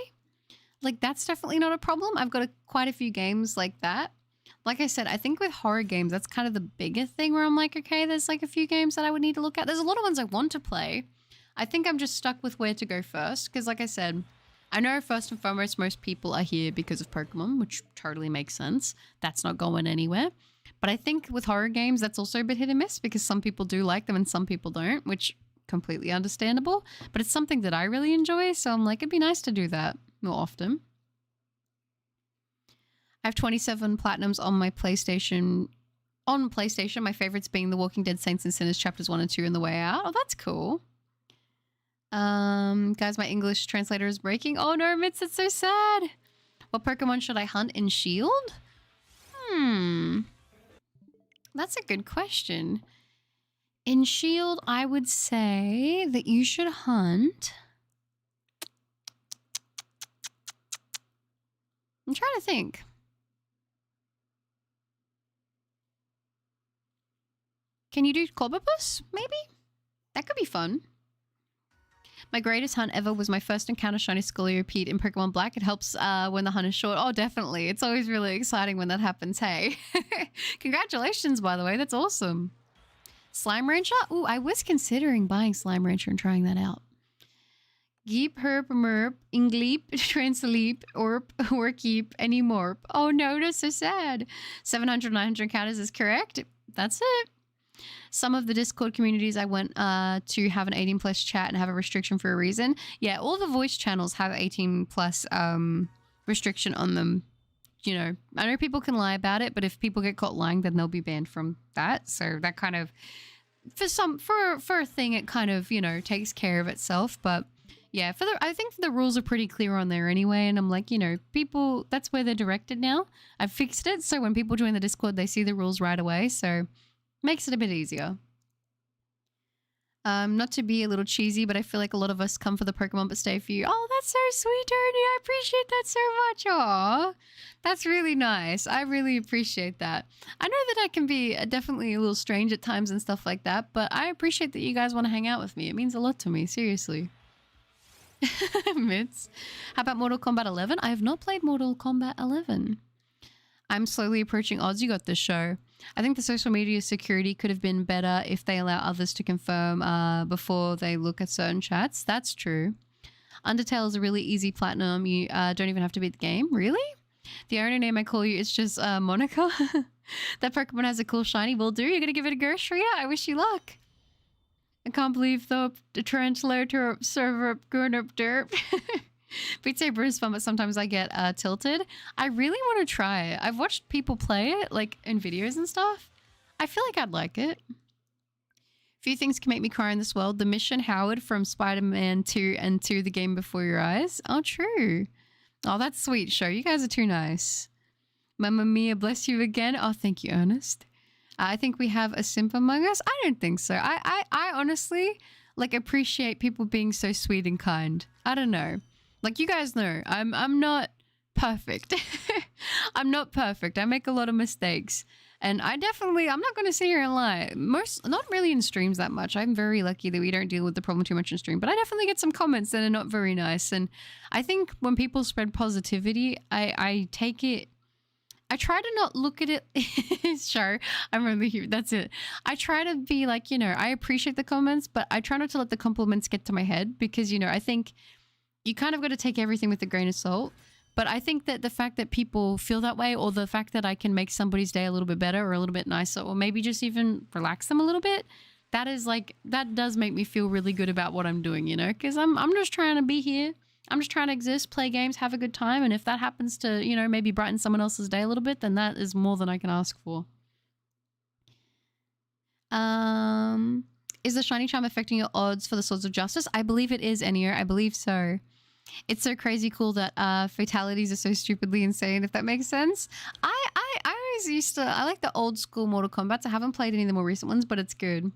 Speaker 1: Like that's definitely not a problem. I've got quite a few games like that. Like I said, I think with horror games, that's kind of the biggest thing where I'm like, okay, there's like a few games that I would need to look at. There's a lot of ones I want to play. I think I'm just stuck with where to go first. Because like I said, I know first and foremost, most people are here because of Pokemon, which totally makes sense. That's not going anywhere. But I think with horror games, that's also a bit hit and miss because some people do like them and some people don't, which completely understandable. But it's something that I really enjoy, so I'm like, it'd be nice to do that more often. I have 27 platinums on my PlayStation. On PlayStation, my favorites being The Walking Dead, Saints and Sinners chapters 1 and 2 and The Way Out. Oh, that's cool. Guys, my English translator is breaking. Oh no, Mitz, it's so sad. What Pokemon should I hunt in Shield? That's a good question. In Shield, I would say that you should hunt. I'm trying to think. Can you do Cobblepus, maybe? That could be fun. My greatest hunt ever was my first encounter shiny Scoliopeed in Pokemon Black. It helps when the hunt is short. Oh, definitely. It's always really exciting when that happens, hey. Congratulations, by the way. That's awesome. Slime Rancher? Ooh, I was considering buying Slime Rancher and trying that out. Geep, herp, merp, ingleep, transleep, orp, workeep, any morp. Oh no, that's so sad. 700, 900 encounters is correct. That's it. Some of the Discord communities I went to have an 18 plus chat and have a restriction for a reason. Yeah, all the voice channels have 18 plus restriction on them. You know, I know people can lie about it, but if people get caught lying, then they'll be banned from that. So that kind of, for a thing, it kind of, you know, takes care of itself. But yeah, I think the rules are pretty clear on there anyway. And I'm like, you know, people, that's where they're directed now. I've fixed it. So when people join the Discord, they see the rules right away. So makes it a bit easier. Not to be a little cheesy, but I feel like a lot of us come for the Pokemon but stay for you. Oh, that's so sweet, Tony. I appreciate that so much. Aw, that's really nice. I really appreciate that. I know that I can be definitely a little strange at times and stuff like that, but I appreciate that you guys want to hang out with me. It means a lot to me, seriously. Mitz. How about Mortal Kombat 11? I have not played Mortal Kombat 11. I'm slowly approaching odds. You got this show. I think the social media security could have been better if they allow others to confirm before they look at certain chats. That's true. Undertale is a really easy platinum. You don't even have to beat the game. Really? The only name I call you is just Monica. That Pokemon has a cool shiny. Will do. You're going to give it a go, Shreya? I wish you luck. I can't believe the translator server up going up derp. Beat Saber is fun, but sometimes I get tilted. I really want to try it. I've watched people play it, like in videos and stuff. I feel like I'd like it. Few things can make me cry in this world. The mission Howard from Spider-Man 2 and 2 The Game Before Your Eyes. Oh, true. Oh, that's sweet, show. You guys are too nice. Mamma Mia, bless you again. Oh, thank you, Ernest. I think we have a simp among us. I don't think so. I honestly, like, appreciate people being so sweet and kind. I don't know. Like, you guys know, I'm not perfect. I'm not perfect. I make a lot of mistakes. And I'm not going to sit here and lie. Not really in streams that much. I'm very lucky that we don't deal with the problem too much in stream. But I definitely get some comments that are not very nice. And I think when people spread positivity, I take it. I try to not look at it. Sure, I'm really here. That's it. I try to be like, you know, I appreciate the comments, but I try not to let the compliments get to my head because, you know, I think you kind of got to take everything with a grain of salt. But I think that the fact that people feel that way, or the fact that I can make somebody's day a little bit better or a little bit nicer, or maybe just even relax them a little bit, that does make me feel really good about what I'm doing, you know, because I'm just trying to be here. I'm just trying to exist, play games, have a good time. And if that happens to, you know, maybe brighten someone else's day a little bit, then that is more than I can ask for. Is the shiny charm affecting your odds for the Swords of Justice? I believe it is, Enio. I believe so. It's so crazy cool that fatalities are so stupidly insane, if that makes sense. I always I like the old school Mortal Kombat. I haven't played any of the more recent ones, but it's good.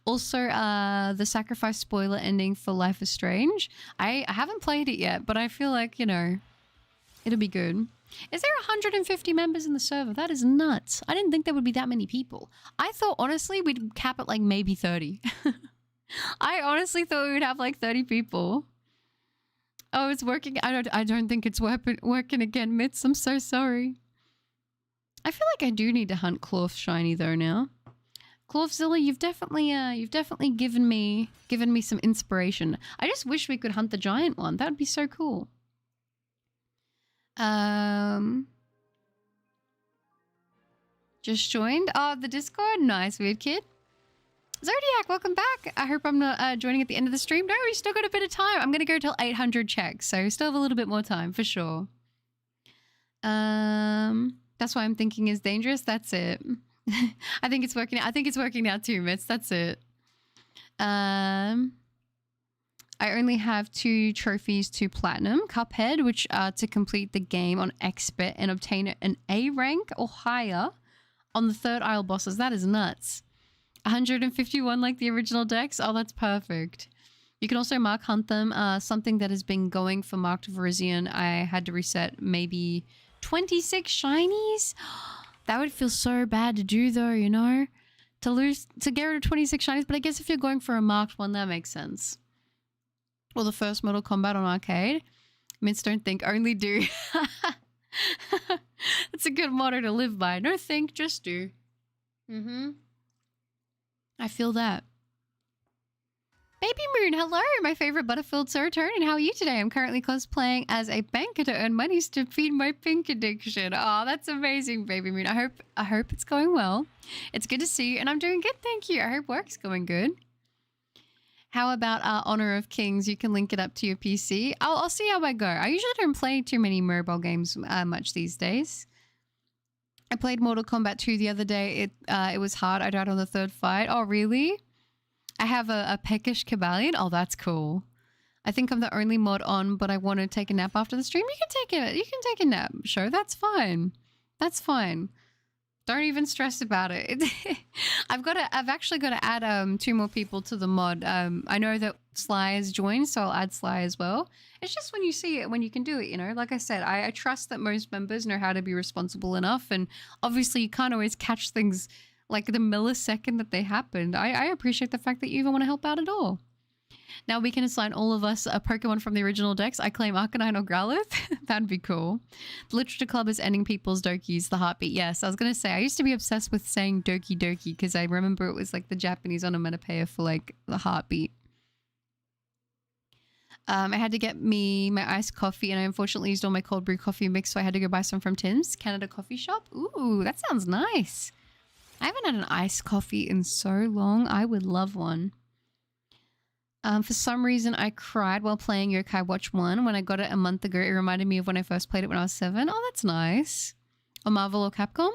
Speaker 1: Also, the sacrifice spoiler ending for Life is Strange. I haven't played it yet, but I feel like, you know, it'll be good. Is there 150 members in the server? That is nuts. I didn't think there would be that many people. I thought, honestly, we'd cap at like maybe 30. I honestly thought we would have like 30 people. Oh, it's working. I don't think it's working again, Mitz. I'm so sorry. I feel like I do need to hunt Cloth Shiny though now. Clothzilla, you've definitely given me some inspiration. I just wish we could hunt the giant one. That would be so cool. Just joined. Oh, the Discord. Nice, weird kid. Zodiac, welcome back. I hope I'm not joining at the end of the stream. No, we still got a bit of time. I'm going to go till 800 checks, so still have a little bit more time for sure. That's why I'm thinking is dangerous. That's it. I think it's working. I think it's working now too, Mitz. That's it. I only have 2 trophies to platinum. Cuphead, which are to complete the game on expert and obtain an A rank or higher on the third isle bosses. That is nuts. 151 like the original decks. Oh, that's perfect. You can also mark hunt them. Something that has been going for marked Virizion. I had to reset maybe 26 shinies. That would feel so bad to do though, you know? To get rid of 26 shinies. But I guess if you're going for a marked one, that makes sense. Or the first Mortal Kombat on arcade. Mints don't think, only do. That's a good motto to live by. No think, just do. I feel that. Baby Moon, hello, my favorite Butterfield serotonin. How are you today? I'm currently cosplaying as a banker to earn monies to feed my pink addiction. Oh, that's amazing, Baby Moon. I hope it's going well. It's good to see you, and I'm doing good, thank you. I hope work's going good. How about Honor of Kings? You can link it up to your PC. I'll see how I go. I usually don't play too many mobile games much these days. I played Mortal Kombat 2 the other day. It was hard. I died on the 3rd fight. Oh, really? I have a peckish Cabalion. Oh, that's cool. I think I'm the only mod on, but I want to take a nap after the stream. You can take a nap. Sure, that's fine. That's fine. Don't even stress about it. I've actually got to add 2 more people to the mod. I know that Sly has joined, so I'll add Sly as well. It's just when you see it, when you can do it, you know. Like I said, I trust that most members know how to be responsible enough, and obviously you can't always catch things like the millisecond that they happened. I appreciate the fact that you even want to help out at all. Now we can assign all of us a Pokemon from the original decks. I claim Arcanine or Growlithe. That'd be cool. The Literature Club is ending people's Dokis, the heartbeat. Yes, I was going to say, I used to be obsessed with saying Doki Doki because I remember it was like the Japanese onomatopoeia for like the heartbeat. I had to get me my iced coffee, and I unfortunately used all my cold brew coffee mix, so I had to go buy some from Tim's Canada Coffee Shop. Ooh, that sounds nice. I haven't had an iced coffee in so long. I would love one. For some reason, I cried while playing Yokai Watch 1. When I got it a month ago, it reminded me of when I first played it when I was 7. Oh, that's nice. Or Marvel or Capcom?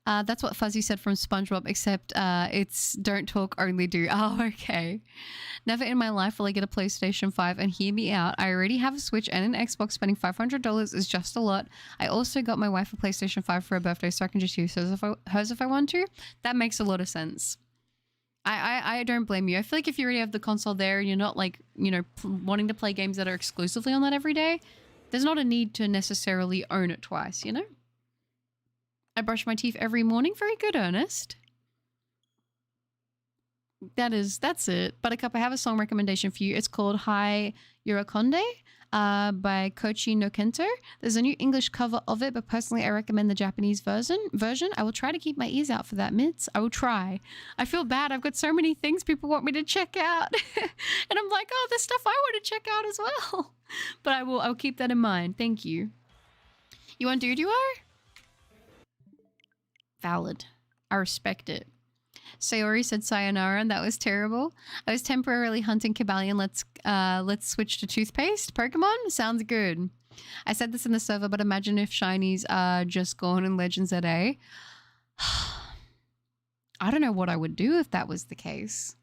Speaker 1: That's what Fuzzy said from SpongeBob, except it's don't talk, only do. Oh, okay. Never in my life will I get a PlayStation 5, and hear me out. I already have a Switch and an Xbox. Spending $500 is just a lot. I also got my wife a PlayStation 5 for her birthday, so I can just use hers if I want to. That makes a lot of sense. I don't blame you. I feel like if you already have the console there and you're not like, you know, wanting to play games that are exclusively on that every day, there's not a need to necessarily own it twice, you know? I brush my teeth every morning. Very good, Ernest. That's it. Buttercup, I have a song recommendation for you. It's called Hi Yurakonde by Kochi no Kento. There's a new English cover of it, but personally I recommend the Japanese version. I will try to keep my ears out for that, Mitz. I will try. I feel bad. I've got so many things people want me to check out. And I'm like, oh, there's stuff I want to check out as well. But I'll keep that in mind. Thank you. You want Duo? Valid. I respect it. Sayori said sayonara, and that was terrible. I was temporarily hunting Cabalion. Let's switch to toothpaste. Pokemon? Sounds good. I said this in the server, but imagine if shinies are just gone in Legends ZA. I don't know what I would do if that was the case.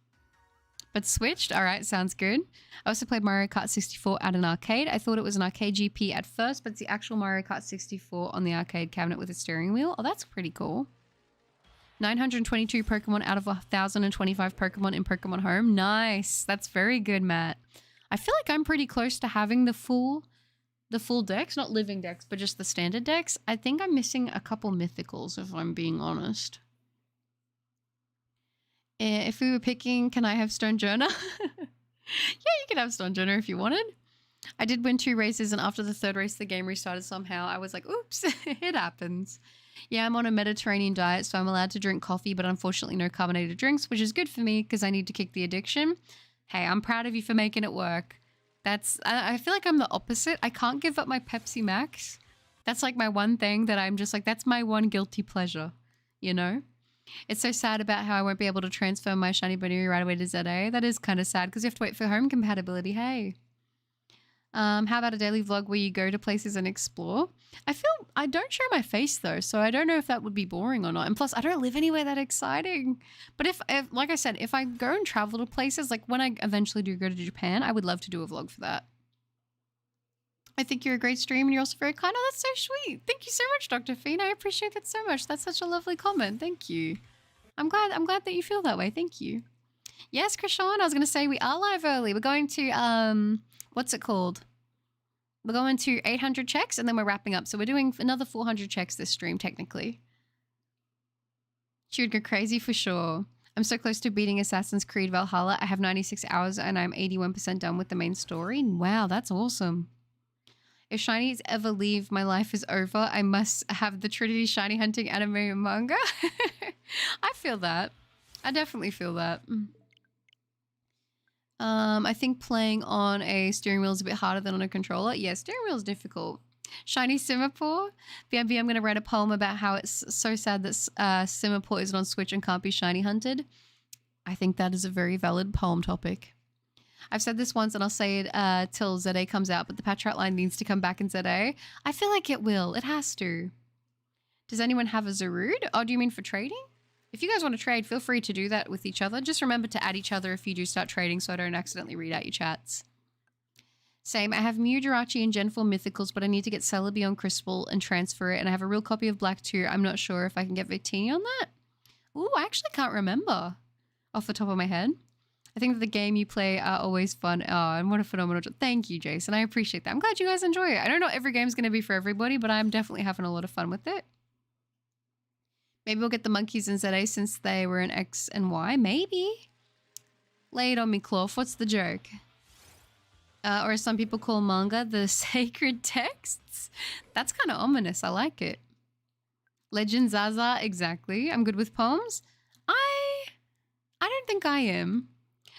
Speaker 1: But switched? Alright, sounds good. I also played Mario Kart 64 at an arcade. I thought it was an arcade GP at first, but it's the actual Mario Kart 64 on the arcade cabinet with a steering wheel. Oh, that's pretty cool. 922 Pokemon out of 1,025 Pokemon in Pokemon Home. Nice. That's very good, Matt. I feel like I'm pretty close to having the full decks. Not living decks, but just the standard decks. I think I'm missing a couple mythicals, if I'm being honest. If we were picking, can I have Stonejourner? Yeah, you can have Stonejourner if you wanted. I did win 2 races, and after the 3rd race, the game restarted somehow. I was like, oops, it happens. Yeah, I'm on a Mediterranean diet, so I'm allowed to drink coffee, but unfortunately no carbonated drinks, which is good for me because I need to kick the addiction. Hey, I'm proud of you for making it work. I feel like I'm the opposite. I can't give up my Pepsi Max. That's like my one thing that I'm just like, that's my one guilty pleasure, you know? It's so sad about how I won't be able to transfer my shiny Boniri right away to ZA. That is kind of sad because you have to wait for home compatibility. Hey. How about a daily vlog where you go to places and explore? I don't show my face though, so I don't know if that would be boring or not. And plus, I don't live anywhere that exciting. But if like I said, if I go and travel to places, like when I eventually do go to Japan, I would love to do a vlog for that. I think you're a great stream and you're also very kind. Oh, that's so sweet. Thank you so much, Dr. Fiend. I appreciate that so much. That's such a lovely comment. Thank you. I'm glad that you feel that way. Thank you. Yes, Krishan, I was going to say we are live early. We're going to, what's it called? We're going to 800 checks and then we're wrapping up. So we're doing another 400 checks this stream, technically. She would go crazy for sure. I'm so close to beating Assassin's Creed Valhalla. I have 96 hours and I'm 81% done with the main story. Wow, that's awesome. If shinies ever leave, my life is over. I must have the Trinity shiny hunting anime and manga. I feel that. I definitely feel that. I think playing on a steering wheel is a bit harder than on a controller. Yeah, steering wheel is difficult. Shiny Singapore. BMB, I'm going to write a poem about how it's so sad that Singapore isn't on Switch and can't be shiny hunted. I think that is a very valid poem topic. I've said this once and I'll say it till ZA comes out, but the patch outline needs to come back in ZA. I feel like it will. It has to. Does anyone have a Zarude? Oh, do you mean for trading? If you guys want to trade, feel free to do that with each other. Just remember to add each other if you do start trading so I don't accidentally read out your chats. Same. I have Mew, Jirachi, and Gen 4 Mythicals, but I need to get Celebi on Crystal and transfer it. And I have a real copy of Black 2. I'm not sure if I can get Victini on that. Ooh, I actually can't remember off the top of my head. I think that the game you play are always fun. Oh, and what a phenomenal job. Thank you, Jason. I appreciate that. I'm glad you guys enjoy it. I don't know every game's going to be for everybody, but I'm definitely having a lot of fun with it. Maybe we'll get the monkeys in ZA since they were in X and Y. Maybe. Lay it on me, Cloth. What's the joke? Or as some people call manga, the sacred texts. That's kind of ominous. I like it. Legend Zaza, exactly. I'm good with poems. I don't think I am.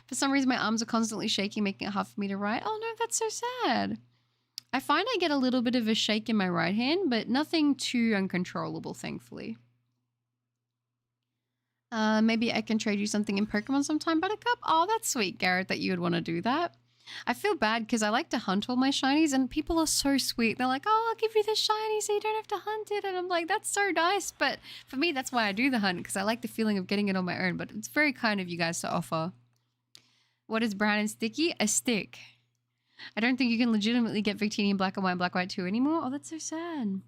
Speaker 1: For some reason, my arms are constantly shaking, making it hard for me to write. Oh no, that's so sad. I find I get a little bit of a shake in my right hand, but nothing too uncontrollable, thankfully. Maybe I can trade you something in Pokemon sometime, Buttercup. Oh, that's sweet, Garrett, that you would want to do that. I feel bad because I like to hunt all my shinies and people are so sweet. They're like, oh, I'll give you this shiny so you don't have to hunt it. And I'm like, that's so nice. But for me, that's why I do the hunt, because I like the feeling of getting it on my own. But it's very kind of you guys to offer. What is brown and sticky? A stick. I don't think you can legitimately get Victini in Black and White and Black White 2 anymore. Oh, that's so sad.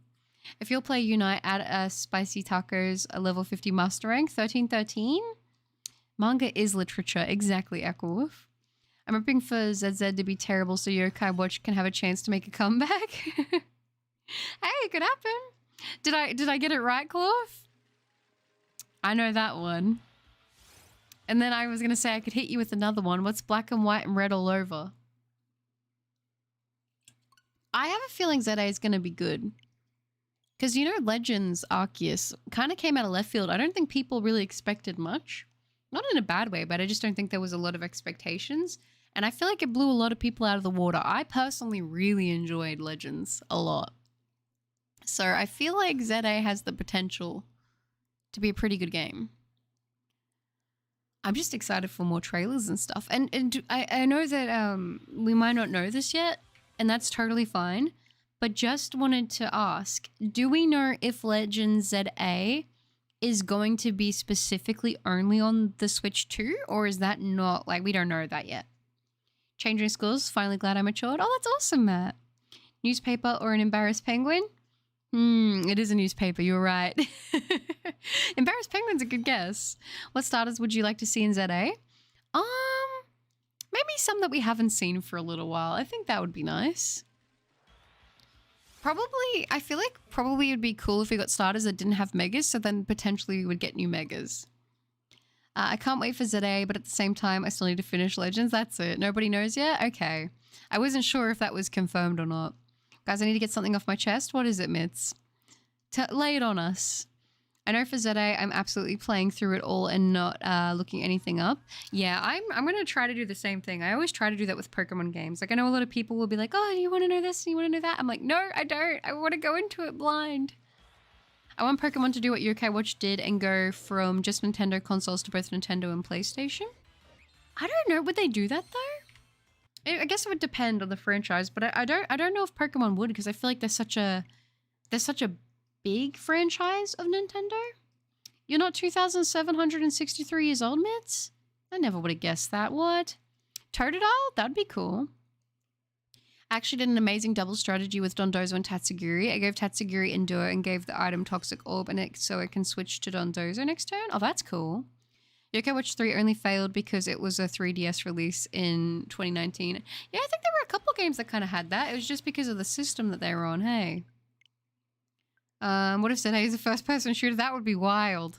Speaker 1: If you'll play Unite, add a Spicy Tacos, a level 50 master rank, 1313. Manga is literature. Exactly, Equilwolf. I'm hoping for ZZ to be terrible so Yokai Watch can have a chance to make a comeback. Hey, it could happen. Did I get it right, Cloth? I know that one. And then I was going to say I could hit you with another one. What's black and white and red all over? I have a feeling ZA is going to be good. Because, you know, Legends Arceus kind of came out of left field. I don't think people really expected much. Not in a bad way, but I just don't think there was a lot of expectations. And I feel like it blew a lot of people out of the water. I personally really enjoyed Legends a lot. So I feel like ZA has the potential to be a pretty good game. I'm just excited for more trailers and stuff. And I know that we might not know this yet, and that's totally fine. But just wanted to ask, do we know if Legends ZA is going to be specifically only on the Switch 2? Or is that not, like, we don't know that yet? Changing schools, finally glad I matured. Oh, that's awesome, Matt. Newspaper or an embarrassed penguin? It is a newspaper, you're right. Embarrassed penguin's a good guess. What starters would you like to see in ZA? Maybe some that we haven't seen for a little while. I think that would be nice. Probably, I feel like probably it'd be cool if we got starters that didn't have megas, so then potentially we would get new megas. I can't wait for ZA, but at the same time, I still need to finish Legends. That's it. Nobody knows yet? Okay. I wasn't sure if that was confirmed or not. Guys, I need to get something off my chest. What is it, Mitz? Lay it on us. I know for ZA, I'm absolutely playing through it all and not looking anything up. Yeah, I'm going to try to do the same thing. I always try to do that with Pokemon games. Like, I know a lot of people will be like, oh, you want to know this and you want to know that? I'm like, no, I don't. I want to go into it blind. I want Pokemon to do what Yokai Watch did and go from just Nintendo consoles to both Nintendo and PlayStation. I don't know. Would they do that though? I guess it would depend on the franchise, but I don't know if Pokemon would, because I feel like they're such a big franchise of Nintendo. You're not 2,763 years old, Mitz? I never would have guessed that. What? Totodile? That'd be cool. I actually did an amazing double strategy with Dondozo and Tatsugiri. I gave Tatsugiri Endure and gave the item Toxic Orb so it can switch to Dondozo next turn. Oh, that's cool. Yokai Watch 3 only failed because it was a 3DS release in 2019. Yeah, I think there were a couple games that kind of had that. It was just because of the system that they were on, hey. What if Zedai is a first-person shooter? That would be wild.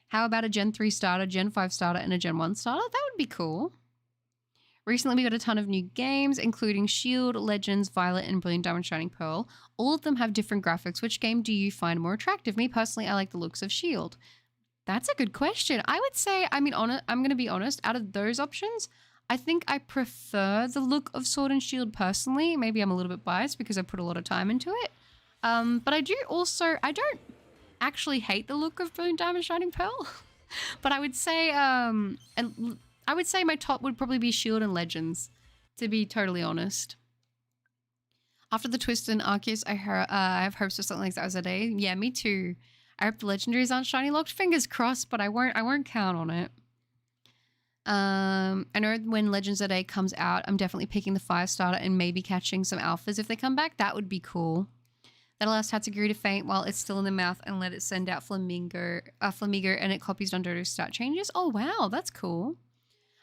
Speaker 1: How about a Gen 3 starter, Gen 5 starter, and a Gen 1 starter? That would be cool. Recently, we got a ton of new games, including Shield, Legends, Violet, and Brilliant Diamond Shining Pearl. All of them have different graphics. Which game do you find more attractive? Me, personally, I like the looks of Shield. That's a good question. I would say, I'm going to be honest, out of those options, I think I prefer the look of Sword and Shield personally. Maybe I'm a little bit biased because I put a lot of time into it. But I don't actually hate the look of Brilliant Diamond Shining Pearl. But I would say, my top would probably be Shield and Legends, to be totally honest. After the twist in Arceus, I have hopes for something like that today. Yeah, me too. I hope the legendaries aren't shiny locked. Fingers crossed, but I won't count on it. I know when Legends Day comes out, I'm definitely picking the Fire Starter and maybe catching some alphas if they come back. That would be cool. That allows Tatsugiri to faint while it's still in the mouth and let it send out Flamigo and it copies Dondodo's stat changes. Oh wow, that's cool.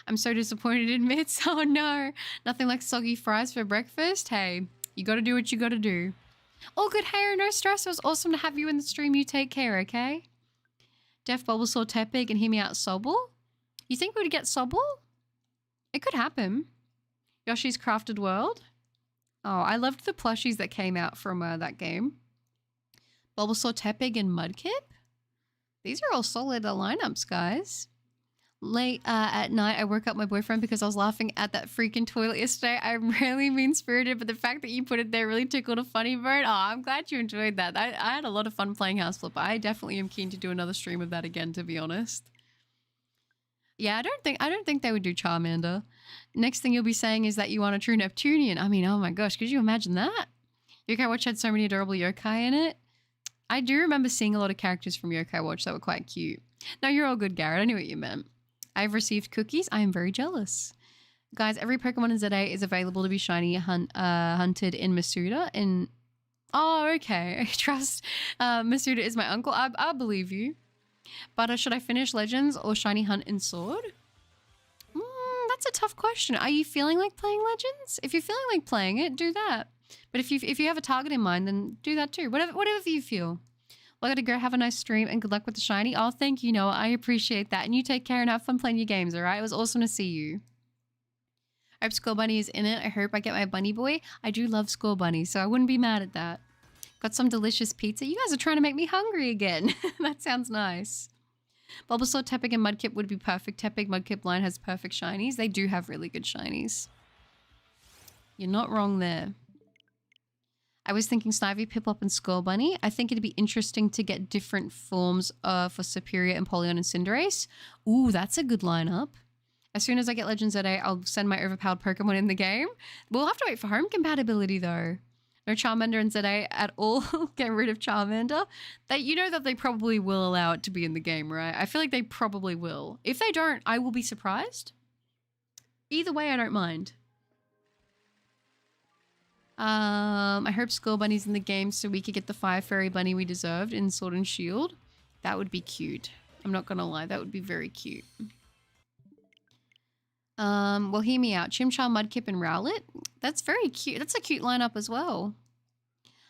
Speaker 1: I'm so disappointed in Mitts. Oh no, nothing like soggy fries for breakfast. Hey, you gotta do what you gotta do. All good, hair, no stress. It was awesome to have you in the stream. You take care, okay? Def Bulbasaur Tepig and hear me out Sobble. You think we would get Sobble? It could happen. Yoshi's Crafted World. Oh, I loved the plushies that came out from that game. Bulbasaur Tepig and Mudkip. These are all solid lineups, guys. Late at night, I woke up my boyfriend because I was laughing at that freaking toilet yesterday. I'm really mean-spirited, but the fact that you put it there really tickled a funny bone. Oh, I'm glad you enjoyed that. I had a lot of fun playing House Flipper. I definitely am keen to do another stream of that again, to be honest. Yeah, I don't think they would do Charmander. Next thing you'll be saying is that you want a true Neptunian. I mean, oh my gosh, could you imagine that? Yokai Watch had so many adorable yokai in it. I do remember seeing a lot of characters from Yokai Watch that were quite cute. No, you're all good, Garrett. I knew what you meant. I've received cookies. I am very jealous. Guys, every Pokemon in ZA is available to be shiny hunted in Masuda. Oh, okay. I trust Masuda is my uncle. I believe you. But should I finish Legends or shiny hunt in Sword? That's a tough question. Are you feeling like playing Legends? If you're feeling like playing it, do that. But if you have a target in mind, then do that too. Whatever you feel. Well, I gotta go. Have a nice stream and good luck with the shiny. Oh, thank you, Noah. I appreciate that. And you take care and have fun playing your games, all right? It was awesome to see you. I hope Score Bunny is in it. I hope I get my bunny boy. I do love Score Bunny, so I wouldn't be mad at that. Got some delicious pizza. You guys are trying to make me hungry again. That sounds nice. Bulbasaur, Tepig, and Mudkip would be perfect. Tepig, Mudkip line has perfect shinies. They do have really good shinies. You're not wrong there. I was thinking Snivy, Piplup, and Score Bunny. I think it'd be interesting to get different forms for Superior, Empoleon, and Cinderace. Ooh, that's a good lineup. As soon as I get Legends ZA, I'll send my overpowered Pokemon in the game. We'll have to wait for home compatibility, though. No Charmander in ZA at all. Get rid of Charmander. You know that they probably will allow it to be in the game, right? I feel like they probably will. If they don't, I will be surprised. Either way, I don't mind. I hope Skull Bunny's in the game so we could get the Fire Fairy Bunny we deserved in Sword and Shield. That would be cute. I'm not gonna lie, that would be very cute. Well, hear me out. Chimchar, Mudkip, and Rowlet. That's very cute. That's a cute lineup as well.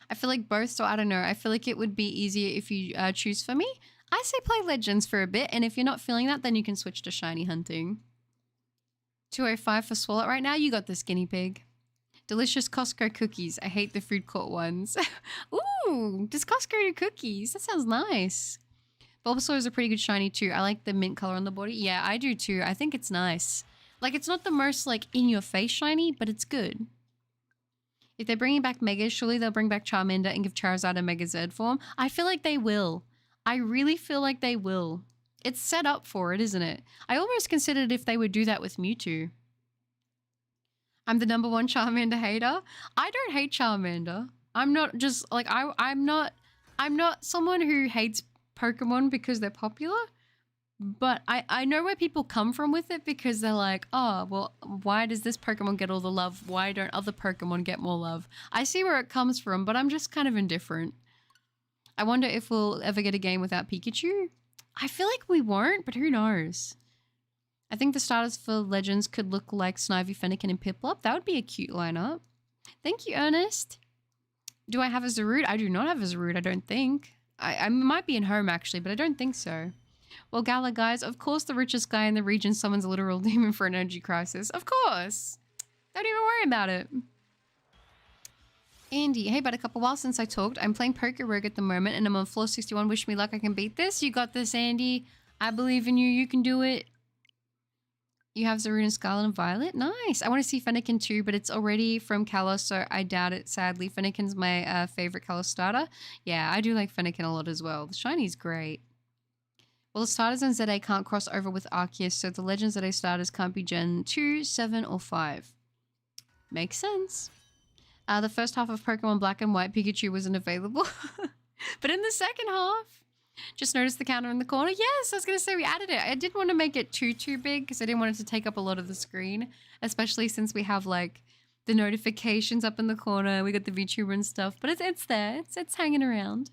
Speaker 1: I feel like both, so I don't know. I feel like it would be easier if you choose for me. I say play Legends for a bit, and if you're not feeling that, then you can switch to shiny hunting. 205 for Swallow right now. You got this, guinea pig. Delicious Costco cookies. I hate the food court ones. Ooh, does Costco do cookies? That sounds nice. Bulbasaur is a pretty good shiny too. I like the mint color on the body. Yeah, I do too. I think it's nice. Like, it's not the most, like, in-your-face shiny, but it's good. If they're bringing back Megas, surely they'll bring back Charmander and give Charizard a Mega Z form. I feel like they will. I really feel like they will. It's set up for it, isn't it? I almost considered if they would do that with Mewtwo. I'm the #1 Charmander hater. I don't hate Charmander. I'm not just like I'm not someone who hates Pokemon because they're popular. But I know where people come from with it because they're like, oh, well, why does this Pokemon get all the love? Why don't other Pokemon get more love? I see where it comes from, but I'm just kind of indifferent. I wonder if we'll ever get a game without Pikachu. I feel like we won't, but who knows? I think the starters for Legends could look like Snivy, Fennekin, and Piplup. That would be a cute lineup. Thank you, Ernest. Do I have a Zarude? I do not have a Zarude, I don't think. I might be in home, actually, but I don't think so. Well, Gala guys, of course the richest guy in the region summons a literal demon for an energy crisis. Of course. Don't even worry about it. Andy, hey, but a couple while since I talked. I'm playing Poker Rogue at the moment and I'm on floor 61. Wish me luck, I can beat this. You got this, Andy. I believe in you. You can do it. You have Zarude and Scarlet and Violet. Nice. I want to see Fennekin too, but it's already from Kalos, so I doubt it, sadly. Fennekin's my favorite Kalos starter. Yeah, I do like Fennekin a lot as well. The Shiny's great. Well, the starters in ZA can't cross over with Arceus, so the Legends ZA starters can't be Gen 2, 7, or 5. Makes sense. The first half of Pokemon Black and White, Pikachu wasn't available. But in the second half, just noticed the counter in the corner. Yes, I was going to say we added it. I didn't want to make it too big because I didn't want it to take up a lot of the screen, especially since we have like the notifications up in the corner. We got the VTuber and stuff, but it's there. It's hanging around.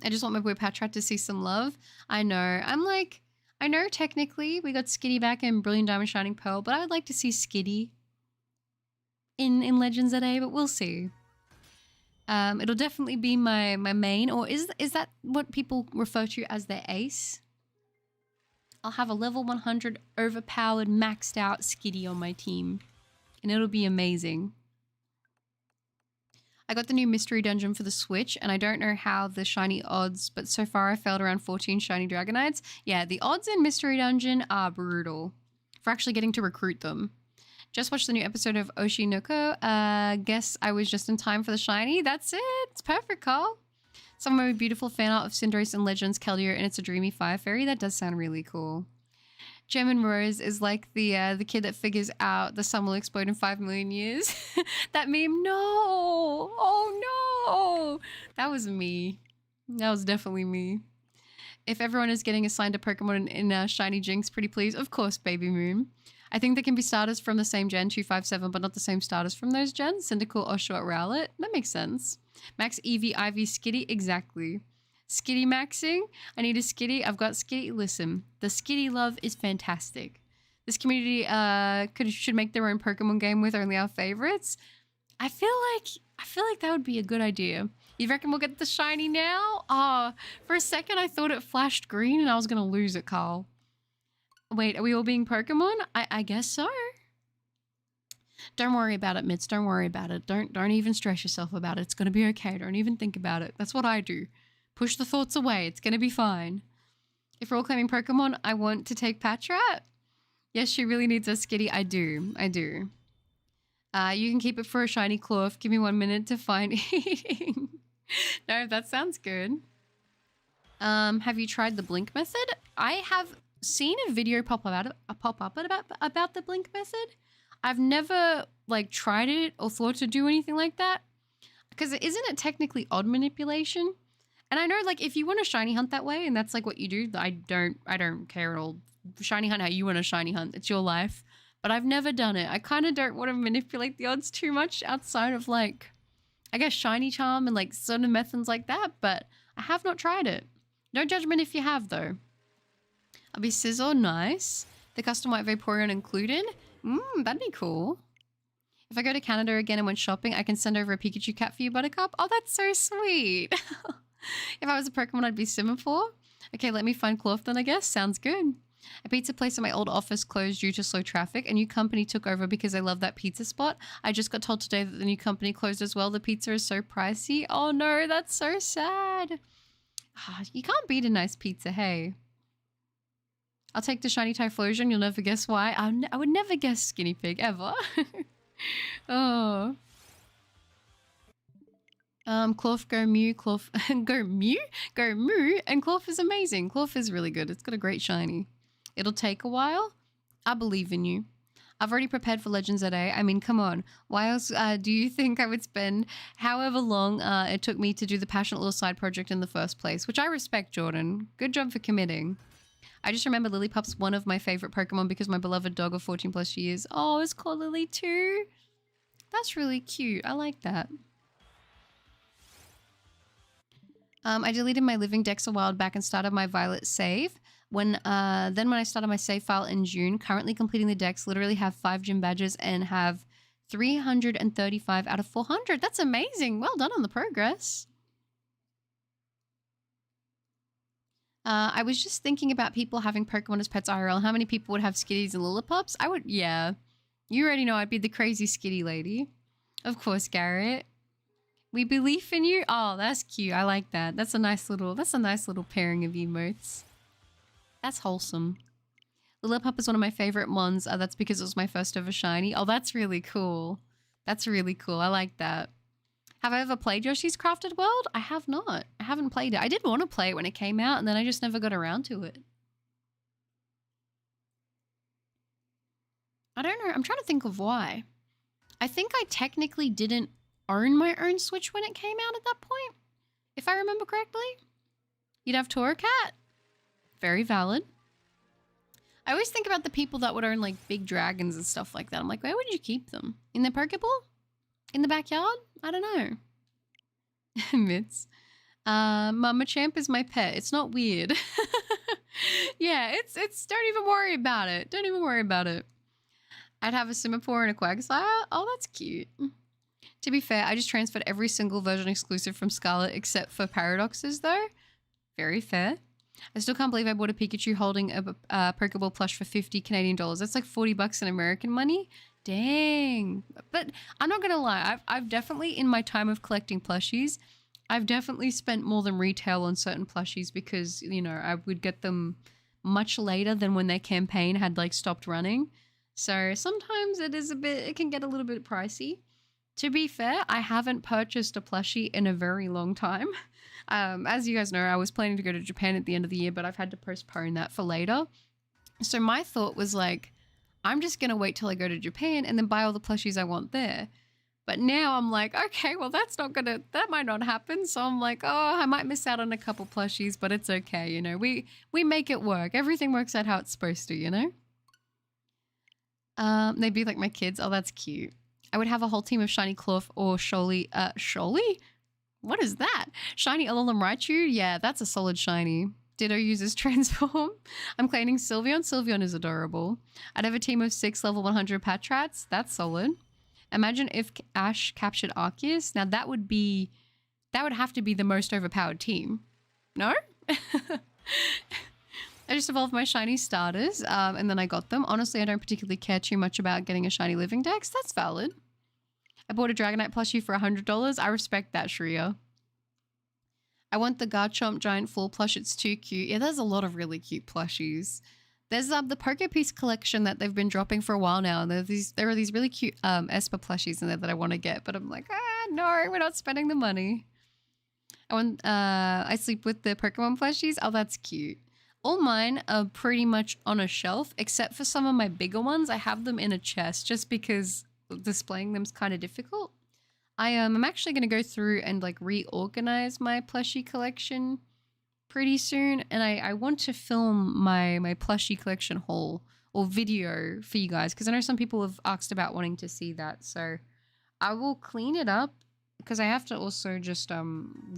Speaker 1: I just want my boy Patrat to see some love. I know. I know technically we got Skitty back in Brilliant Diamond Shining Pearl, but I would like to see Skitty in Legends ZA, but we'll see. It'll definitely be my main, or is that what people refer to as their ace? I'll have a level 100 overpowered, maxed out Skitty on my team, and it'll be amazing. I got the new mystery dungeon for the Switch, and I don't know how the shiny odds, but so far I failed around 14 shiny Dragonites. Yeah, the odds in mystery dungeon are brutal for actually getting to recruit them. Just watched the new episode of Oshinoko. Guess I was just in time for the shiny. That's it. It's perfect, Carl. Some of my beautiful fan art of Cinderace and Legends, Keldeo, and It's a Dreamy Fire Fairy. That does sound really cool. Gem and Rose is like the kid that figures out the sun will explode in 5 million years. That meme, no. Oh, no. That was me. That was definitely me. If everyone is getting assigned a Pokemon in Shiny Jinx, pretty please. Of course, Baby Moon. I think there can be starters from the same gen, 257, but not the same starters from those gens. Cyndaquil, Oshawott, Rowlet. That makes sense. Max, Eevee, Ivy, Skitty. Exactly. Skitty maxing. I need a Skitty. I've got Skitty. Listen, the Skitty love is fantastic. This community should make their own Pokemon game with only our favorites. I feel like that would be a good idea. You reckon we'll get the shiny now? For a second I thought it flashed green and I was gonna lose it, Carl. Wait, are we all being Pokemon? I guess so. Don't worry about it, Mitz. Don't worry about it. Don't even stress yourself about it. It's gonna be okay. Don't even think about it. That's what I do. Push the thoughts away. It's gonna be fine. If we're all claiming Pokemon, I want to take Patrat. Yes, she really needs a Skitty. I do. You can keep it for a shiny Clorf. Give me 1 minute to find eating. No, that sounds good. Have you tried the blink method? I have seen a video pop up about the blink method. I've never like tried it or thought to do anything like that, because isn't it technically odd manipulation? And I know like if you want to shiny hunt that way and that's like what you do, I don't care at all. Shiny hunt how you want to shiny hunt. It's your life. But I've never done it. I kind of don't want to manipulate the odds too much outside of like, I guess shiny charm and like certain methods like that, but I have not tried it. No judgment if you have though. I'll be Scizor, nice. The custom white Vaporeon included. That'd be cool. If I go to Canada again and went shopping, I can send over a Pikachu cat for you, Buttercup. Oh, that's so sweet. If I was a Pokemon, I'd be Simipour. Okay, let me find Clorf then, I guess. Sounds good. A pizza place in my old office closed due to slow traffic. A new company took over because I love that pizza spot. I just got told today that the new company closed as well. The pizza is so pricey. Oh no, that's so sad. You can't beat a nice pizza, hey. I'll take the shiny Typhlosion. You'll never guess why. I would never guess Skinny Pig, ever. Oh. Cloth go Mew, Cloth go Mew? Go Moo, and Cloth is amazing. Cloth is really good. It's got a great shiny. It'll take a while. I believe in you. I've already prepared for Legends at A. I mean, come on. Why else do you think I would spend however long it took me to do the passionate little side project in the first place? Which I respect, Jordan. Good job for committing. I just remember Lillipups, one of my favorite Pokemon because my beloved dog of 14 plus years. Oh, it's called Lily too. That's really cute. I like that. I deleted my living decks a while back and started my Violet save. Then when I started my save file in June, currently completing the decks, literally have 5 gym badges and have 335 out of 400. That's amazing. Well done on the progress. I was just thinking about people having Pokemon as pets IRL. How many people would have Skitties and Lillipups? I would, yeah. You already know I'd be the crazy Skitty lady. Of course, Garrett. We believe in you. Oh, that's cute. I like that. That's a nice little pairing of emotes. That's wholesome. Lillipup is one of my favorite mons. That's because it was my first ever shiny. Oh, that's really cool. That's really cool. I like that. Have I ever played Yoshi's Crafted World? I have not. I haven't played it. I did want to play it when it came out, and then I just never got around to it. I don't know. I'm trying to think of why. I think I technically didn't own my own Switch when it came out at that point, if I remember correctly. You'd have Torracat. Very valid. I always think about the people that would own like big dragons and stuff like that. I'm like, where would you keep them? In the Pokeball? In the backyard? I don't know. Mitz. Mama Champ is my pet. It's not weird. Yeah, it's don't even worry about it. Don't even worry about it. I'd have a Simipour and a Quagsire. Oh, that's cute. To be fair, I just transferred every single version exclusive from Scarlet except for Paradoxes though. Very fair. I still can't believe I bought a Pikachu holding a Pokeball plush for 50 Canadian dollars. That's like 40 bucks in American money. Dang. But I'm not going to lie. I've definitely, in my time of collecting plushies, I've definitely spent more than retail on certain plushies because, you know, I would get them much later than when their campaign had like stopped running. So sometimes it can get a little bit pricey. To be fair, I haven't purchased a plushie in a very long time. As you guys know, I was planning to go to Japan at the end of the year, but I've had to postpone that for later. So my thought was like, I'm just going to wait till I go to Japan and then buy all the plushies I want there. But now I'm like, okay, well, that might not happen. So I'm like, oh, I might miss out on a couple plushies, but it's okay. You know, we make it work. Everything works out how it's supposed to, you know? They'd be like my kids. Oh, that's cute. I would have a whole team of shiny Cloth or Sholly. Sholly? What is that? Shiny Alolan Raichu? Yeah, that's a solid shiny. Ditto uses Transform. I'm claiming Sylveon. Sylveon is adorable. I'd have a team of 6 level 100 Patrats. That's solid. Imagine if Ash captured Arceus. Now that would have to be the most overpowered team. No? I just evolved my shiny starters and then I got them. Honestly, I don't particularly care too much about getting a shiny living dex. That's valid. I bought a Dragonite plushie for $100. I respect that, Shreya. I want the Garchomp giant full plush. It's too cute. Yeah, there's a lot of really cute plushies. There's the Pokepiece collection that they've been dropping for a while now. And there are these really cute Esper plushies in there that I want to get. But I'm like, no, we're not spending the money. I sleep with the Pokemon plushies. Oh, that's cute. All mine are pretty much on a shelf, except for some of my bigger ones. I have them in a chest just because displaying them is kind of difficult. I'm actually going to go through and like reorganize my plushie collection pretty soon. And I want to film my plushie collection haul or video for you guys because I know some people have asked about wanting to see that. So I will clean it up because I have to also just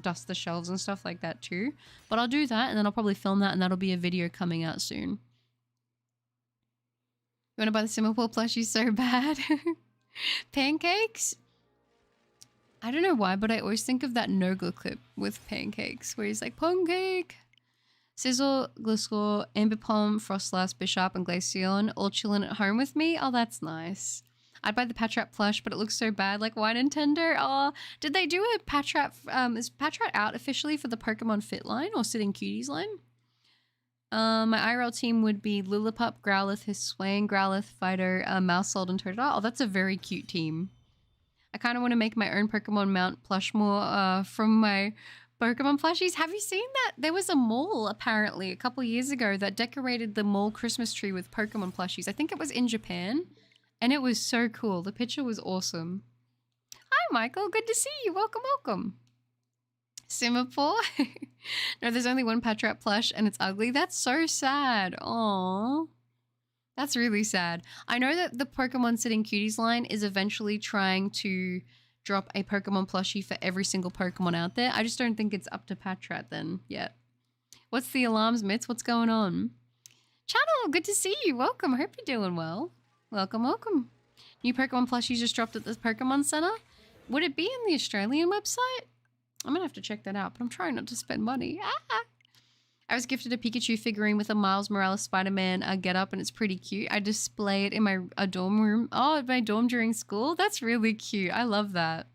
Speaker 1: dust the shelves and stuff like that too. But I'll do that and then I'll probably film that and that'll be a video coming out soon. You want to buy the Simipour plushie so bad? Pancakes? I don't know why, but I always think of that Nogla clip with Pancakes where he's like, Pancake! Sizzle, Gliscor, Ambipom, Frostlass, Bishop, and Glaceon all chilling at home with me. Oh, that's nice. I'd buy the Patrat plush, but it looks so bad. Like, why Nintendo? Oh, did they do a Patrat? Is Patrat out officially for the Pokemon Fit line or Sitting Cuties line? My IRL team would be Lillipup, Growlithe, Hisuian, Growlithe, Fighter, Mousehold, and Totodile. Oh, that's a very cute team. I kind of want to make my own Pokemon mount Plushmore from my Pokemon plushies. Have you seen that? There was a mall, apparently, a couple years ago that decorated the mall Christmas tree with Pokemon plushies. I think it was in Japan, and it was so cool. The picture was awesome. Hi, Michael. Good to see you. Welcome, welcome. Singapore? No, there's only one Patrat plush, and it's ugly. That's so sad. Aww. That's really sad. I know that the Pokemon Sitting Cuties line is eventually trying to drop a Pokemon plushie for every single Pokemon out there. I just don't think it's up to Patrat then yet. What's the alarms, Mitz? What's going on? Channel, good to see you. Welcome. I hope you're doing well. Welcome, welcome. New Pokemon plushies just dropped at the Pokemon Center. Would it be in the Australian website? I'm going to have to check that out, but I'm trying not to spend money. I was gifted a Pikachu figurine with a Miles Morales Spider-Man get-up, and it's pretty cute. I display it in my dorm room. Oh, in my dorm during school? That's really cute. I love that.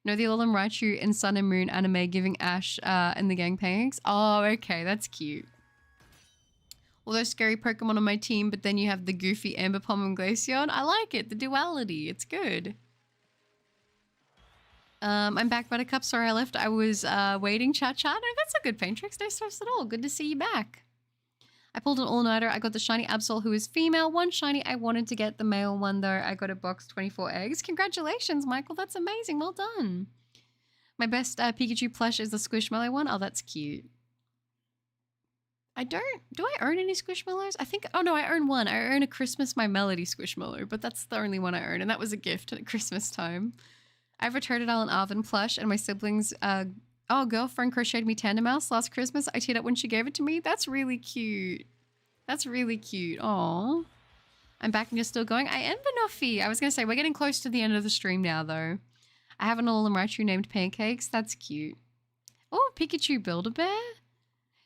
Speaker 1: No, the Alolan Raichu in Sun and Moon anime giving Ash and the gang pancakes. Oh, okay. That's cute. All those scary Pokemon on my team, but then you have the goofy Ambipom and Glaceon. I like it. The duality. It's good. I'm back, Buttercup. Sorry I left. I was waiting. Chat. No, that's a good Paintrix. No stress at all. Good to see you back. I pulled an all-nighter. I got the shiny Absol, who is female. One shiny. I wanted to get the male one, though. I got a box, 24 eggs. Congratulations, Michael. That's amazing. Well done. My best Pikachu plush is the Squishmallow one. Oh, that's cute. Do I own any Squishmallows? I think, oh no, I own one. I own a Christmas My Melody Squishmallow, but that's the only one I own, and that was a gift at Christmas time. I have a Totodile and Arven plush, and my siblings, girlfriend crocheted me Tandem Mouse last Christmas. I teared up when she gave it to me. That's really cute. That's really cute. Aww. I'm back and you're still going. I am Banoffee. I was going to say, we're getting close to the end of the stream now, though. I have an Alolan Raichu named Pancakes. That's cute. Oh, Pikachu Build-A-Bear?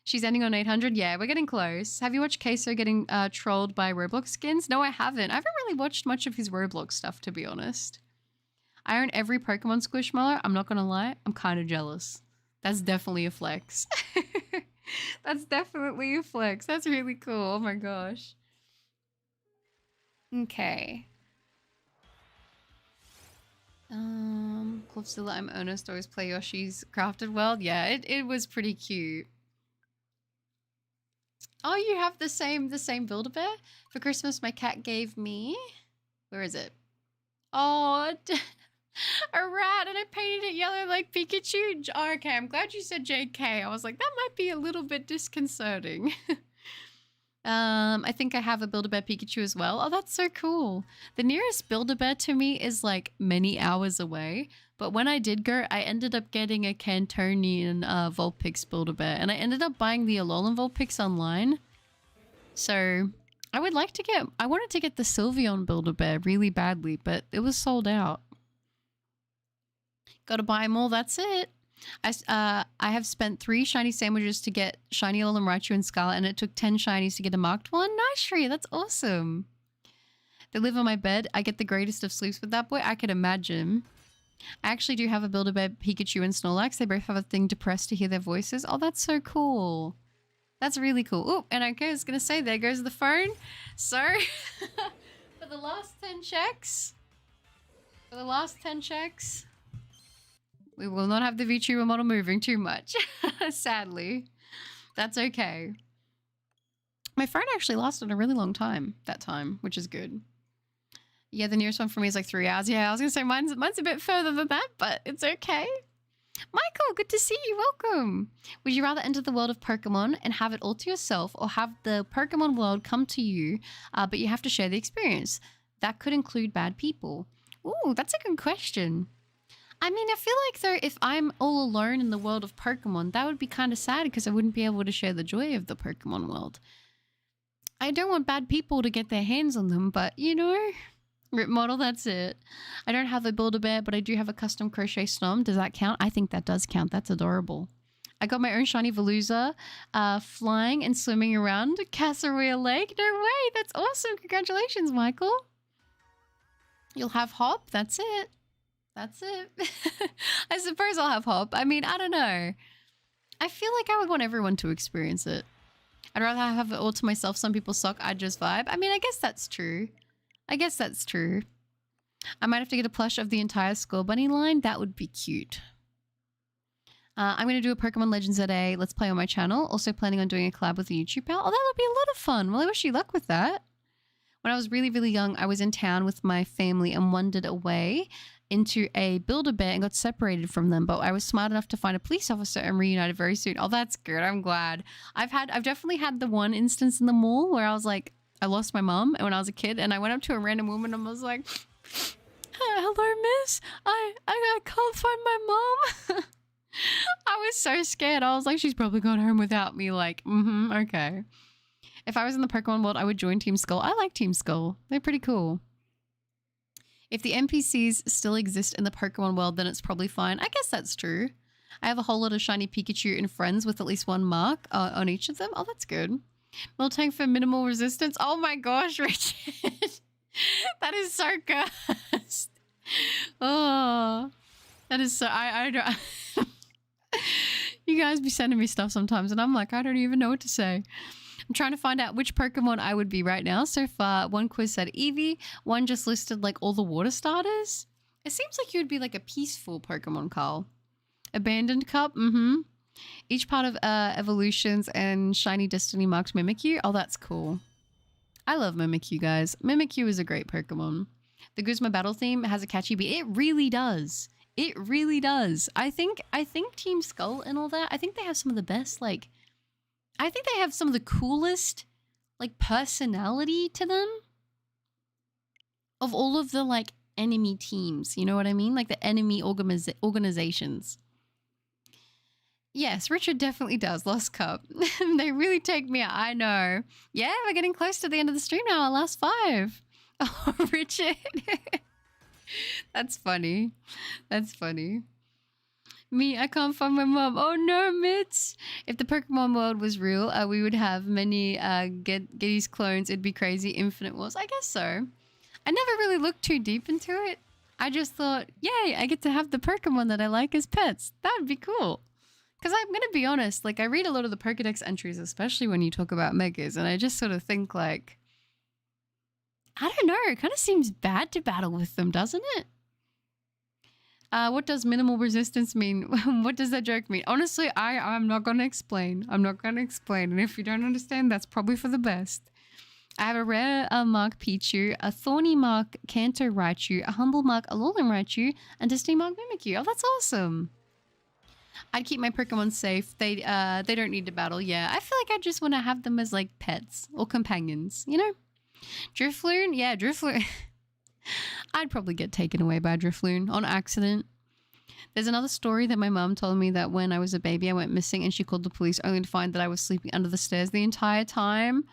Speaker 1: She's ending on 800. Yeah, we're getting close. Have you watched Queso getting trolled by Roblox skins? No, I haven't. I haven't really watched much of his Roblox stuff, to be honest. I own every Pokemon Squishmallow. I'm not going to lie. I'm kind of jealous. That's definitely a flex. That's definitely a flex. That's really cool. Oh my gosh. Okay. Clovzilla, I'm earnest. Always play Yoshi's Crafted World. Yeah, it was pretty cute. Oh, you have the same Build-A-Bear? For Christmas, my cat gave me... Where is it? Oh, a rat, and I painted it yellow like Pikachu. Oh, okay, I'm glad you said JK. I was like, that might be a little bit disconcerting. I think I have a Build-A-Bear Pikachu as well. Oh, that's so cool. The nearest Build-A-Bear to me is like many hours away. But when I did go, I ended up getting a Cantonian Vulpix Build-A-Bear. And I ended up buying the Alolan Vulpix online. So I wanted to get the Sylveon Build-A-Bear really badly, but it was sold out. Gotta buy them all, that's it. I have spent 3 shiny sandwiches to get shiny Alolan Raichu and Scarlet, and it took 10 shinies to get a marked one. Nice, Shri, that's awesome. They live on my bed. I get the greatest of sleeps with that boy. I could imagine. I actually do have a Build-A-Bear Pikachu and Snorlax. They both have a thing to press to hear their voices. Oh, that's so cool. That's really cool. Oh, and I was going to say, there goes the phone. Sorry. For the last 10 checks. We will not have the VTuber model moving too much, sadly. That's okay. My phone actually lasted a really long time that time, which is good. Yeah, the nearest one for me is like 3 hours. Yeah, I was going to say mine's a bit further than that, but it's okay. Michael, good to see you. Welcome. Would you rather enter the world of Pokemon and have it all to yourself, or have the Pokemon world come to you, but you have to share the experience? That could include bad people. Ooh, that's a good question. I mean, I feel like, though, if I'm all alone in the world of Pokemon, that would be kind of sad because I wouldn't be able to share the joy of the Pokemon world. I don't want bad people to get their hands on them, but, you know, rip model, that's it. I don't have a Build-A-Bear, but I do have a custom crochet Snom. Does that count? I think that does count. That's adorable. I got my own shiny Veluza, flying and swimming around Casseroya Lake. No way! That's awesome! Congratulations, Michael. You'll have Hop. That's it. That's it. I suppose I'll have Hop. I mean, I don't know. I feel like I would want everyone to experience it. I'd rather have it all to myself. Some people suck. I just vibe. I mean, I guess that's true. I guess that's true. I might have to get a plush of the entire Skull Bunny line. That would be cute. I'm going to do a Pokemon Legends today. Let's play on my channel. Also planning on doing a collab with a YouTube pal. Oh, that would be a lot of fun. Well, I wish you luck with that. When I was really, really young, I was in town with my family and wandered away into a Build-A-Bear and got separated from them. But I was smart enough to find a police officer and reunited very soon. Oh, that's good. I'm glad. I've definitely had the one instance in the mall where I was like, I lost my mom when I was a kid, and I went up to a random woman and was like, hello, miss. I can't find my mom. I was so scared. I was like, she's probably gone home without me. Like, okay. If I was in the Pokemon world, I would join Team Skull. I like Team Skull. They're pretty cool. If the NPCs still exist in the Pokemon world, then it's probably fine. I guess that's true. I have a whole lot of shiny Pikachu and friends with at least one mark on each of them. Oh, that's good. Miltank for minimal resistance. Oh my gosh, Richard. That is so cursed. Oh, that is so... I don't... You guys be sending me stuff sometimes and I'm like, I don't even know what to say. I'm trying to find out which Pokemon I would be right now. So far, one quiz said Eevee. One just listed like all the water starters. It seems like you would be like a peaceful Pokemon, Carl. Abandoned Cup. Each part of evolutions and shiny destiny marked Mimikyu. Oh, that's cool. I love Mimikyu, guys. Mimikyu is a great Pokemon. The Guzma battle theme has a catchy beat. It really does. It really does. I think Team Skull and all that, I think they have some of the best, like, I think they have some of the coolest, like, personality to them of all of the, like, enemy teams. You know what I mean? Like, the enemy organizations. Yes, Richard definitely does. Lost Cup. They really take me out. I know. Yeah, we're getting close to the end of the stream now. Our last 5. Oh, Richard. That's funny. That's funny. Me, I can't find my mom. Oh no, Mitz. If the Pokemon world was real, we would have many Geddy's clones. It'd be crazy. Infinite Wars. I guess so. I never really looked too deep into it. I just thought, yay, I get to have the Pokemon that I like as pets. That would be cool. Because I'm going to be honest, like I read a lot of the Pokedex entries, especially when you talk about Megas, and I just sort of think like, I don't know, it kind of seems bad to battle with them, doesn't it? What does minimal resistance mean? What does that joke mean? Honestly, I'm not going to explain. I'm not going to explain. And if you don't understand, that's probably for the best. I have a rare mark Pichu, a thorny mark Kanto Raichu, a humble mark Alolan Raichu, and Destiny mark Mimikyu. Oh, that's awesome. I'd keep my Pokemon safe. They don't need to battle. Yeah, I feel like I just want to have them as like pets or companions, you know? Drifloon? Yeah, Drifloon. I'd probably get taken away by Drifloon on accident. There's another story that my mom told me that when I was a baby, I went missing and she called the police only to find that I was sleeping under the stairs the entire time.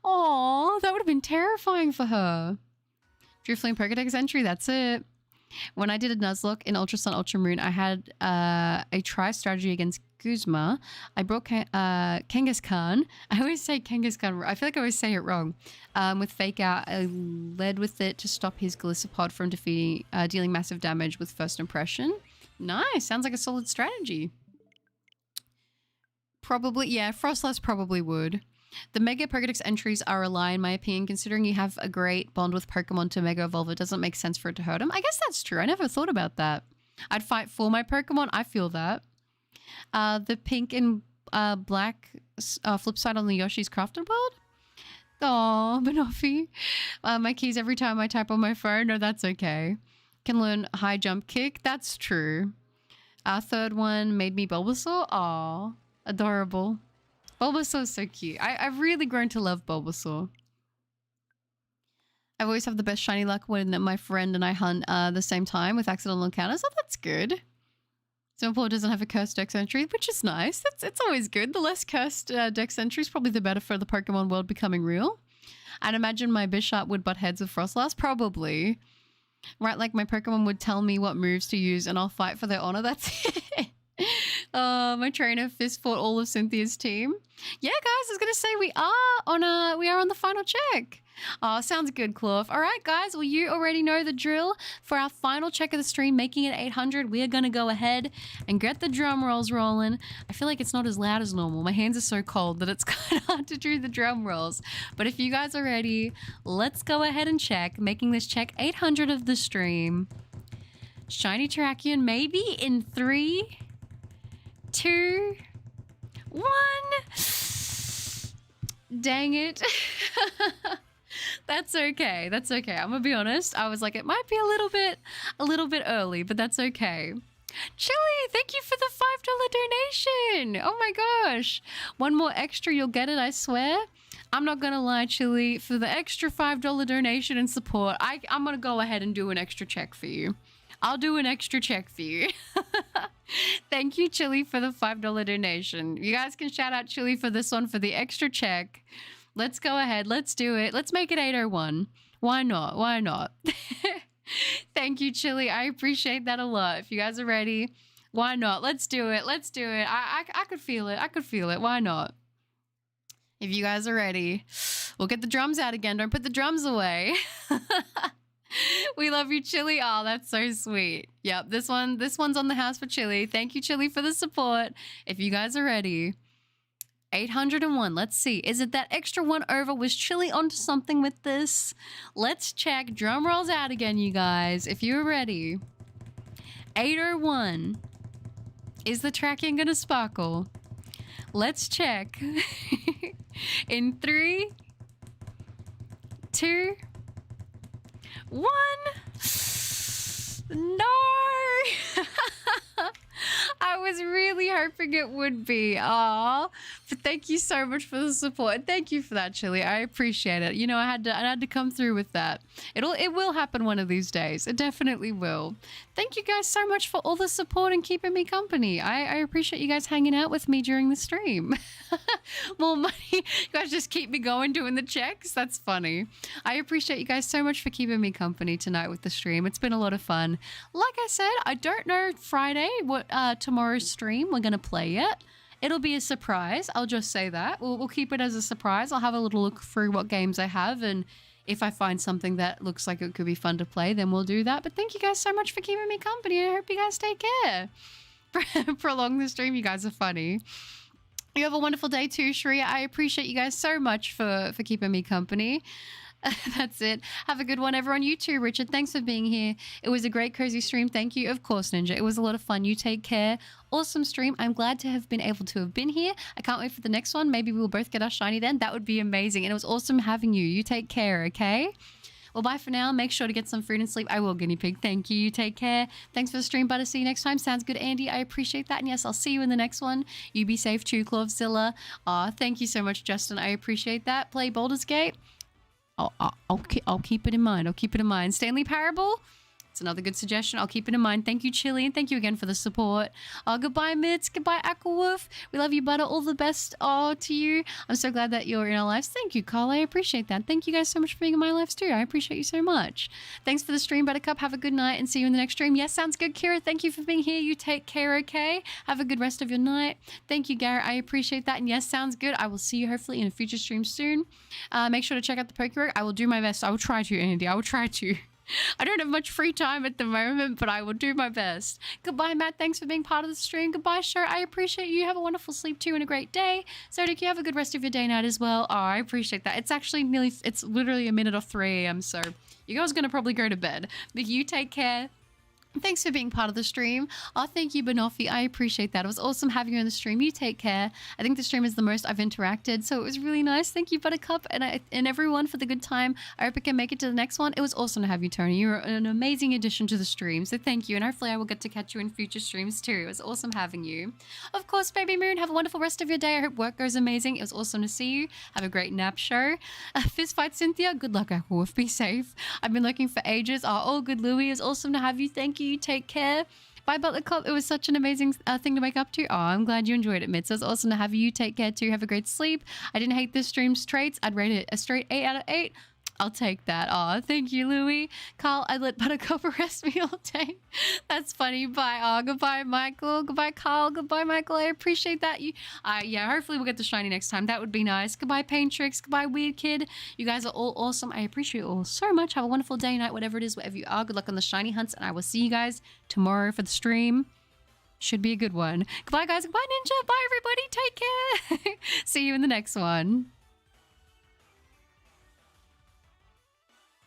Speaker 1: Aww, that would have been terrifying for her. Drifloon Pokedex entry, that's it. When I did a Nuzlocke in Ultra Sun, Ultra Moon, I had a tri-strategy against Guzma. I brought Kangaskhan. I always say Kangaskhan. I feel like I always say it wrong. With Fake Out, I led with it to stop his Galissapod from dealing massive damage with First Impression. Nice. Sounds like a solid strategy. Probably, yeah, Frostlass probably would. The Mega Pokedex entries are a lie in my opinion, considering you have a great bond with Pokemon to Mega Evolve. It doesn't make sense for it to hurt him. I guess that's true. I never thought about that. I'd fight for my Pokemon. I feel that. The pink and black flip side on the Yoshi's Crafted World. Aw, Banoffee. My keys every time I type on my phone. No, that's okay. Can learn high jump kick. That's true. Our third one made me Bulbasaur. Aw, adorable. Bulbasaur's so cute. I've really grown to love Bulbasaur. I always have the best shiny luck when my friend and I hunt the same time with accidental encounters. Oh, that's good. Simple doesn't have a cursed dex entry, which is nice. It's always good. The less cursed dex entry is probably the better for the Pokemon world becoming real. I'd imagine my Bisharp would butt heads with Frostlass. Probably. Right, like my Pokemon would tell me what moves to use and I'll fight for their honor. That's it. My trainer fist fought all of Cynthia's team. Yeah, guys, I was gonna say we are on the final check. Oh, sounds good, Clough. All right, guys. Well, you already know the drill. For our final check of the stream, making it 800, we are going to go ahead and get the drum rolls rolling. I feel like it's not as loud as normal. My hands are so cold that it's kind of hard to do the drum rolls. But if you guys are ready, let's go ahead and check. Making this check 800 of the stream. Shiny Terrakion, maybe in 3, 2, 1. Dang it. That's okay. That's okay. I'm gonna be honest. I was like, it might be a little bit early, but that's okay. Chili, thank you for the $5 donation. Oh my gosh. One more extra, you'll get it, I swear. I'm not gonna lie, Chili, for the extra $5 donation and support, I'm gonna go ahead and do an extra check for you. I'll do an extra check for you. Thank you, Chili, for the $5 donation. You guys can shout out Chili for this one for the extra check. Let's go ahead. Let's do it. Let's make it 801. Why not? Why not? Thank you, Chili. I appreciate that a lot. If you guys are ready, why not? Let's do it. Let's do it. I could feel it. I could feel it. Why not? If you guys are ready, we'll get the drums out again. Don't put the drums away. We love you, Chili. Oh, that's so sweet. Yep, this one's on the house for Chili. Thank you, Chili, for the support. If you guys are ready, 801. Let's see. Is it that extra one over? Was Chili onto something with this? Let's check. Drum rolls out again, you guys. If you're ready. 801. Is the Terrakion gonna sparkle? Let's check. In 3, 2, 1. No. I was really hoping it would be. Aw. But thank you so much for the support. Thank you for that, Chili. I appreciate it. You know, I had to come through with that. It will happen one of these days. It definitely will. Thank you guys so much for all the support and keeping me company. I appreciate you guys hanging out with me during the stream. More money. You guys just keep me going doing the checks. That's funny. I appreciate you guys so much for keeping me company tonight with the stream. It's been a lot of fun. Like I said, I don't know Friday what tomorrow's stream we're going to play yet. It'll be a surprise. I'll just say that. We'll keep it as a surprise. I'll have a little look through what games I have, and if I find something that looks like it could be fun to play, then we'll do that. But thank you guys so much for keeping me company, and I hope you guys take care. Prolong the stream. You guys are funny. You have a wonderful day too, Sharia. I appreciate you guys so much for keeping me company. That's it. Have a good one, everyone. You too, Richard. Thanks for being here. It was a great cozy stream. Thank you. Of course, Ninja. It was a lot of fun. You take care. Awesome stream. I'm glad to have been able to have been here. I can't wait for the next one. Maybe we'll both get our shiny then. That would be amazing. And it was awesome having you. You take care, okay? Well, bye for now. Make sure to get some food and sleep. I will, guinea pig. Thank you. You take care. Thanks for the stream, Butter. See you next time. Sounds good, Andy. I appreciate that. And yes, I'll see you in the next one. You be safe too, Clovzilla. Aw, thank you so much, Justin. I appreciate that. Play Baldur's Gate. I'll keep it in mind. I'll keep it in mind. Stanley Parable. It's another good suggestion. I'll keep it in mind. Thank you, Chili, and thank you again for the support. Goodbye, Mitz. Goodbye, Aquawolf. We love you, Butter. All the best to you. I'm so glad that you're in our lives. Thank you, Carl. I appreciate that. Thank you guys so much for being in my lives, too. I appreciate you so much. Thanks for the stream, Buttercup. Have a good night, and see you in the next stream. Yes, sounds good, Kira. Thank you for being here. You take care, okay? Have a good rest of your night. Thank you, Garrett. I appreciate that. And yes, sounds good. I will see you hopefully in a future stream soon. Make sure to check out the Pokework. I will do my best. I will try to, Andy. I will try to. I don't have much free time at the moment, but I will do my best. Goodbye, Matt. Thanks for being part of the stream. Goodbye, Sher. I appreciate you. Have a wonderful sleep too and a great day. Zodic, you have a good rest of your day night as well. Oh, I appreciate that. It's actually it's literally a minute off 3 a.m. So you guys are going to probably go to bed. But you take care. Thanks for being part of the stream. Oh, thank you, Banoffee. I appreciate that. It was awesome having you on the stream. You take care. I think the stream is the most I've interacted, so it was really nice. Thank you, Buttercup, and everyone for the good time. I hope I can make it to the next one. It was awesome to have you, Tony. You're an amazing addition to the stream, so thank you, and hopefully I will get to catch you in future streams too. It was awesome having you. Of course, Baby Moon, have a wonderful rest of your day. I hope work goes amazing. It was awesome to see you. Have a great nap show. Fist fight, Cynthia. Good luck, Aquawolf. Be safe. I've been looking for ages. Oh, all good, Louie. It was awesome to have you. Thank you. Take care. Bye, Buttercup. It was such an amazing thing to make up to. Oh, I'm glad you enjoyed it, Mitz. It was awesome to have you. Take care too. Have a great sleep. I didn't hate this stream's traits. I'd rate it a straight 8 out of 8. I'll take that. Aw, thank you, Louie. Carl, I let Buttercup arrest me all day. That's funny. Bye. Aw, goodbye, Michael. Goodbye, Carl. Goodbye, Michael. I appreciate that. Yeah, hopefully we'll get the shiny next time. That would be nice. Goodbye, Paintrix. Goodbye, Weird Kid. You guys are all awesome. I appreciate you all so much. Have a wonderful day, night, whatever it is, wherever you are. Good luck on the shiny hunts, and I will see you guys tomorrow for the stream. Should be a good one. Goodbye, guys. Goodbye, Ninja. Bye, everybody. Take care. See you in the next one.